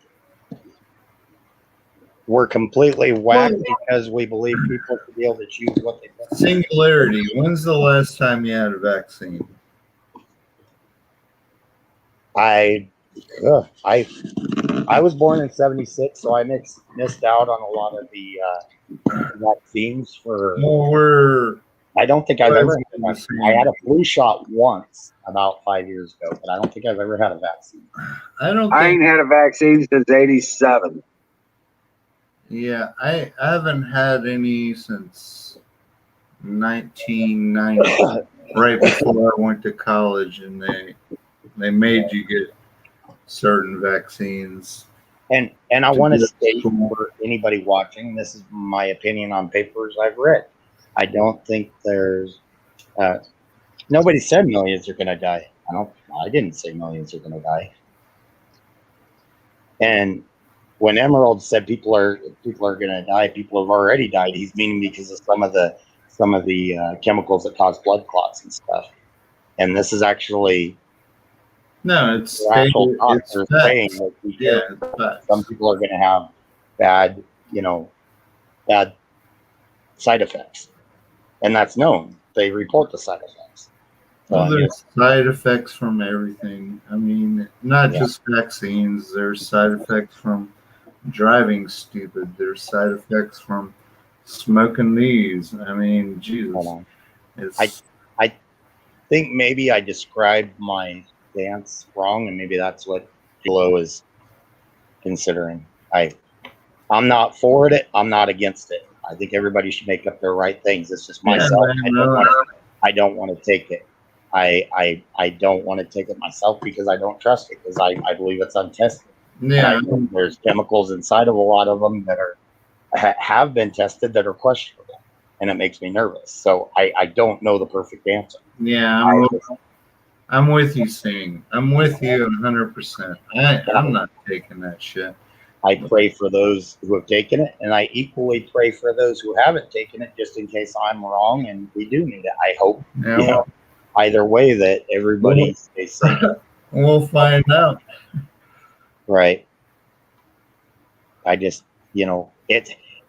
[SPEAKER 1] we're completely whacked because we believe people should be able to choose what they want.
[SPEAKER 6] Singularity. When's the last time you had a vaccine?
[SPEAKER 1] I was born in '76, so I missed out on a lot of the vaccines for.
[SPEAKER 6] Well,
[SPEAKER 1] I don't think I've ever had a
[SPEAKER 6] we're-
[SPEAKER 1] vaccine. I had a flu shot once about 5 years ago, but I don't think I've ever had a vaccine.
[SPEAKER 6] I don't
[SPEAKER 4] I
[SPEAKER 6] think.
[SPEAKER 4] ain't had a vaccine since '87.
[SPEAKER 6] Yeah, I haven't had any since 1990, right before I went to college, and they made you get certain vaccines.
[SPEAKER 1] And I want to
[SPEAKER 6] Yeah.
[SPEAKER 1] state for anybody watching, this is my opinion on papers I've read. I don't think there's nobody said millions are going to die. I didn't say millions are going to die. And when Emerald said people are going to die, people have already died. He's meaning because of some of the chemicals that cause blood clots and stuff. And this is actually
[SPEAKER 6] No, it's
[SPEAKER 1] the actual
[SPEAKER 6] it's
[SPEAKER 1] doctors
[SPEAKER 6] facts.
[SPEAKER 1] saying that
[SPEAKER 6] Yeah, it's facts.
[SPEAKER 1] some people are going to have bad side effects, and that's known. They report the side effects.
[SPEAKER 6] Well, there's side effects from everything. I mean, not just vaccines. There's side effects from driving stupid. There's side effects from smoking these. I mean, Jesus.
[SPEAKER 1] Hold on.
[SPEAKER 6] It's,
[SPEAKER 1] I think maybe I described my stance wrong, and maybe that's what Glo is considering. I'm not for it. I'm not against it. I think everybody should make up their right things. It's just myself. I don't want to take it. I don't want to take it myself because I don't trust it, because I believe it's untested.
[SPEAKER 6] yeah.
[SPEAKER 1] And there's chemicals inside of a lot of them that have been tested that are questionable, and it makes me nervous. So I don't know the perfect answer.
[SPEAKER 6] Yeah, I'm with you, Sing. I'm with you 100%. I'm not taking that shit.
[SPEAKER 1] I pray for those who have taken it, and I equally pray for those who haven't taken it, just in case I'm wrong and we do need it. I hope,
[SPEAKER 6] Yeah,
[SPEAKER 1] either way, that everybody stays safe.
[SPEAKER 6] we'll find out.
[SPEAKER 1] Right. I just,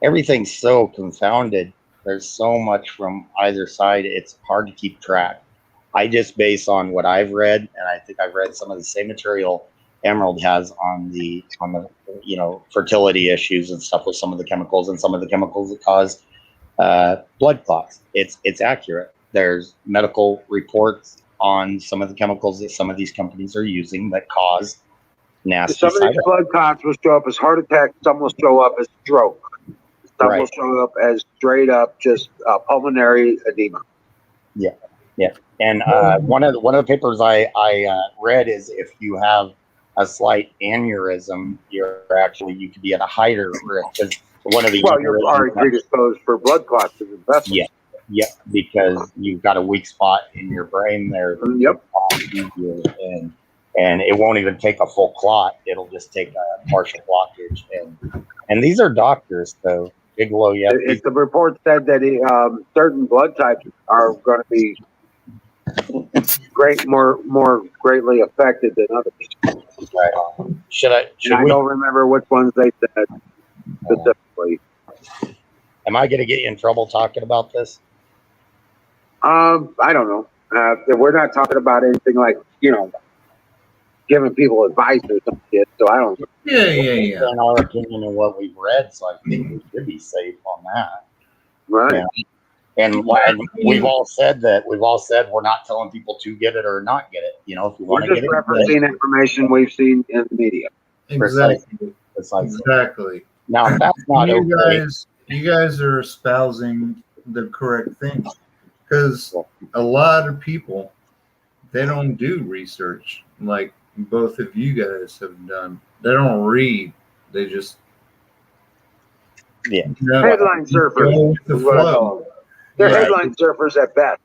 [SPEAKER 1] everything's so confounded. There's so much from either side. It's hard to keep track. I just base on what I've read, and I think I've read some of the same material Emerald has on the fertility issues and stuff with some of the chemicals that cause blood clots. It's accurate. There's medical reports on some of the chemicals that some of these companies are using that cause nasty
[SPEAKER 4] Some of
[SPEAKER 1] side
[SPEAKER 4] these
[SPEAKER 1] effects.
[SPEAKER 4] blood clots will show up as heart attack. Some will show up as stroke. Some will
[SPEAKER 1] Right.
[SPEAKER 4] show up as straight up just pulmonary edema.
[SPEAKER 1] And one of the papers I read is if you have a slight aneurysm, you could be at a higher risk. 'Cause one of the
[SPEAKER 4] Well, you're already
[SPEAKER 1] aneurysms-
[SPEAKER 4] predisposed for blood clots in the vessel.
[SPEAKER 1] Yeah, because you've got a weak spot in your brain there.
[SPEAKER 4] Yep.
[SPEAKER 1] And it won't even take a full clot. It'll just take a partial blockage. And these are doctors, so Bigelow,
[SPEAKER 4] If the report said that certain blood types are going to be more greatly affected than others.
[SPEAKER 1] right. Should
[SPEAKER 4] I
[SPEAKER 1] we?
[SPEAKER 4] don't remember which ones they said specifically.
[SPEAKER 1] Am I going to get you in trouble talking about this?
[SPEAKER 4] I don't know. We're not talking about anything like, giving people advice or some shit, so I don't know.
[SPEAKER 6] Yeah.
[SPEAKER 1] In our opinion and what we've read, so I think we should be safe on that.
[SPEAKER 4] Right.
[SPEAKER 1] Yeah. And we've all said we're not telling people to get it or not get it. If you
[SPEAKER 4] We're
[SPEAKER 1] want to
[SPEAKER 4] just
[SPEAKER 1] get it,
[SPEAKER 4] referencing information we've seen in the media.
[SPEAKER 6] Exactly.
[SPEAKER 1] precisely.
[SPEAKER 6] Exactly.
[SPEAKER 1] Now, if that's not okay.
[SPEAKER 6] You guys are espousing the correct thing, because a lot of people, they don't do research like both of you guys have done. They don't read. They just
[SPEAKER 1] Yeah.
[SPEAKER 4] Headline surfers.
[SPEAKER 6] go with the
[SPEAKER 4] is what I
[SPEAKER 6] flow.
[SPEAKER 4] call them. They're
[SPEAKER 6] Yeah.
[SPEAKER 4] headline surfers at best.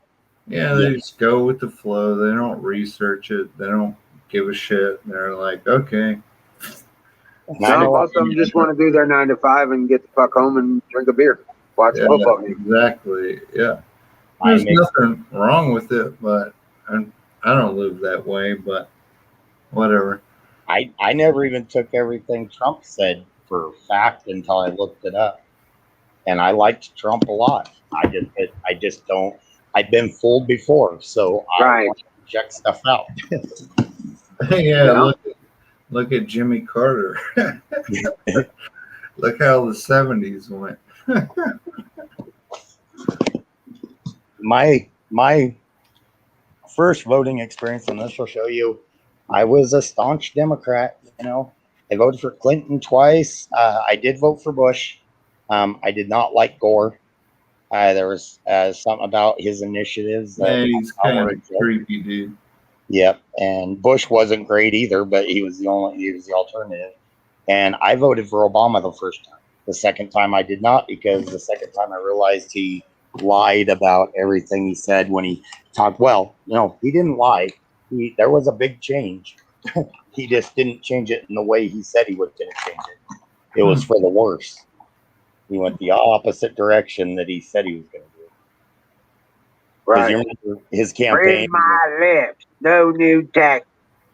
[SPEAKER 6] Yeah, they just go with the flow. They don't research it. They don't give a shit. They're like, okay.
[SPEAKER 1] And I
[SPEAKER 4] No,
[SPEAKER 1] know
[SPEAKER 4] most of them just want to do their 9 to 5 and get the fuck home and drink a beer, watch a
[SPEAKER 6] Yeah,
[SPEAKER 4] football game.
[SPEAKER 6] exactly. Yeah.
[SPEAKER 1] I
[SPEAKER 6] There's
[SPEAKER 1] make
[SPEAKER 6] nothing wrong with it, but I don't live that way, but whatever.
[SPEAKER 1] I never even took everything Trump said for fact until I looked it up. And I liked Trump a lot. I just don't. I've been fooled before, so I
[SPEAKER 4] Right.
[SPEAKER 1] want to check stuff out.
[SPEAKER 6] Yeah,
[SPEAKER 4] Yeah.
[SPEAKER 6] look at Jimmy Carter. Look how the 70s went.
[SPEAKER 1] My first voting experience, and this will show you, I was a staunch Democrat. You know, I voted for Clinton twice. I did vote for Bush. I did not like Gore. There was something about his initiatives that
[SPEAKER 6] Yeah, he's
[SPEAKER 1] I
[SPEAKER 6] kind of
[SPEAKER 1] wanted to-
[SPEAKER 6] creepy, dude.
[SPEAKER 1] Yep, and Bush wasn't great either, but he was the alternative. And I voted for Obama the first time. The second time I did not, because the second time I realized he lied about everything he said when he talked. Well, no, he didn't lie. There was a big change. He just didn't change it in the way he said he was going to change it. It was for the worse. He went the opposite direction that he said he was going to do. Because
[SPEAKER 4] Right.
[SPEAKER 1] you remember his
[SPEAKER 4] Raise
[SPEAKER 1] campaign.
[SPEAKER 4] my lips. No new tax.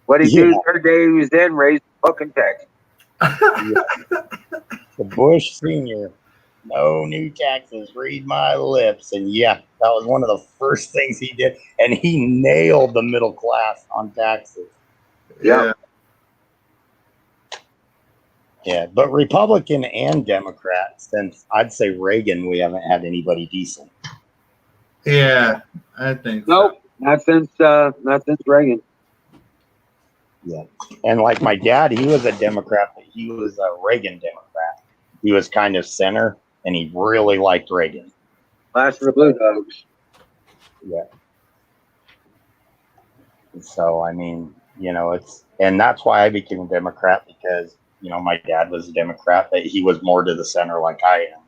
[SPEAKER 4] What he
[SPEAKER 1] Yeah.
[SPEAKER 4] do the day he was then raised fucking tax.
[SPEAKER 1] The Bush Senior, no new taxes, read my lips. And yeah, that was one of the first things he did. And he nailed the middle class on taxes.
[SPEAKER 6] Yeah.
[SPEAKER 1] Yeah, but Republican and Democrat, since I'd say Reagan, we haven't had anybody decent.
[SPEAKER 6] Yeah, I think so.
[SPEAKER 4] Nope. Not since Reagan.
[SPEAKER 1] Yeah. And like my dad, he was a Democrat, but he was a Reagan Democrat. He was kind of center, and he really liked Reagan.
[SPEAKER 4] Last of the Blue Dogs.
[SPEAKER 1] Yeah. So, I mean, you know, and that's why I became a Democrat, because, you know, my dad was a Democrat, but he was more to the center like I am.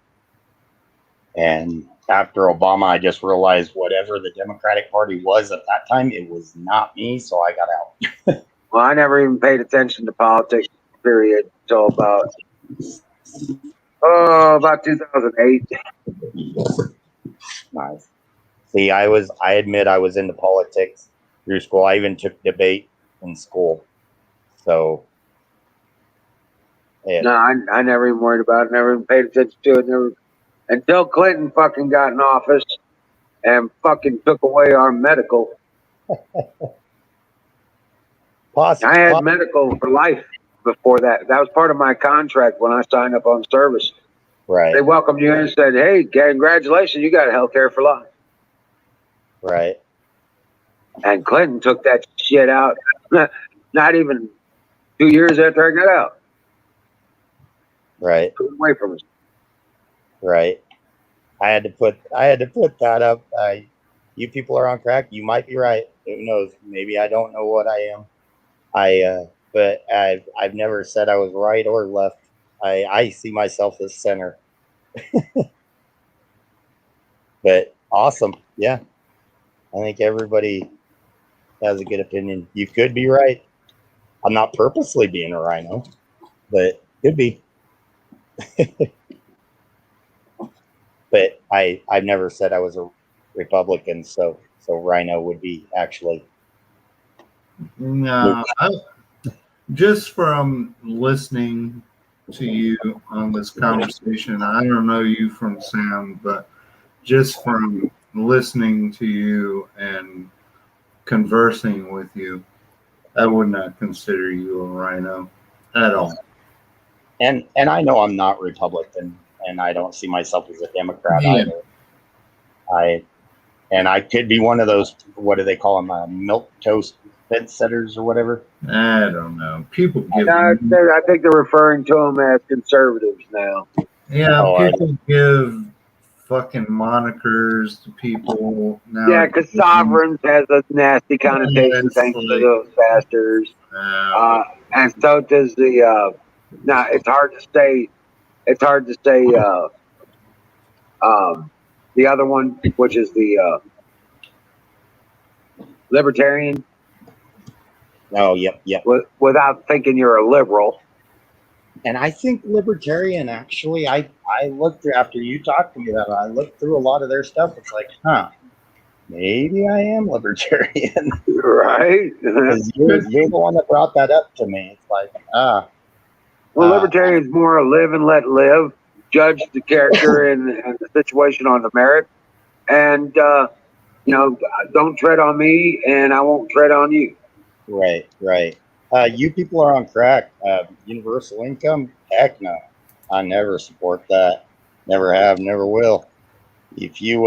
[SPEAKER 1] And after Obama, I just realized whatever the Democratic Party was at that time, it was not me, so I got out.
[SPEAKER 4] Well, I never even paid attention to politics, period, until about 2008.
[SPEAKER 1] Nice. See, I admit I was into politics through school. I even took debate in school. So, yeah.
[SPEAKER 4] No, I never even worried about it. Never even paid attention to it. Never until Clinton fucking got in office and fucking took away our medical. I had medical for life before that. That was part of my contract when I signed up on service.
[SPEAKER 1] Right.
[SPEAKER 4] They welcomed you in and said, "Hey, congratulations, you got health care for life."
[SPEAKER 1] Right.
[SPEAKER 4] And Clinton took that shit out not even 2 years after I got out.
[SPEAKER 1] Right.
[SPEAKER 4] Took it away from us.
[SPEAKER 1] Right. I had to put that up. You people are on crack. You might be right. Who knows? Maybe I don't know what I am. But I've never said I was right or left. I see myself as center. But awesome. Yeah. I think everybody has a good opinion. You could be right. I'm not purposely being a rhino, but could be. But I've never said I was a Republican, so rhino would be actually.
[SPEAKER 6] No, just from listening to you on this conversation, I don't know you from Sam, but just from listening to you and conversing with you, I would not consider you a rhino at all.
[SPEAKER 1] And I know I'm not Republican, and I don't see myself as a Democrat either. I could be one of those, what do they call them, milk toast fence setters or whatever.
[SPEAKER 6] I don't know. People give.
[SPEAKER 4] I think they're referring to them as conservatives now.
[SPEAKER 6] Yeah, people give fucking monikers to people now.
[SPEAKER 4] Yeah, because sovereigns has a nasty connotation thanks to those bastards. And so does the. Now it's hard to say. It's hard to say. The other one, which is the libertarian,
[SPEAKER 1] Oh, yep.
[SPEAKER 4] without thinking you're a liberal.
[SPEAKER 1] And I think libertarian, actually, I looked through, after you talked to me that, I looked through a lot of their stuff. It's like, maybe I am libertarian.
[SPEAKER 4] Right?
[SPEAKER 1] Because you're the one that brought that up to me. It's like,
[SPEAKER 4] Well, libertarian's more a live and let live, judge the character and the situation on the merit, and don't tread on me, and I won't tread on you.
[SPEAKER 1] right. You people are on crack. Universal income? Heck no. I never support that. Never have, never will. If you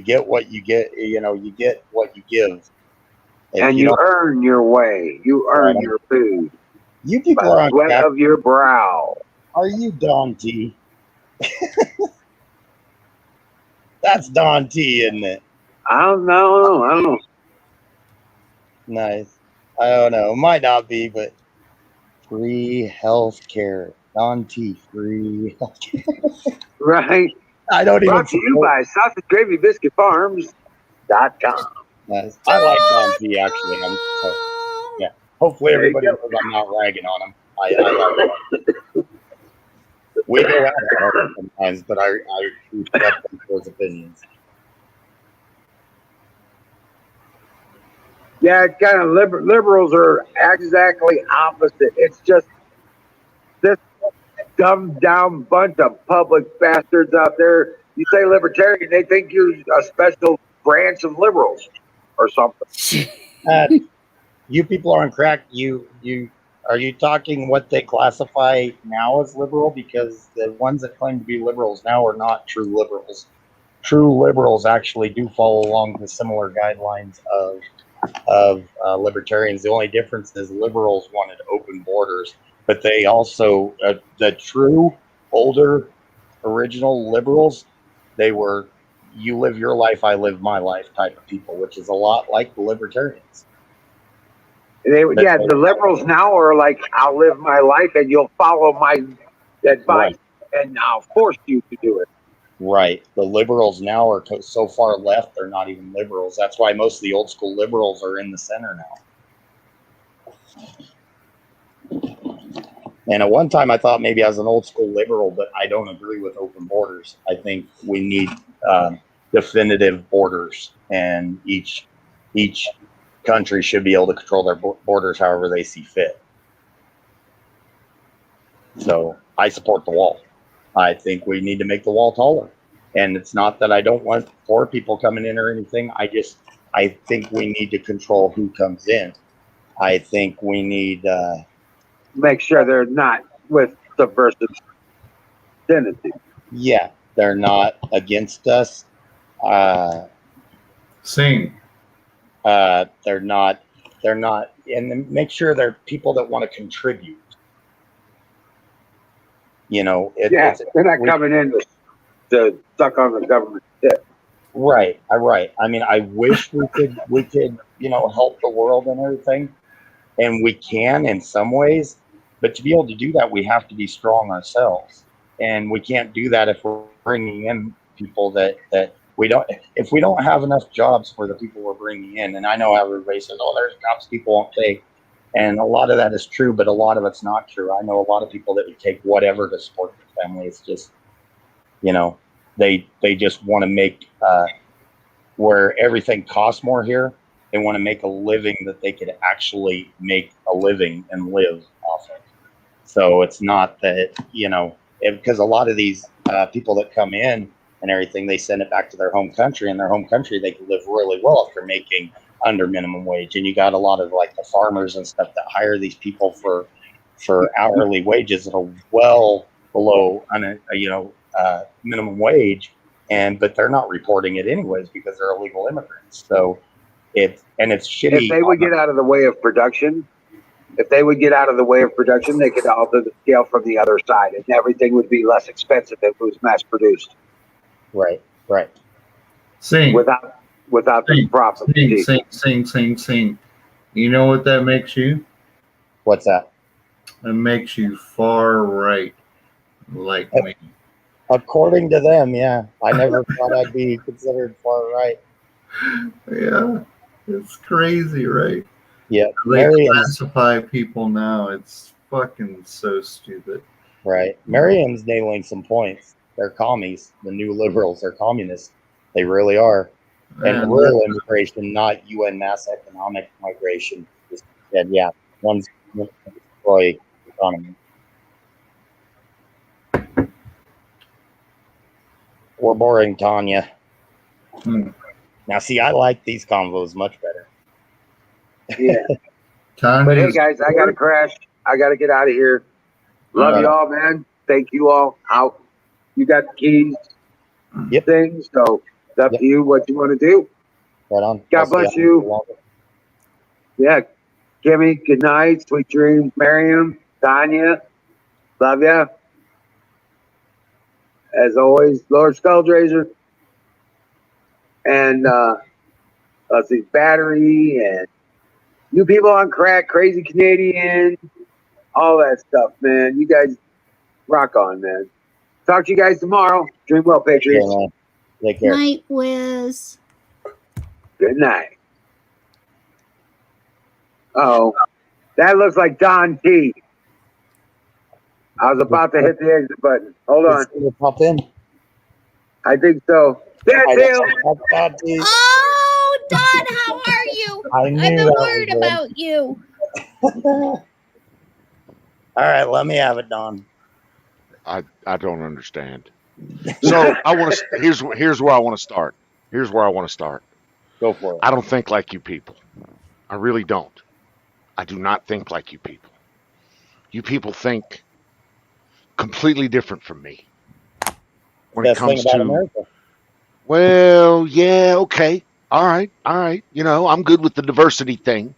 [SPEAKER 1] get what you get, you get what you give. If
[SPEAKER 4] And you
[SPEAKER 1] don't-
[SPEAKER 4] earn your way. You earn your food.
[SPEAKER 1] You people
[SPEAKER 4] By
[SPEAKER 1] are
[SPEAKER 4] the
[SPEAKER 1] on
[SPEAKER 4] sweat
[SPEAKER 1] crack.
[SPEAKER 4] of your brow.
[SPEAKER 1] Are you Don T? That's Don T, isn't it?
[SPEAKER 4] I don't know.
[SPEAKER 1] Nice. I don't know. It might not be, but free health care. Don T, free health care.
[SPEAKER 4] Right?
[SPEAKER 1] I don't even
[SPEAKER 4] Brought to you by Sausage Gravy Biscuit Farms.com.
[SPEAKER 1] Nice. I like Don T, actually. Yeah. Hopefully
[SPEAKER 4] There you
[SPEAKER 1] everybody knows I'm not ragging on him. I like we go at it hard sometimes, but I respect those opinions.
[SPEAKER 4] Yeah, it's kind of liberals are exactly opposite. It's just this dumbed down bunch of public bastards out there. You say libertarian, they think you're a special branch of liberals or something.
[SPEAKER 1] You people are on crack. Are you talking what they classify now as liberal? Because the ones that claim to be liberals now are not true liberals. True liberals actually do follow along the similar guidelines of libertarians. The only difference is liberals wanted open borders, but they also the true older original liberals, they were you live your life, I live my life type of people, which is a lot like the libertarians.
[SPEAKER 4] The liberals now are like, I'll live my life and you'll follow my advice, and I'll force you to do it.
[SPEAKER 1] Right. The liberals now are so far left, they're not even liberals. That's why most of the old school liberals are in the center now. And at one time, I thought maybe I was an old school liberal, but I don't agree with open borders. I think we need definitive borders, and each country should be able to control their borders however they see fit. So I support the wall. I think we need to make the wall taller. And it's not that I don't want poor people coming in or anything. I think we need to control who comes in. I think we need
[SPEAKER 4] make sure they're not with subversive tendencies.
[SPEAKER 1] Yeah, they're not against us.
[SPEAKER 6] Sing.
[SPEAKER 1] They're not, and then make sure they're people that want to contribute.
[SPEAKER 4] They're not coming in to suck on the government tip.
[SPEAKER 1] Right. I mean, I wish we could, help the world and everything, and we can in some ways, but to be able to do that, we have to be strong ourselves, and we can't do that if we're bringing in people that we don't. If we don't have enough jobs for the people we're bringing in, and I know everybody says, "Oh, there's jobs people won't take," and a lot of that is true, but a lot of it's not true. I know a lot of people that would take whatever to support their family. It's just, they just want to make where everything costs more here. They want to make a living that they could actually make a living and live off of. So it's not that, because a lot of these people that come in and everything, they send it back to their home country. In their home country, they can live really well if they're making under minimum wage. And you got a lot of like the farmers and stuff that hire these people for hourly wages that are well below, minimum wage. But they're not reporting it anyways because they're illegal immigrants. So it's shitty.
[SPEAKER 4] If they would get out of the way of production, they could alter the scale from the other side, and everything would be less expensive if it was mass produced.
[SPEAKER 1] Right.
[SPEAKER 6] Sing.
[SPEAKER 4] Without the profit.
[SPEAKER 6] Sing. You know what that makes you?
[SPEAKER 1] What's that?
[SPEAKER 6] It makes you far right, like me.
[SPEAKER 1] According to them, yeah. I never thought I'd be considered far right.
[SPEAKER 6] Yeah. It's crazy, right?
[SPEAKER 1] Yeah,
[SPEAKER 6] They
[SPEAKER 1] Miriam's
[SPEAKER 6] classify people now. It's fucking so stupid.
[SPEAKER 1] right. Miriam's nailing some points. They're commies. The new liberals are communists. They really are. And
[SPEAKER 6] Man,
[SPEAKER 1] real immigration, not UN mass economic migration. Just said, yeah, one's going to destroy the economy. We're boring, Tanya.
[SPEAKER 6] Hmm.
[SPEAKER 1] Now, see, I like these convos much better.
[SPEAKER 4] Yeah.
[SPEAKER 6] Tanya's
[SPEAKER 4] But hey, guys, I got to crash. I got to get out of here. Love
[SPEAKER 1] Right.
[SPEAKER 4] y'all, man. Thank you all. Out. You got the keys.
[SPEAKER 1] Yep.
[SPEAKER 4] Things. So it's up
[SPEAKER 1] Yep.
[SPEAKER 4] to you what you want to do.
[SPEAKER 1] Right on.
[SPEAKER 4] God
[SPEAKER 1] I'll see
[SPEAKER 4] bless
[SPEAKER 1] you
[SPEAKER 4] you.
[SPEAKER 1] longer.
[SPEAKER 4] Yeah. Kimmy, good night. Sweet dreams. Miriam, Tanya, love ya. As always, Lord Skulldrazer. And let's see, Battery and you people on crack, Crazy Canadian, all that stuff, man. You guys rock on, man. Talk to you guys tomorrow. Dream well, Patriots.
[SPEAKER 1] Yeah, man. Take care.
[SPEAKER 3] Night, Wiz.
[SPEAKER 4] Good night. Oh, that looks like Don T. I was about to hit the exit button. Hold on.
[SPEAKER 1] It's gonna pop in.
[SPEAKER 4] I think so. That's him.
[SPEAKER 3] Oh, Don, how are you?
[SPEAKER 1] I knew
[SPEAKER 3] I've been
[SPEAKER 1] that
[SPEAKER 3] worried
[SPEAKER 1] was
[SPEAKER 3] about you.
[SPEAKER 1] All right, let me have it, Don.
[SPEAKER 10] I don't understand. So I want to. Here's where I want to start. Here's where I want to start.
[SPEAKER 1] Go for it.
[SPEAKER 10] I don't think like you people. I really don't. I do not think like you people. You people think completely different from me when it
[SPEAKER 1] Best thing
[SPEAKER 10] comes
[SPEAKER 1] about
[SPEAKER 10] to.
[SPEAKER 1] America.
[SPEAKER 10] Well, yeah, okay, all right. You know, I'm good with the diversity thing,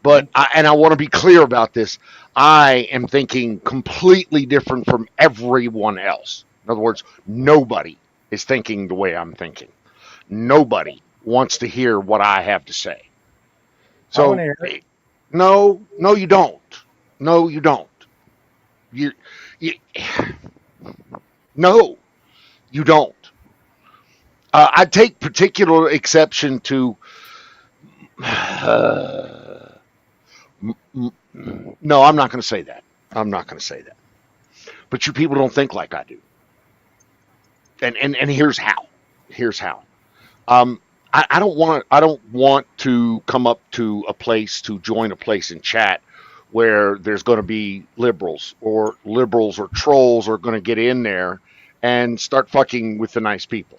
[SPEAKER 10] but I want to be clear about this. I am thinking completely different from everyone else. In other words, nobody is thinking the way I'm thinking. Nobody wants to hear what I have to say. So,
[SPEAKER 1] wanna hear it.
[SPEAKER 10] no, you don't. No, you don't. You, no, you don't. I take particular exception to. No, I'm not going to say that. I'm not going to say that. But you people don't think like I do. And here's how. Here's how. I don't want to come up to a place to join a place in chat where there's going to be liberals or trolls are going to get in there and start fucking with the nice people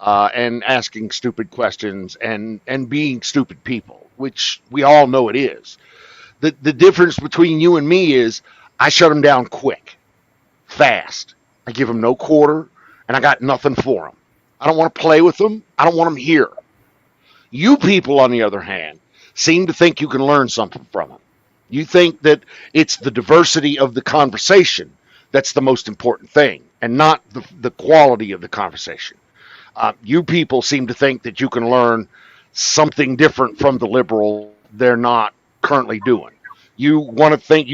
[SPEAKER 10] and asking stupid questions and being stupid people, which we all know it is. The difference between you and me is I shut them down quick, fast. I give them no quarter, and I got nothing for them. I don't want to play with them. I don't want them here. You people, on the other hand, seem to think you can learn something from them. You think that it's the diversity of the conversation that's the most important thing, and not the quality of the conversation. You people seem to think that you can learn something different from the liberal they're not currently doing. You want to think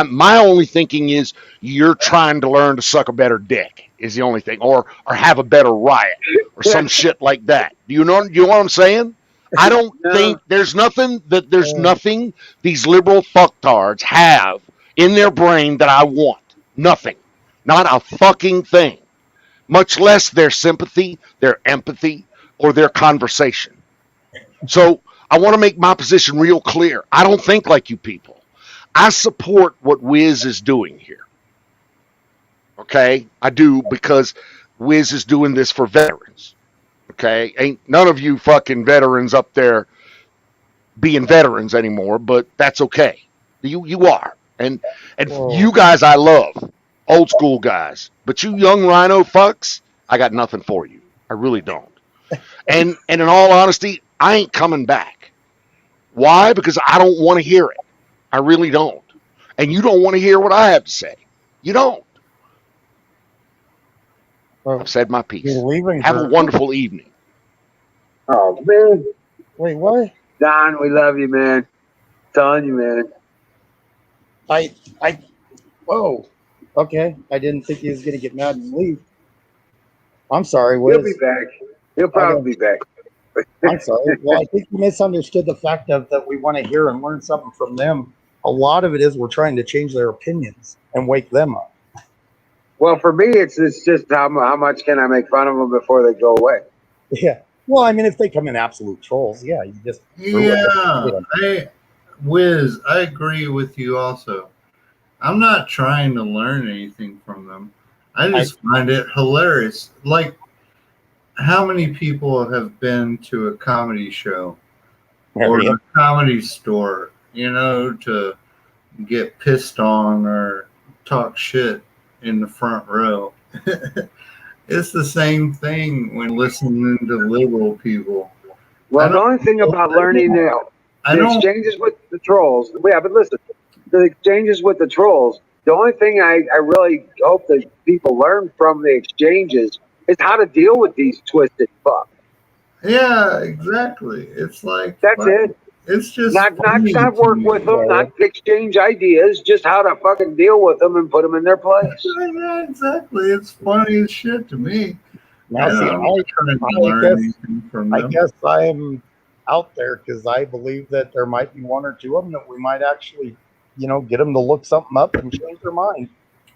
[SPEAKER 10] my only thinking is you're trying to learn to suck a better dick is the only thing, or have a better riot or some shit like that. Do you know what I'm saying? I don't think there's nothing these liberal fucktards have in their brain that I want. Nothing. Not a fucking thing. Much less their sympathy, their empathy, or their conversation. So I want to make my position real clear. I don't think like you people. I support what Wiz is doing here. Okay? I do, because Wiz is doing this for veterans. Okay? Ain't none of you fucking veterans up there being veterans anymore, but that's okay. You are. And you guys I love. Old school guys. But you young rhino fucks, I got nothing for you. I really don't. And in all honesty, I ain't coming back. Why? Because I don't want to hear it. I really don't. And you don't want to hear what I have to say. You don't.
[SPEAKER 1] Well,
[SPEAKER 10] I've said my piece.
[SPEAKER 1] you're leaving.
[SPEAKER 10] Have a wonderful evening.
[SPEAKER 4] Oh, man.
[SPEAKER 1] Wait, what?
[SPEAKER 4] Don, we love you, man. Telling you, man.
[SPEAKER 1] Whoa. Okay. I didn't think he was going to get mad and leave. I'm sorry,
[SPEAKER 4] He'll
[SPEAKER 1] Wiz.
[SPEAKER 4] be back. He'll probably be back.
[SPEAKER 1] I'm sorry. Well, I think you misunderstood the fact of that we want to hear and learn something from them. A lot of it is we're trying to change their opinions and wake them up.
[SPEAKER 4] Well, for me, it's just how much can I make fun of them before they go away?
[SPEAKER 1] Yeah. Well, I mean, if they come in absolute trolls, yeah, you just
[SPEAKER 6] Yeah, Wiz, I agree with you also. I'm not trying to learn anything from them. I just find it hilarious. Like, how many people have been to a comedy show or a comedy store, to get pissed on or talk shit in the front row? It's the same thing when listening to liberal people.
[SPEAKER 4] Well, the only thing about learning the exchanges with the trolls, yeah, but listen, the exchanges with the trolls, the only thing I really hope that people learn from the exchanges is how to deal with these twisted fucks.
[SPEAKER 6] Yeah, exactly. It's like
[SPEAKER 4] that's it.
[SPEAKER 6] It's just
[SPEAKER 4] not work with them, not exchange ideas, just how to fucking deal with them and put them in their place.
[SPEAKER 6] Yeah, exactly. It's funny as shit to me.
[SPEAKER 1] Now, see, I guess I'm out there because I believe that there might be one or two of them that we might actually, get them to look something up and change their mind.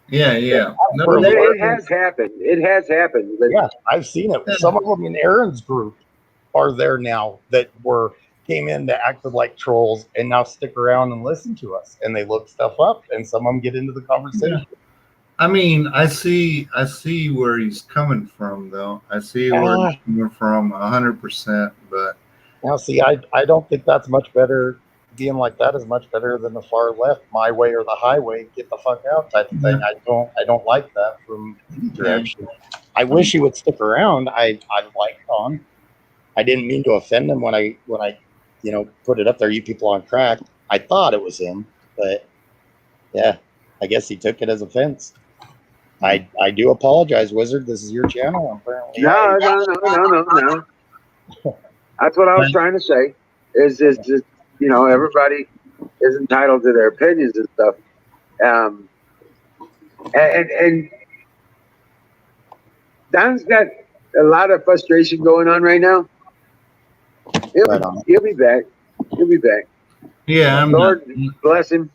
[SPEAKER 6] Yeah.
[SPEAKER 4] It has happened. It has happened.
[SPEAKER 1] Yeah, I've seen it. Some of them in Aaron's group are there now that came in that acted like trolls and now stick around and listen to us, and they look stuff up, and some of them get into the conversation.
[SPEAKER 6] Yeah. I mean, I see where he's coming from, though. I see where he's coming from 100%. But
[SPEAKER 1] now, see, I don't think that's much better. Being like that is much better than the far left, my way or the highway, get the fuck out type of thing. I don't like that from any direction. I wish he would stick around. I like Con. I didn't mean to offend him when I put it up there. You people on crack. I thought it was him, but yeah, I guess he took it as offense. I do apologize, Wizard. This is your channel. Apparently,
[SPEAKER 4] no. That's what I was trying to say. Is just everybody is entitled to their opinions and stuff. And Don's got a lot of frustration going on right now. He'll be back. He'll be back.
[SPEAKER 6] Yeah,
[SPEAKER 4] Lord bless him.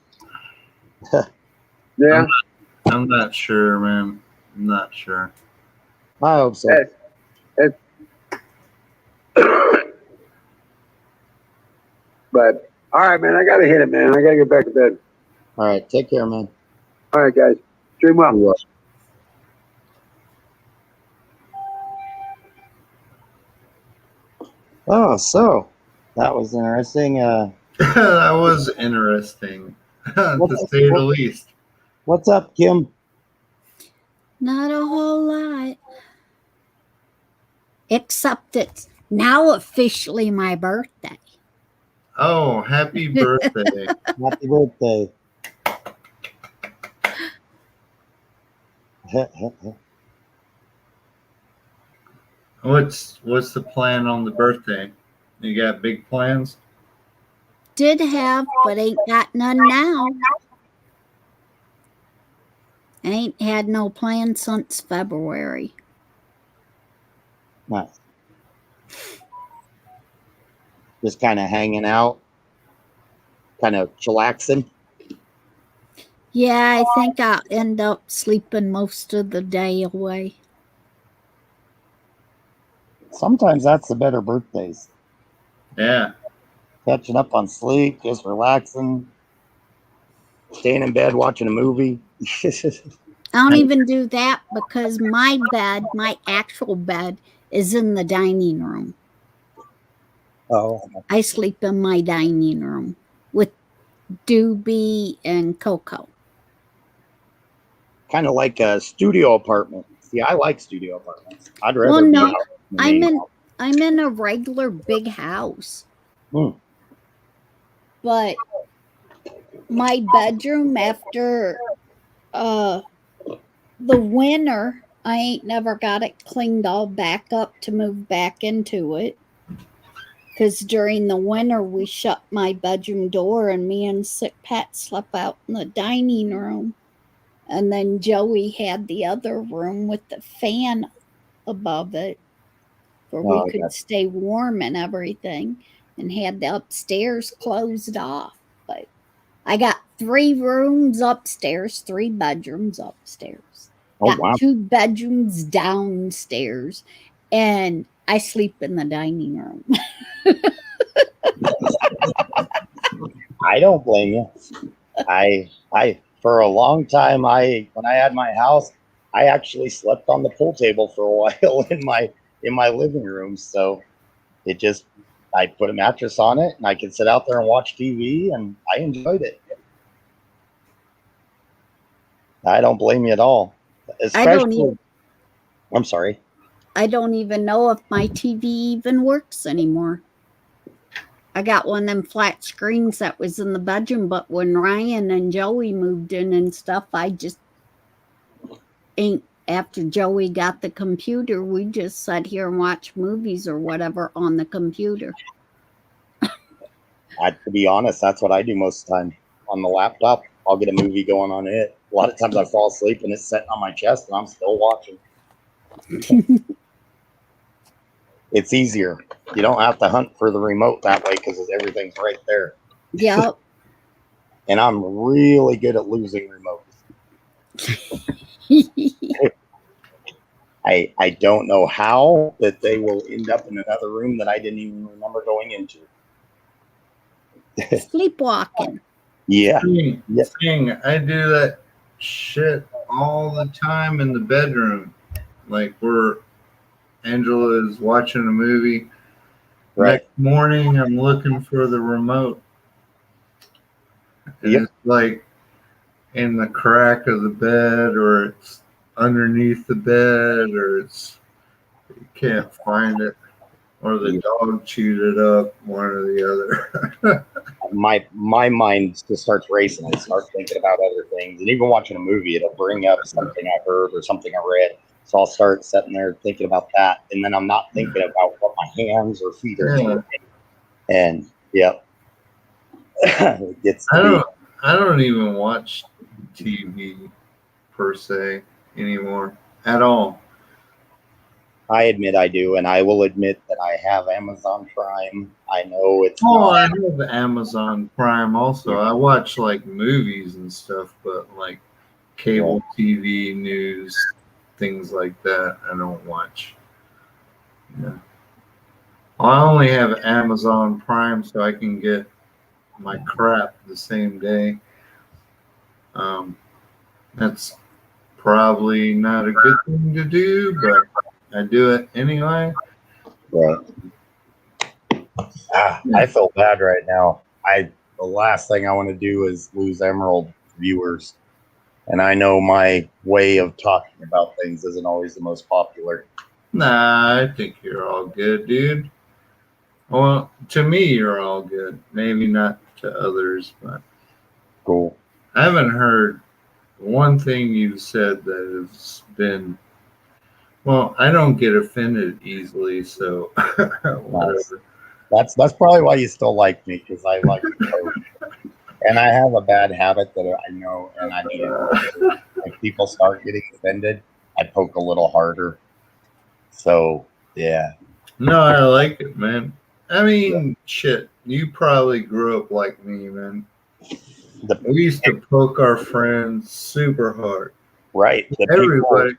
[SPEAKER 4] Yeah.
[SPEAKER 6] I'm not sure, man. I'm not sure.
[SPEAKER 1] I hope so.
[SPEAKER 4] But all right, man. I gotta hit it, man. I gotta get back to bed.
[SPEAKER 1] All right, take care, man.
[SPEAKER 4] All right, guys. Dream well.
[SPEAKER 1] Oh, so that was interesting.
[SPEAKER 6] That was interesting, to say the least.
[SPEAKER 1] What's up, Kim?
[SPEAKER 3] Not a whole lot. Except it's now officially my birthday.
[SPEAKER 6] Oh, happy birthday.
[SPEAKER 1] Happy birthday.
[SPEAKER 6] What's the plan on the birthday? You got big plans?
[SPEAKER 3] Did have, but ain't got none now. Ain't had no plans since February.
[SPEAKER 1] Nice. Just kind of hanging out, kind of chillaxing.
[SPEAKER 3] Yeah, I think I'll end up sleeping most of the day away.
[SPEAKER 1] Sometimes that's the better birthdays.
[SPEAKER 6] Yeah.
[SPEAKER 1] Catching up on sleep, just relaxing, staying in bed, watching a movie.
[SPEAKER 3] I don't even do that because my actual bed, is in the dining room.
[SPEAKER 1] Oh.
[SPEAKER 3] I sleep in my dining room with Doobie and Coco.
[SPEAKER 1] Kind of like a studio apartment. See, I like studio apartments. I'd rather.
[SPEAKER 3] Well, no,
[SPEAKER 1] be
[SPEAKER 3] I'm in a regular big house. But my bedroom after the winter, I ain't never got it cleaned all back up to move back into it. Because during the winter, we shut my bedroom door and me and Sick Pat slept out in the dining room. And then Joey had the other room with the fan above it where
[SPEAKER 1] Oh,
[SPEAKER 3] we could
[SPEAKER 1] yeah.
[SPEAKER 3] stay warm and everything, and had the upstairs closed off. But I got 3 rooms upstairs, 3 bedrooms upstairs.
[SPEAKER 1] Oh,
[SPEAKER 3] Got
[SPEAKER 1] wow.
[SPEAKER 3] 2 bedrooms downstairs, and I sleep in the dining room.
[SPEAKER 1] I don't blame you. For a long time, when I had my house, I actually slept on the pool table for a while in my living room. So I put a mattress on it and I could sit out there and watch TV, and I enjoyed it. I don't blame you at all. Especially, I'm sorry.
[SPEAKER 3] I don't even know if my TV even works anymore. I got one of them flat screens that was in the bedroom, but when Ryan and Joey moved in and stuff, I just ain't. After Joey got the computer, we just sat here and watched movies or whatever on the computer.
[SPEAKER 1] To be honest, that's what I do most of the time. On the laptop, I'll get a movie going on it. A lot of times I fall asleep and it's sitting on my chest and I'm still watching. It's easier. You don't have to hunt for the remote that way because everything's right there.
[SPEAKER 3] Yep.
[SPEAKER 1] And I'm really good at losing remotes. I don't know how that they will end up in another room that I didn't even remember going into.
[SPEAKER 3] Sleepwalking.
[SPEAKER 1] Yeah.
[SPEAKER 6] Thing, I do that shit all the time in the bedroom. Like where Angela is watching a movie.
[SPEAKER 1] Right.
[SPEAKER 6] Next morning, I'm looking for the remote. And
[SPEAKER 1] Yep.
[SPEAKER 6] It's like in the crack of the bed, or it's underneath the bed, or you can't find it, or the dog chewed it up, one or the other.
[SPEAKER 1] My mind just starts racing. I start thinking about other things. And even watching a movie, it'll bring up something I heard or something I read. So I'll start sitting there thinking about that. And then I'm not thinking about what my hands or feet are doing. And yep. It gets
[SPEAKER 6] I don't even watch TV per se anymore at all.
[SPEAKER 1] I admit I do, and I will admit that I have Amazon Prime. I know it's
[SPEAKER 6] I have Amazon Prime also. I watch like movies and stuff, but like cable TV, news, things like that, I don't watch. Yeah. I only have Amazon Prime so I can get my crap the same day. That's probably not a good thing to do, but I do it anyway.
[SPEAKER 1] Right. I feel bad right now. The last thing I want to do is lose Emerald viewers. And I know my way of talking about things isn't always the most popular.
[SPEAKER 6] Nah, I think you're all good, dude. Well, to me, you're all good. Maybe not to others, but
[SPEAKER 1] cool.
[SPEAKER 6] I haven't heard one thing you've said that has been. Well, I don't get offended easily, so whatever.
[SPEAKER 1] That's probably why you still like me, because I like to poke. And I have a bad habit that I know, and I need to. If people start getting offended, I poke a little harder. So, yeah.
[SPEAKER 6] No, I like it, man. I mean, shit, you probably grew up like me, man. We used to poke our friends super hard.
[SPEAKER 1] Right.
[SPEAKER 6] Everybody.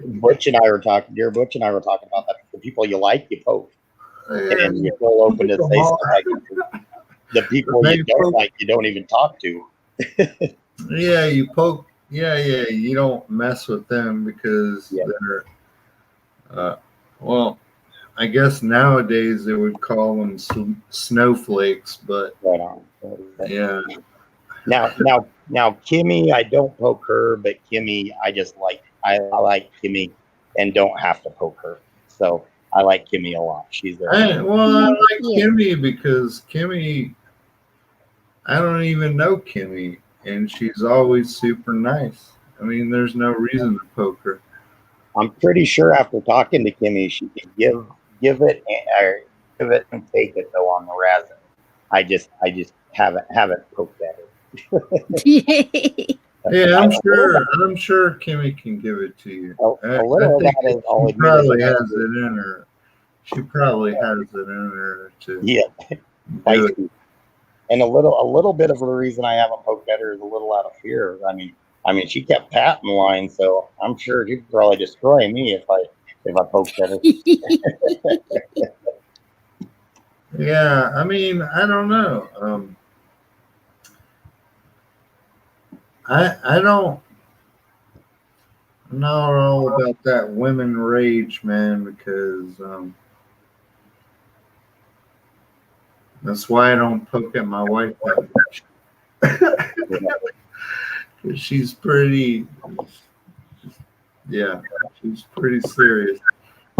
[SPEAKER 1] Butch and I were talking about that. The people you like, you poke.
[SPEAKER 6] Yeah.
[SPEAKER 1] And you're still open to say stuff like the people you don't like, you don't even talk to.
[SPEAKER 6] Yeah, you poke. Yeah, you don't mess with them because they're, well, I guess nowadays they would call them snowflakes, but yeah.
[SPEAKER 1] Now, Kimmy, I don't poke her, but Kimmy, I like Kimmy and don't have to poke her. So I like Kimmy a lot. She's there.
[SPEAKER 6] I like Kimmy because Kimmy, I don't even know Kimmy, and she's always super nice. I mean, there's no reason to poke her.
[SPEAKER 1] I'm pretty sure after talking to Kimmy, she can give it and take it though on the resin. I just haven't poked at her.
[SPEAKER 6] Yeah, I'm sure Kimmy can give it to you.
[SPEAKER 1] A little of
[SPEAKER 6] think
[SPEAKER 1] that is, I'll
[SPEAKER 6] she
[SPEAKER 1] admit,
[SPEAKER 6] probably
[SPEAKER 1] is
[SPEAKER 6] has it in her. She probably has it in her to
[SPEAKER 1] yeah,
[SPEAKER 6] do it.
[SPEAKER 1] feisty. And a little bit of the reason I haven't poked at her is a little out of fear. I mean, she kept patting line, so I'm sure she'd probably destroy me if I poked at her.
[SPEAKER 6] Yeah, I mean, I don't know. I don't know all about that women rage, man, because that's why I don't poke at my wife that much. 'Cause she's pretty, yeah, she's pretty serious.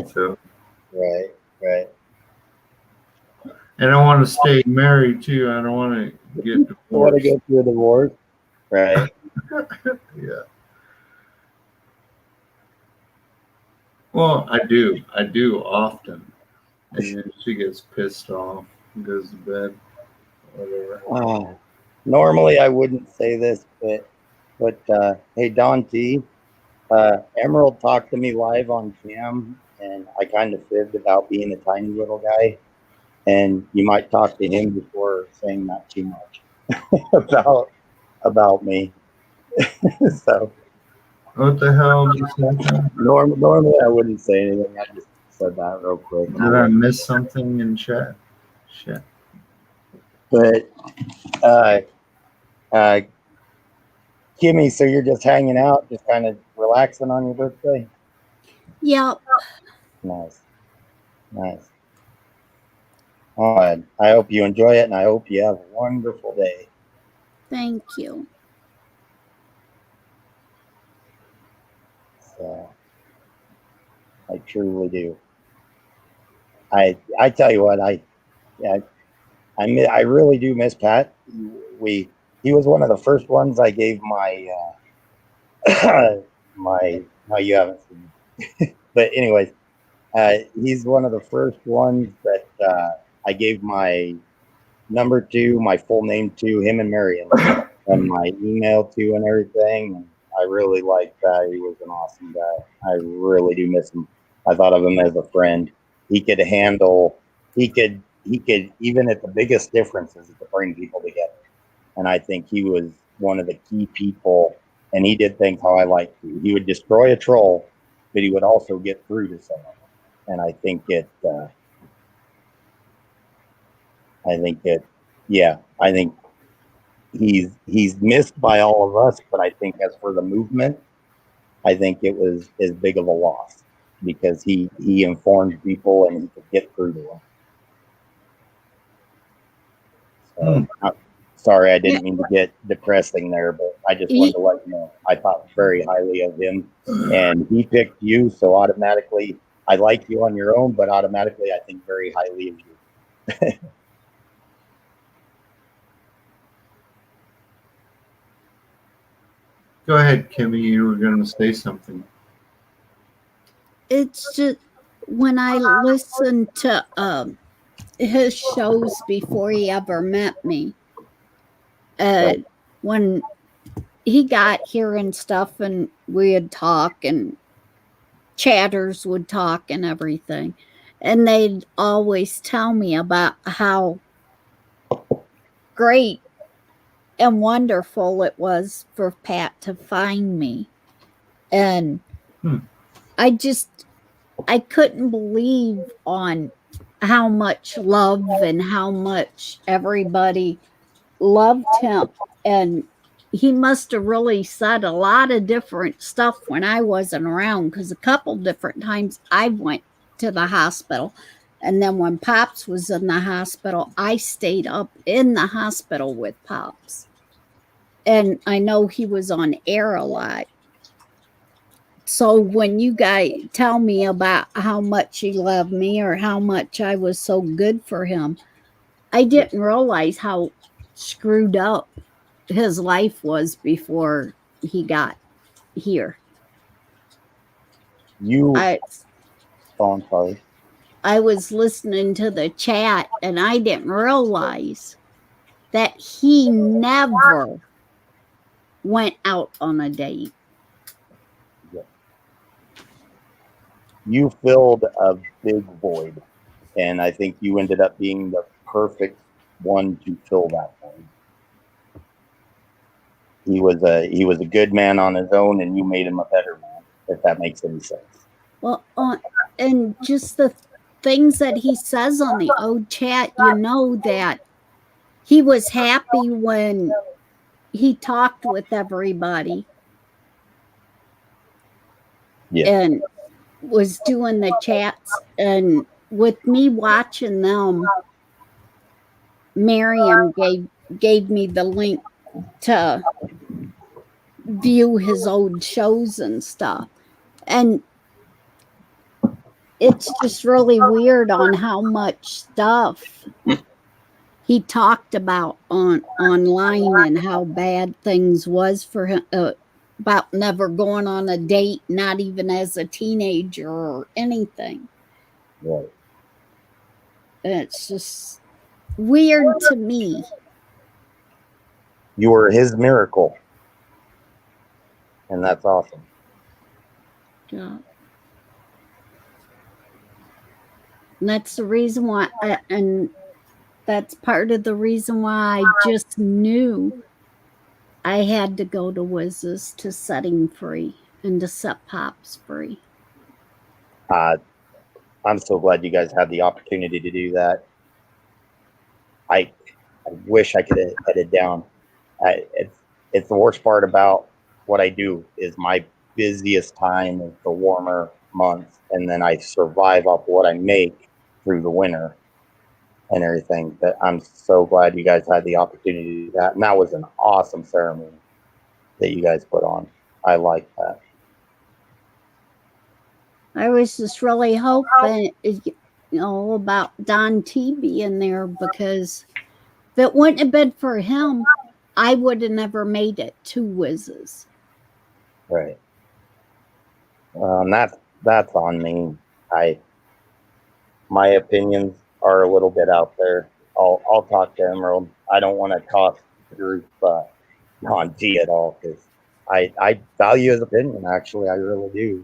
[SPEAKER 6] So,
[SPEAKER 1] Right, right.
[SPEAKER 6] and I want to stay married too. I don't want to get
[SPEAKER 1] You want to
[SPEAKER 6] divorced.
[SPEAKER 1] go through a divorce? Right.
[SPEAKER 6] Yeah. Well, I do often, and then she gets pissed off and goes to bed, whatever.
[SPEAKER 1] Normally I wouldn't say this, but hey, Don T, Emerald talked to me live on cam, and I kind of fibbed about being a tiny little guy, and you might talk to him before saying not too much about me. So
[SPEAKER 6] What the hell did you say?
[SPEAKER 1] normally I wouldn't say anything. I just said that real quick.
[SPEAKER 6] Did I miss something in chat? Shit.
[SPEAKER 1] But Kimmy, so you're just hanging out, just kind of relaxing on your birthday?
[SPEAKER 3] Yep.
[SPEAKER 1] Nice. All right. I hope you enjoy it, and I hope you have a wonderful day.
[SPEAKER 3] Thank you.
[SPEAKER 1] So, I truly do. I tell you what, I really do miss Pat. He was one of the first ones I gave my you haven't seen me. But anyways, he's one of the first ones that I gave my number to, my full name to, him and Marion, and my email to and everything. And I really liked that. He was an awesome guy. I really do miss him. I thought of him as a friend. He could even at the biggest differences, he could bring people together. And I think he was one of the key people, and he did things how I like to. He would destroy a troll, but he would also get through to someone. And I think he's missed by all of us, but I think as for the movement, I think it was as big of a loss because he informed people and he could get through to them. So, sorry, I didn't mean to get depressing there, but I just wanted to let you know I thought very highly of him, and he picked you, so automatically I like you on your own, but automatically I think very highly of you.
[SPEAKER 6] Go ahead, Kimmy. You were going to say something.
[SPEAKER 3] It's just when I listened to his shows before he ever met me, when he got here and stuff, and we'd talk, and chatters would talk and everything, and they'd always tell me about how great and wonderful it was for Pat to find me. And I couldn't believe on how much love and how much everybody loved him. And he must have really said a lot of different stuff when I wasn't around, because a couple different times I went to the hospital. And then when Pops was in the hospital, I stayed up in the hospital with Pops. And I know he was on air a lot. So when you guys tell me about how much he loved me or how much I was so good for him, I didn't realize how screwed up his life was before he got here. I was listening to the chat and I didn't realize that he never went out on a date.
[SPEAKER 1] You filled a big void, and I think you ended up being the perfect one to fill that void. He was a good man on his own, and you made him a better man, if that makes any sense.
[SPEAKER 3] Well, and just the things that he says on the old chat, you know that he was happy when he talked with everybody.
[SPEAKER 1] Yeah.
[SPEAKER 3] And was doing the chats, and with me watching them, Miriam gave me the link to view his old shows and stuff. And it's just really weird on how much stuff he talked about online and how bad things was for him, about never going on a date, not even as a teenager or anything.
[SPEAKER 1] Right.
[SPEAKER 3] It's just weird to me.
[SPEAKER 1] You were his miracle, and that's awesome.
[SPEAKER 3] Yeah. And that's the reason why, and that's part of the reason why I just knew I had to go to Wiz's to set him free and to set Pops free.
[SPEAKER 1] I'm so glad you guys had the opportunity to do that. I wish I could have headed down. It's the worst part about what I do is my busiest time is the warmer months, and then I survive off what I make through the winter and everything. But I'm so glad you guys had the opportunity to do that. And that was an awesome ceremony that you guys put on. I like that.
[SPEAKER 3] I was just really hoping, about Don T being there, because if it wouldn't have been for him, I would have never made it to Wiz's.
[SPEAKER 1] Right. That's on me. My opinions are a little bit out there. I'll talk to Emerald. I don't want to toss the group on T at all, because I value his opinion. Actually, I really do.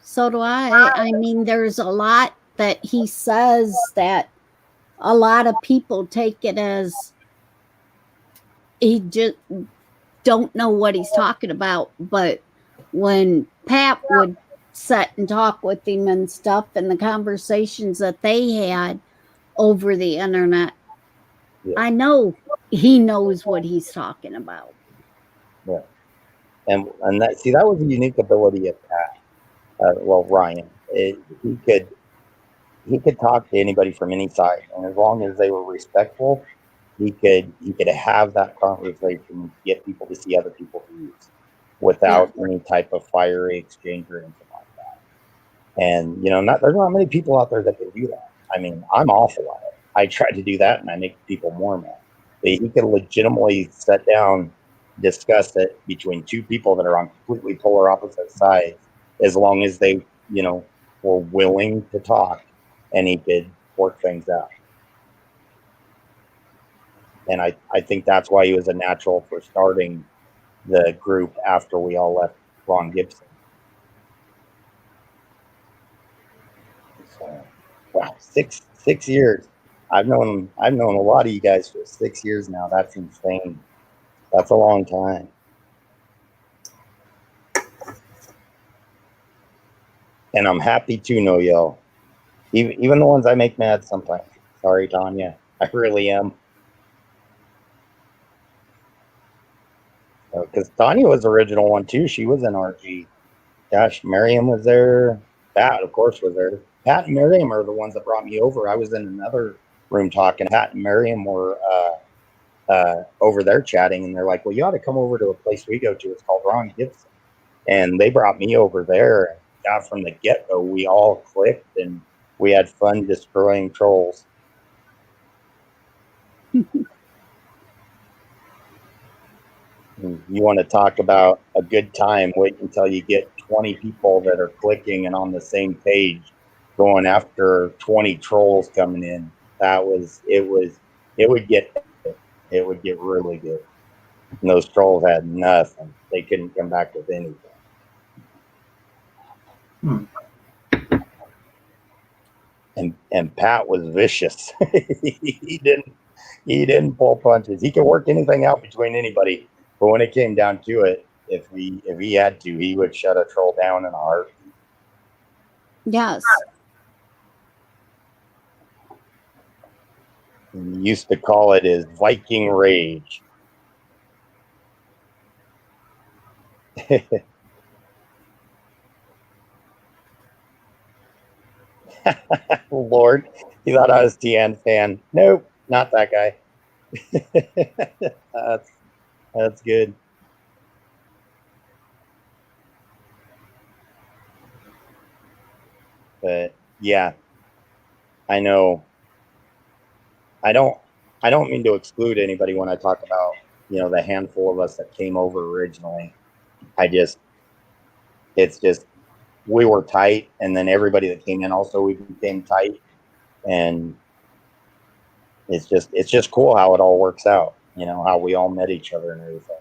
[SPEAKER 3] So do I. I mean, there's a lot that he says that a lot of people take it as he just don't know what he's talking about. But when Pat would sit and talk with him and stuff, and the conversations that they had over the internet, I know he knows what he's talking about.
[SPEAKER 1] Yeah. And that was a unique ability of Pat. Ryan. He could talk to anybody from any side, and as long as they were respectful, he could have that conversation and get people to see other people's views without any type of fiery exchange or anything like that. And there's not many people out there that can do that. I mean, I'm awful at it. I try to do that, and I make people more mad. But he could legitimately sit down, discuss it between two people that are on completely polar opposite sides, as long as they, were willing to talk, and he could work things out. And I think that's why he was a natural for starting the group after we all left Ron Gibson. So, wow, six years. I've known a lot of you guys for 6 years now. That's insane. That's a long time. And I'm happy to know y'all. Even the ones I make mad sometimes. Sorry, Tanya. I really am. Because Tanya was the original one too. She was in RG. Gosh, Miriam was there. Pat, of course, was there. Pat and Miriam are the ones that brought me over. I was in another room talking. Pat and Miriam were over there chatting, and they're like, "Well, you ought to come over to a place we go to. It's called Ron Gibson." And they brought me over there. And from the get-go, we all clicked, and we had fun destroying trolls. You want to talk about a good time? Wait until you get 20 people that are clicking and on the same page, going after 20 trolls coming in. It would get really good. And those trolls had nothing. They couldn't come back with anything. And Pat was vicious. he didn't pull punches. He could work anything out between anybody. But when it came down to it, if he had to, he would shut a troll down in a heartbeat.
[SPEAKER 3] Yes.
[SPEAKER 1] And he used to call it his Viking rage. Lord, he thought I was Tian fan. Nope, not that guy. That's good. But yeah, I know. I don't mean to exclude anybody when I talk about, the handful of us that came over originally. It's just we were tight, and then everybody that came in also we became tight, and it's just cool how it all works out. How we all met each other and everything.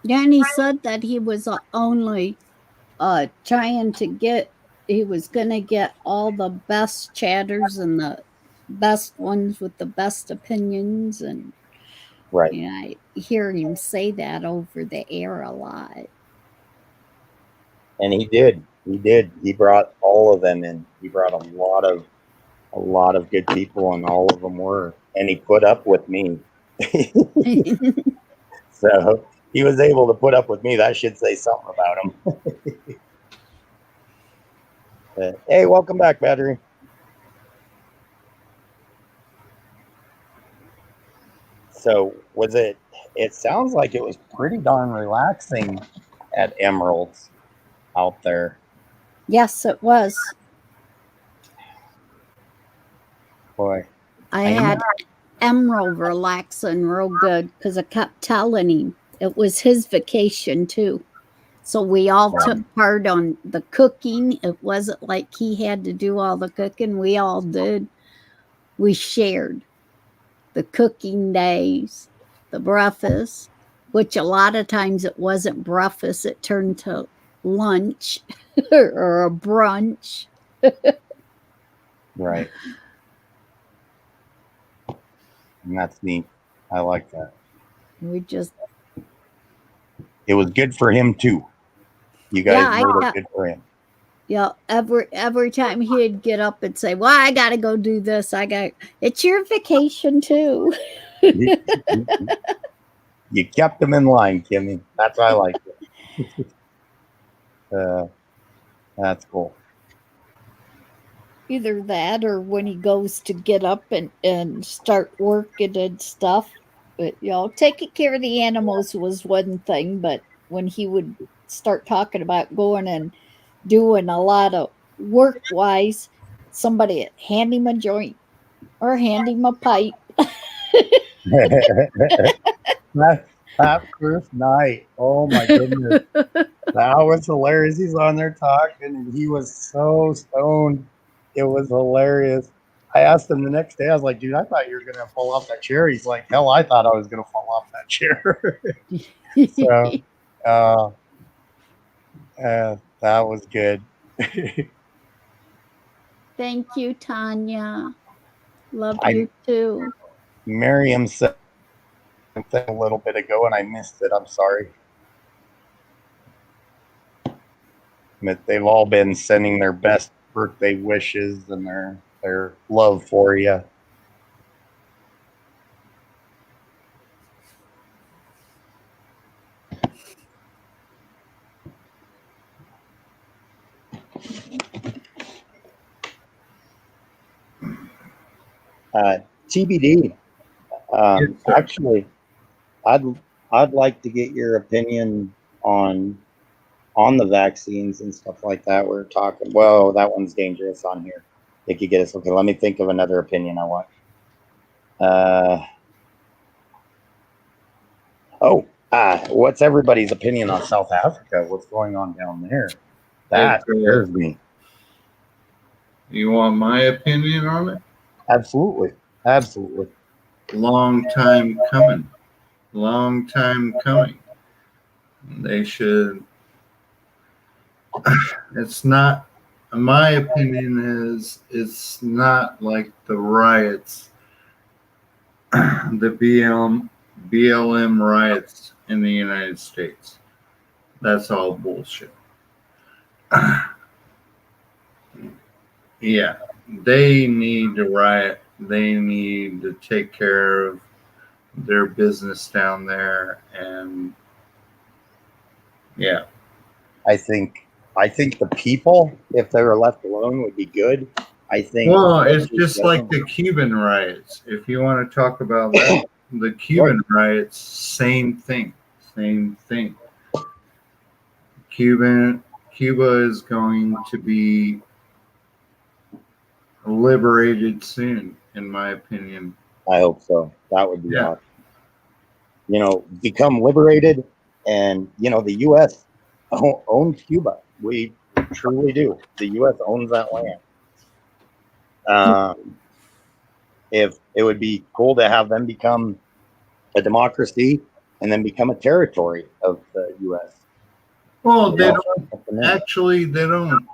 [SPEAKER 3] Yeah, and he said that he was only trying to get. He was gonna get all the best chatters and the best ones with the best opinions, and
[SPEAKER 1] Right.
[SPEAKER 3] I hear him say that over the air a lot.
[SPEAKER 1] And he did. He brought all of them in. He brought a lot of good people, and all of them were. And he put up with me. So he was able to put up with me. That should say something about him. But, hey, welcome back, Battery. So it sounds like it was pretty darn relaxing at Emerald's out there.
[SPEAKER 3] Yes, it was.
[SPEAKER 1] Boy,
[SPEAKER 3] I had Emerald relaxing real good because I kept telling him it was his vacation too. So we all took part on the cooking. It wasn't like he had to do all the cooking. We all did. We shared the cooking days, the breakfast, which a lot of times it wasn't breakfast. It turned to lunch or a brunch.
[SPEAKER 1] Right. And that's neat. I like that. It was good for him too. You guys made it good for him.
[SPEAKER 3] Yeah, every time he'd get up and say, "Well, I got to go do this. It's your vacation too."
[SPEAKER 1] You kept him in line, Kimmy. That's why I like it. That's cool.
[SPEAKER 3] Either that, or when he goes to get up and start working and stuff. But taking care of the animals was one thing, but when he would start talking about going and doing a lot of work-wise, somebody would hand him a joint or hand him a pipe.
[SPEAKER 1] That first night, oh my goodness, that was hilarious. He's on there talking, and he was so stoned. It was hilarious. I asked him the next day, I was like, dude, I thought you were going to fall off that chair. He's like, hell, I thought I was going to fall off that chair. So, that was good.
[SPEAKER 3] Thank you, Tanya. Love you too.
[SPEAKER 1] Miriam said something a little bit ago, and I missed it. I'm sorry. But they've all been sending their best birthday wishes and their love for you. TBD. Actually, I'd like to get your opinion on the vaccines and stuff like that. We're talking. Well, that one's dangerous on here. It could get us. Okay, let me think of another opinion I want. What's everybody's opinion on South Africa? What's going on down there? That scares me.
[SPEAKER 6] You want my opinion on it?
[SPEAKER 1] Absolutely.
[SPEAKER 6] Long time coming. long time coming. They should. It's not. My opinion is it's not like the riots, the BLM riots in the United States. That's all bullshit. Yeah, they need to riot. They need to take care of their business down there, and yeah.
[SPEAKER 1] I think the people, if they were left alone, would be good. I think.
[SPEAKER 6] Well, it's just like the Cuban riots. If you want to talk about that, the Cuban riots, same thing. Same thing. Cuba is going to be liberated soon, in my opinion.
[SPEAKER 1] I hope so. That would be
[SPEAKER 6] Yeah.
[SPEAKER 1] awesome. You know, become liberated, and you know, the U.S. owns Cuba. We truly do. The U.S. owns that land. If it would be cool to have them become a democracy and then become a territory of the U.S.
[SPEAKER 6] Well,
[SPEAKER 1] You
[SPEAKER 6] they
[SPEAKER 1] know,
[SPEAKER 6] don't actually. They don't.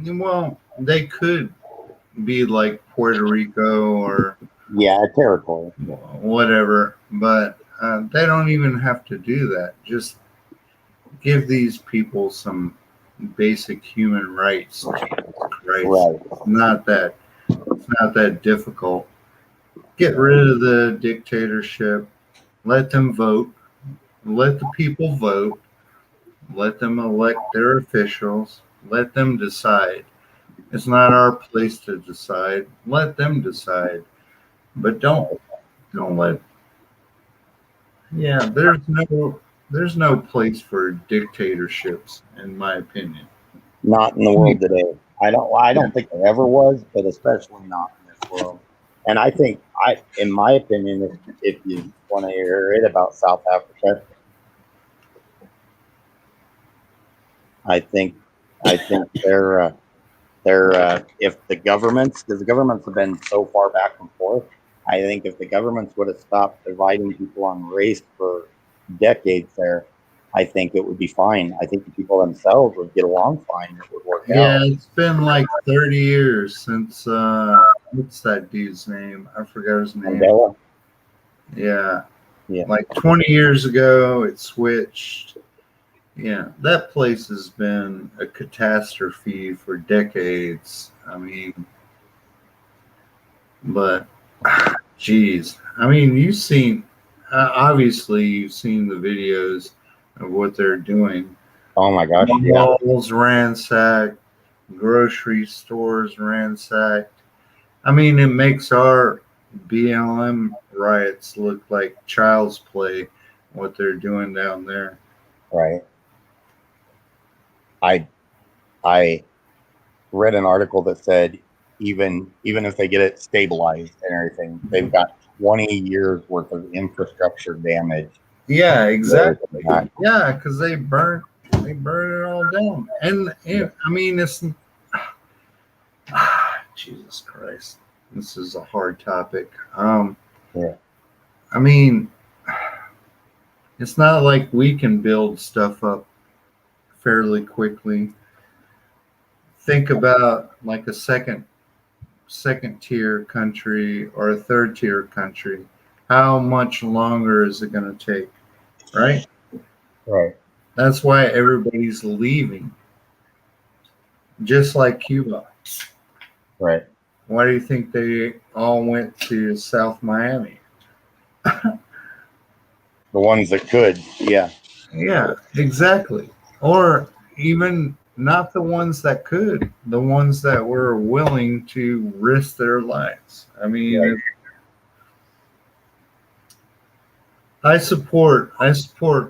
[SPEAKER 6] Well, they could be like Puerto Rico or
[SPEAKER 1] yeah, a territory.
[SPEAKER 6] whatever, but they don't even have to do that. Just give these people some basic human rights. Right?
[SPEAKER 1] Right.
[SPEAKER 6] Not that difficult. Get rid of the dictatorship. Let them vote. Let the people vote. Let them elect their officials. Let them decide. It's not our place to decide. Let them decide. But don't let. Yeah, there's no place for dictatorships, in my opinion.
[SPEAKER 1] Not in the world today. I don't think there ever was, but especially not in this world. And I think, in my opinion, if you want to hear it about South Africa, I think they're if the governments, because the governments have been so far back and forth, I think if the governments would have stopped dividing people on race for decades there, I think it would be fine. I think the people themselves would get along fine. It would work
[SPEAKER 6] Yeah,
[SPEAKER 1] out.
[SPEAKER 6] it's been like 30 years since what's that dude's name? I forgot his name.
[SPEAKER 1] Mandela.
[SPEAKER 6] Yeah.
[SPEAKER 1] Yeah.
[SPEAKER 6] Like 20 years ago it switched. Yeah, that place has been a catastrophe for decades. I mean, but geez, I mean, you've seen obviously you've seen the videos of what they're doing.
[SPEAKER 1] Oh my gosh. Yeah.
[SPEAKER 6] Malls ransacked, grocery stores ransacked. I mean, it makes our BLM riots look like child's play, what they're doing down there.
[SPEAKER 1] Right. I read an article that said even if they get it stabilized and everything, they've got 20 years worth of infrastructure damage.
[SPEAKER 6] Yeah, exactly. Yeah, because they burn it all down. And I mean, it's Jesus Christ, this is a hard topic.
[SPEAKER 1] Yeah.
[SPEAKER 6] I mean, it's not like we can build stuff up fairly quickly. Think about like a second tier country or a third tier country. How much longer is it going to take? Right?
[SPEAKER 1] Right.
[SPEAKER 6] That's why everybody's leaving. Just like Cuba.
[SPEAKER 1] Right.
[SPEAKER 6] Why do you think they all went to South Miami?
[SPEAKER 1] The ones that could, yeah.
[SPEAKER 6] Yeah, exactly. Or even not the ones that could, the ones that were willing to risk their lives. I mean,
[SPEAKER 1] Right.
[SPEAKER 6] I support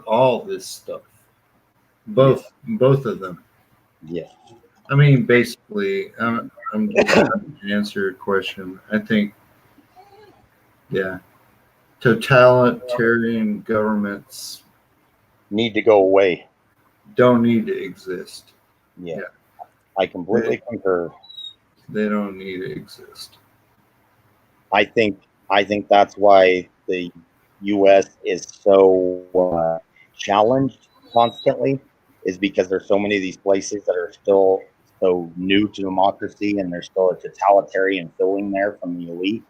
[SPEAKER 6] all this stuff. Both of them.
[SPEAKER 1] Yeah.
[SPEAKER 6] I mean, basically, I'm just trying to answer your question. I think, yeah, totalitarian governments
[SPEAKER 1] Need to go away.
[SPEAKER 6] don't need to exist.
[SPEAKER 1] Yeah.
[SPEAKER 6] Yeah.
[SPEAKER 1] I completely concur.
[SPEAKER 6] They don't need to exist.
[SPEAKER 1] I think that's why the U.S. is so challenged constantly is because there's so many of these places that are still so new to democracy, and there's still a totalitarian feeling there from the elite,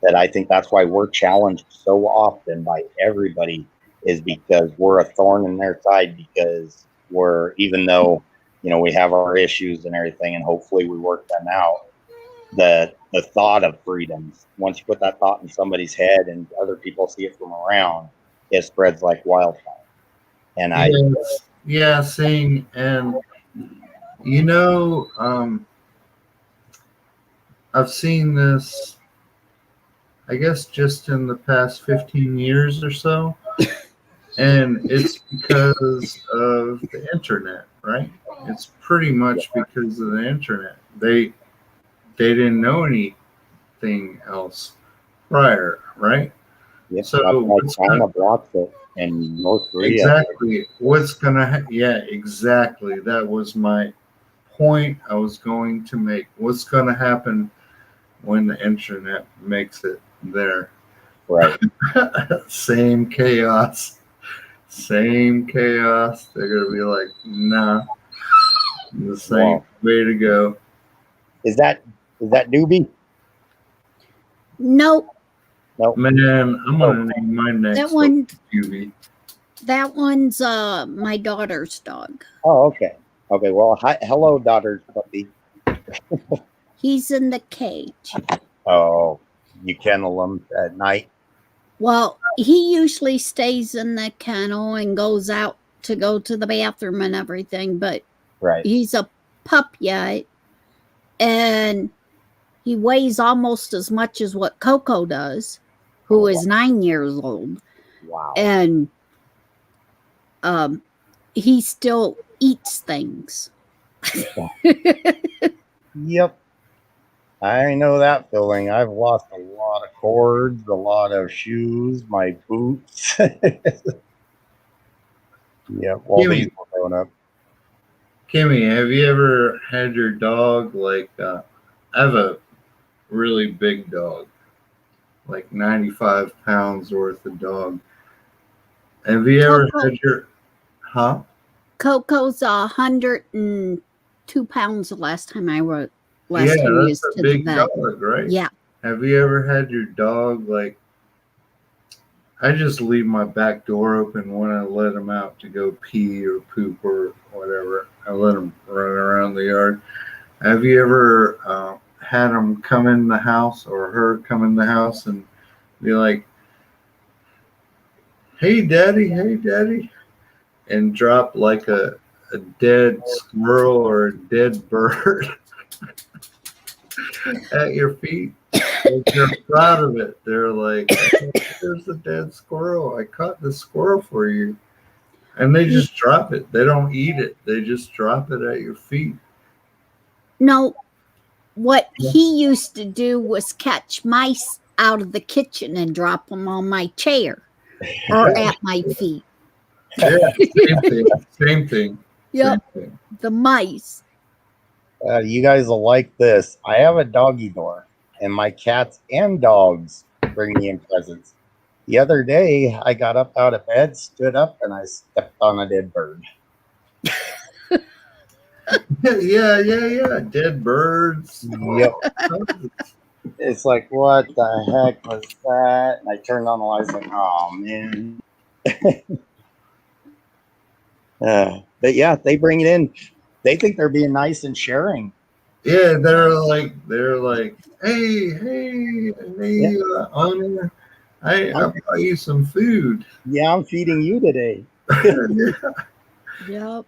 [SPEAKER 1] that I think that's why we're challenged so often by everybody, is because we're a thorn in their side, because we're, even though, you know, we have our issues and everything, and hopefully we work them out, the thought of freedoms, once you put that thought in somebody's head and other people see it from around, it spreads like wildfire. And
[SPEAKER 6] Yeah, seeing, and you know, I've seen this, I guess, just in the past 15 years or so, and it's because of the internet, right? It's pretty much because of the internet. They didn't know anything else prior, right?
[SPEAKER 1] Yep,
[SPEAKER 6] So
[SPEAKER 1] that's why
[SPEAKER 6] what's
[SPEAKER 1] China
[SPEAKER 6] gonna,
[SPEAKER 1] blocks it, and North Korea.
[SPEAKER 6] exactly what's gonna yeah, exactly, that was my point I was going to make. What's gonna happen when the internet makes it there?
[SPEAKER 1] Right.
[SPEAKER 6] Same chaos. Same chaos. They're gonna be like, nah, the same
[SPEAKER 1] Wow.
[SPEAKER 6] way to go.
[SPEAKER 1] Is that Doobie?
[SPEAKER 3] Nope.
[SPEAKER 1] Nope.
[SPEAKER 6] Man, I'm gonna name my next
[SPEAKER 3] That one,
[SPEAKER 6] QB.
[SPEAKER 3] that one's my daughter's dog.
[SPEAKER 1] Oh, okay. Okay. Well, hi, hello, daughter's puppy.
[SPEAKER 3] He's in the cage.
[SPEAKER 1] Oh, you kennel them at night.
[SPEAKER 3] Well, he usually stays in the kennel and goes out to go to the bathroom and everything, but
[SPEAKER 1] Right.
[SPEAKER 3] he's a pup yet, and he weighs almost as much as what Coco does, who is 9 years old.
[SPEAKER 1] Wow.
[SPEAKER 3] And he still eats things.
[SPEAKER 1] Yep. I know that feeling. I've lost a lot of cords, a lot of shoes, my boots. Yeah, while
[SPEAKER 6] Kimmy.
[SPEAKER 1] these were growing up.
[SPEAKER 6] Kimmy, have you ever had your dog like? I have a really big dog, like 95 pounds worth of dog. Have you ever
[SPEAKER 3] Coco.
[SPEAKER 6] had your? Huh?
[SPEAKER 3] Coco's 102 pounds the last time I wrote. Last
[SPEAKER 6] Yeah,
[SPEAKER 3] time he
[SPEAKER 6] that's
[SPEAKER 3] was
[SPEAKER 6] a
[SPEAKER 3] to the
[SPEAKER 6] big
[SPEAKER 3] vet.
[SPEAKER 6] dog, right?
[SPEAKER 3] Yeah.
[SPEAKER 6] Have you ever had your dog like? I just leave my back door open when I let him out to go pee or poop or whatever. I let him run around the yard. Have you ever had him come in the house or her come in the house and be like, hey, daddy, and drop like a dead squirrel or a dead bird at your feet? Like, they're proud of it. They're like, there's the dead squirrel. I caught the squirrel for you. And they just drop it. They don't eat it. They just drop it at your feet.
[SPEAKER 3] No, what he used to do was catch mice out of the kitchen and drop them on my chair or at my feet.
[SPEAKER 6] Yeah, same thing.
[SPEAKER 3] Yep,
[SPEAKER 6] Same thing.
[SPEAKER 3] the mice.
[SPEAKER 1] You guys will like this. I have a doggy door, and my cats and dogs bring me in presents. The other day, I got up out of bed, stood up, and I stepped on a dead bird.
[SPEAKER 6] Yeah. Dead birds.
[SPEAKER 1] Yep. It's like, what the heck was that? And I turned on the lights, like, oh man. But yeah, they bring it in. They think they're being nice and sharing.
[SPEAKER 6] Yeah, they're like, hey, owner, I brought you some food.
[SPEAKER 1] Yeah, I'm feeding you today.
[SPEAKER 3] Yep.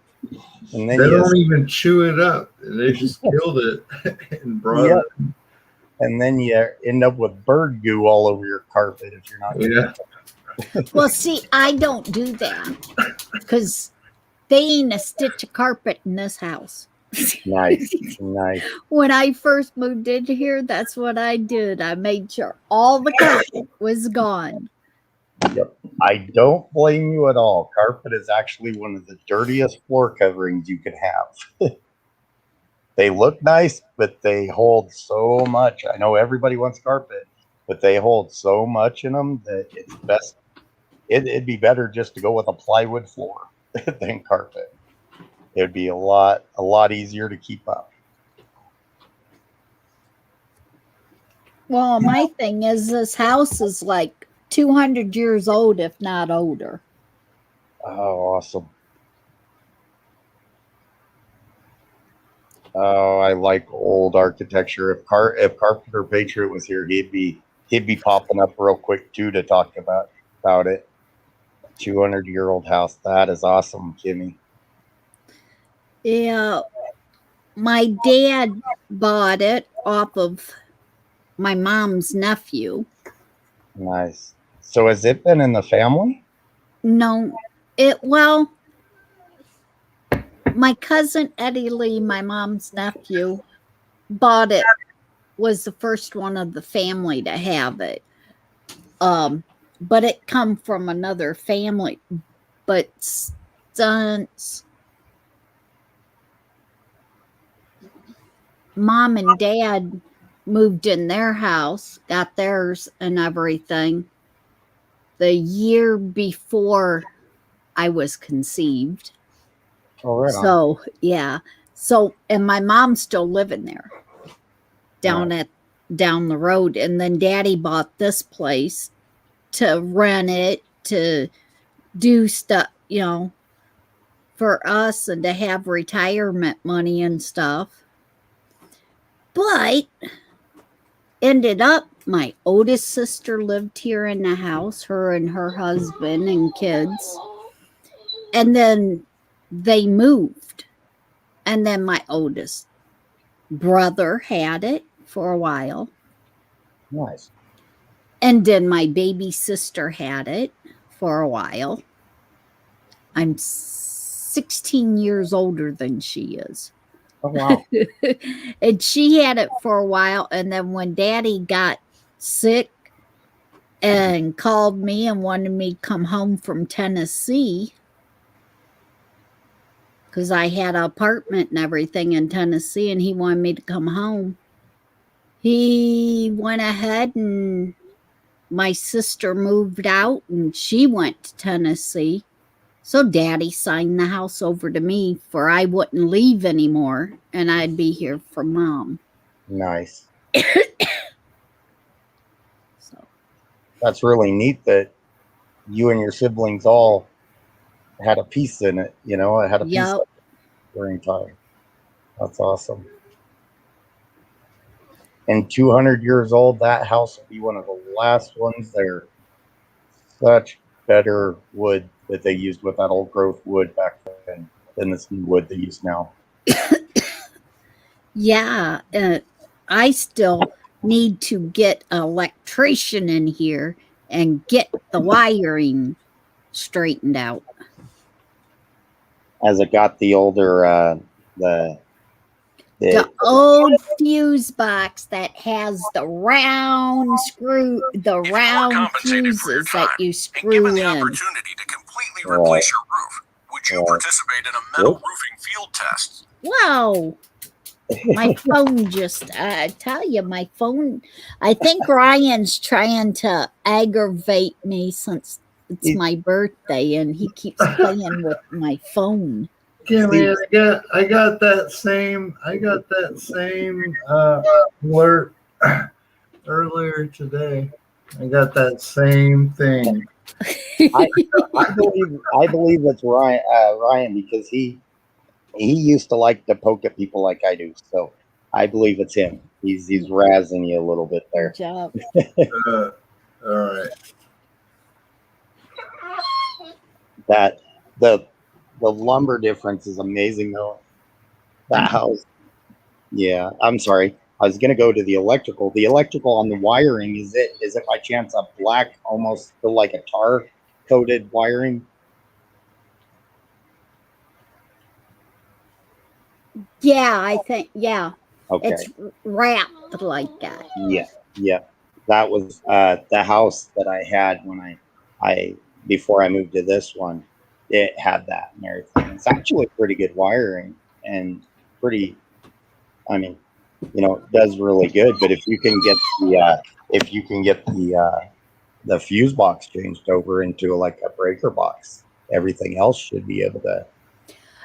[SPEAKER 1] And then
[SPEAKER 6] They
[SPEAKER 1] you
[SPEAKER 6] don't even chew it up. They just killed it and brought
[SPEAKER 1] Yep.
[SPEAKER 6] it.
[SPEAKER 1] and then you end up with bird goo all over your carpet if you're not.
[SPEAKER 6] Yeah.
[SPEAKER 3] Well, see, I don't do that because they ain't a stitch of carpet in this house.
[SPEAKER 1] Nice. Nice.
[SPEAKER 3] When I first moved in here, that's what I did. I made sure all the carpet was gone.
[SPEAKER 1] Yep. I don't blame you at all. Carpet is actually one of the dirtiest floor coverings you could have. They look nice, but they hold so much. I know everybody wants carpet, but they hold so much in them that it's best it'd be better just to go with a plywood floor than carpet. It'd be a lot easier to keep up.
[SPEAKER 3] Well, my thing is this house is like 200 years old, if not older.
[SPEAKER 1] Oh, awesome. Oh, I like old architecture. If Carpenter Patriot was here, he'd be popping up real quick too to talk about it. 200-year-old house. That is awesome, Kimmy.
[SPEAKER 3] Yeah, my dad bought it off of my mom's nephew.
[SPEAKER 1] Nice. So has it been in the family?
[SPEAKER 3] No, my cousin Eddie Lee, my mom's nephew, bought it, was the first one of the family to have it. But it come from another family. But since Mom and Dad moved in their house, got theirs and everything, the year before I was conceived.
[SPEAKER 1] Oh, right on.
[SPEAKER 3] So, yeah. So, and my mom's still living there down the road. And then Daddy bought this place to rent it, to do stuff, for us and to have retirement money and stuff. But ended up, my oldest sister lived here in the house, her and her husband and kids. And then they moved. And then my oldest brother had it for a while.
[SPEAKER 1] Nice.
[SPEAKER 3] And then my baby sister had it for a while. I'm 16 years older than she is.
[SPEAKER 1] Oh, wow.
[SPEAKER 3] And she had it for a while. And then when Daddy got sick and called me and wanted me to come home from Tennessee, because I had an apartment and everything in Tennessee, and he wanted me to come home, he went ahead and my sister moved out and she went to Tennessee. So Daddy signed the house over to me for I wouldn't leave anymore and I'd be here for Mom.
[SPEAKER 1] Nice.
[SPEAKER 3] So
[SPEAKER 1] That's really neat that you and your siblings all had a piece in it, it had a piece
[SPEAKER 3] Yep.
[SPEAKER 1] during time. That's awesome. And 200 years old, that house will be one of the last ones there. Such better wood that they used with that old growth wood back then than this new wood they use now.
[SPEAKER 3] yeah, I still need to get an electrician in here and get the wiring straightened out.
[SPEAKER 1] As it got the older,
[SPEAKER 3] The old fuse box that has the round screw, the
[SPEAKER 9] If you're
[SPEAKER 3] round
[SPEAKER 9] compensated for your
[SPEAKER 3] fuses that
[SPEAKER 9] time
[SPEAKER 3] you
[SPEAKER 9] and
[SPEAKER 3] screw
[SPEAKER 9] given the
[SPEAKER 3] in.
[SPEAKER 9] opportunity to completely replace your roof, would you participate in a metal roofing field test?
[SPEAKER 3] Wow. My phone just, I tell you, my phone, I think Ryan's trying to aggravate me since it's my birthday and he keeps playing with my phone.
[SPEAKER 6] Kimmy, I got that same alert earlier today. I got that same thing.
[SPEAKER 1] I believe it's Ryan because he used to like to poke at people like I do. So I believe it's him. He's razzing you a little bit there.
[SPEAKER 3] Good job.
[SPEAKER 6] All right.
[SPEAKER 1] That the lumber difference is amazing though. That house. Yeah, I'm sorry. I was gonna go to the electrical. The electrical on the wiring, is it by chance a black, almost like a tar coated wiring?
[SPEAKER 3] Yeah, I think, yeah.
[SPEAKER 1] Okay.
[SPEAKER 3] It's wrapped like that.
[SPEAKER 1] Yeah. That was the house that I had when I before I moved to this one. It had that and everything. It's actually pretty good wiring and pretty. I mean, it does really good. But if you can get the the fuse box changed over into like a breaker box. Everything else should be able to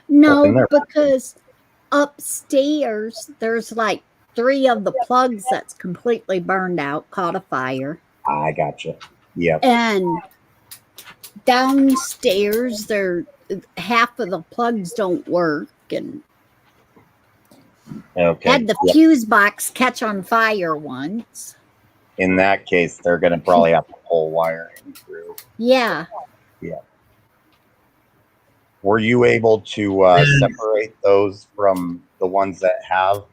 [SPEAKER 1] in
[SPEAKER 3] No,
[SPEAKER 1] there.
[SPEAKER 3] because upstairs there's like 3 of the plugs that's completely burned out, caught a fire.
[SPEAKER 1] I gotcha. Yep.
[SPEAKER 3] And downstairs half of the plugs don't work, and
[SPEAKER 1] Okay.
[SPEAKER 3] had the
[SPEAKER 1] Yep.
[SPEAKER 3] fuse box catch on fire once.
[SPEAKER 1] In that case, they're going to probably have to pull wiring through.
[SPEAKER 3] Yeah.
[SPEAKER 1] Were you able to separate those from the ones that have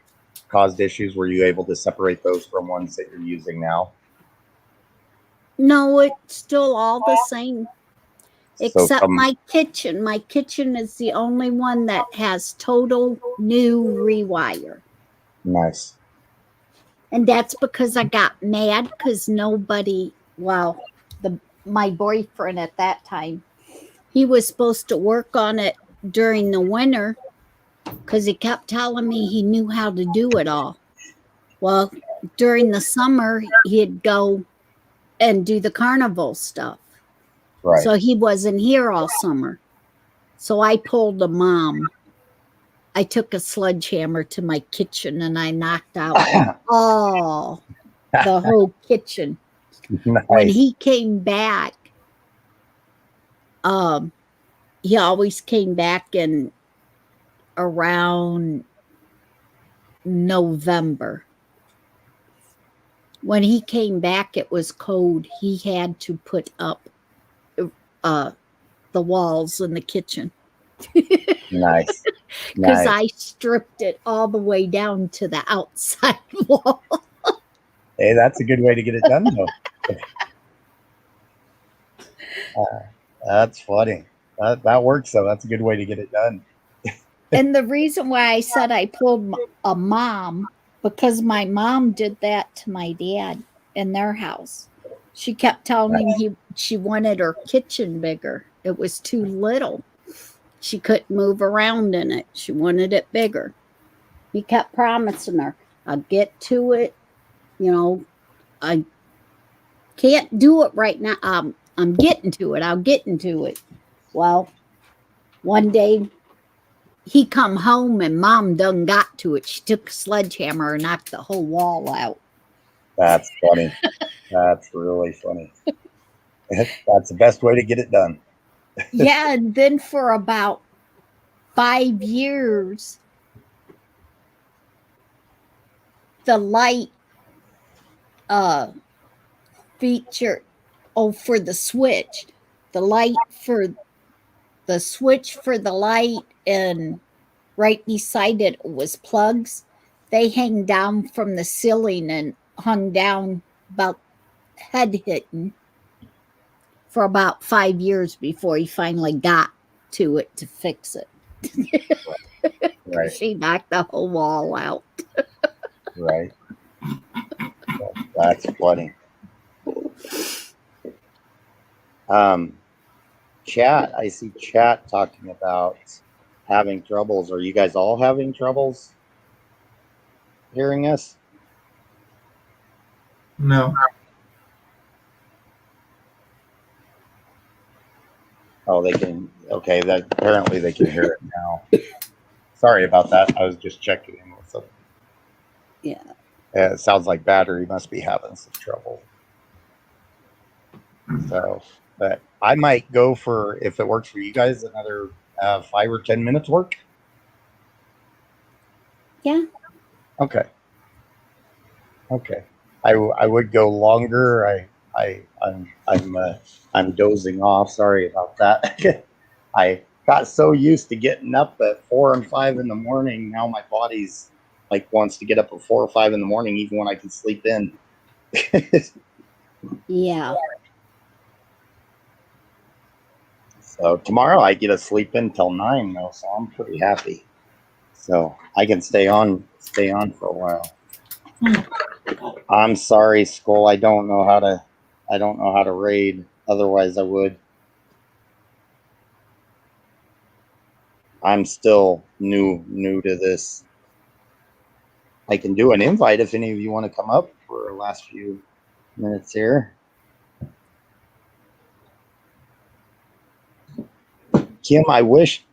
[SPEAKER 1] caused issues? Were you able to separate those from ones that you're using now?
[SPEAKER 3] No, it's still all the same. Except
[SPEAKER 1] some-
[SPEAKER 3] my kitchen. My kitchen is the only one that has total new rewire.
[SPEAKER 1] Nice.
[SPEAKER 3] And that's because I got mad because my boyfriend at that time, he was supposed to work on it during the winter because he kept telling me he knew how to do it all. Well, during the summer, he'd go and do the carnival stuff.
[SPEAKER 1] Right.
[SPEAKER 3] So he wasn't here all summer. So I pulled a mom. I took a sledgehammer to my kitchen and I knocked out the whole kitchen.
[SPEAKER 1] Nice.
[SPEAKER 3] When he came back, he always came back in around November. When he came back, it was cold. He had to put up the walls in the kitchen.
[SPEAKER 1] Nice.
[SPEAKER 3] Because
[SPEAKER 1] Nice.
[SPEAKER 3] I stripped it all the way down to the outside wall.
[SPEAKER 1] Hey, that's a good way to get it done, though. That's funny. That works, though. That's a good way to get it done.
[SPEAKER 3] And the reason why I said I pulled a mom, because my mom did that to my dad in their house. She kept telling him she wanted her kitchen bigger. It was too little. She couldn't move around in it. She wanted it bigger. He kept promising her, I'll get to it. You know, I can't do it right now. I'm getting to it. I'll get into it. Well, one day he come home and mom done got to it. She took a sledgehammer and knocked the whole wall out.
[SPEAKER 1] That's funny. That's really funny. That's the best way to get it done.
[SPEAKER 3] Yeah, and then for about 5 years, the light feature for the switch. The switch for the light and right beside it was plugs. They hang down from the ceiling and hung down about head hitting for about 5 years before he finally got to it to fix it.
[SPEAKER 1] Right.
[SPEAKER 3] She knocked the whole wall out.
[SPEAKER 1] Right. That's funny. Chat. I see chat talking about having troubles. Are you guys all having troubles hearing us?
[SPEAKER 6] No.
[SPEAKER 1] Oh, they can. Okay, that apparently they can hear it now. Sorry about that. I was just checking in with them.
[SPEAKER 3] Yeah.
[SPEAKER 1] It sounds like battery must be having some trouble. So, but I might go for, if it works for you guys, another 5 or 10 minutes work.
[SPEAKER 3] Yeah.
[SPEAKER 1] Okay. I would go longer. I'm dozing off. Sorry about that. I got so used to getting up at 4 and 5 in the morning. Now my body's like wants to get up at 4 or 5 in the morning, even when I can sleep in.
[SPEAKER 3] Yeah.
[SPEAKER 1] So tomorrow I get to sleep in till 9 though, so I'm pretty happy. So I can stay on for a while. I'm sorry, Skull. I don't know how to raid. Otherwise I would. I'm still new to this. I can do an invite if any of you want to come up for the last few minutes here. Kim, I wish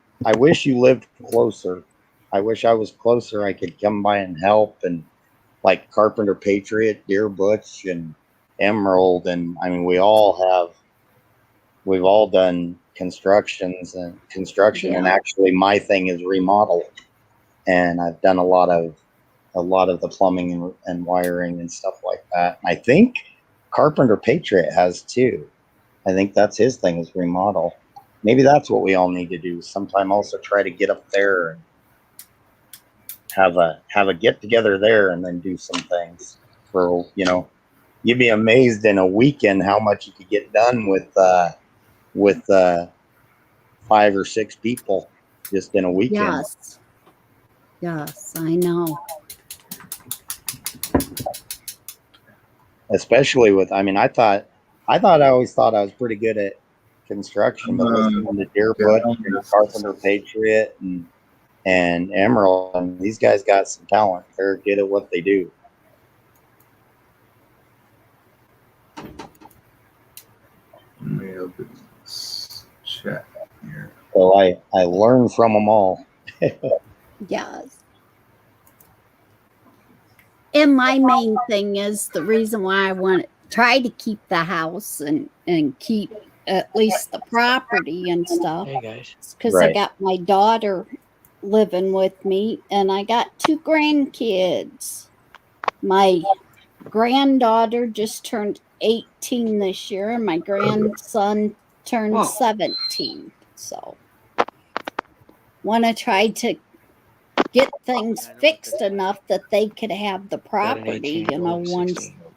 [SPEAKER 1] you lived closer. I wish I was closer. I could come by and help, and like Carpenter Patriot, Deer Butch, and Emerald, and I mean, we've all done construction, and
[SPEAKER 3] Yeah.
[SPEAKER 1] actually my thing is remodel, and I've done a lot of the plumbing and wiring and stuff like that. I think Carpenter Patriot has too. I think that's his thing is remodel. Maybe that's what we all need to do sometime. Also try to get up there and have a get together there, and then do some things for, you'd be amazed in a weekend how much you could get done with 5 or 6 people just in a weekend.
[SPEAKER 3] Yes, I know.
[SPEAKER 1] Especially with, I mean, I always thought I was pretty good at construction, but listening to Deer Butch and Carpenter Patriot and Emerald, and these guys got some talent. They're good at what they do.
[SPEAKER 6] Let me open this chat here.
[SPEAKER 1] So I learn from them all.
[SPEAKER 3] Yes. And my main thing is the reason why I want to try to keep the house and keep at least the property and stuff.
[SPEAKER 8] Hey guys.
[SPEAKER 3] Because I
[SPEAKER 1] Right.
[SPEAKER 3] got my daughter living with me and I got 2 grandkids. My granddaughter just turned 18 this year and my grandson turned 17. So want to try to get things fixed enough that they could have the
[SPEAKER 8] Got an
[SPEAKER 3] property,
[SPEAKER 8] 18-year-old,
[SPEAKER 3] once
[SPEAKER 8] 16-year-old.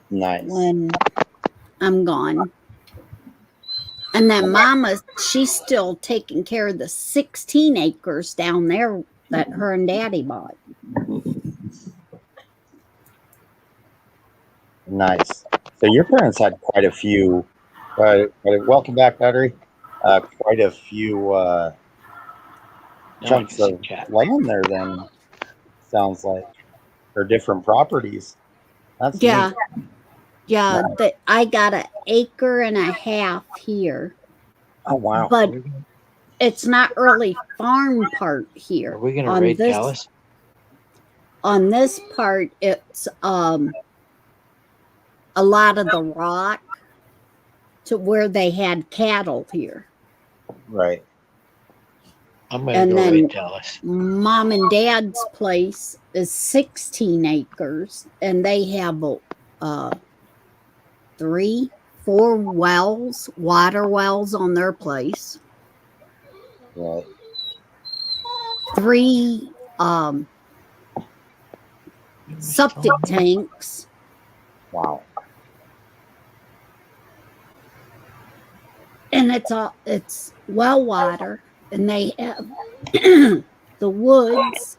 [SPEAKER 1] Nice.
[SPEAKER 3] when I'm gone. And then Mama, she's still taking care of the 16 acres down there that her and Daddy bought.
[SPEAKER 1] Nice. So your parents had quite a few. Welcome back, Battery. Quite a few
[SPEAKER 8] Now I
[SPEAKER 1] chunks
[SPEAKER 8] can see
[SPEAKER 1] of
[SPEAKER 8] chat.
[SPEAKER 1] land there. Then sounds like, or different properties. That's
[SPEAKER 3] Yeah.
[SPEAKER 1] neat.
[SPEAKER 3] Yeah,
[SPEAKER 1] Nice.
[SPEAKER 3] I got 1.5 acres here,
[SPEAKER 1] Oh wow.
[SPEAKER 3] but it's not really farm part here.
[SPEAKER 8] Are we gonna
[SPEAKER 3] on
[SPEAKER 8] raid
[SPEAKER 3] this
[SPEAKER 8] Dallas?
[SPEAKER 3] on this part? It's a lot of the rock to where they had cattle here,
[SPEAKER 1] Right.
[SPEAKER 8] I'm gonna
[SPEAKER 3] and
[SPEAKER 8] go
[SPEAKER 3] then
[SPEAKER 8] raid Dallas.
[SPEAKER 3] Mom and Dad's place is 16 acres, and they have 3, 4 wells, water wells on their place.
[SPEAKER 1] Right.
[SPEAKER 3] 3 septic tanks.
[SPEAKER 1] Wow.
[SPEAKER 3] And it's well water, and they have the woods,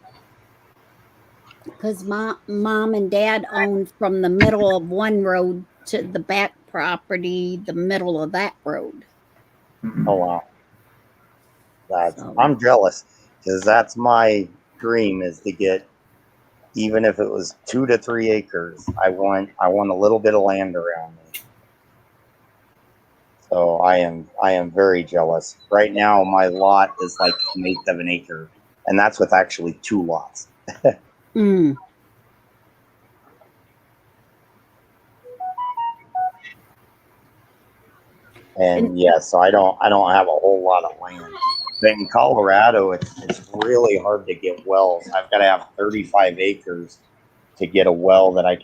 [SPEAKER 3] because mom and dad owned from the middle of one road to the back property, the middle of that road.
[SPEAKER 1] Oh wow.
[SPEAKER 3] So-
[SPEAKER 1] I'm jealous, because that's my dream, is to get, even if it was 2 to 3 acres. I want a little bit of land around me. So I am very jealous. Right now my lot is like 1/8 of an acre, and that's with actually 2 lots.
[SPEAKER 3] Mm.
[SPEAKER 1] And yeah, so I don't have a whole lot of land. But in Colorado, it's really hard to get wells. I've got to have 35 acres to get a well that I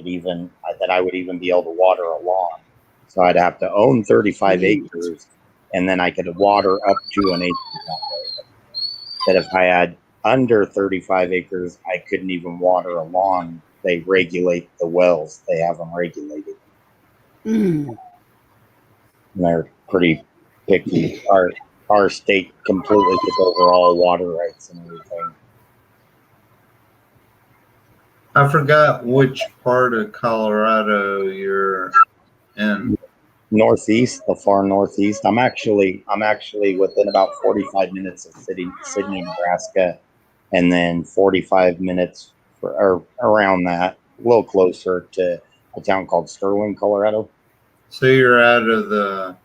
[SPEAKER 1] would even be able to water a lawn. So I'd have to own 35 acres, and then I could water up to an acre. That if I had under 35 acres, I couldn't even water a lawn. They regulate the wells. They have them regulated.
[SPEAKER 3] Mm.
[SPEAKER 1] And they're pretty picky. Our state completely took over all water rights and everything.
[SPEAKER 6] I forgot which part of Colorado you're in.
[SPEAKER 1] Northeast, the far northeast. I'm actually within about 45 minutes of Sydney, Nebraska, and then 45 minutes or around that, a little closer to a town called Sterling, Colorado.
[SPEAKER 6] So you're out of the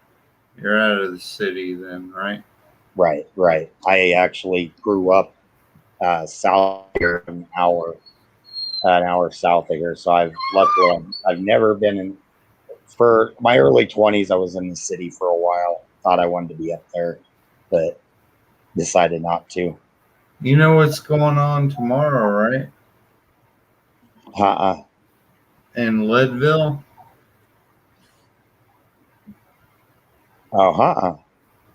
[SPEAKER 6] You're out of the city then, right?
[SPEAKER 1] Right, right. I actually grew up south here, an hour south of here. So I've never been in. For my early 20s, I was in the city for a while. Thought I wanted to be up there, but decided not to.
[SPEAKER 6] You know what's going on tomorrow, right?
[SPEAKER 1] Uh-uh.
[SPEAKER 6] In Leadville?
[SPEAKER 1] Oh,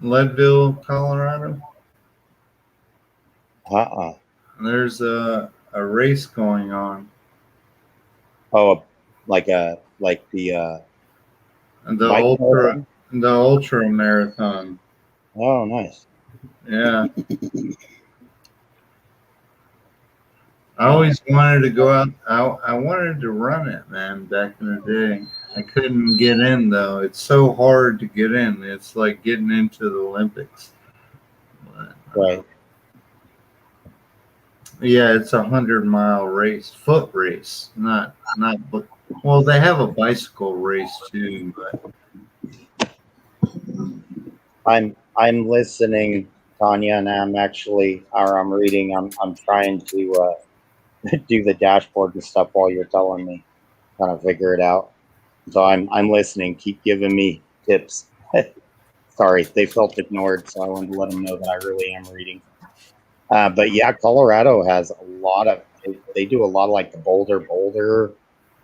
[SPEAKER 6] Leadville, Colorado? There's a race going on.
[SPEAKER 1] Oh, like the bike marathon?
[SPEAKER 6] The ultra marathon.
[SPEAKER 1] Oh, nice.
[SPEAKER 6] Yeah. I always wanted to go out. I wanted to run it, man, back in the day. I couldn't get in, though. It's so hard to get in. It's like getting into the Olympics. But,
[SPEAKER 1] Right.
[SPEAKER 6] Yeah, it's 100-mile race, foot race, not. Well, they have a bicycle race too, but
[SPEAKER 1] I'm listening, Tanya, and I'm reading. I'm trying to do the dashboard and stuff while you're telling me, kind of figure it out. So I'm listening. Keep giving me tips. Sorry, they felt ignored, so I wanted to let them know that I really am reading. But yeah, Colorado has a lot of. They do a lot of like the Boulder,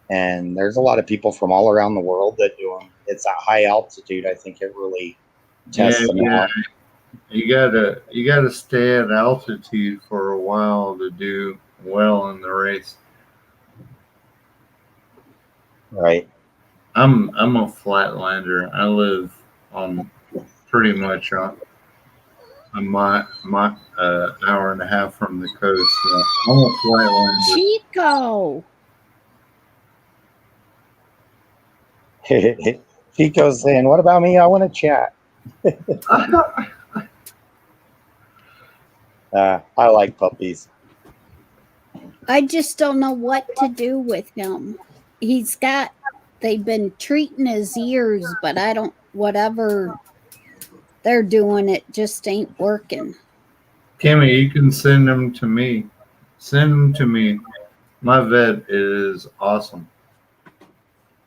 [SPEAKER 1] and there's a lot of people from all around the world that do them. It's at high altitude. I think it really tests them out.
[SPEAKER 6] You gotta stay at altitude for a while to do well in the race.
[SPEAKER 1] Right.
[SPEAKER 6] I'm a flatlander. I live on pretty much on my hour and a half from the coast. So I'm a flatlander.
[SPEAKER 3] Chico.
[SPEAKER 1] Chico's saying, "What about me? I want to chat." I like puppies.
[SPEAKER 3] I just don't know what to do with him. They've been treating his ears, but whatever they're doing, it just ain't working.
[SPEAKER 6] Kimmy, you can send them to me. Send them to me. My vet is awesome.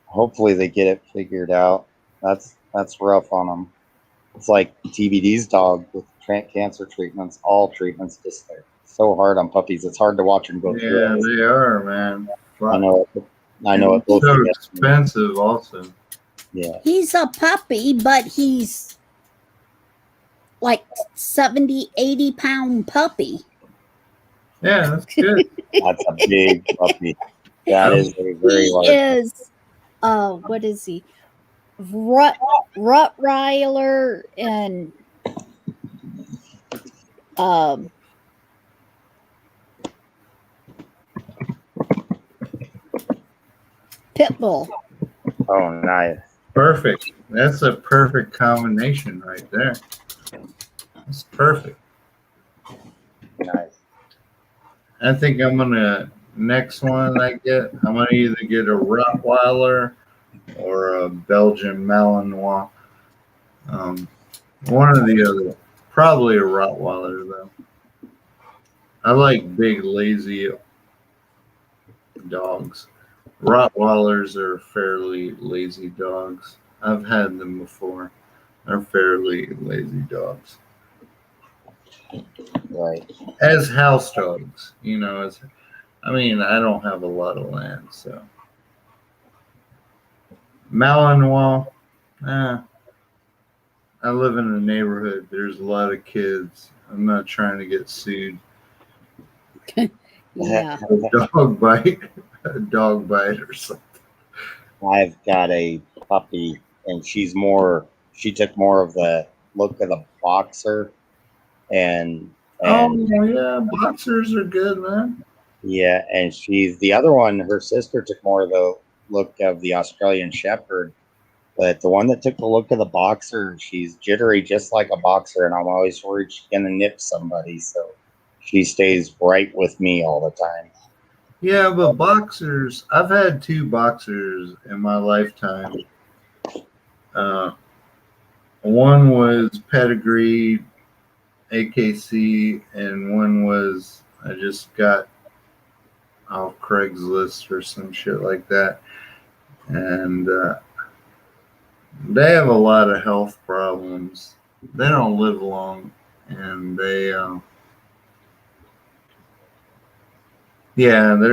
[SPEAKER 1] Hopefully they get it figured out. That's rough on them. It's like TBD's dog with cancer treatments. All treatments just they're so hard on puppies. It's hard to watch them go through.
[SPEAKER 6] Yeah, they are, man.
[SPEAKER 1] I know. It's
[SPEAKER 6] so expensive, also.
[SPEAKER 1] Yeah.
[SPEAKER 3] He's a puppy, but he's like 70, 80-pound puppy.
[SPEAKER 6] Yeah, that's good.
[SPEAKER 1] That's a big puppy. That is a very large.
[SPEAKER 3] He is, what is he? Rottweiler and Pitbull.
[SPEAKER 1] Oh, nice.
[SPEAKER 6] Perfect. That's a perfect combination right there. That's perfect.
[SPEAKER 1] Nice.
[SPEAKER 6] I think I'm gonna next one I get. I'm gonna either get a Rottweiler or a Belgian Malinois. One or the other. Probably a Rottweiler though. I like big, lazy dogs. Rottweilers are fairly lazy dogs. I've had them before. They're fairly lazy dogs.
[SPEAKER 1] Right.
[SPEAKER 6] As house dogs, I don't have a lot of land, so. Malinois, I live in a neighborhood. There's a lot of kids. I'm not trying to get sued.
[SPEAKER 3] Yeah.
[SPEAKER 6] A dog bite or something.
[SPEAKER 1] I've got a puppy, and she took more of the look of the boxer, and
[SPEAKER 6] oh yeah, boxers are good, man.
[SPEAKER 1] Yeah, and the other one. Her sister took more of the look of the Australian Shepherd, but the one that took the look of the boxer, she's jittery just like a boxer, and I'm always worried she's gonna nip somebody, so she stays right with me all the time.
[SPEAKER 6] Yeah, but boxers, I've had 2 boxers in my lifetime. One was pedigree AKC, and one was I just got off Craigslist or some shit like that. And they have a lot of health problems. They don't live long, and they're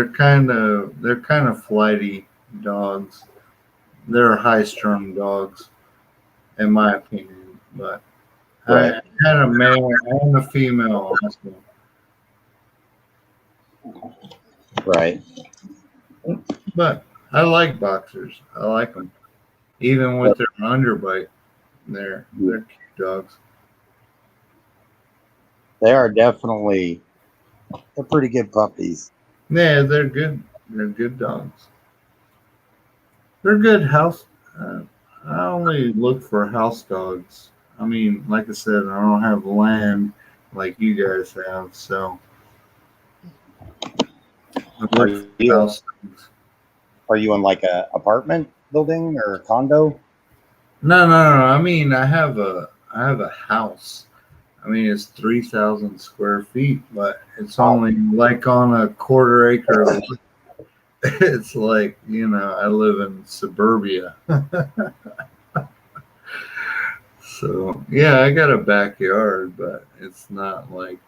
[SPEAKER 6] kind of flighty dogs. They're high strung dogs, in my opinion. But
[SPEAKER 1] Right.
[SPEAKER 6] I had a male and a female also.
[SPEAKER 1] Right.
[SPEAKER 6] But I like boxers. I like them, even with their underbite. They're cute dogs.
[SPEAKER 1] They are definitely, they're pretty good puppies.
[SPEAKER 6] Yeah, they're good. They're good dogs. They're good house. I only look for house dogs. I mean, like I said, I don't have land like you guys have, so I look for house dogs.
[SPEAKER 1] Are you in like a apartment building or a condo?
[SPEAKER 6] No. I mean, I have a house. I mean, it's 3,000 square feet, but it's only like on a quarter acre. It's like, I live in suburbia. So, yeah, I got a backyard, but it's not like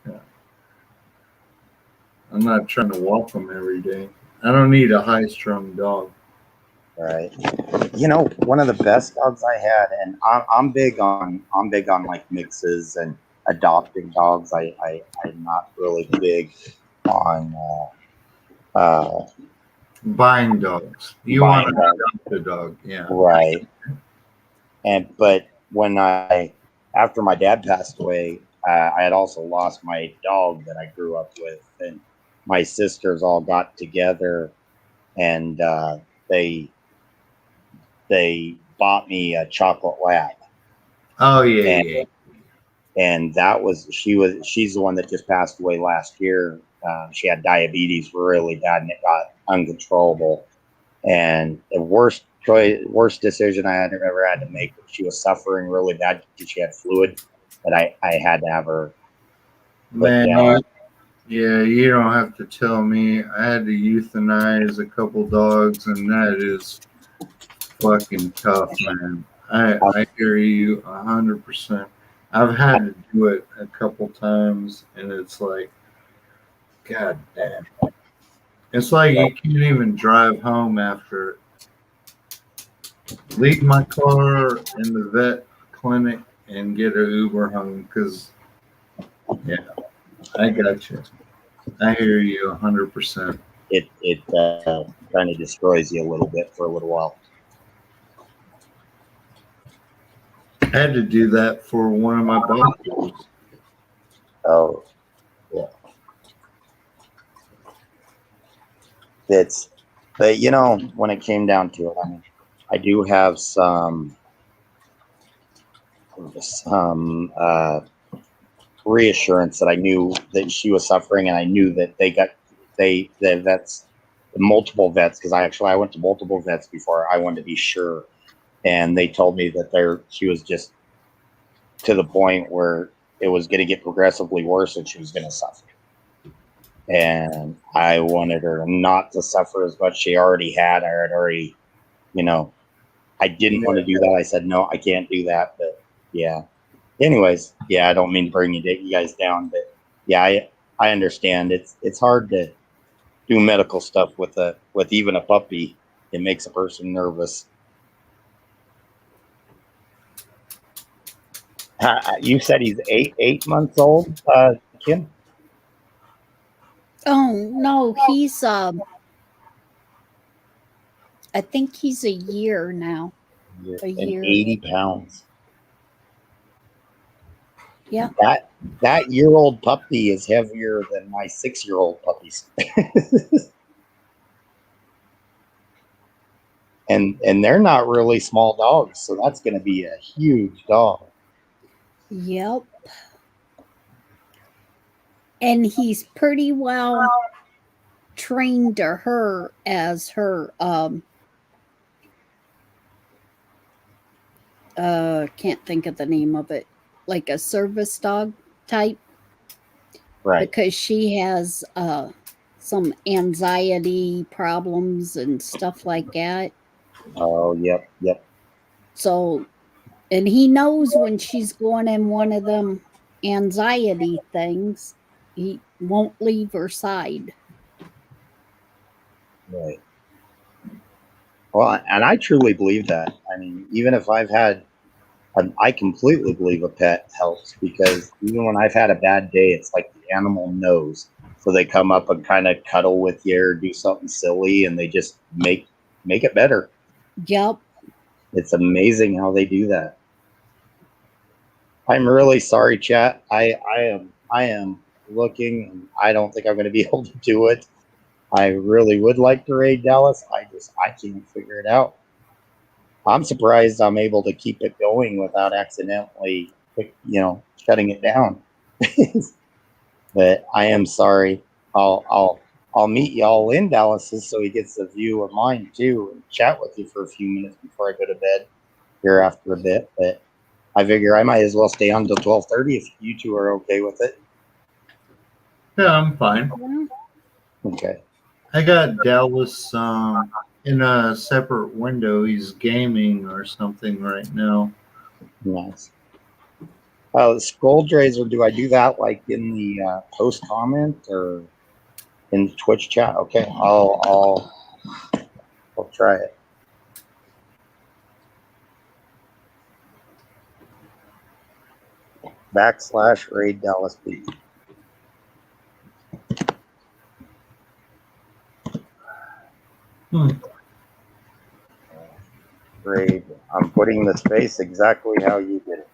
[SPEAKER 6] I'm not trying to walk them every day. I don't need a high-strung dog.
[SPEAKER 1] Right. One of the best dogs I had, and I'm big on like mixes and adopting dogs. I'm not really big on
[SPEAKER 6] Buying dogs. You
[SPEAKER 1] buying
[SPEAKER 6] want to adopt a dog, yeah.
[SPEAKER 1] right. But when after my dad passed away, I had also lost my dog that I grew up with, and my sisters all got together, and they bought me a chocolate lab.
[SPEAKER 6] Oh yeah,
[SPEAKER 1] and that was she's the one that just passed away last year. She had diabetes really bad, and it got uncontrollable. And the worst decision I had ever had to make. She was suffering really bad because she had fluid, but I had to have her.
[SPEAKER 6] Man, yeah, you don't have to tell me. I had to euthanize a couple dogs, and that is fucking tough, man. I hear you 100%. I've had to do it a couple times, and it's like, God damn. It's like you can't even drive home after it. Leave my car in the vet clinic and get an Uber home because, yeah, I got you. I hear you 100%.
[SPEAKER 1] It kind of destroys you a little bit for a little while.
[SPEAKER 6] I had to do that for one of my boxers.
[SPEAKER 1] Oh, yeah. But when it came down to it, I mean, I do have some reassurance that I knew that she was suffering, and I knew that the vets, multiple vets, because I went to multiple vets before. I wanted to be sure, and they told me that she was just to the point where it was going to get progressively worse and she was going to suffer. And I wanted her not to suffer as much. She already had. I had already, I didn't want to do that. I said, no, I can't do that. But yeah. Anyways, yeah, I don't mean to bring you guys down, but yeah, I understand. It's hard to do medical stuff with even a puppy. It makes a person nervous. You said he's 8 months old, Kim?
[SPEAKER 3] Oh no, he's I think he's a year now. A year.
[SPEAKER 1] 80 pounds.
[SPEAKER 3] Yeah.
[SPEAKER 1] That year-old puppy is heavier than my 6-year-old puppies. and they're not really small dogs, so that's going to be a huge dog.
[SPEAKER 3] Yep. And he's pretty well trained to her as her can't think of the name of it, like a service dog type,
[SPEAKER 1] Right.
[SPEAKER 3] because she has some anxiety problems and stuff like that.
[SPEAKER 1] Oh, yep, yep.
[SPEAKER 3] So, and he knows when she's going in one of them anxiety things, he won't leave her side.
[SPEAKER 1] Right. Well, and I truly believe that. I mean, even if I've had, I completely believe a pet helps, because even when I've had a bad day, it's like the animal knows. So they come up and kind of cuddle with you or do something silly, and they just make it better.
[SPEAKER 3] Yep.
[SPEAKER 1] It's amazing how they do that. I'm really sorry, chat. I am looking, and I don't think I'm going to be able to do it. I really would like to raid Dallas. I can't figure it out. I'm surprised I'm able to keep it going without accidentally, shutting it down. But I am sorry. I'll meet y'all in Dallas so he gets a view of mine too, and chat with you for a few minutes before I go to bed here after a bit. But I figure I might as well stay on until 12:30 if you two are okay with it.
[SPEAKER 6] Yeah, I'm fine.
[SPEAKER 1] Okay.
[SPEAKER 6] I got Dallas in a separate window. He's gaming or something right now.
[SPEAKER 1] Nice. Skull Drazer, do I do that like in the post comment or in the Twitch chat? Okay, I'll try it. /raid Dallas Beat. Raid. I'm putting the space exactly how you did it.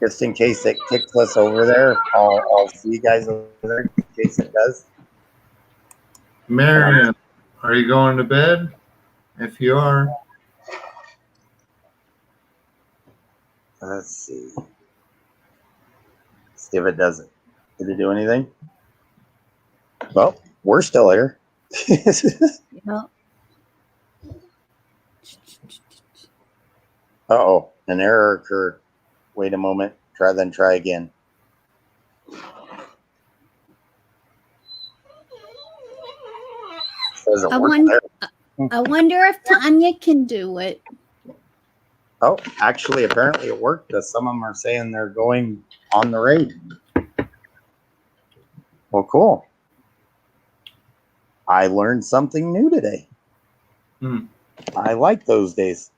[SPEAKER 1] Just in case it kicks us over there, I'll see you guys over there in case it does.
[SPEAKER 6] Marion, are you going to bed? If you are.
[SPEAKER 1] Let's see. See if it does it. Did it do anything? Well, we're still here.
[SPEAKER 3] Yep.
[SPEAKER 1] Uh-oh, an error occurred. Wait a moment. Try again.
[SPEAKER 3] I wonder if Tanya can do it.
[SPEAKER 1] Oh, actually, apparently it worked, because some of them are saying they're going on the raid. Well, cool. I learned something new today. I like those days.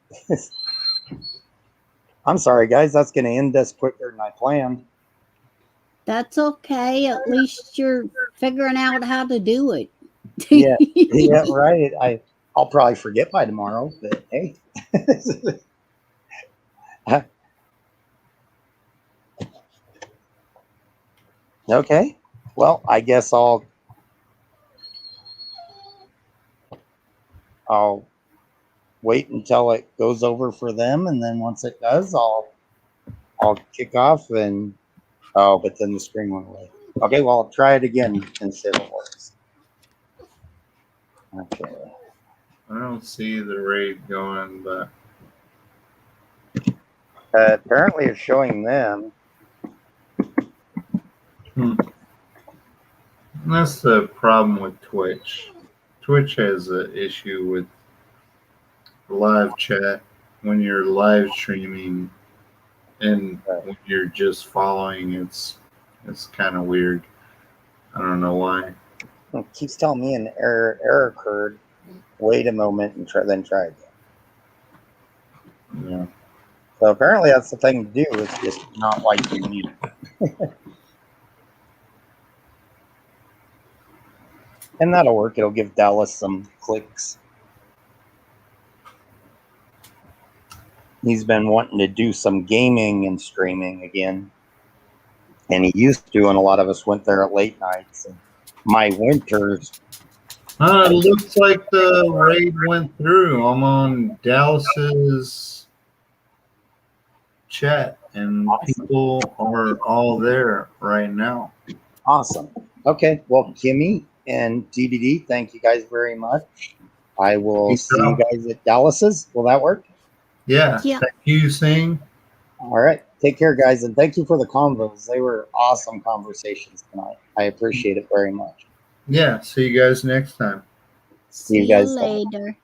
[SPEAKER 1] I'm sorry, guys. That's going to end us quicker than I planned.
[SPEAKER 3] That's okay. At least you're figuring out how to do it.
[SPEAKER 1] Yeah, right. I'll probably forget by tomorrow, but hey. Okay. Well, I guess I'll wait until it goes over for them, and then once it does, I'll kick off and but then the screen went away. Okay, well, I'll try it again and see if it works. Okay.
[SPEAKER 6] I don't see the raid going, but
[SPEAKER 1] apparently it's showing them.
[SPEAKER 6] That's the problem with Twitch. Twitch has an issue with live chat when you're live streaming, and when you're just following, it's kind of weird. I don't know why.
[SPEAKER 1] It keeps telling me an error occurred. Wait a moment and try again.
[SPEAKER 6] Yeah.
[SPEAKER 1] So apparently that's the thing to do. It's just not like you need it. And that'll work. It'll give Dallas some clicks. He's been wanting to do some gaming and streaming again. And he used to, and a lot of us went there at late nights. And my winters.
[SPEAKER 6] It looks like the raid went through. I'm on Dallas's chat, and people are all there right now.
[SPEAKER 1] Awesome. Okay. Well, Kimmy, and TDD, thank you guys very much. I will
[SPEAKER 6] Peace
[SPEAKER 1] see you
[SPEAKER 6] out.
[SPEAKER 1] guys at Dallas's. Will that work?
[SPEAKER 6] Yeah.
[SPEAKER 3] Yeah.
[SPEAKER 6] Thank you, Sing.
[SPEAKER 1] All right. Take care, guys, and thank you for the convos. They were awesome conversations tonight. I appreciate it very much.
[SPEAKER 6] Yeah. See you guys next time.
[SPEAKER 1] See you
[SPEAKER 3] See you
[SPEAKER 1] guys.
[SPEAKER 3] later.